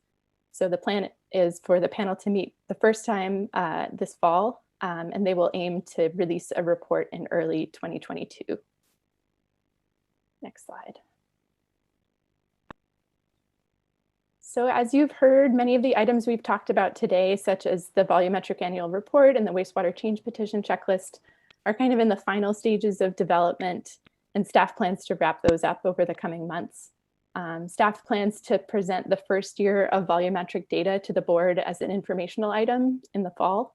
[SPEAKER 12] So the plan is for the panel to meet the first time this fall, and they will aim to release a report in early 2022. Next slide. So as you've heard, many of the items we've talked about today, such as the volumetric annual report and the wastewater change petition checklist, are kind of in the final stages of development, and staff plans to wrap those up over the coming months. Staff plans to present the first year of volumetric data to the board as an informational item in the fall.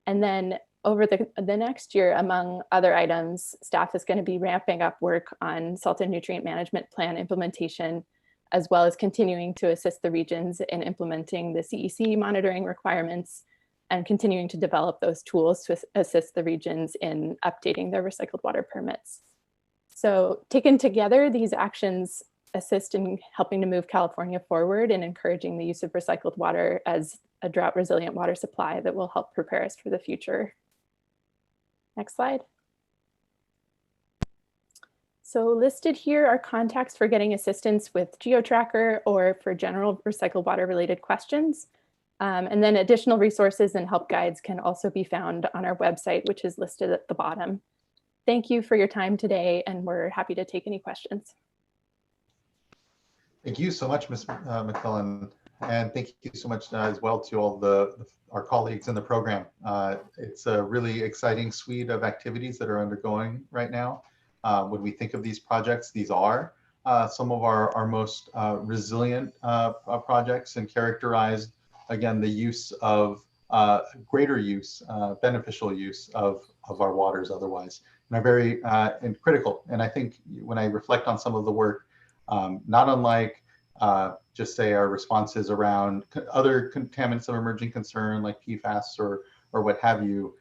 [SPEAKER 12] And then over the next year, among other items, staff is going to be ramping up work on salt and nutrient management plan implementation, as well as continuing to assist the regions in implementing the CEC monitoring requirements and continuing to develop those tools to assist the regions in updating their recycled water permits. So taken together, these actions assist in helping to move California forward and encouraging the use of recycled water as a drought resilient water supply that will help prepare us for the future. Next slide. So listed here are contacts for getting assistance with GeoTracker or for general recycled water related questions. And then additional resources and help guides can also be found on our website, which is listed at the bottom. Thank you for your time today, and we're happy to take any questions.
[SPEAKER 4] Thank you so much, Ms. McClellan, and thank you so much as well to all our colleagues in the program. It's a really exciting suite of activities that are undergoing right now. When we think of these projects, these are some of our most resilient projects, and characterized, again, the use of greater use, beneficial use of our waters otherwise, and are very and critical. And I think when I reflect on some of the work, not unlike just say our responses around other contaminants of emerging concern like PFAS or what have you,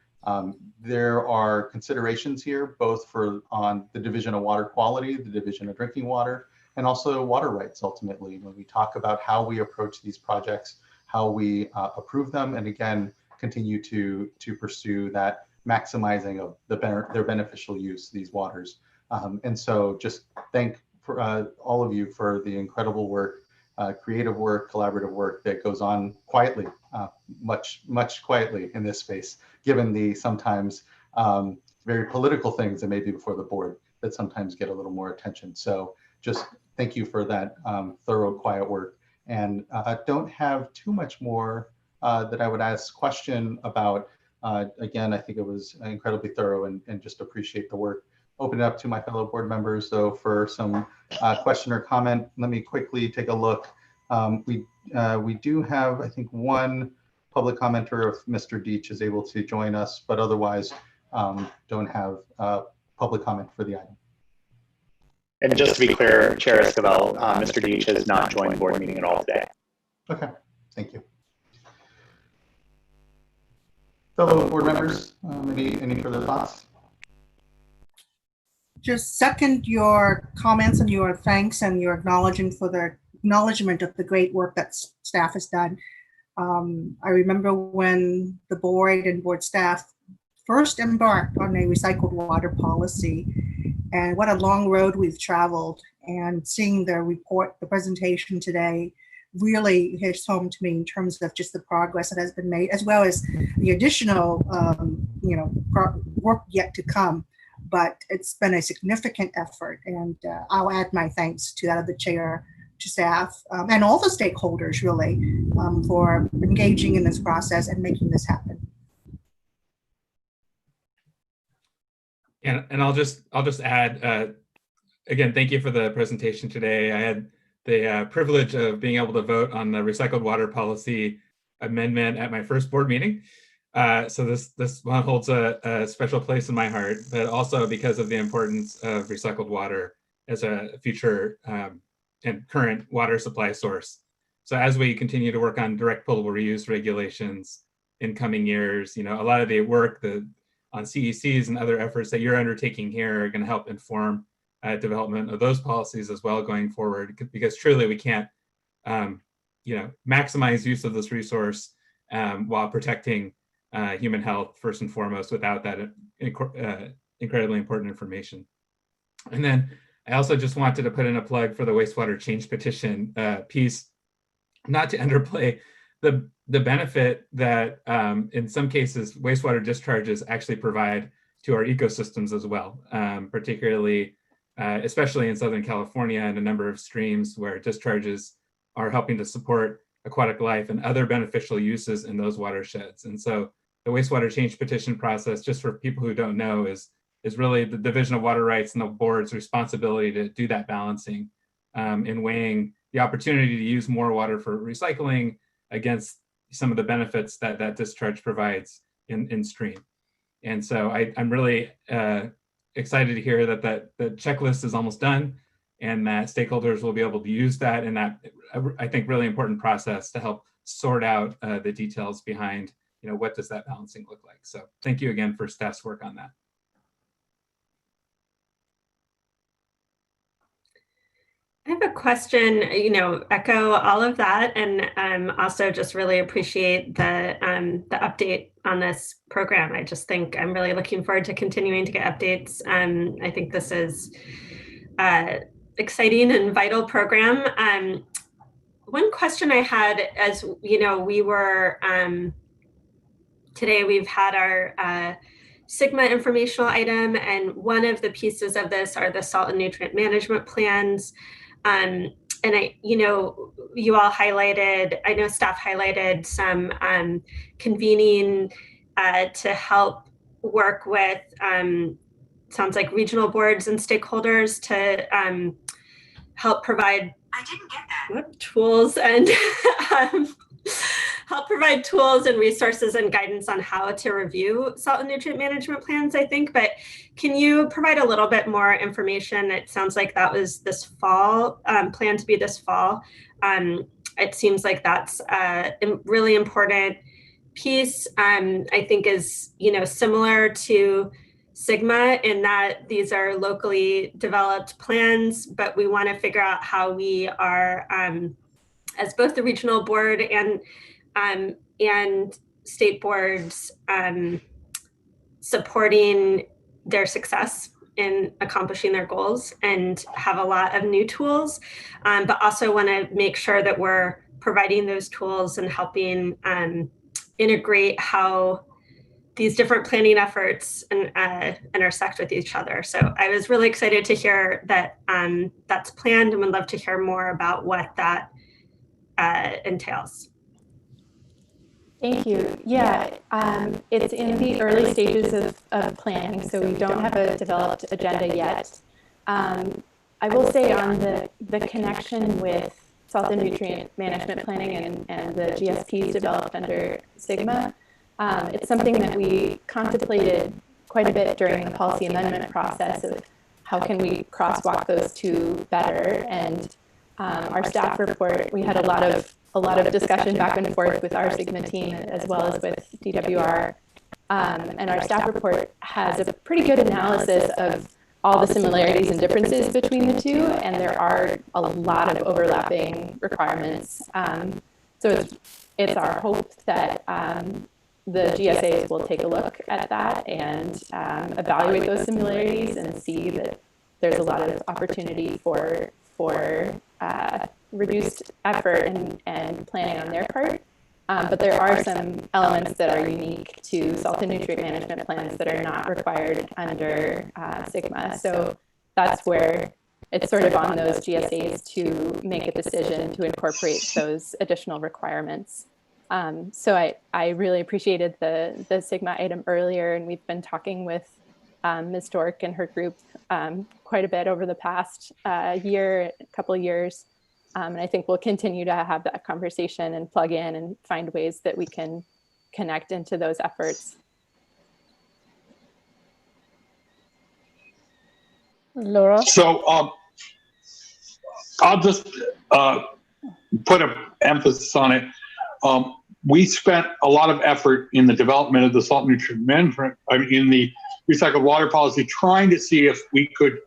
[SPEAKER 4] there are considerations here both on the division of water quality, the division of drinking water, and also water rights ultimately. When we talk about how we approach these projects, how we approve them, and again, continue to pursue that maximizing of their beneficial use, these waters. And so just thank for all of you for the incredible work, creative work, collaborative work that goes on quietly, much quietly in this space, given the sometimes very political things that may be before the board that sometimes get a little more attention. So just thank you for that thorough, quiet work. And don't have too much more that I would ask question about. Again, I think it was incredibly thorough, and just appreciate the work. Open it up to my fellow board members, though, for some question or comment. Let me quickly take a look. We do have, I think, one public commenter if Mr. Deach is able to join us, but otherwise don't have public comment for the item.
[SPEAKER 1] And just to be clear, Chair Esquivel, Mr. Deach has not joined the board meeting at all today.
[SPEAKER 4] Okay, thank you. Fellow board members, any further thoughts?
[SPEAKER 7] Just second your comments and your thanks and your acknowledgement of the great work that staff has done. I remember when the board and board staff first embarked on a recycled water policy, and what a long road we've traveled, and seeing the report, the presentation today really hits home to me in terms of just the progress that has been made, as well as the additional work yet to come. But it's been a significant effort, and I'll add my thanks to that of the chair, to staff, and all the stakeholders really for engaging in this process and making this happen.
[SPEAKER 9] And I'll just add, again, thank you for the presentation today. I had the privilege of being able to vote on the recycled water policy amendment at my first board meeting. So this one holds a special place in my heart, but also because of the importance of recycled water as a future and current water supply source. So as we continue to work on direct potable reuse regulations in coming years, a lot of the work on CECs and other efforts that you're undertaking here are going to help inform development of those policies as well going forward, because truly we can't maximize use of this resource while protecting human health first and foremost without that incredibly important information. And then I also just wanted to put in a plug for the wastewater change petition piece, not to underplay the benefit that in some cases wastewater discharges actually provide to our ecosystems as well, particularly especially in Southern California and a number of streams where discharges are helping to support aquatic life and other beneficial uses in those watersheds. And so the wastewater change petition process, just for people who don't know, is really the Division of Water Rights and the board's responsibility to do that balancing in weighing the opportunity to use more water for recycling against some of the benefits that that discharge provides in stream. And so I'm really excited to hear that the checklist is almost done and that stakeholders will be able to use that in that, I think, really important process to help sort out the details behind, what does that balancing look like? So thank you again for staff's work on that.
[SPEAKER 10] I have a question, echo all of that, and also just really appreciate the update on this program. I just think I'm really looking forward to continuing to get updates. I think this is exciting and vital program. One question I had, as we were today, we've had our SGMA informational item, and one of the pieces of this are the salt and nutrient management plans. And you all highlighted, I know staff highlighted some convening to help work with, sounds like regional boards and stakeholders to help provide tools and help provide tools and resources and guidance on how to review salt and nutrient management plans, I think. But can you provide a little bit more information? It sounds like that was this fall, planned to be this fall. It seems like that's a really important piece, I think is, similar to SGMA in that these are locally developed plans, but we want to figure out how we are, as both the regional board and state boards, supporting their success in accomplishing their goals and have a lot of new tools, but also want to make sure that we're providing those tools and helping integrate how these different planning efforts intersect with each other. So I was really excited to hear that that's planned and would love to hear more about what that entails.
[SPEAKER 12] Thank you. Yeah, it's in the early stages of planning, so we don't have a developed agenda yet. I will say on the connection with salt and nutrient management planning and the GSPs developed under SGMA, it's something that we contemplated quite a bit during the policy amendment process of how can we crosswalk those two better. And our staff report, we had a lot of discussion back and forth with our SGMA team as well as with DWR. And our staff report has a pretty good analysis of all the similarities and differences between the two, and there are a lot of overlapping requirements. So it's our hope that the GSAs will take a look at that and evaluate those similarities and see that there's a lot of opportunity for reduced effort and planning on their part. But there are some elements that are unique to salt and nutrient management plans that are not required under SGMA. So that's where it's sort of on those GSAs to make a decision to incorporate those additional requirements. So I really appreciated the SGMA item earlier, and we've been talking with Ms. Dork and her group quite a bit over the past couple of years. And I think we'll continue to have that conversation and plug in and find ways that we can connect into those efforts.
[SPEAKER 18] Laura?
[SPEAKER 16] So I'll just put an emphasis on it. We spent a lot of effort in the development of the salt nutrient management, in the recycled water policy, trying to see if we could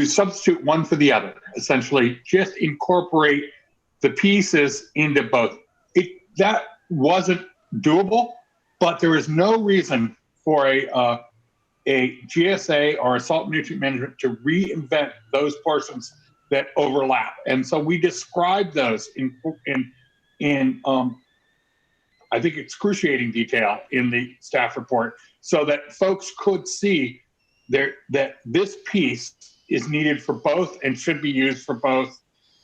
[SPEAKER 16] substitute one for the other, essentially just incorporate the pieces into both. That wasn't doable, but there is no reason for a GSA or a salt nutrient management to reinvent those portions that overlap. And so we described those in I think excruciating detail in the staff report, so that folks could see that this piece is needed for both and should be used for both.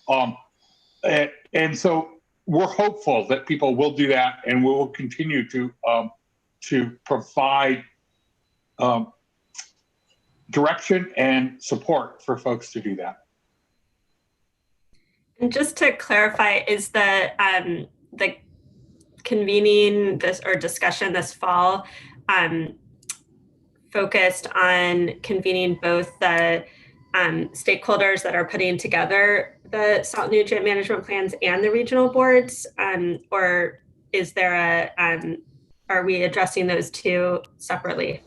[SPEAKER 16] And so we're hopeful that people will do that, and we will continue to provide direction and support for folks to do that.
[SPEAKER 10] And just to clarify, is the convening this or discussion this fall focused on convening both the stakeholders that are putting together the salt nutrient management plans and the regional boards, or is there are we addressing those two separately?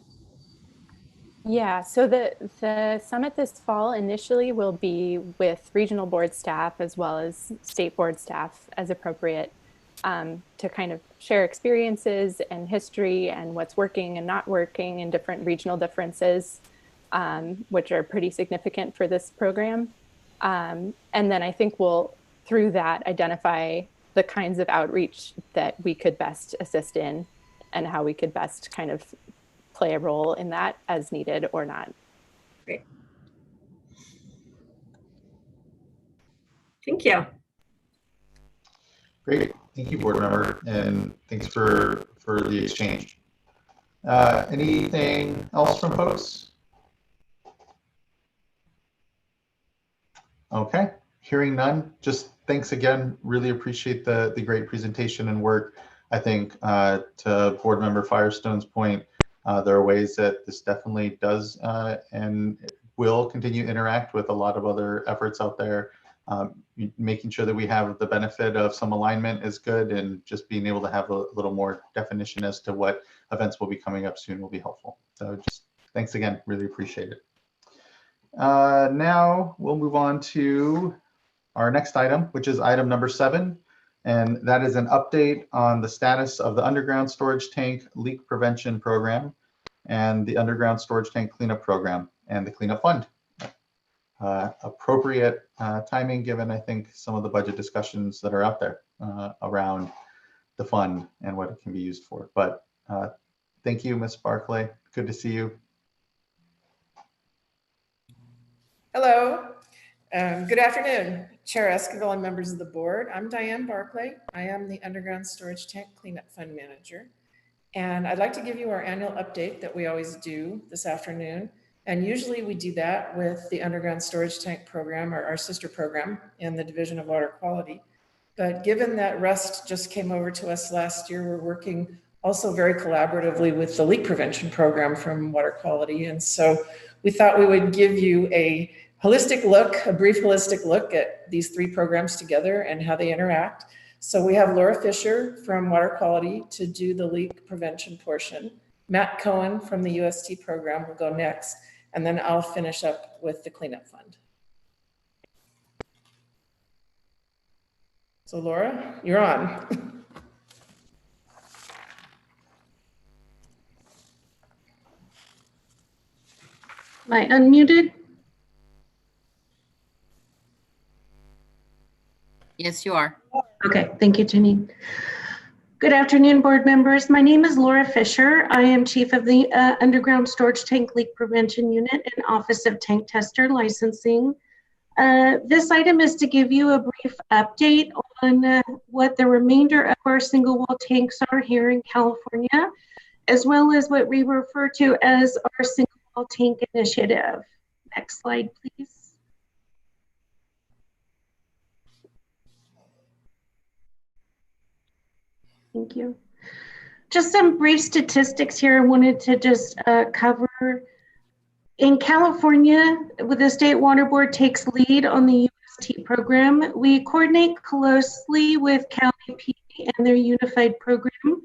[SPEAKER 12] Yeah, so the summit this fall initially will be with regional board staff as well as state board staff as appropriate, to kind of share experiences and history and what's working and not working and different regional differences, which are pretty significant for this program. And then I think we'll, through that, identify the kinds of outreach that we could best assist in and how we could best kind of play a role in that as needed or not.
[SPEAKER 10] Great. Thank you.
[SPEAKER 4] Great. Thank you, board member, and thanks for the exchange. Anything else from folks? Okay, hearing none, just thanks again. Really appreciate the great presentation and work. I think to board member Firestone's point, there are ways that this definitely does and will continue to interact with a lot of other efforts out there. Making sure that we have the benefit of some alignment is good, and just being able to have a little more definition as to what events will be coming up soon will be helpful. So just thanks again, really appreciate it. Now we'll move on to our next item, which is item number 7. And that is an update on the status of the underground storage tank leak prevention program and the underground storage tank cleanup program and the cleanup fund. Appropriate timing given, I think, some of the budget discussions that are out there around the fund and what it can be used for. But thank you, Ms. Barclay. Good to see you.
[SPEAKER 22] Hello. Good afternoon, Chair Esquivel and members of the board. I'm Diane Barclay. I am the Underground Storage Tank Cleanup Fund Manager. And I'd like to give you our annual update that we always do this afternoon. And usually we do that with the Underground Storage Tank Program, or our sister program in the Division of Water Quality. But given that Rust just came over to us last year, we're working also very collaboratively with the leak prevention program from Water Quality. And so we thought we would give you a holistic look, a brief holistic look at these 3 programs together and how they interact. So we have Laura Fisher from Water Quality to do the leak prevention portion. Matt Cohen from the UST program will go next, and then I'll finish up with the cleanup fund. So Laura, you're on.
[SPEAKER 23] Am I unmuted?
[SPEAKER 2] Yes, you are.
[SPEAKER 23] Okay, thank you, Jenny. Good afternoon, board members. My name is Laura Fisher. I am chief of the Underground Storage Tank Leak Prevention Unit and Office of Tank Tester Licensing. This item is to give you a brief update on what the remainder of our single wall tanks are here in California, as well as what we refer to as our single wall tank initiative. Next slide, please. Thank you. Just some brief statistics here I wanted to just cover. In California, with the State Water Board takes lead on the UST program, we coordinate closely with Cal EP and their unified program.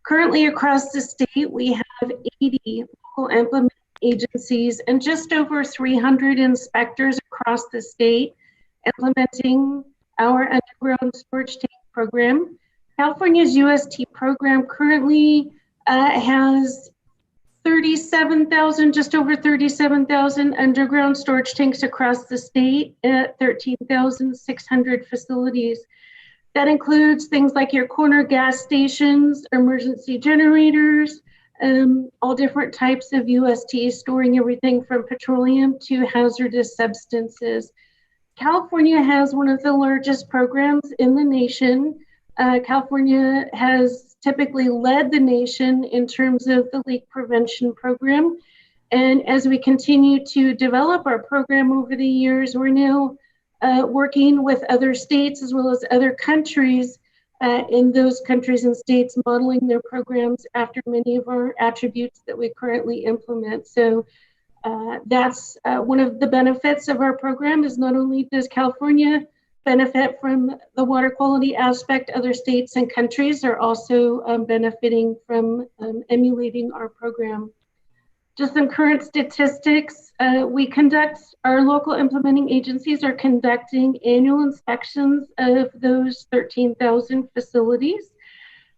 [SPEAKER 23] Currently across the state, we have 80 local implementing agencies and just over 300 inspectors across the state implementing our underground storage tank program. California's UST program currently has 37,000, just over 37,000 underground storage tanks across the state at 13,600 facilities. That includes things like your corner gas stations, emergency generators, all different types of UST, storing everything from petroleum to hazardous substances. California has one of the largest programs in the nation. California has typically led the nation in terms of the leak prevention program. And as we continue to develop our program over the years, we're now working with other states as well as other countries in those countries and states modeling their programs after many of our attributes that we currently implement. So that's one of the benefits of our program is not only does California benefit from the water quality aspect, other states and countries are also benefiting from emulating our program. Just some current statistics. Our local implementing agencies are conducting annual inspections of those 13,000 facilities.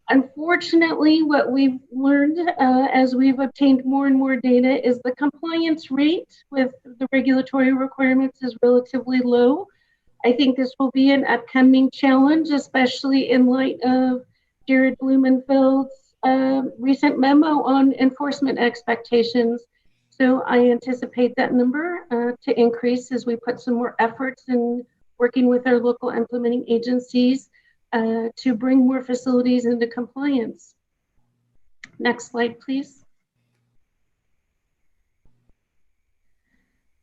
[SPEAKER 23] Unfortunately, what we've learned as we've obtained more and more data is the compliance rate with the regulatory requirements is relatively low. I think this will be an upcoming challenge, especially in light of Jared Blumenfeld's recent memo on enforcement expectations. So I anticipate that number to increase as we put some more efforts in working with our local implementing agencies to bring more facilities into compliance. Next slide, please.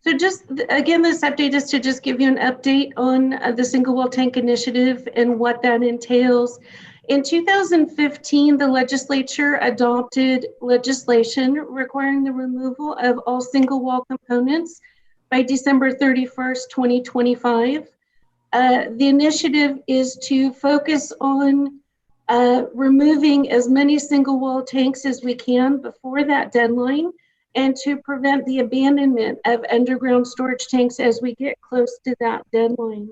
[SPEAKER 23] So just again, this update is to just give you an update on the single well tank initiative and what that entails. In 2015, the legislature adopted legislation requiring the removal of all single wall components by December 31st, 2025. The initiative is to focus on removing as many single wall tanks as we can before that deadline, and to prevent the abandonment of underground storage tanks as we get close to that deadline.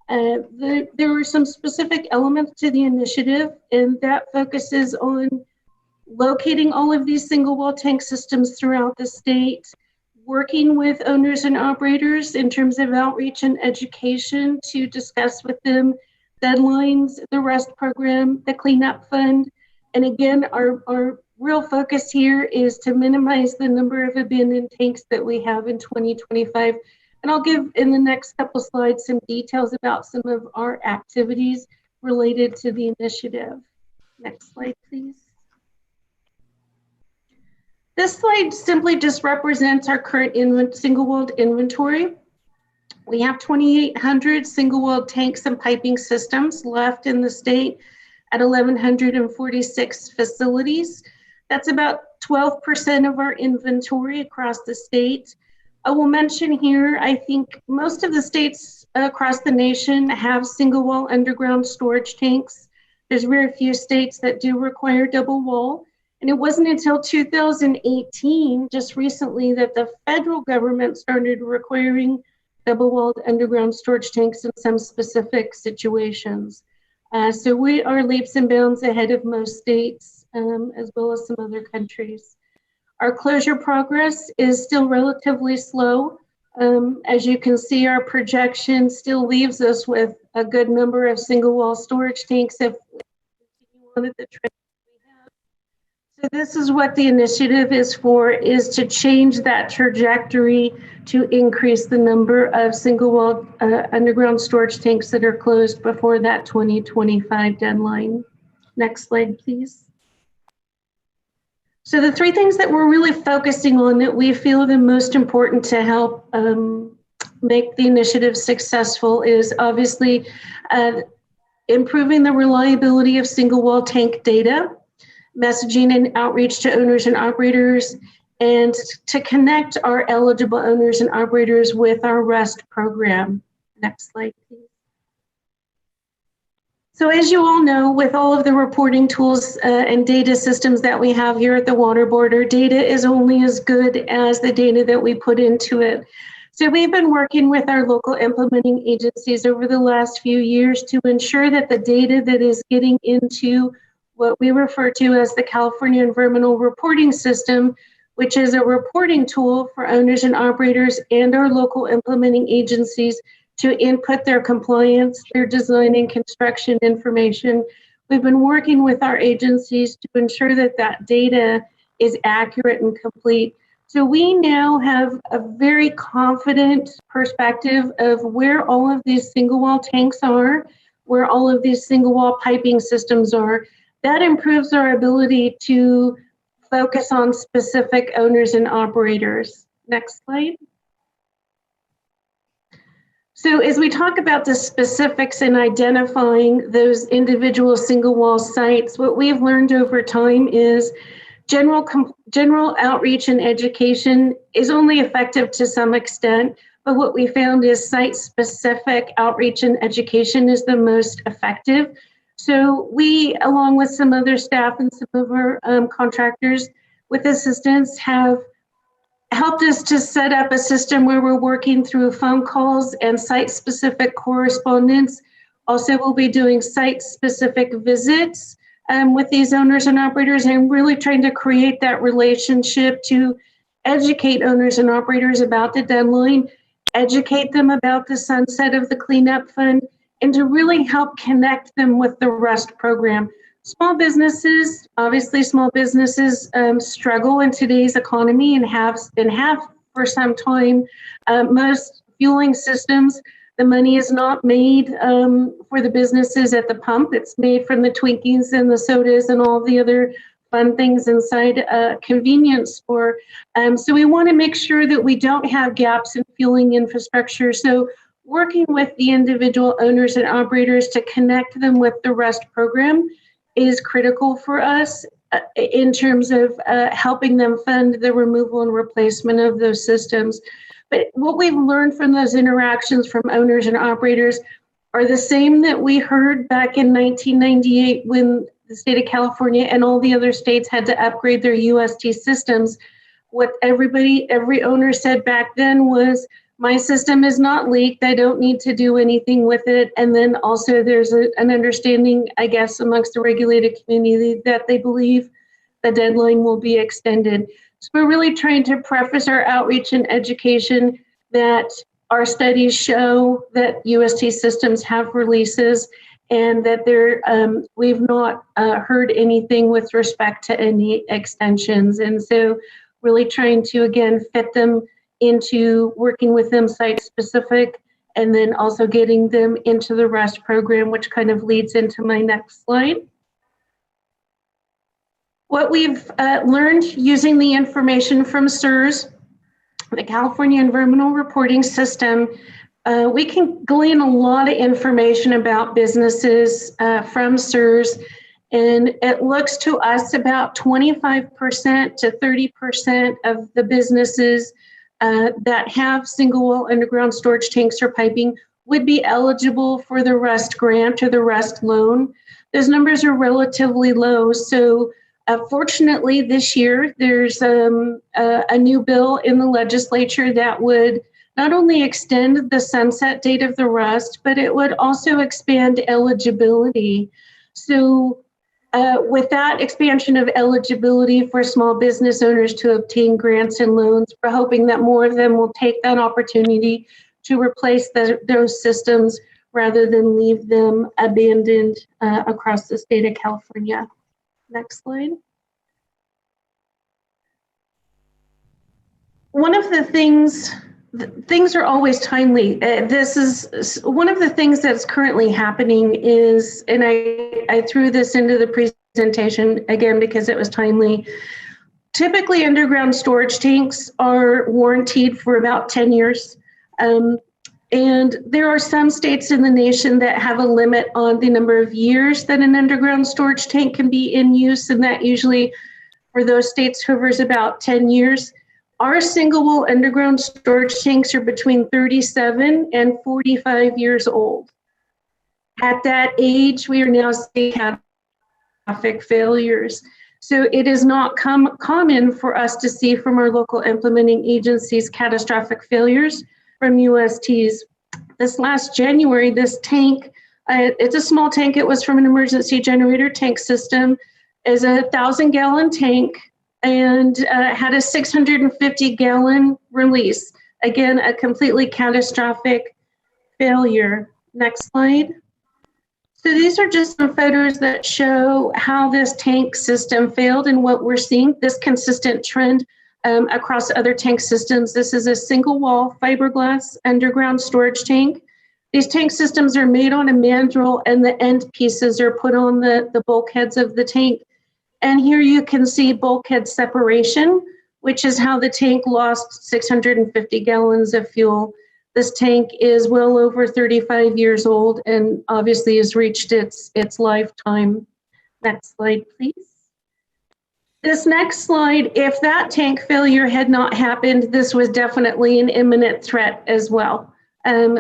[SPEAKER 23] There were some specific elements to the initiative, and that focuses on locating all of these single wall tank systems throughout the state, working with owners and operators in terms of outreach and education to discuss with them deadlines, the REST program, the cleanup fund. And again, our real focus here is to minimize the number of abandoned tanks that we have in 2025. And I'll give in the next couple slides some details about some of our activities related to the initiative. Next slide, please. This slide simply just represents our current single-walled inventory. We have 2,800 single-walled tanks and piping systems left in the state at 1,146 facilities. That's about 12% of our inventory across the state. I will mention here, I think most of the states across the nation have single wall underground storage tanks. There's very few states that do require double wall. And it wasn't until 2018, just recently, that the federal government started requiring double walled underground storage tanks in some specific situations. So we are leaps and bounds ahead of most states, as well as some other countries. Our closure progress is still relatively slow. As you can see, our projection still leaves us with a good number of single wall storage tanks if we continue on at the trend we have. So this is what the initiative is for, is to change that trajectory to increase the number of single wall underground storage tanks that are closed before that 2025 deadline. Next slide, please. So the three things that we're really focusing on that we feel are the most important to help make the initiative successful is obviously improving the reliability of single wall tank data, messaging and outreach to owners and operators, and to connect our eligible owners and operators with our REST program. Next slide, please. So as you all know, with all of the reporting tools and data systems that we have here at the Water Board, our data is only as good as the data that we put into it. So we've been working with our local implementing agencies over the last few years to ensure that the data that is getting into what we refer to as the California Environmental Reporting System, which is a reporting tool for owners and operators and our local implementing agencies to input their compliance, their design and construction information. We've been working with our agencies to ensure that that data is accurate and complete. So we now have a very confident perspective of where all of these single wall tanks are, where all of these single wall piping systems are. That improves our ability to focus on specific owners and operators. Next slide. So as we talk about the specifics in identifying those individual single wall sites, what we've learned over time is general outreach and education is only effective to some extent, but what we found is site-specific outreach and education is the most effective. So we, along with some other staff and some of our contractors with assistance, have helped us to set up a system where we're working through phone calls and site-specific correspondence. Also, we'll be doing site-specific visits with these owners and operators and really trying to create that relationship to educate owners and operators about the deadline, educate them about the sunset of the cleanup fund, and to really help connect them with the REST program. Small businesses, obviously small businesses struggle in today's economy and have for some time. Most fueling systems, the money is not made for the businesses at the pump. It's made from the Twinkies and the sodas and all the other fun things inside a convenience store. So we want to make sure that we don't have gaps in fueling infrastructure. So working with the individual owners and operators to connect them with the REST program is critical for us in terms of helping them fund the removal and replacement of those systems. But what we've learned from those interactions from owners and operators are the same that we heard back in 1998 when the state of California and all the other states had to upgrade their UST systems. What every owner said back then was, my system is not leaked. I don't need to do anything with it. And then also there's an understanding, I guess, amongst the regulated community that they believe the deadline will be extended. So we're really trying to preface our outreach and education that our studies show that UST systems have releases and that we've not heard anything with respect to any extensions. And so really trying to, again, fit them into working with them site specific, and then also getting them into the REST program, which kind of leads into my next slide. What we've learned using the information from SERS, the California Environmental Reporting System, we can glean a lot of information about businesses from SERS, and it looks to us about 25% to 30% of the businesses that have single wall underground storage tanks or piping would be eligible for the REST grant or the REST loan. Those numbers are relatively low. So fortunately this year, there's a new bill in the legislature that would not only extend the sunset date of the REST, but it would also expand eligibility. So with that expansion of eligibility for small business owners to obtain grants and loans, we're hoping that more of them will take that opportunity to replace those systems rather than leave them abandoned across the state of California. Next slide. One of the things are always timely. This is one of the things that's currently happening is, and I threw this into the presentation again because it was timely. Typically, underground storage tanks are warranted for about 10 years. And there are some states in the nation that have a limit on the number of years that an underground storage tank can be in use, and that usually for those states hovers about 10 years. Our single wall underground storage tanks are between 37 and 45 years old. At that age, we are now seeing catastrophic failures. So it is not common for us to see from our local implementing agencies catastrophic failures from USTs. This last January, this tank, it's a small tank, it was from an emergency generator tank system, is a 1,000-gallon tank and had a 650-gallon release. Again, a completely catastrophic failure. Next slide. So these are just some photos that show how this tank system failed and what we're seeing, this consistent trend across other tank systems. This is a single wall fiberglass underground storage tank. These tank systems are made on a mandrel and the end pieces are put on the bulkheads of the tank. And here you can see bulkhead separation, which is how the tank lost 650 gallons of fuel. This tank is well over 35 years old and obviously has reached its lifetime. Next slide, please. This next slide, if that tank failure had not happened, this was definitely an imminent threat as well.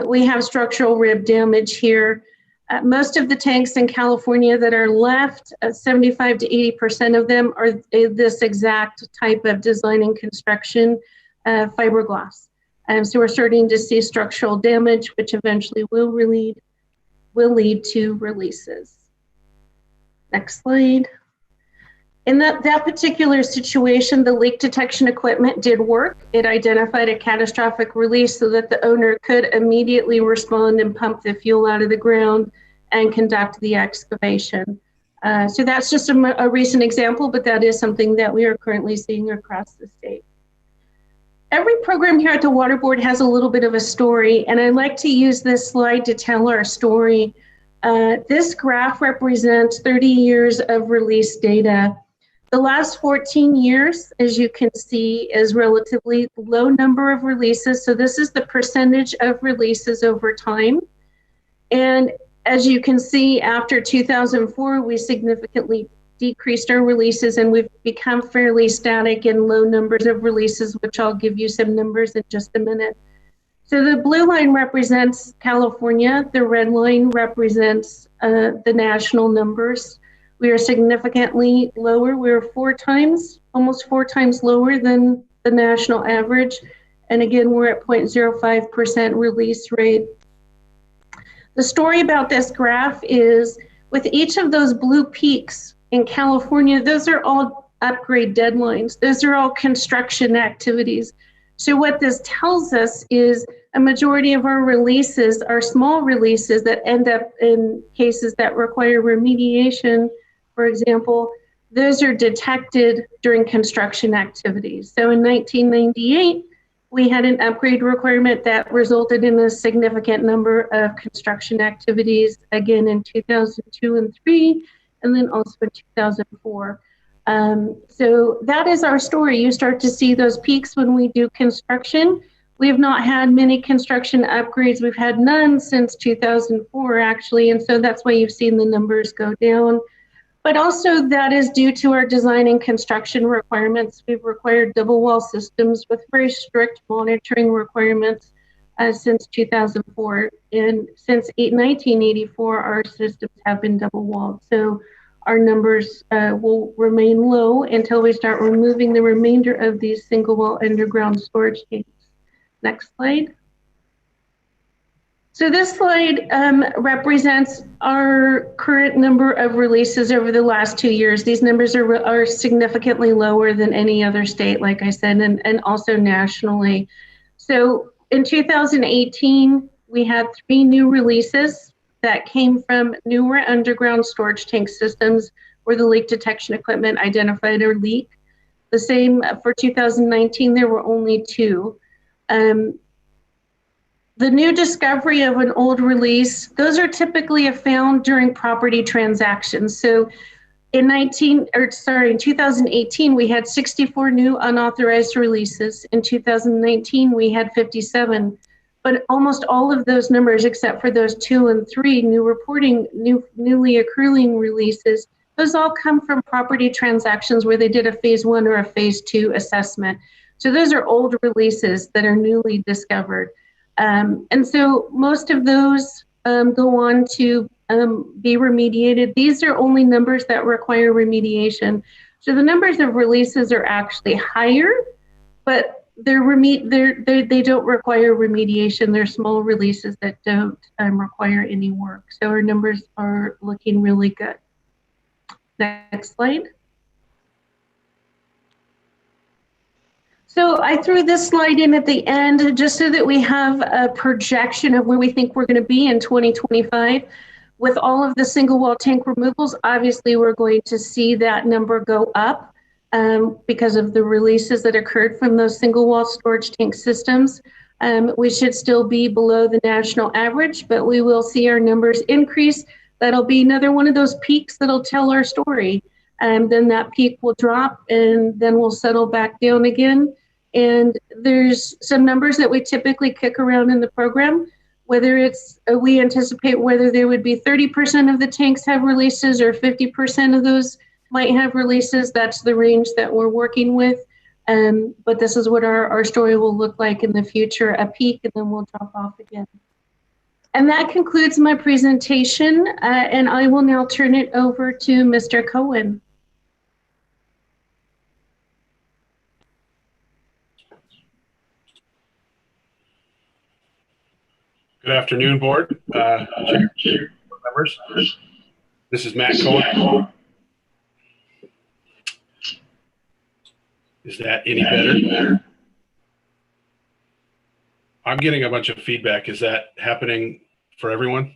[SPEAKER 23] We have structural rib damage here. Most of the tanks in California that are left, 75 to 80% of them are this exact type of design and construction, fiberglass. So we're starting to see structural damage, which eventually will lead to releases. Next slide. In that particular situation, the leak detection equipment did work. It identified a catastrophic release so that the owner could immediately respond and pump the fuel out of the ground and conduct the excavation. So that's just a recent example, but that is something that we are currently seeing across the state. Every program here at the Water Board has a little bit of a story, and I like to use this slide to tell our story. This graph represents 30 years of release data. The last 14 years, as you can see, is relatively low number of releases. So this is the percentage of releases over time. And as you can see, after 2004, we significantly decreased our releases and we've become fairly static in low numbers of releases, which I'll give you some numbers in just a minute. So the blue line represents California. The red line represents the national numbers. We are significantly lower. We're almost four times lower than the national average. And again, we're at 0.05% release rate. The story about this graph is with each of those blue peaks in California, those are all upgrade deadlines. Those are all construction activities. So what this tells us is a majority of our releases are small releases that end up in cases that require remediation. For example, those are detected during construction activities. So in 1998, we had an upgrade requirement that resulted in a significant number of construction activities, again in 2002 and 3, and then also in 2004. So that is our story. You start to see those peaks when we do construction. We have not had many construction upgrades. We've had none since 2004, actually, and so that's why you've seen the numbers go down. But also that is due to our design and construction requirements. We've required double wall systems with very strict monitoring requirements since 2004. And since 1984, our systems have been double walled. So our numbers will remain low until we start removing the remainder of these single wall underground storage tanks. Next slide. So this slide represents our current number of releases over the last 2 years. These numbers are significantly lower than any other state, like I said, and also nationally. So in 2018, we had 3 new releases that came from newer underground storage tank systems where the leak detection equipment identified a leak. The same for 2019, there were only 2. The new discovery of an old release, those are typically found during property transactions. So in 2018, we had 64 new unauthorized releases. In 2019, we had 57. But almost all of those numbers, except for those 2 and 3 newly accruing releases, those all come from property transactions where they did a phase 1 or a phase 2 assessment. So those are old releases that are newly discovered. And so most of those go on to be remediated. These are only numbers that require remediation. So the numbers of releases are actually higher, but they don't require remediation. They're small releases that don't require any work. So our numbers are looking really good. Next slide. So I threw this slide in at the end just so that we have a projection of where we think we're going to be in 2025. With all of the single wall tank removals, obviously we're going to see that number go up because of the releases that occurred from those single wall storage tank systems. We should still be below the national average, but we will see our numbers increase. That'll be another one of those peaks that'll tell our story. Then that peak will drop and then we'll settle back down again. And there's some numbers that we typically kick around in the program, whether it's, we anticipate whether there would be 30% of the tanks have releases or 50% of those might have releases. That's the range that we're working with. But this is what our story will look like in the future, a peak, and then we'll drop off again. And that concludes my presentation, and I will now turn it over to Mr. Cohen.
[SPEAKER 19] Good afternoon, board, members. This is Matt Cohen. Is that any better? I'm getting a bunch of feedback. Is that happening for everyone?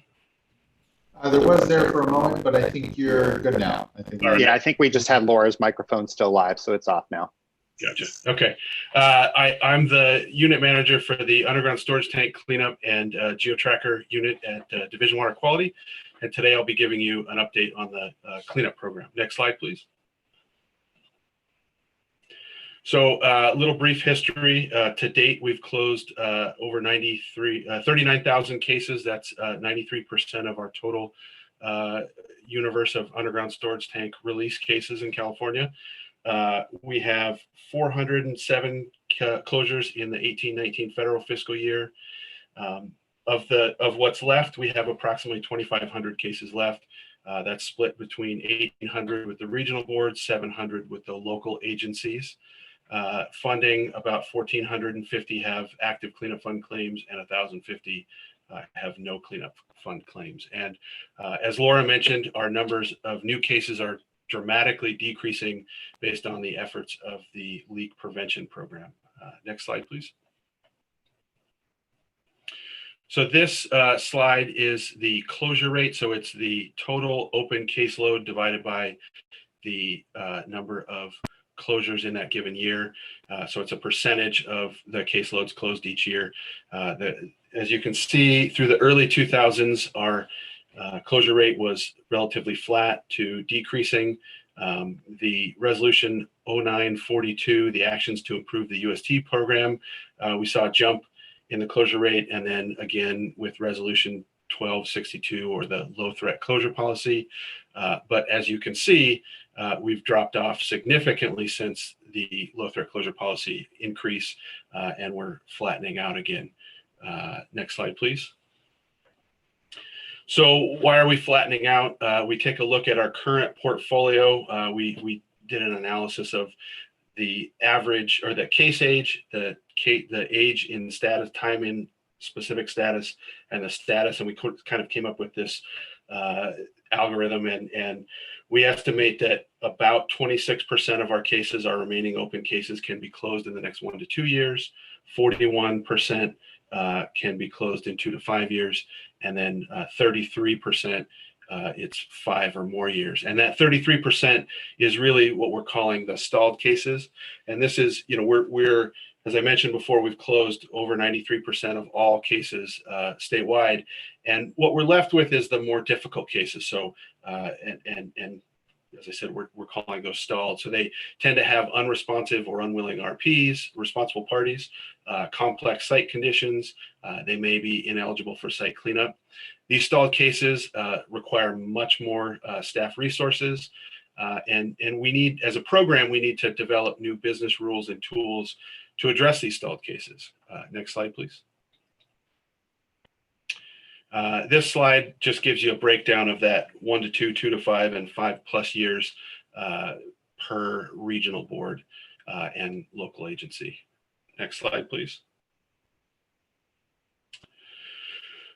[SPEAKER 4] There was there for a moment, but I think you're good now.
[SPEAKER 1] Yeah, I think we just had Laura's microphone still live, so it's off now.
[SPEAKER 19] Gotcha. Okay. I'm the unit manager for the underground storage tank cleanup and geotracker unit at Division Water Quality. And today I'll be giving you an update on the cleanup program. Next slide, please. So a little brief history. To date, we've closed over 39,000 cases. That's 93% of our total universe of underground storage tank release cases in California. We have 407 closures in the 18-19 federal fiscal year. Of what's left, we have approximately 2,500 cases left. That's split between 1,800 with the regional boards, 700 with the local agencies. Funding, about 1,450 have active cleanup fund claims and 1,050 have no cleanup fund claims. And as Laura mentioned, our numbers of new cases are dramatically decreasing based on the efforts of the leak prevention program. Next slide, please. So this slide is the closure rate. So it's the total open caseload divided by the number of closures in that given year. So it's a percentage of the caseloads closed each year. As you can see, through the early 2000s, our closure rate was relatively flat to decreasing. The resolution 0942, the actions to improve the UST program, we saw a jump in the closure rate, and then again with resolution 1262 or the low threat closure policy. But as you can see, we've dropped off significantly since the low threat closure policy increase, and we're flattening out again. Next slide, please. So why are we flattening out? We take a look at our current portfolio. We did an analysis of the average or the case age, the age in status, time in specific status, and the status, and we kind of came up with this algorithm, and we estimate that about 26% of our cases, our remaining open cases, can be closed in the next 1 to 2 years. 41% can be closed in 2 to 5 years, and then 33% it's 5 or more years. And that 33% is really what we're calling the stalled cases. And this is, you know, we're as I mentioned before, we've closed over 93% of all cases statewide. And what we're left with is the more difficult cases. So, and as I said, we're calling those stalled. So they tend to have unresponsive or unwilling RPs, responsible parties, complex site conditions. They may be ineligible for site cleanup. These stalled cases require much more staff resources. And we need, as a program, we need to develop new business rules and tools to address these stalled cases. Next slide, please. This slide just gives you a breakdown of that 1 to 2, 2 to 5, and 5+ years per regional board and local agency. Next slide, please.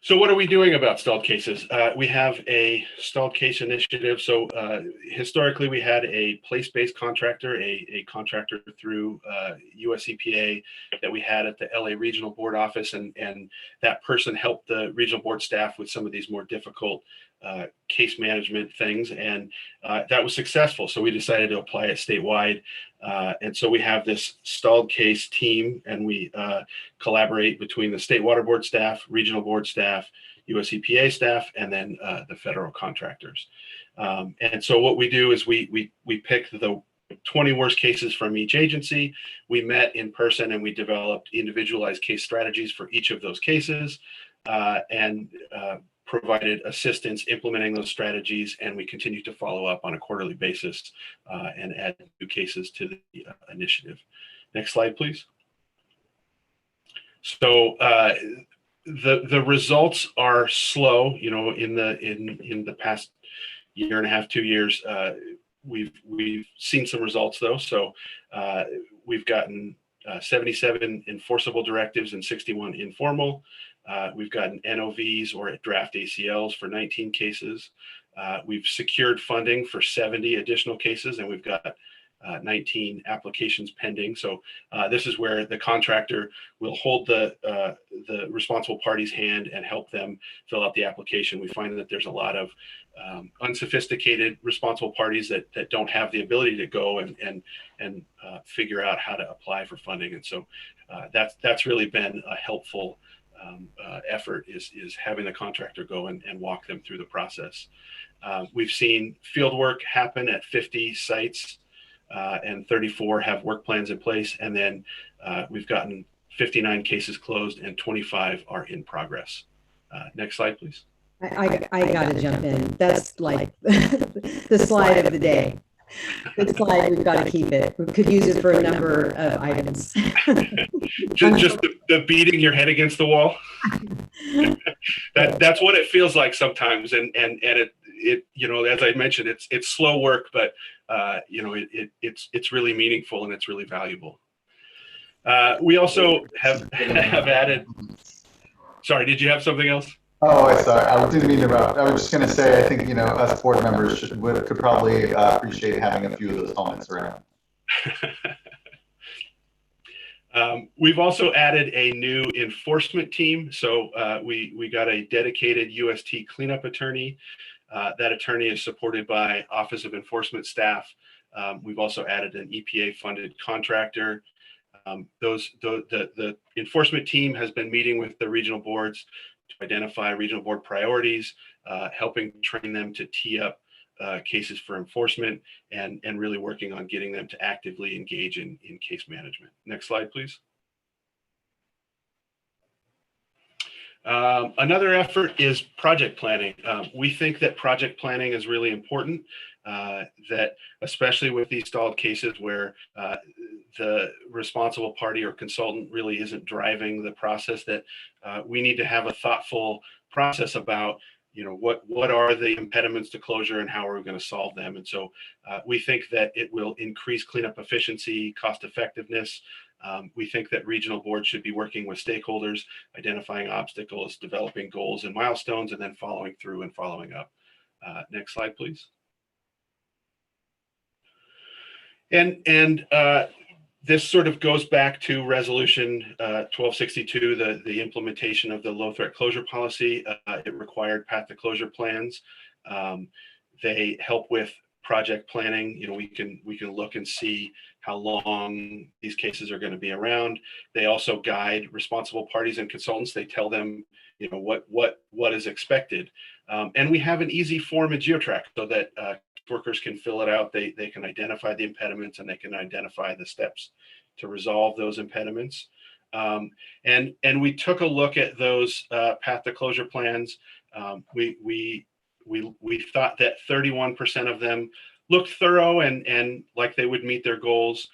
[SPEAKER 19] So what are we doing about stalled cases? We have a stalled case initiative. So historically, we had a place-based contractor, a contractor through US EPA that we had at the LA Regional Board office, and that person helped the regional board staff with some of these more difficult case management things, and that was successful. So we decided to apply it statewide. And so we have this stalled case team, and we collaborate between the state water board staff, regional board staff, US EPA staff, and then the federal contractors. And so what we do is we pick the 20 worst cases from each agency. We met in person and we developed individualized case strategies for each of those cases, and provided assistance implementing those strategies, and we continue to follow up on a quarterly basis and add new cases to the initiative. Next slide, please. So the results are slow. You know, in the past year and a half, 2 years, we've seen some results though. So we've gotten 77 enforceable directives and 61 informal. We've gotten NOVs or draft ACLs for 19 cases. We've secured funding for 70 additional cases, and we've got 19 applications pending. So this is where the contractor will hold the responsible party's hand and help them fill out the application. We find that there's a lot of unsophisticated responsible parties that don't have the ability to go and figure out how to apply for funding. And so that's really been a helpful effort, is having the contractor go and walk them through the process. We've seen field work happen at 50 sites, and 34 have work plans in place. And then we've gotten 59 cases closed and 25 are in progress. Next slide, please.
[SPEAKER 11] I got to jump in. That's like the slide of the day. Good slide, we've got to keep it. We could use it for a number of items.
[SPEAKER 19] just the beating your head against the wall. That's what it feels like sometimes, and it you know, as I mentioned, it's slow work, but you know, it's really meaningful and it's really valuable. We also have added. Sorry, did you have something else?
[SPEAKER 4] Oh, sorry, I didn't mean to interrupt. I was just going to say, I think, you know, us board members could probably appreciate having a few of those comments around.
[SPEAKER 19] We've also added a new enforcement team. So we got a dedicated UST cleanup attorney. That attorney is supported by Office of Enforcement staff. We've also added an EPA funded contractor. The enforcement team has been meeting with the regional boards to identify regional board priorities, helping train them to tee up cases for enforcement, and really working on getting them to actively engage in case management. Next slide, please. Another effort is project planning. We think that project planning is really important, that especially with these stalled cases where the responsible party or consultant really isn't driving the process, that we need to have a thoughtful process about, you know, what are the impediments to closure and how are we going to solve them. And so we think that it will increase cleanup efficiency, cost effectiveness. We think that regional boards should be working with stakeholders, identifying obstacles, developing goals and milestones, and then following through and following up. Next slide, please. And this sort of goes back to resolution 1262, the implementation of the low threat closure policy. It required path to closure plans. They help with project planning. You know, we can look and see how long these cases are going to be around. They also guide responsible parties and consultants. They tell them, you know, what is expected. And we have an easy form in GeoTrack so that workers can fill it out. They can identify the impediments and they can identify the steps to resolve those impediments. And we took a look at those path to closure plans. We thought that 31% of them looked thorough and like they would meet their goals.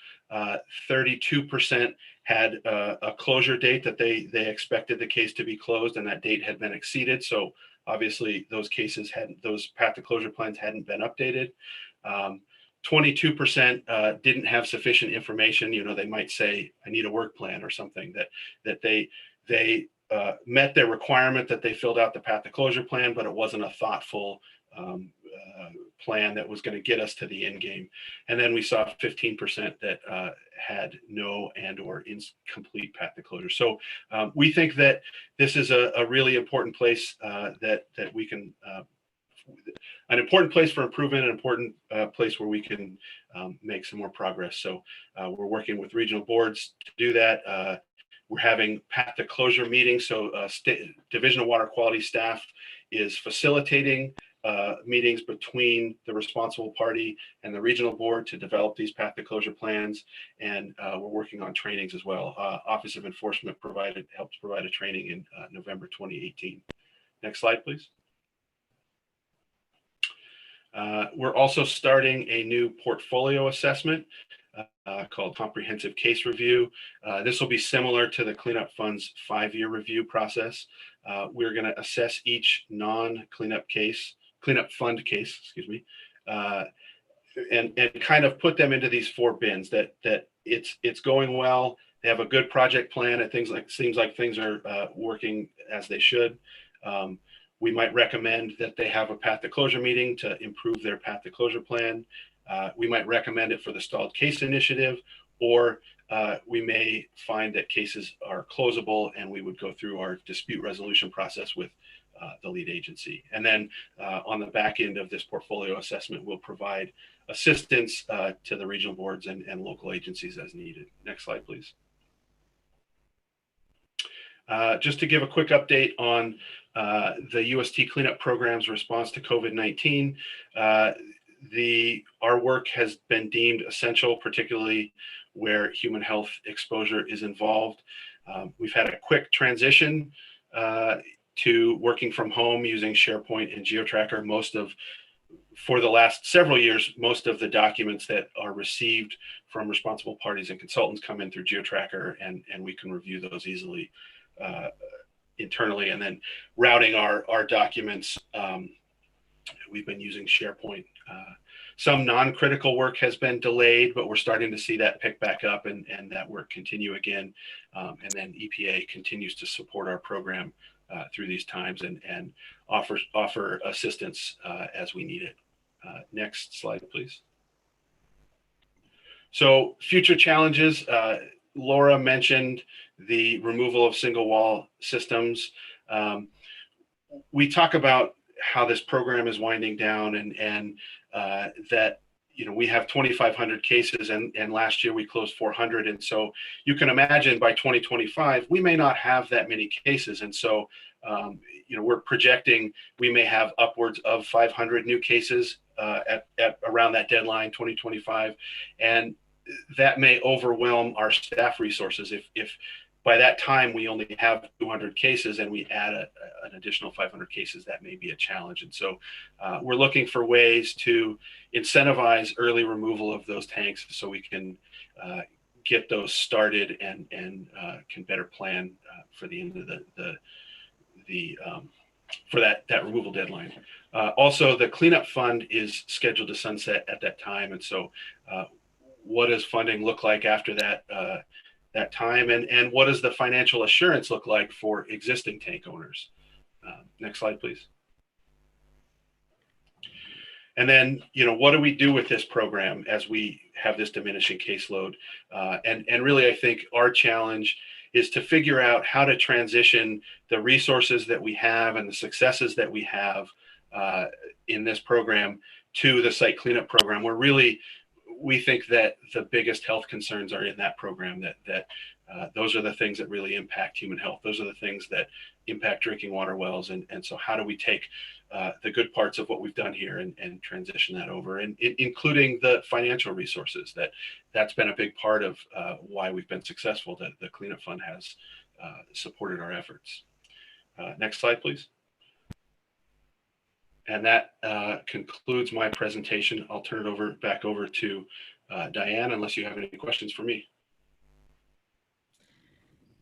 [SPEAKER 19] 32% had a closure date that they expected the case to be closed, and that date had been exceeded. So obviously those path to closure plans hadn't been updated. 22% didn't have sufficient information. You know, they might say, I need a work plan or something, that they met their requirement that they filled out the path to closure plan, but it wasn't a thoughtful plan that was going to get us to the end game. And then we saw 15% that had no and or incomplete path to closure. So we think that this is a really important place that we can, an important place for improvement, an important place where we can make some more progress. So we're working with regional boards to do that. We're having path to closure meetings. So Division of Water Quality staff is facilitating meetings between the responsible party and the regional board to develop these path to closure plans. And we're working on trainings as well. Office of Enforcement helped provide a training in November 2018. Next slide, please. We're also starting a new portfolio assessment called Comprehensive Case Review. This will be similar to the Cleanup Fund's 5-year review process. We're going to assess each non-cleanup fund case, excuse me, and kind of put them into these 4 bins that it's going well. They have a good project plan, and seems like things are working as they should. We might recommend that they have a path to closure meeting to improve their path to closure plan. We might recommend it for the stalled case initiative, or we may find that cases are closable and we would go through our dispute resolution process with the lead agency. And then on the back end of this portfolio assessment, we'll provide assistance to the regional boards and local agencies as needed. Next slide, please. Just to give a quick update on the UST cleanup program's response to COVID-19, our work has been deemed essential, particularly where human health exposure is involved. We've had a quick transition to working from home using SharePoint and GeoTracker. For the last several years, most of the documents that are received from responsible parties and consultants come in through GeoTracker, and we can review those easily internally. And then routing our documents, we've been using SharePoint. Some non-critical work has been delayed, but we're starting to see that pick back up and that work continue again. And then EPA continues to support our program through these times and offer assistance as we need it. Next slide, please. So future challenges, Laura mentioned the removal of single wall systems. We talk about how this program is winding down and that, you know, we have 2,500 cases and last year we closed 400. And so you can imagine by 2025, we may not have that many cases. And so, you know, we're projecting we may have upwards of 500 new cases at around that deadline, 2025. And that may overwhelm our staff resources. If by that time we only have 200 cases and we add an additional 500 cases, that may be a challenge. And so we're looking for ways to incentivize early removal of those tanks so we can get those started and can better plan for the end of for that removal deadline. Also, the cleanup fund is scheduled to sunset at that time. And so what does funding look like after that time, and what does the financial assurance look like for existing tank owners? Next slide, please. And then, you know, what do we do with this program as we have this diminishing caseload? And really, I think our challenge is to figure out how to transition the resources that we have and the successes that we have in this program to the site cleanup program, where really we think that the biggest health concerns are in that program, that Those are the things that really impact human health. Those are the things that impact drinking water wells. And so how do we take the good parts of what we've done here and transition that over, and including the financial resources that's been a big part of why we've been successful, that the cleanup fund has supported our efforts. Next slide, please. And that concludes my presentation. I'll turn it back over to Diane, unless you have any questions for me.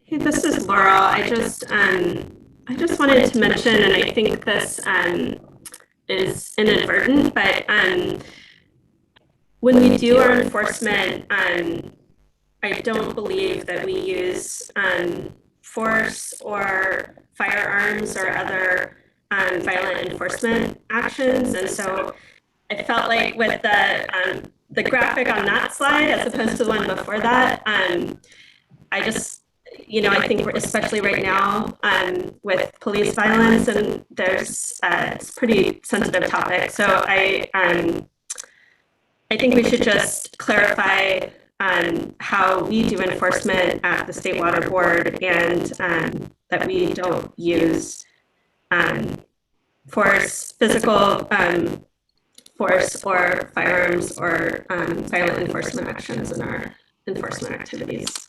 [SPEAKER 10] Hey, this is Laurel. I just wanted to mention, and I think this is inadvertent, but when we do our enforcement, I don't believe that we use force or firearms or other violent enforcement actions. And so I felt like with the graphic on that slide, as opposed to the one before that, I just, I think especially right now with police violence, and it's a pretty sensitive topic. So I think we should just clarify how we do enforcement at the State Water Board, and that we don't use force, physical force or firearms or violent enforcement actions in our enforcement activities.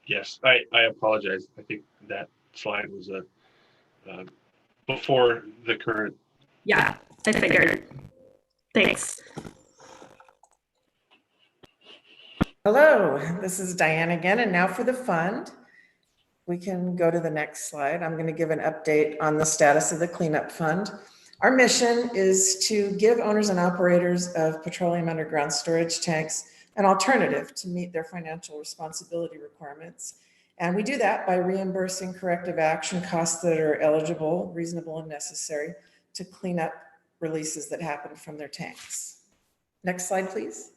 [SPEAKER 19] Yes, I apologize. I think that slide was before the current.
[SPEAKER 10] Yeah, I figured. Thanks.
[SPEAKER 22] Hello, this is Diane again, and now for the fund. We can go to the next slide. I'm going to give an update on the status of the cleanup fund. Our mission is to give owners and operators of petroleum underground storage tanks an alternative to meet their financial responsibility requirements. And we do that by reimbursing corrective action costs that are eligible, reasonable, and necessary to clean up releases that happen from their tanks. Next slide, please.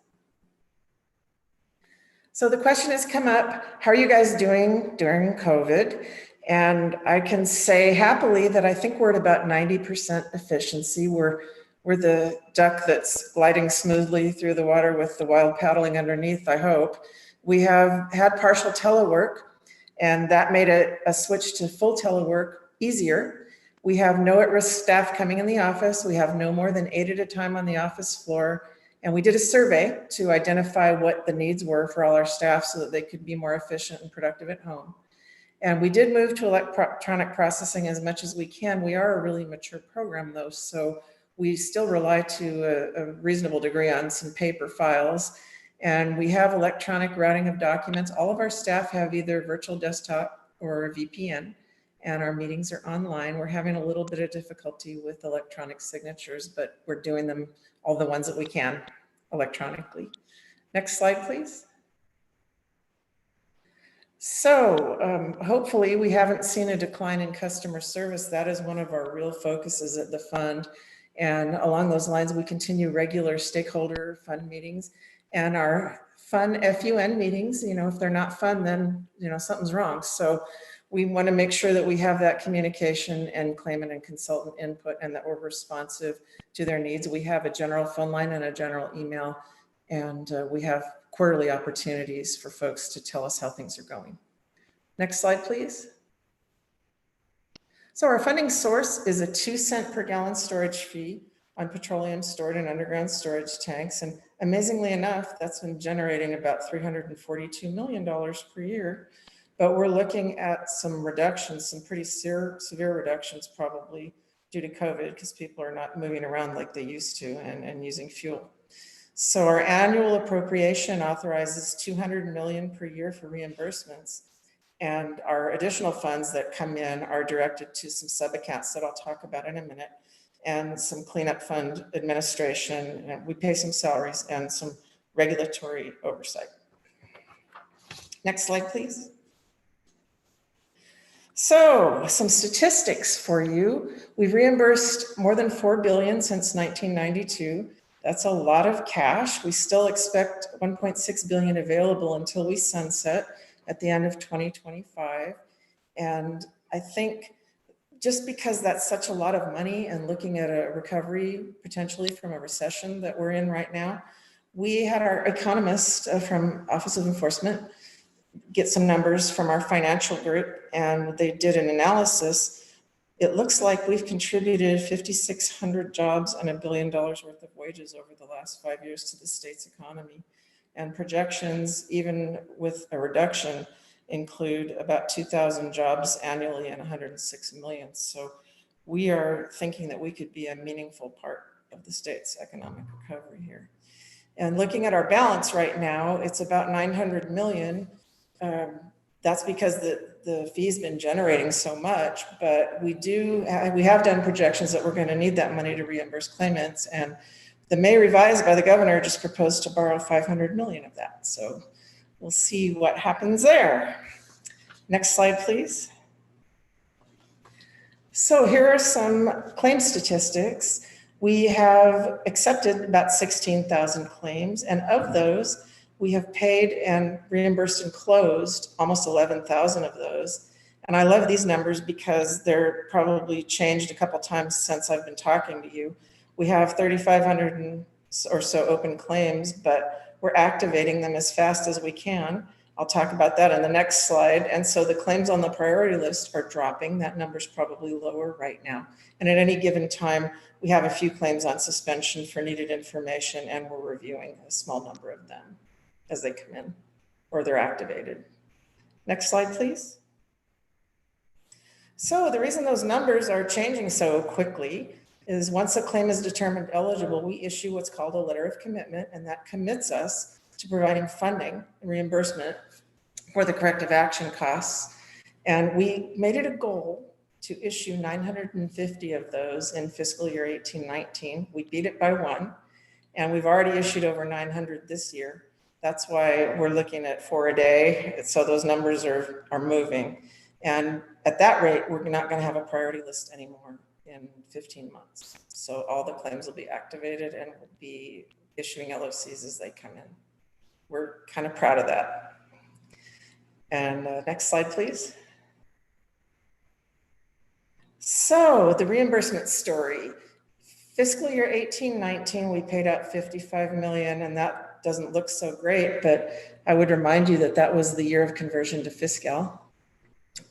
[SPEAKER 22] So the question has come up, how are you guys doing during COVID? And I can say happily that I think we're at about 90% efficiency. We're the duck that's gliding smoothly through the water with the wild paddling underneath, I hope. We have had partial telework, and that made a switch to full telework easier. We have no at-risk staff coming in the office. We have no more than 8 at a time on the office floor. And we did a survey to identify what the needs were for all our staff so that they could be more efficient and productive at home. And we did move to electronic processing as much as we can. We are a really mature program though, so we still rely to a reasonable degree on some paper files. And we have electronic routing of documents. All of our staff have either virtual desktop or a VPN, and our meetings are online. We're having a little bit of difficulty with electronic signatures, but we're doing them, all the ones that we can, electronically. Next slide, please. So hopefully we haven't seen a decline in customer service. That is one of our real focuses at the fund. And along those lines, we continue regular stakeholder fund meetings, and our fun FUN meetings. If they're not fun, then something's wrong. So we want to make sure that we have that communication and claimant and consultant input, and that we're responsive to their needs. We have a general phone line and a general email, and we have quarterly opportunities for folks to tell us how things are going. Next slide, please. So our funding source is a 2-cent per gallon storage fee on petroleum stored in underground storage tanks. And amazingly enough, that's been generating about $342 million per year. But we're looking at some reductions, some pretty severe reductions probably due to COVID, because people are not moving around like they used to and using fuel. So our annual appropriation authorizes $200 million per year for reimbursements. And our additional funds that come in are directed to some sub-accounts that I'll talk about in a minute, and some cleanup fund administration. And we pay some salaries and some regulatory oversight. Next slide, please. So some statistics for you. We've reimbursed more than $4 billion since 1992. That's a lot of cash. We still expect $1.6 billion available until we sunset at the end of 2025. And I think just because that's such a lot of money, and looking at a recovery potentially from a recession that we're in right now, we had our economist from Office of Enforcement get some numbers from our financial group, and they did an analysis. It looks like we've contributed 5,600 jobs and $1 billion worth of wages over the last 5 years to the state's economy. And projections, even with a reduction, include about 2,000 jobs annually and 106 million. So we are thinking that we could be a meaningful part of the state's economic recovery here. And looking at our balance right now, it's about 900 million. That's because the fee's been generating so much, but we have done projections that we're going to need that money to reimburse claimants, and the May revised by the governor just proposed to borrow 500 million of that. So we'll see what happens there. Next slide, please. So here are some claim statistics. We have accepted about 16,000 claims, and of those, we have paid and reimbursed and closed almost 11,000 of those. And I love these numbers because they're probably changed a couple times since I've been talking to you. We have 3,500 or so open claims, but we're activating them as fast as we can. I'll talk about that in the next slide. And so the claims on the priority list are dropping. That number's probably lower right now. And at any given time, we have a few claims on suspension for needed information, and we're reviewing a small number of them as they come in or they're activated. Next slide, please. So the reason those numbers are changing so quickly is once a claim is determined eligible, we issue what's called a letter of commitment, and that commits us to providing funding and reimbursement for the corrective action costs. And we made it a goal to issue 950 of those in fiscal year 18-19. We beat it by 1, and we've already issued over 900 this year. That's why we're looking at 4 a day. So those numbers are moving. And at that rate, we're not going to have a priority list anymore in 15 months. So all the claims will be activated and we'll be issuing LOCs as they come in. We're kind of proud of that. And next slide, please. So the reimbursement story. Fiscal year 18-19, we paid out 55 million, and that doesn't look so great, but I would remind you that that was the year of conversion to fiscal.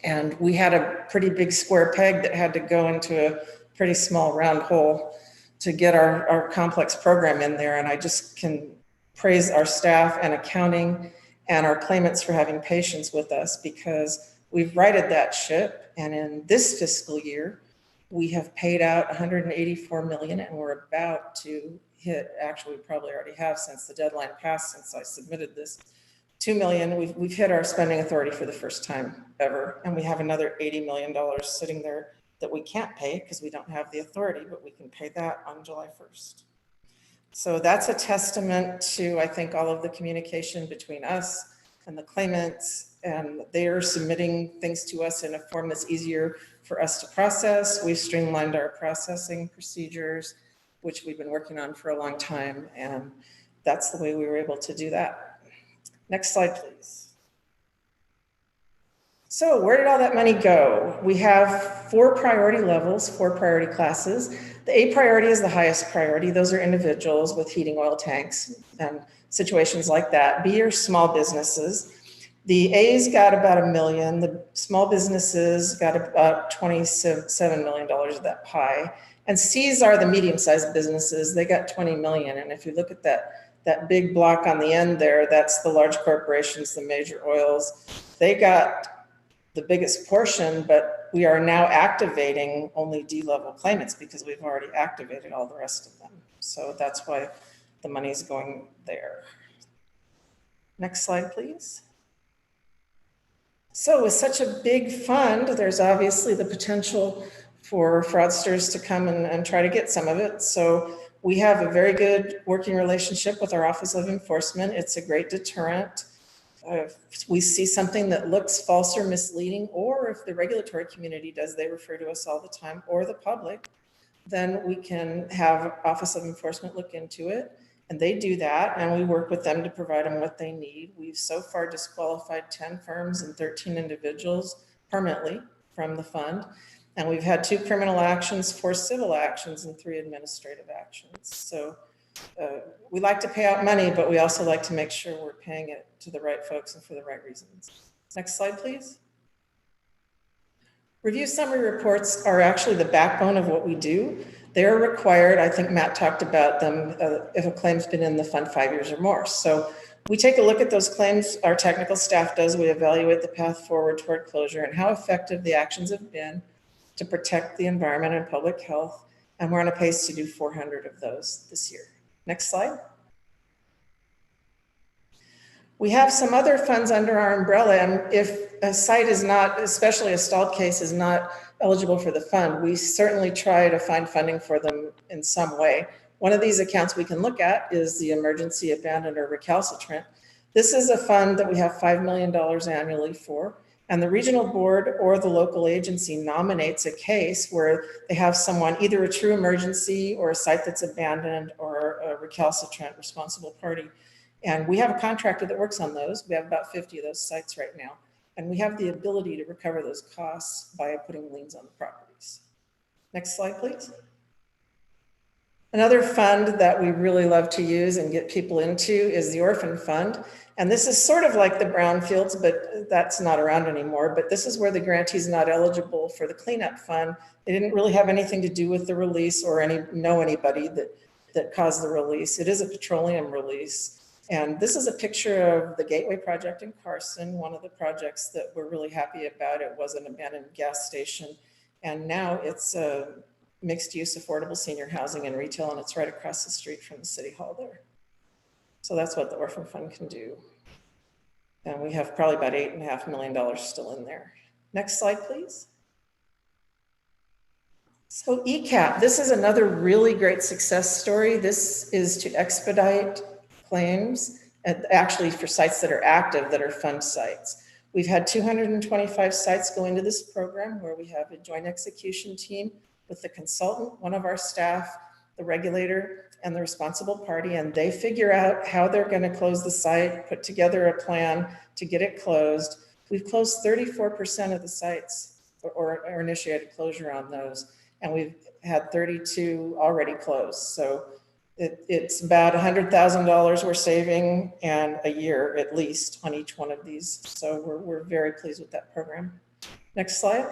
[SPEAKER 22] And we had a pretty big square peg that had to go into a pretty small round hole to get our complex program in there. And I just can praise our staff and accounting and our claimants for having patience with us, because we've righted that ship. And in this fiscal year, we have paid out 184 million, and we're about to hit, actually we probably already have since the deadline passed, since I submitted this, 2 million. We've hit our spending authority for the first time ever. And we have another $80 million sitting there that we can't pay because we don't have the authority, but we can pay that on July 1st. So that's a testament to, I think, all of the communication between us and the claimants, and they are submitting things to us in a form that's easier for us to process. We've streamlined our processing procedures, which we've been working on for a long time, and that's the way we were able to do that. Next slide, please. So where did all that money go? We have 4 priority levels, 4 priority classes. The A priority is the highest priority. Those are individuals with heating oil tanks and situations like that. B are small businesses. The A's got about $1 million. The small businesses got about $27 million of that pie. And C's are the medium-sized businesses. They got 20 million. And if you look at that big block on the end there, that's the large corporations, the major oils. They got the biggest portion, but we are now activating only D-level claimants because we've already activated all the rest of them. So that's why the money's going there. Next slide, please. So with such a big fund, there's obviously the potential for fraudsters to come and try to get some of it. So we have a very good working relationship with our Office of Enforcement. It's a great deterrent. If we see something that looks false or misleading, or if the regulatory community does, they refer to us all the time, or the public, then we can have Office of Enforcement look into it. And they do that, and we work with them to provide them what they need. We've so far disqualified 10 firms and 13 individuals permanently from the fund. And we've had 2 criminal actions, 4 civil actions, and 3 administrative actions. So we like to pay out money, but we also like to make sure we're paying it to the right folks and for the right reasons. Next slide, please. Review summary reports are actually the backbone of what we do. They're required, I think Matt talked about them, if a claim's been in the fund 5 years or more. So we take a look at those claims, our technical staff does, we evaluate the path forward toward closure and how effective the actions have been to protect the environment and public health. And we're on a pace to do 400 of those this year. Next slide. We have some other funds under our umbrella, and if a site is not, especially a stalled case, is not eligible for the fund, we certainly try to find funding for them in some way. One of these accounts we can look at is the emergency abandoned or recalcitrant. This is a fund that we have $5 million annually for, and the regional board or the local agency nominates a case where they have someone, either a true emergency or a site that's abandoned or a recalcitrant responsible party. And we have a contractor that works on those. We have about 50 of those sites right now. And we have the ability to recover those costs by putting liens on the properties. Next slide, please. Another fund that we really love to use and get people into is the Orphan Fund. And this is sort of like the brownfields, but that's not around anymore. But this is where the grantee is not eligible for the cleanup fund. They didn't really have anything to do with the release or know anybody that caused the release. It is a petroleum release. And this is a picture of the Gateway project in Carson, one of the projects that we're really happy about. It was an abandoned gas station, and now it's a mixed-use affordable senior housing and retail, and it's right across the street from the city hall there. So that's what the Orphan Fund can do. And we have probably about $8.5 million still in there. Next slide, please. So ECAP, this is another really great success story. This is to expedite claims, actually for sites that are active, that are fund sites. We've had 225 sites go into this program where we have a joint execution team with the consultant, one of our staff, the regulator, and the responsible party, and they figure out how they're going to close the site, put together a plan to get it closed. We've closed 34% of the sites or initiated closure on those, and we've had 32 already closed. So it's about $100,000 we're saving and a year at least on each one of these. So we're very pleased with that program. Next slide.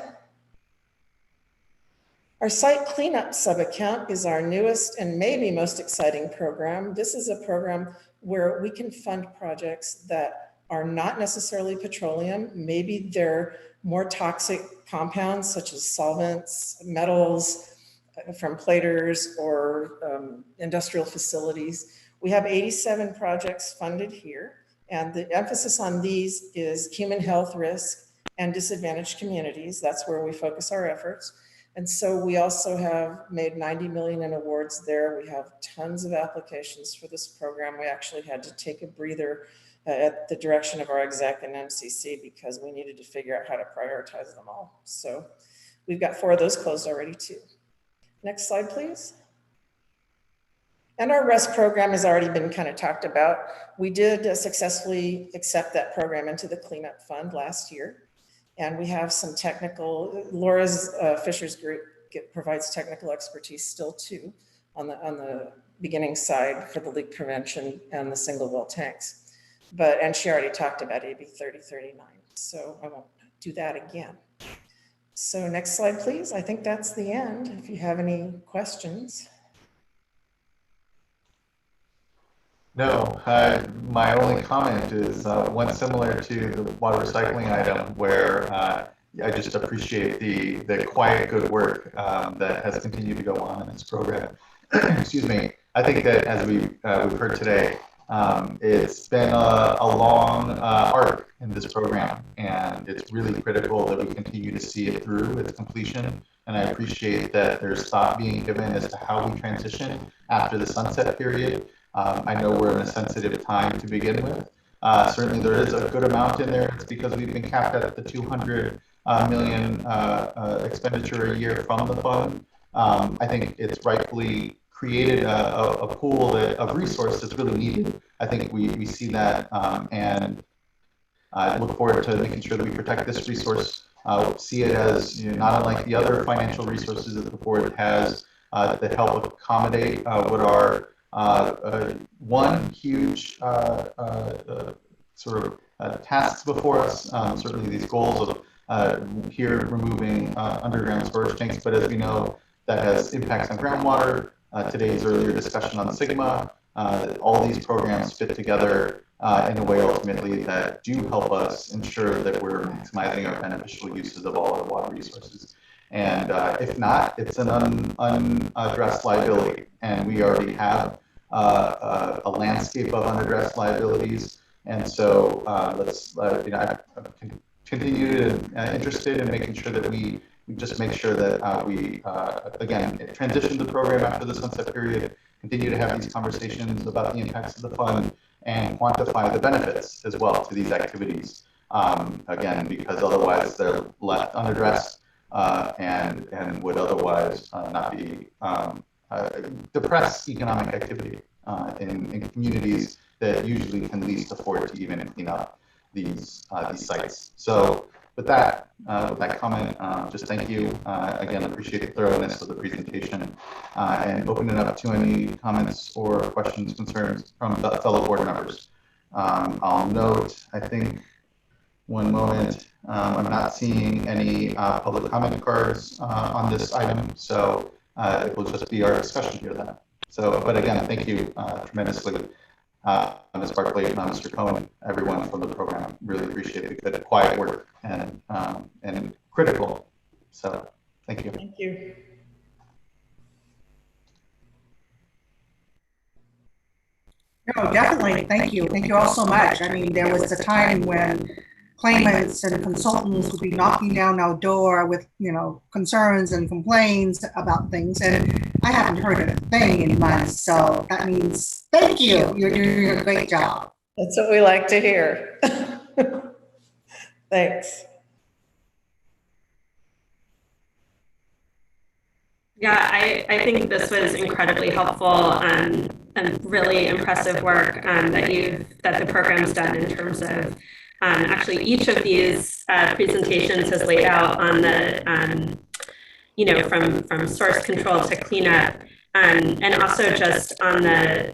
[SPEAKER 22] Our site cleanup sub-account is our newest and maybe most exciting program. This is a program where we can fund projects that are not necessarily petroleum. Maybe they're more toxic compounds such as solvents, metals, from platers or industrial facilities. We have 87 projects funded here, and the emphasis on these is human health risk and disadvantaged communities. That's where we focus our efforts. And so we also have made 90 million in awards there. We have tons of applications for this program. We actually had to take a breather at the direction of our exec and MCC because we needed to figure out how to prioritize them all. So we've got 4 of those closed already too. Next slide, please. And our REST program has already been kind of talked about. We did successfully accept that program into the cleanup fund last year. And we have some technical, Laura's Fisher's group provides technical expertise still too on the beginning side for the leak prevention and the single well tanks. And she already talked about AB 3039. So I won't do that again. So next slide, please. I think that's the end. If you have any questions.
[SPEAKER 4] No, my only comment is one similar to the water recycling item where I just appreciate the quiet good work that has continued to go on in this program. Excuse me. I think that as we've heard today, it's been a long arc in this program, and it's really critical that we continue to see it through its completion. And I appreciate that there's thought being given as to how we transition after the sunset period. I know we're in a sensitive time to begin with. Certainly there is a good amount in there. It's because we've been capped at the 200 million expenditure a year from the fund. I think it's rightfully created a pool of resource that's really needed. I think we see that, and I look forward to making sure that we protect this resource, see it as not unlike the other financial resources that the board has that help accommodate what are one huge tasks before us. Certainly these goals of here removing underground storage tanks, but as we know, that has impacts on groundwater. Today's earlier discussion on SGMA, all these programs fit together in a way ultimately that do help us ensure that we're maximizing our beneficial uses of all our water resources. And if not, it's an unaddressed liability. And we already have a landscape of unaddressed liabilities. And so let's, I continue to interested in making sure that we just make sure that we, again, transition the program after the sunset period, continue to have these conversations about the impacts of the fund, and quantify the benefits as well to these activities. Again, because otherwise they're left unaddressed and would otherwise not be depress economic activity in communities that usually can least afford to even clean up these sites. So with that comment, just thank you. Again, appreciate the thoroughness of the presentation and open it up to any comments or questions, concerns from the fellow board members. I'll note, I think, one moment, I'm not seeing any public comment cards on this item, so it will just be our discussion here then. So, but again, thank you tremendously. Ms. Barclay, Mr. Cohen, everyone from the program, really appreciate it. The quiet work and critical. So thank you.
[SPEAKER 22] Thank you.
[SPEAKER 7] No, definitely. Thank you. Thank you all so much. I mean, there was a time when claimants and consultants would be knocking down our door with, concerns and complaints about things, and I haven't heard a thing in months. So that means thank you. You're doing a great job.
[SPEAKER 22] That's what we like to hear. Thanks.
[SPEAKER 10] Yeah, I think this was incredibly helpful and really impressive work that the program's done in terms of actually each of these presentations has laid out on the from source control to cleanup and also just on the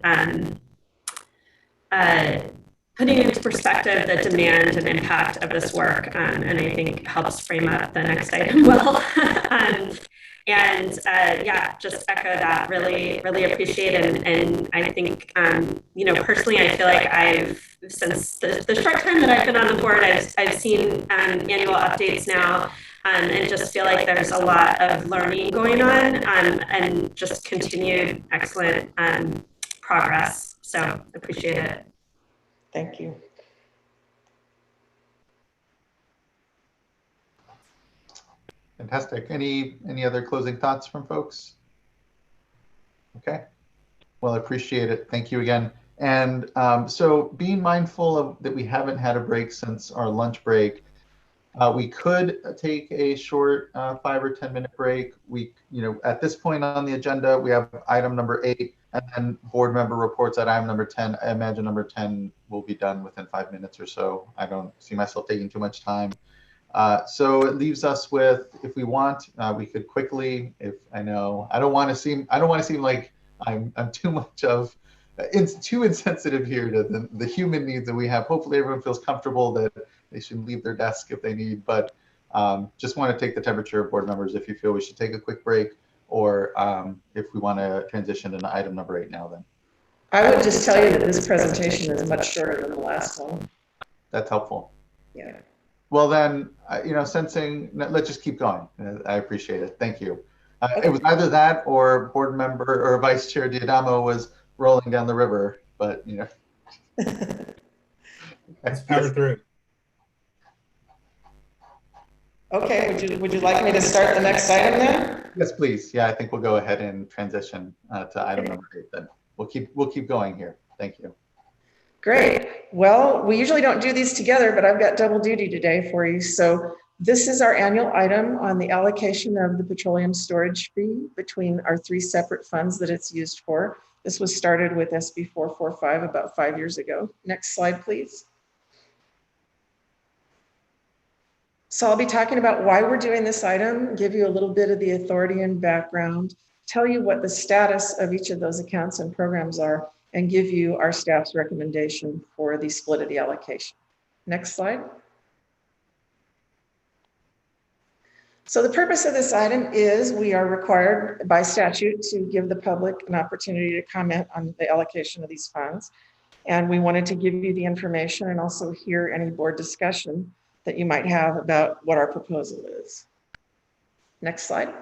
[SPEAKER 10] putting into perspective the demand and impact of this work, and I think helps frame up the next item well. Yeah, just echo that. Really appreciate it. And I think, personally, I feel like since the short time that I've been on the board, I've seen annual updates now, and just feel like there's a lot of learning going on, and just continued excellent progress. So appreciate it.
[SPEAKER 22] Thank you.
[SPEAKER 4] Fantastic. Any other closing thoughts from folks? Okay. Well, I appreciate it. Thank you again. And so being mindful of that we haven't had a break since our lunch break, we could take a short 5 or 10 minute break. We, at this point on the agenda, we have item number 8 and then board member reports at item number 10. I imagine number 10 will be done within 5 minutes or so. I don't see myself taking too much time. So it leaves us with, if we want, we could quickly, I don't want to seem like I'm too much of, it's too insensitive here to the human needs that we have. Hopefully everyone feels comfortable that they should leave their desk if they need, but just want to take the temperature of board members if you feel we should take a quick break, or if we want to transition into item number 8 now then.
[SPEAKER 22] I would just tell you that this presentation is much shorter than the last one.
[SPEAKER 4] That's helpful.
[SPEAKER 22] Yeah.
[SPEAKER 4] Well then, sensing, let's just keep going. I appreciate it. Thank you. It was either that or board member or Vice Chair Diadamo was rolling down the river, but
[SPEAKER 8] Let's power through.
[SPEAKER 22] Okay, would you like me to start the next item then?
[SPEAKER 4] Yes, please. Yeah, I think we'll go ahead and transition to item number 8 then. We'll keep going here. Thank you.
[SPEAKER 22] Great. Well, we usually don't do these together, but I've got double duty today for you. So this is our annual item on the allocation of the petroleum storage fee between our 3 separate funds that it's used for. This was started with SB 445 about 5 years ago. Next slide, please. So I'll be talking about why we're doing this item, give you a little bit of the authority and background. tell you what the status of each of those accounts and programs are, and give you our staff's recommendation for the split of the allocation. Next slide. So the purpose of this item is we are required by statute to give the public an opportunity to comment on the allocation of these funds. And we wanted to give you the information and also hear any board discussion that you might have about what our proposal is. Next slide.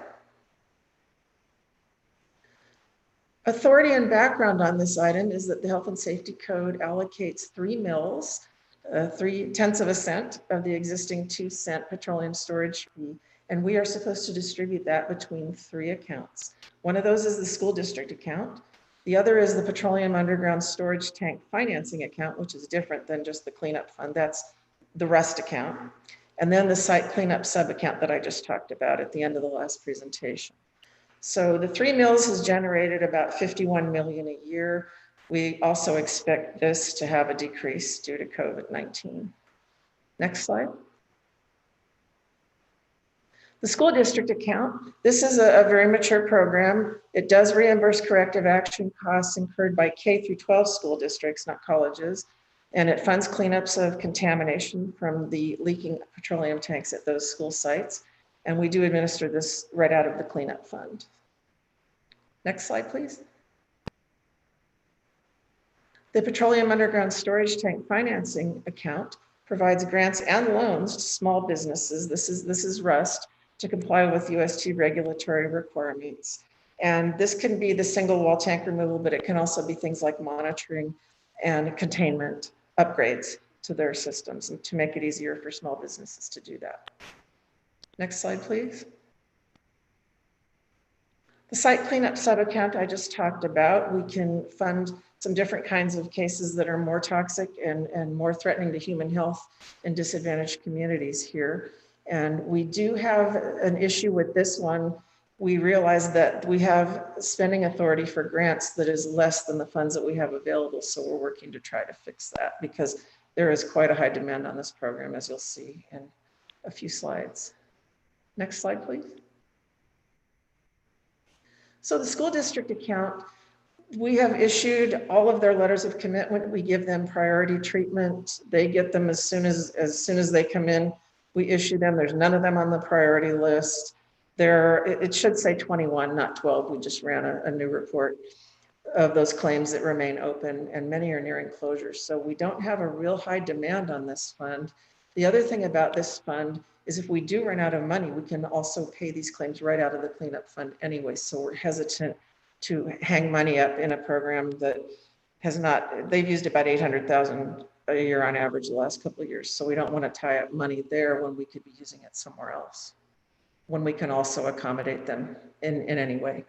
[SPEAKER 22] Authority and background on this item is that the Health and Safety Code allocates 3 mils, 3/10 of a cent of the existing 2-cent petroleum storage fee. And we are supposed to distribute that between 3 accounts. One of those is the school district account. The other is the Petroleum Underground Storage Tank Financing account, which is different than just the cleanup fund. That's the rest account. And then the site cleanup sub account that I just talked about at the end of the last presentation. So the 3 mils has generated about 51 million a year. We also expect this to have a decrease due to COVID-19. Next slide. The school district account, this is a very mature program. It does reimburse corrective action costs incurred by K through 12 school districts, not colleges. And it funds cleanups of contamination from the leaking petroleum tanks at those school sites. And we do administer this right out of the cleanup fund. Next slide, please. The Petroleum Underground Storage Tank Financing account provides grants and loans to small businesses. This is RUST, to comply with UST regulatory requirements. And this can be the single wall tank removal, but it can also be things like monitoring and containment upgrades to their systems and to make it easier for small businesses to do that. Next slide, please. The site cleanup sub-account I just talked about, we can fund some different kinds of cases that are more toxic and more threatening to human health in disadvantaged communities here. And we do have an issue with this one. We realize that we have spending authority for grants that is less than the funds that we have available. So we're working to try to fix that because there is quite a high demand on this program, as you'll see in a few slides. Next slide, please. So the school district account, we have issued all of their letters of commitment. We give them priority treatment. They get them as soon as they come in. We issue them. There's none of them on the priority list. It should say 21, not 12. We just ran a new report of those claims that remain open, and many are nearing closure. So we don't have a real high demand on this fund. The other thing about this fund is if we do run out of money, we can also pay these claims right out of the cleanup fund anyway. So we're hesitant to hang money up in a program that has not, they've used about 800,000 a year on average the last couple of years. So we don't want to tie up money there when we could be using it somewhere else, when we can also accommodate them in any way.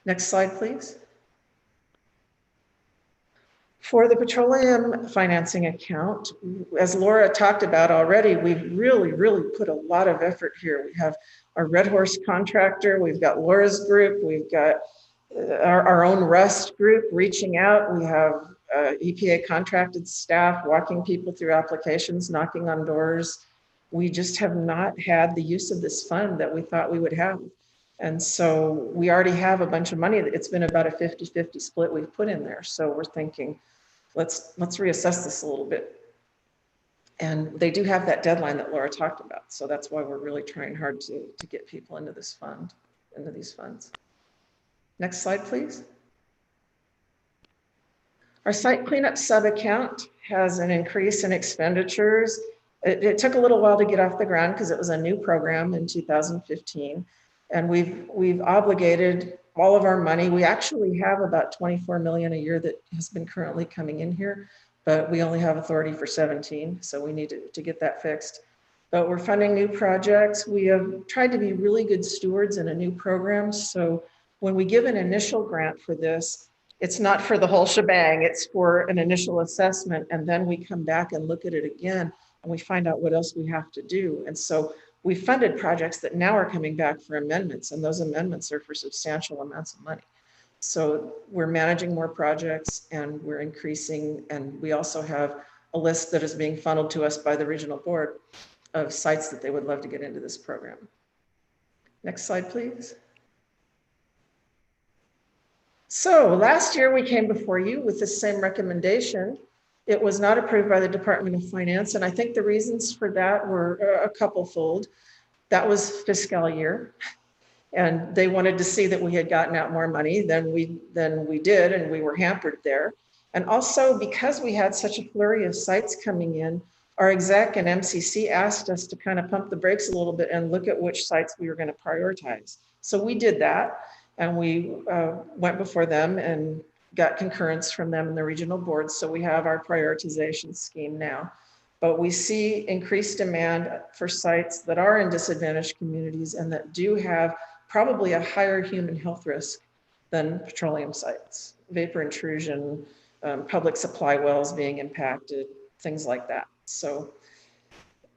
[SPEAKER 22] Next slide, please. For the petroleum financing account, as Laura talked about already, we've really put a lot of effort here. We have our Red Horse contractor, we've got Laura's group, we've got our own RUST group reaching out. We have EPA contracted staff walking people through applications, knocking on doors. We just have not had the use of this fund that we thought we would have. And so we already have a bunch of money. It's been about a 50-50 split we've put in there. So we're thinking, let's reassess this a little bit. And they do have that deadline that Laura talked about. So that's why we're really trying hard to get people into this fund, into these funds. Next slide, please. Our site cleanup sub-account has an increase in expenditures. It took a little while to get off the ground because it was a new program in 2015. And we've obligated all of our money. We actually have about 24 million a year that has been currently coming in here, but we only have authority for 17. So we need to get that fixed. But we're funding new projects. We have tried to be really good stewards in a new program. So when we give an initial grant for this, it's not for the whole shebang, it's for an initial assessment. And then we come back and look at it again and we find out what else we have to do. And so we funded projects that now are coming back for amendments, and those amendments are for substantial amounts of money. So we're managing more projects and we're increasing, and we also have a list that is being funneled to us by the regional board of sites that they would love to get into this program. Next slide, please. So last year we came before you with the same recommendation. It was not approved by the Department of Finance. And I think the reasons for that were a couple-fold. That was fiscal year. And they wanted to see that we had gotten out more money than we did, and we were hampered there. And also because we had such a flurry of sites coming in, our exec and MCC asked us to kind of pump the brakes a little bit and look at which sites we were going to prioritize. So we did that, and we went before them and got concurrence from them and the regional boards. So we have our prioritization scheme now. But we see increased demand for sites that are in disadvantaged communities and that do have probably a higher human health risk than petroleum sites, vapor intrusion, public supply wells being impacted, things like that. So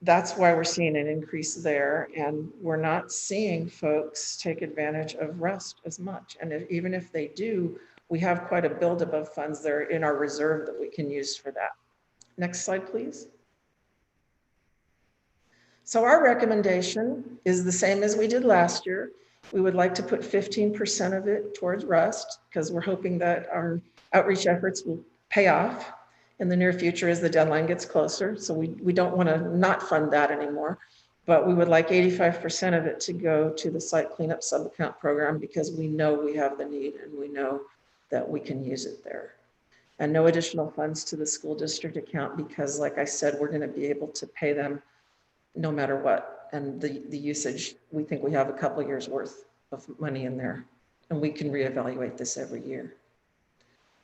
[SPEAKER 22] that's why we're seeing an increase there. And we're not seeing folks take advantage of rest as much. And even if they do, we have quite a buildup of funds there in our reserve that we can use for that. Next slide, please. So our recommendation is the same as we did last year. We would like to put 15% of it towards rest because we're hoping that our outreach efforts will pay off in the near future as the deadline gets closer. So we don't want to not fund that anymore, but we would like 85% of it to go to the site cleanup sub-account program because we know we have the need and we know that we can use it there. And no additional funds to the school district account because, like I said, we're going to be able to pay them no matter what. And the usage, we think we have a couple of years worth of money in there, and we can reevaluate this every year.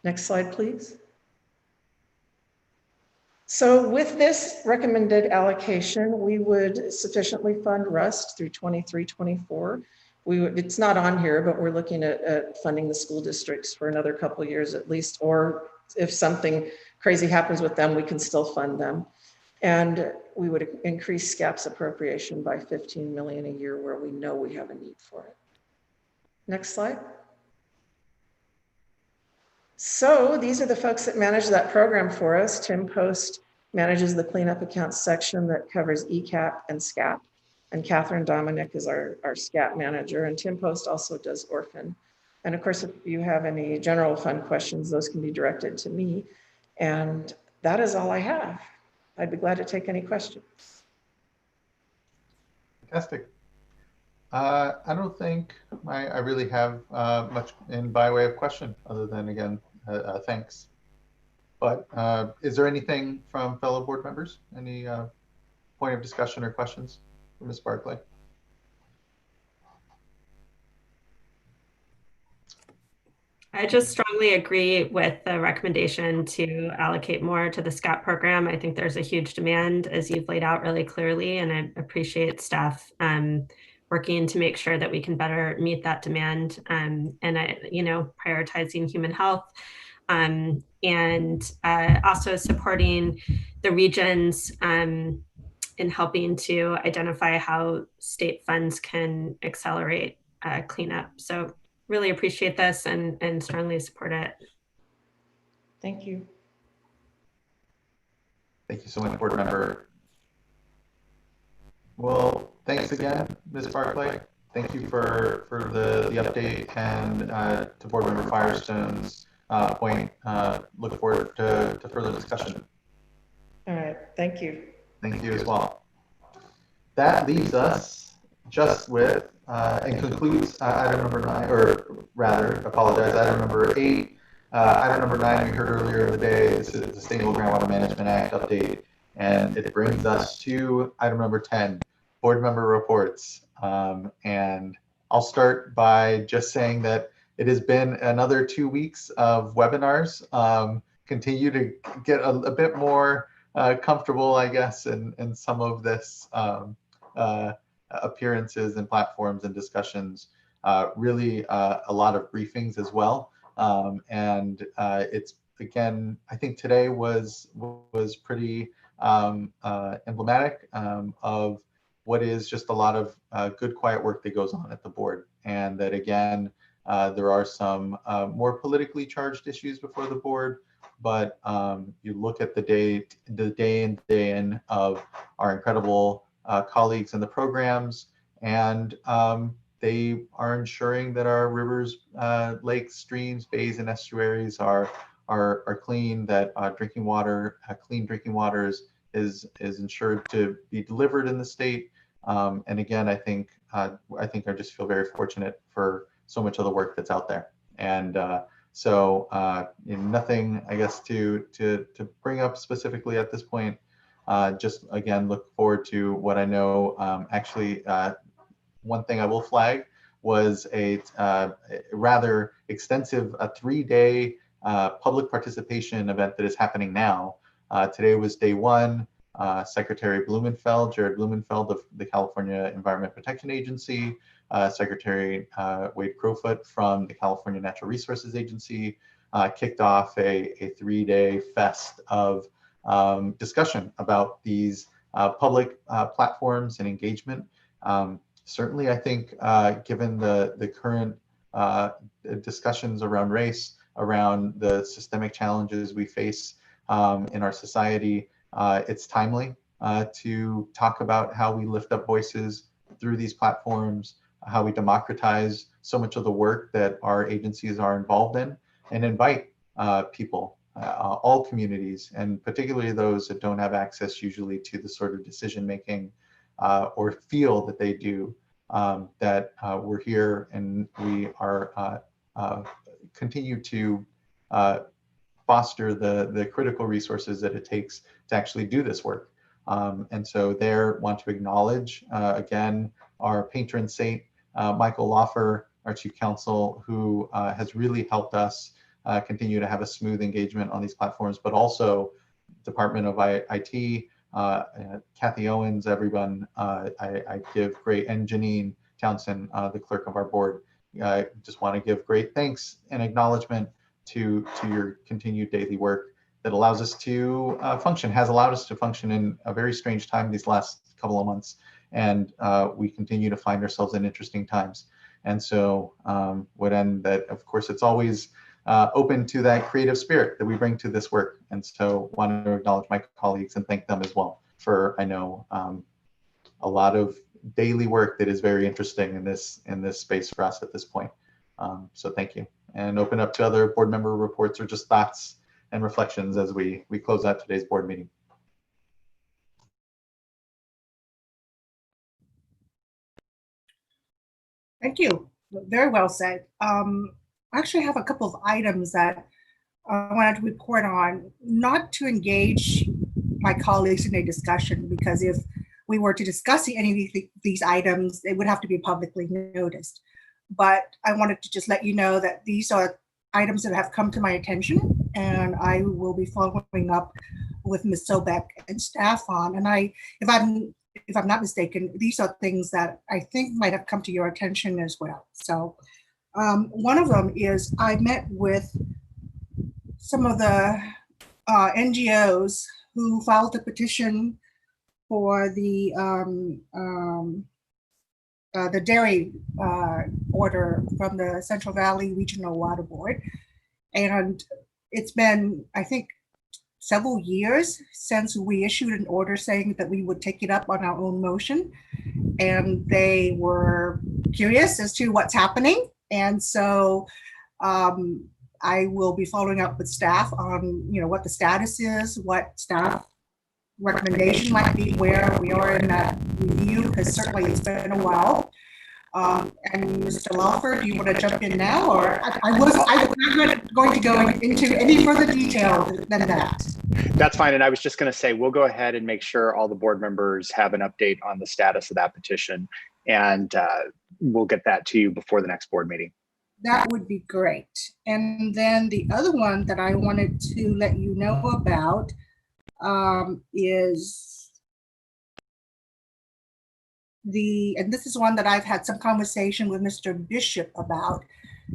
[SPEAKER 22] Next slide, please. So with this recommended allocation, we would sufficiently fund rust through 23-24. It's not on here, but we're looking at funding the school districts for another couple of years at least, or if something crazy happens with them, we can still fund them. And we would increase SCAP's appropriation by 15 million a year where we know we have a need for it. Next slide. So these are the folks that manage that program for us. Tim Post manages the cleanup accounts section that covers ECAP and SCAP. And Catherine Dominic is our SCAP manager. And Tim Post also does orphan. And of course, if you have any general fund questions, those can be directed to me. And that is all I have. I'd be glad to take any questions.
[SPEAKER 4] Fantastic. I don't think I really have much in by way of question other than, again, thanks. But is there anything from fellow board members? Any point of discussion or questions for Ms. Barclay?
[SPEAKER 10] I just strongly agree with the recommendation to allocate more to the SCAP program. I think there's a huge demand, as you've laid out really clearly, and I appreciate staff working to make sure that we can better meet that demand and prioritizing human health and also supporting the regions in helping to identify how state funds can accelerate cleanup. So really appreciate this and strongly support it.
[SPEAKER 22] Thank you.
[SPEAKER 4] Thank you so much, board member. Well, thanks again, Ms. Barclay. Thank you for the update, and to board member Firestone's point, look forward to further discussion.
[SPEAKER 22] All right, thank you.
[SPEAKER 4] Thank you as well. That leaves us just with and concludes item number 9, or rather, apologize, item number 8. Item number 9 we heard earlier in the day. This is the Sustainable Groundwater Management Act update, and it brings us to item number 10, board member reports. And I'll start by just saying that it has been another 2 weeks of webinars. Continue to get a bit more comfortable, I guess, in some of this appearances and platforms and discussions. Really a lot of briefings as well. And it's, again, I think today was pretty emblematic of what is just a lot of good, quiet work that goes on at the board. And that, again, there are some more politically charged issues before the board, but you look at the day in, day in of our incredible colleagues in the programs, and they are ensuring that our rivers, lakes, streams, bays, and estuaries are clean, that drinking water, clean drinking water is ensured to be delivered in the state. And again, I think I just feel very fortunate for so much of the work that's out there. And so nothing, I guess, to bring up specifically at this point. Just again, look forward to what I know. Actually, one thing I will flag was a rather extensive 3-day public participation event that is happening now. Today was day one. Secretary Blumenfeld, Jared Blumenfeld of the California Environment Protection Agency, Secretary Wade Crowfoot from the California Natural Resources Agency kicked off a 3-day fest of discussion about these public platforms and engagement. Certainly, I think given the current discussions around race, around the systemic challenges we face in our society, it's timely to talk about how we lift up voices through these platforms, how we democratize so much of the work that our agencies are involved in, and invite people, all communities, and particularly those that don't have access usually to the sort of decision making or feel that they do, that we're here and we are continue to foster the critical resources that it takes to actually do this work. And so there want to acknowledge, again, our patron saint, Michael Loffer, our chief counsel, who has really helped us continue to have a smooth engagement on these platforms, but also Department of IT, Kathy Owens, everyone, I give great, and Janine Townsend, the clerk of our board. I just want to give great thanks and acknowledgement to your continued daily work that allows us to function, has allowed us to function in a very strange time these last couple of months. And we continue to find ourselves in interesting times. And so would end that, of course, it's always open to that creative spirit that we bring to this work. And so want to acknowledge my colleagues and thank them as well for, I know, a lot of daily work that is very interesting in this space for us at this point. So thank you. And open up to other board member reports or just thoughts and reflections as we close out today's board meeting.
[SPEAKER 7] Thank you. Very well said. I actually have a couple of items that I wanted to report on, not to engage my colleagues in a discussion, because if we were to discuss any of these items, it would have to be publicly noticed. But I wanted to just let you know that these are items that have come to my attention, and I will be following up with Ms. Sobek and staff on. And if I'm not mistaken, these are things that I think might have come to your attention as well. So one of them is I met with some of the NGOs who filed a petition for the dairy order from the Central Valley Regional Water Board. And it's been, I think, several years since we issued an order saying that we would take it up on our own motion. And they were curious as to what's happening. And so I will be following up with staff on, what the status is, what staff recommendation might be, where we are in that review, because certainly it's been a while. And Mr. Lawfer, do you want to jump in now, or I was not going to go into any further detail than that.
[SPEAKER 1] That's fine. And I was just going to say, we'll go ahead and make sure all the board members have an update on the status of that petition, and we'll get that to you before the next board meeting.
[SPEAKER 7] That would be great. And then the other one that I wanted to let you know about is and this is one that I've had some conversation with Mr. Bishop about,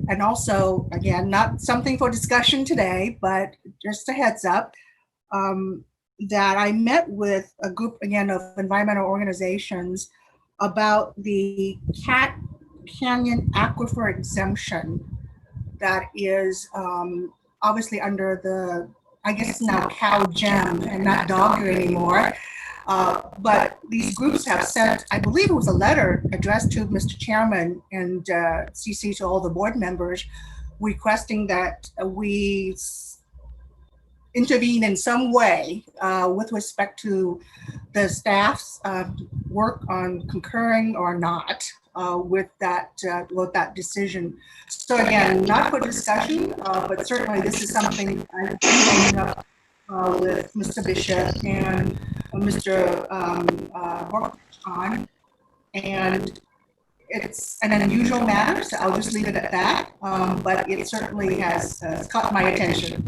[SPEAKER 7] and also, again, not something for discussion today, but just a heads up, that I met with a group, again, of environmental organizations about the Cat Canyon Aquifer exemption that is obviously under the, I guess it's now Cow Gem and not Dogger anymore. But these groups have sent, I believe it was a letter addressed to Mr. Chairman and CC to all the board members, requesting that we intervene in some way with respect to the staff's work on concurring or not with that decision. So again, not for discussion, but certainly this is something I'm taking up with Mr. Bishop and Mr. on, and it's an unusual matter, so I'll just leave it at that. But it certainly has caught my attention.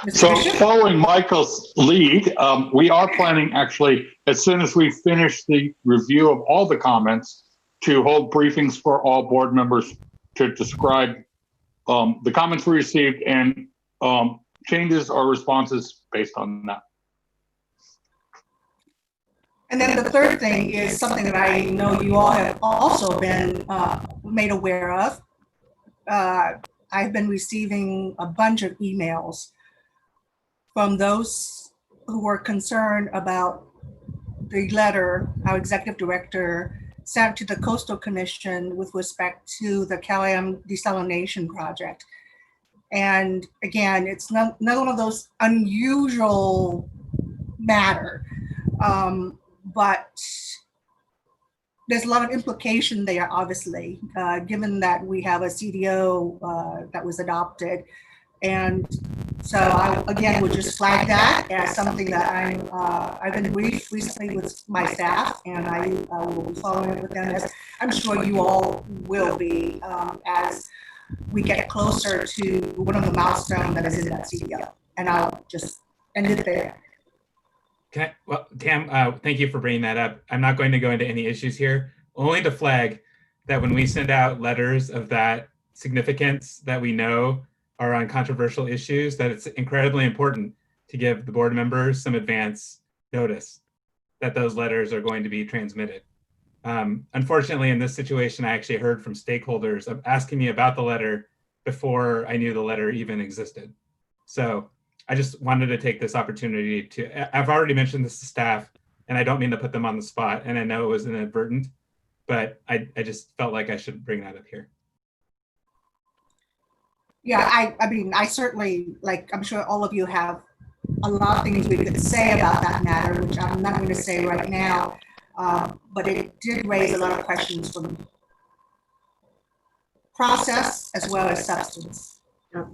[SPEAKER 16] So following Michael's lead, we are planning actually, as soon as we finish the review of all the comments, to hold briefings for all board members to describe the comments we received and changes or responses based on that.
[SPEAKER 7] And then the third thing is something that I know you all have also been made aware of. I've been receiving a bunch of emails from those who were concerned about the letter our executive director sent to the Coastal Commission with respect to the Caliam desalination project. And again, it's not one of those unusual matter, but there's a lot of implication there, obviously, given that we have a CDO that was adopted. And so I, again, would just flag that as something that I've been briefed recently with my staff, and I will be following up with them, as I'm sure you all will be, as we get closer to one of the milestones that is in that CDO. And I'll just end it there.
[SPEAKER 9] Okay, well, Tam, thank you for bringing that up. I'm not going to go into any issues here, only to flag that when we send out letters of that significance that we know are on controversial issues, that it's incredibly important to give the board members some advance notice that those letters are going to be transmitted. Unfortunately, in this situation, I actually heard from stakeholders asking me about the letter before I knew the letter even existed. So I just wanted to take this opportunity to, I've already mentioned this to staff, and I don't mean to put them on the spot, and I know it was inadvertent, but I just felt like I should bring that up here.
[SPEAKER 7] Yeah, I mean, I certainly, like, I'm sure all of you have a lot of things we could say about that matter, which I'm not going to say right now, but it did raise a lot of questions from process as well as substance.
[SPEAKER 10] Yeah,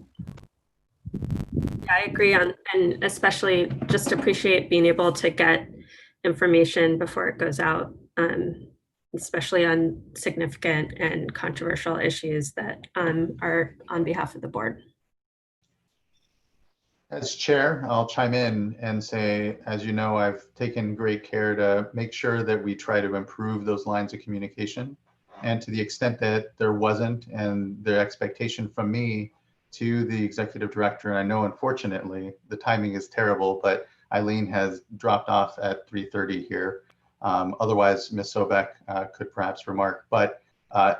[SPEAKER 10] I agree on, and especially just appreciate being able to get information before it goes out, especially on significant and controversial issues that are on behalf of the board.
[SPEAKER 4] As chair, I'll chime in and say, as you know, I've taken great care to make sure that we try to improve those lines of communication. And to the extent that there wasn't, and the expectation from me to the executive director, and I know unfortunately the timing is terrible, but Eileen has dropped off at 3:30 here. Otherwise, Ms. Sobek could perhaps remark, but the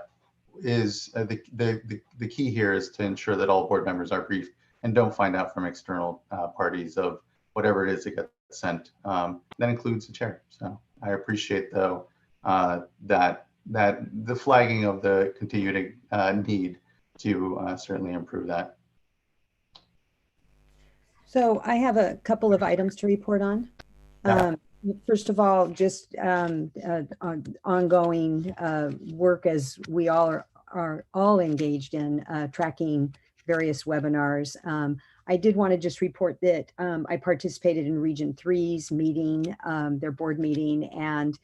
[SPEAKER 4] key here is to ensure that all board members are briefed and don't find out from external parties of whatever it is that gets sent. That includes the chair. So I appreciate, though, that the flagging of the continued need to certainly improve that.
[SPEAKER 11] So I have a couple of items to report on.
[SPEAKER 4] Yeah.
[SPEAKER 11] First of all, just ongoing work as we all are all engaged in tracking various webinars. I did want to just report that I participated in Region 3's meeting, their board meeting, and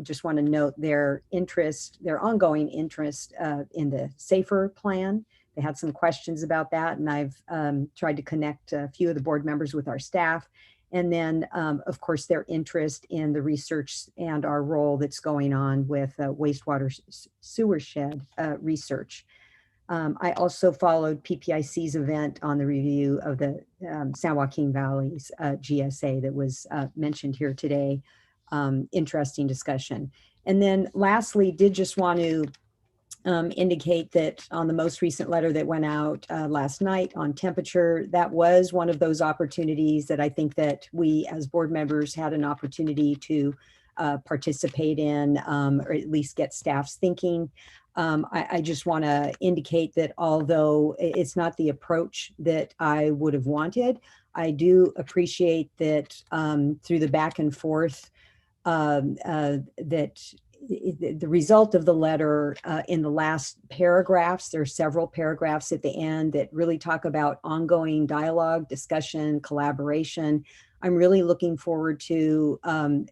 [SPEAKER 11] just want to note their interest, their ongoing interest in the SAFER plan. They had some questions about that, and I've tried to connect a few of the board members with our staff. And then, of course, their interest in the research and our role that's going on with wastewater sewer shed research. I also followed PPIC's event on the review of the San Joaquin Valley's GSA that was mentioned here today. Interesting discussion. And then lastly, did just want to indicate that on the most recent letter that went out last night on temperature, that was one of those opportunities that I think that we as board members had an opportunity to participate in, or at least get staff's thinking. I just want to indicate that although it's not the approach that I would have wanted, I do appreciate that through the back and forth that the result of the letter in the last paragraphs, there are several paragraphs at the end that really talk about ongoing dialogue, discussion, collaboration. I'm really looking forward to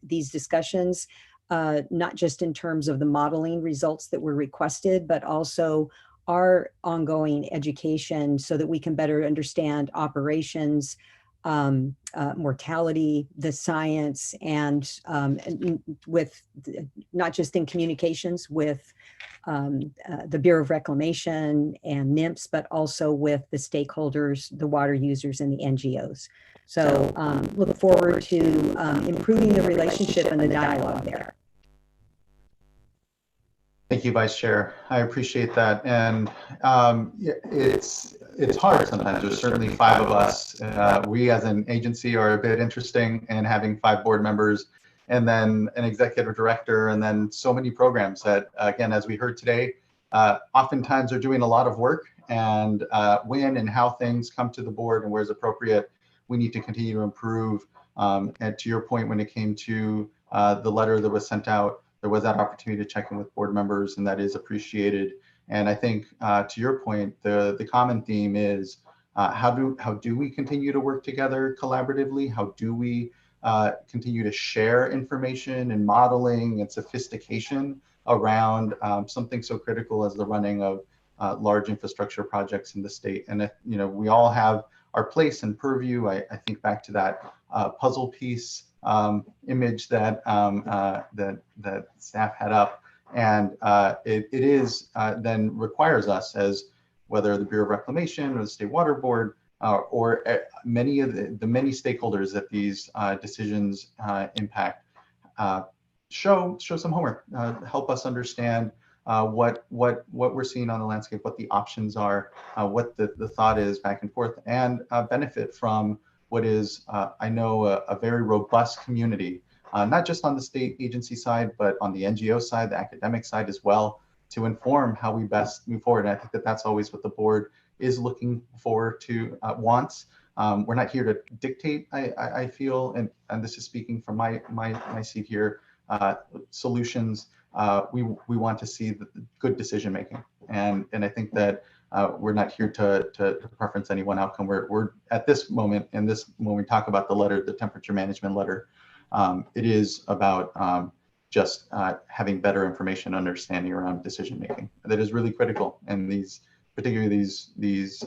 [SPEAKER 11] these discussions, not just in terms of the modeling results that were requested, but also our ongoing education so that we can better understand operations, mortality, the science, and with not just in communications with the Bureau of Reclamation and NIMS, but also with the stakeholders, the water users, and the NGOs. So look forward to improving the relationship and the dialogue there.
[SPEAKER 4] Thank you, Vice Chair. I appreciate that. And it's hard sometimes. There's certainly 5 of us. We as an agency are a bit interesting in having 5 board members and then an executive director and then so many programs that, again, as we heard today, oftentimes are doing a lot of work, and when and how things come to the board and where it's appropriate, we need to continue to improve. And to your point, when it came to the letter that was sent out, there was that opportunity to check in with board members, and that is appreciated. And I think to your point, the common theme is how do we continue to work together collaboratively? How do we continue to share information and modeling and sophistication around something so critical as the running of large infrastructure projects in the state? And we all have our place and purview. I think back to that puzzle piece image that that staff had up, and it is then requires us, as whether the Bureau of Reclamation or the State Water Board or many of the many stakeholders that these decisions impact, show some homework, help us understand what we're seeing on the landscape, what the options are, what the thought is back and forth, and benefit from what is, I know, a very robust community, not just on the state agency side, but on the NGO side, the academic side as well, to inform how we best move forward. And I think that that's always what the board is looking forward to, wants. We're not here to dictate, I feel, and this is speaking from my seat here, solutions. We want to see the good decision making. And I think that we're not here to preference any one outcome. We're at this moment, and when we talk about the letter, the temperature management letter, it is about just having better information, understanding around decision making. That is really critical, and particularly these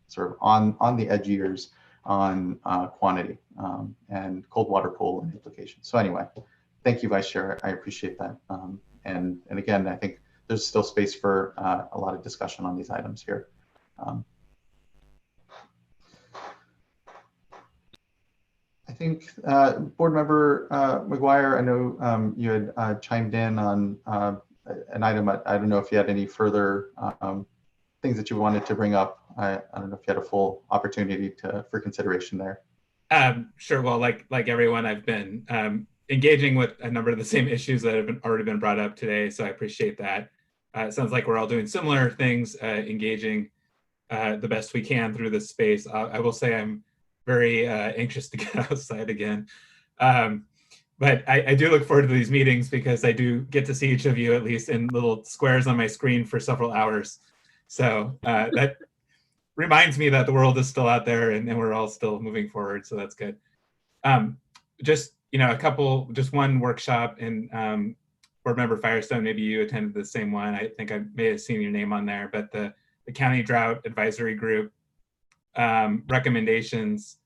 [SPEAKER 4] sort of on the edge years on quantity and cold water pool and implications. So anyway, thank you, Vice Chair. I appreciate that. And again, I think there's still space for a lot of discussion on these items here. I think Board Member McGuire, I know you had chimed in on an item. I don't know if you had any further things that you wanted to bring up. I don't know if you had a full opportunity for consideration there.
[SPEAKER 9] Sure. Well, like everyone, I've been engaging with a number of the same issues that have already been brought up today, so I appreciate that. It sounds like we're all doing similar things, engaging the best we can through this space. I will say I'm very anxious to get outside again. But I do look forward to these meetings because I do get to see each of you at least in little squares on my screen for several hours. So that reminds me that the world is still out there and we're all still moving forward. So that's good. Just, just one workshop, and Board Member Firestone, maybe you attended the same one. I think I may have seen your name on there, but the County Drought Advisory Group recommendations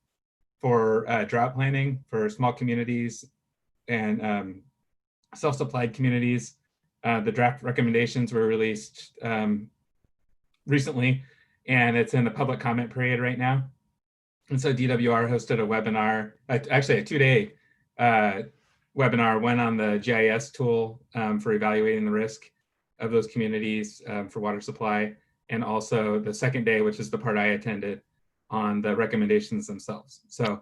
[SPEAKER 9] for drought planning for small communities and self-supplied communities. The draft recommendations were released recently, and it's in the public comment period right now. And so DWR hosted a webinar, actually a 2-day webinar, one on the GIS tool for evaluating the risk, of those communities for water supply, and also the second day, which is the part I attended, on the recommendations themselves. So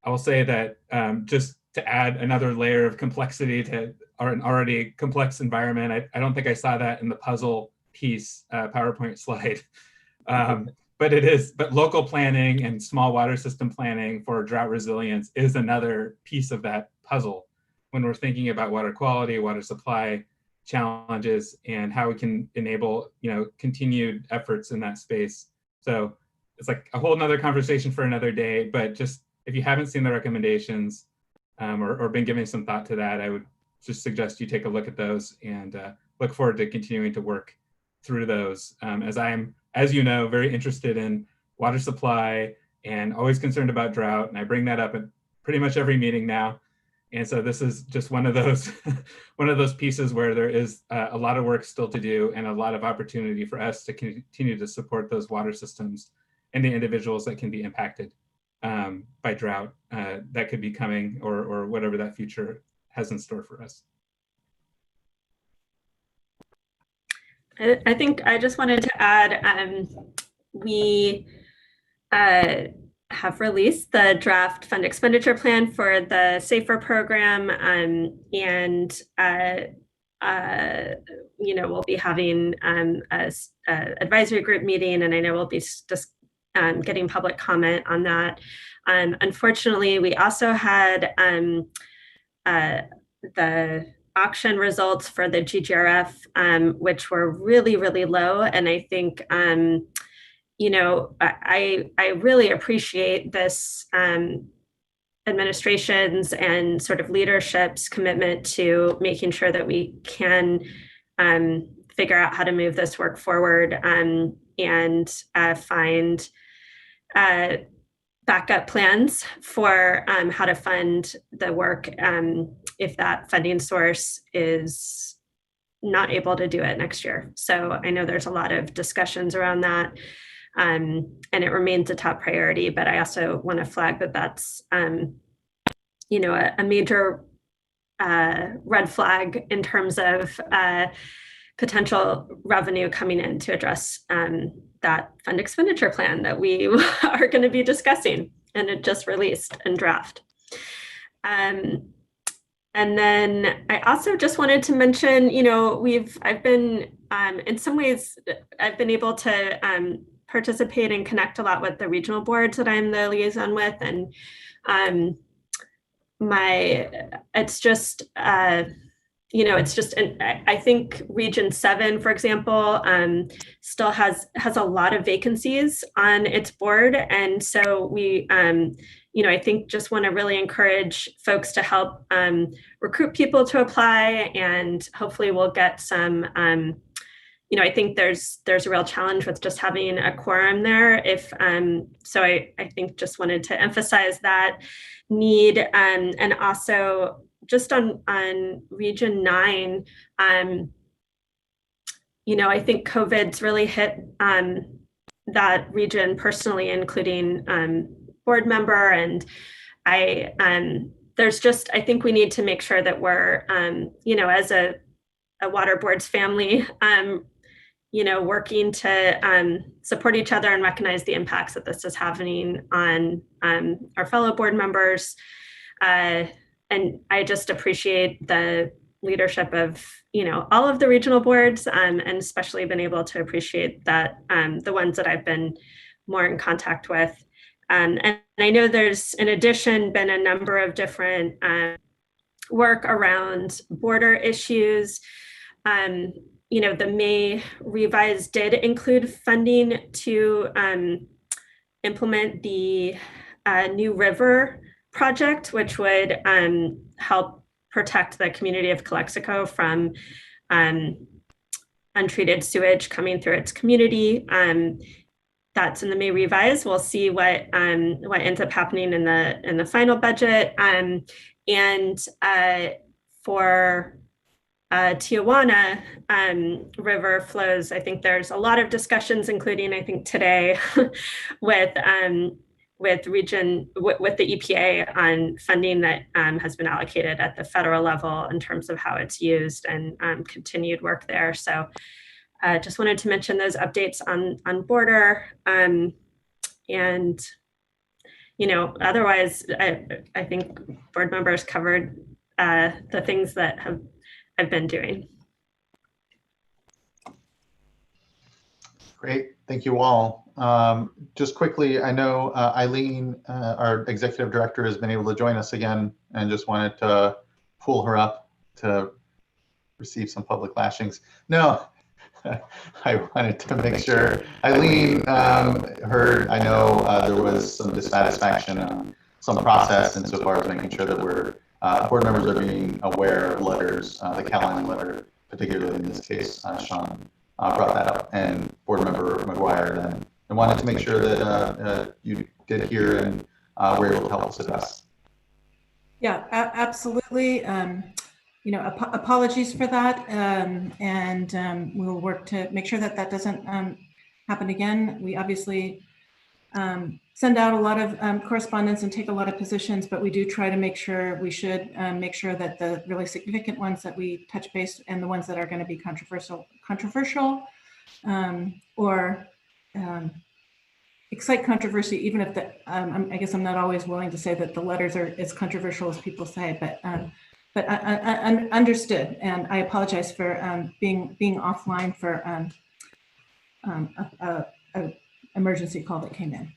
[SPEAKER 9] I will say that just to add another layer of complexity to an already complex environment, I don't think I saw that in the puzzle piece PowerPoint slide. But local planning and small water system planning for drought resilience is another piece of that puzzle when we're thinking about water quality, water supply challenges, and how we can enable, continued efforts in that space. So it's like a whole nother conversation for another day, but just if you haven't seen the recommendations or been giving some thought to that, I would just suggest you take a look at those and look forward to continuing to work through those. As I'm, as you know, very interested in water supply and always concerned about drought. And I bring that up at pretty much every meeting now. And so this is just one of those one of those pieces where there is a lot of work still to do and a lot of opportunity for us to continue to support those water systems and the individuals that can be impacted by drought that could be coming, or whatever that future has in store for us.
[SPEAKER 10] I think I just wanted to add, we have released the draft fund expenditure plan for the SAFER program, and we'll be having a advisory group meeting, and I know we'll be just getting public comment on that. Unfortunately, we also had the auction results for the GGRF, which were really, really low. And I think, I really appreciate this administration's and sort of leadership's commitment to making sure that we can figure out how to move this work forward and find backup plans for how to fund the work if that funding source is not able to do it next year. So I know there's a lot of discussions around that, and it remains a top priority, but I also want to flag that that's a major red flag in terms of potential revenue coming in to address that fund expenditure plan that we are going to be discussing, and it just released in draft. And then I also just wanted to mention, I've been, in some ways, I've been able to participate and connect a lot with the regional boards that I'm the liaison with, and it's just, I think Region 7, for example, still has a lot of vacancies on its board. And so we, I think just want to really encourage folks to help recruit people to apply, and hopefully we'll get some, I think there's a real challenge with just having a quorum there. So I think just wanted to emphasize that need, and also just on Region 9, I think COVID's really hit that region personally, including board member. And I think we need to make sure that we're, as a water boards family, working to support each other and recognize the impacts that this is having on our fellow board members. And I just appreciate the leadership of, all of the regional boards, and especially been able to appreciate that the ones that I've been more in contact with. And I know there's, in addition, been a number of different work around border issues. The May revise did include funding to implement the New River project, which would help protect the community of Calexico from untreated sewage coming through its community. That's in the May revise. We'll see what ends up happening in the final budget. And for Tijuana river flows, I think there's a lot of discussions, including I think today with with the EPA on funding that has been allocated at the federal level in terms of how it's used and continued work there. So just wanted to mention those updates on border. And, you know, otherwise, I think board members covered the things that I've been doing.
[SPEAKER 4] Great, thank you all. Just quickly, I know Eileen, our executive director, has been able to join us again, and just wanted to pull her up to receive some public lashings. No, I wanted to make sure. Eileen heard, I know there was some dissatisfaction on some process, and so far as making sure that we're board members are being aware of letters, the Callahan letter, particularly in this case, Sean brought that up, and board member McGuire then, and wanted to make sure that you did hear and were able to help us address.
[SPEAKER 7] Yeah, absolutely. You know, apologies for that, and we'll work to make sure that that doesn't happen again. We obviously send out a lot of correspondence and take a lot of positions, but we do try to make sure, we should make sure that the really significant ones that we touch base and the ones that are going to be controversial or excite controversy, even if the, I guess I'm not always willing to say that the letters are as controversial as people say, but I understood, and I apologize for being offline for a emergency call that came in.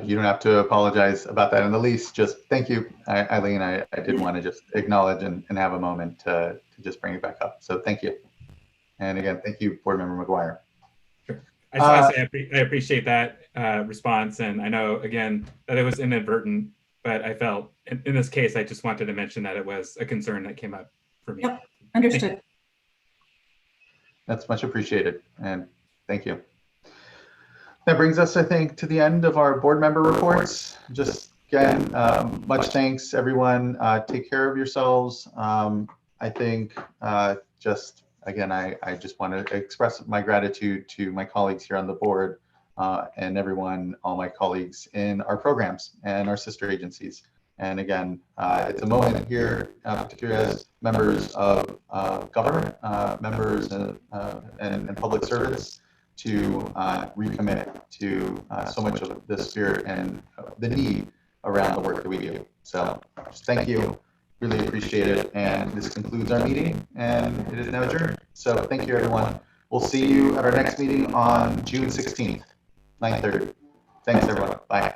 [SPEAKER 4] You don't have to apologize about that in the least. Just thank you, Eileen. I did want to just acknowledge and have a moment to just bring it back up. So thank you. And again, thank you, Board Member McGuire.
[SPEAKER 9] Sure. I just want to say I appreciate that response. And I know, again, that it was inadvertent, but I felt in this case, I just wanted to mention that it was a concern that came up for me.
[SPEAKER 7] Yep, understood.
[SPEAKER 4] That's much appreciated. And thank you. That brings us, I think, to the end of our board member reports. Just again, much thanks, everyone. Take care of yourselves. I think just again, I just want to express my gratitude to my colleagues here on the board and everyone, all my colleagues in our programs and our sister agencies. And again, it's a moment here, particularly as members of government, members and public servants, to recommit to so much of the spirit and the need around the work that we do. So just thank you, really appreciate it. And this concludes our meeting, and it is now adjourned. So thank you, everyone. We'll see you at our next meeting on June 16th, 9:30. Thanks, everyone. Bye.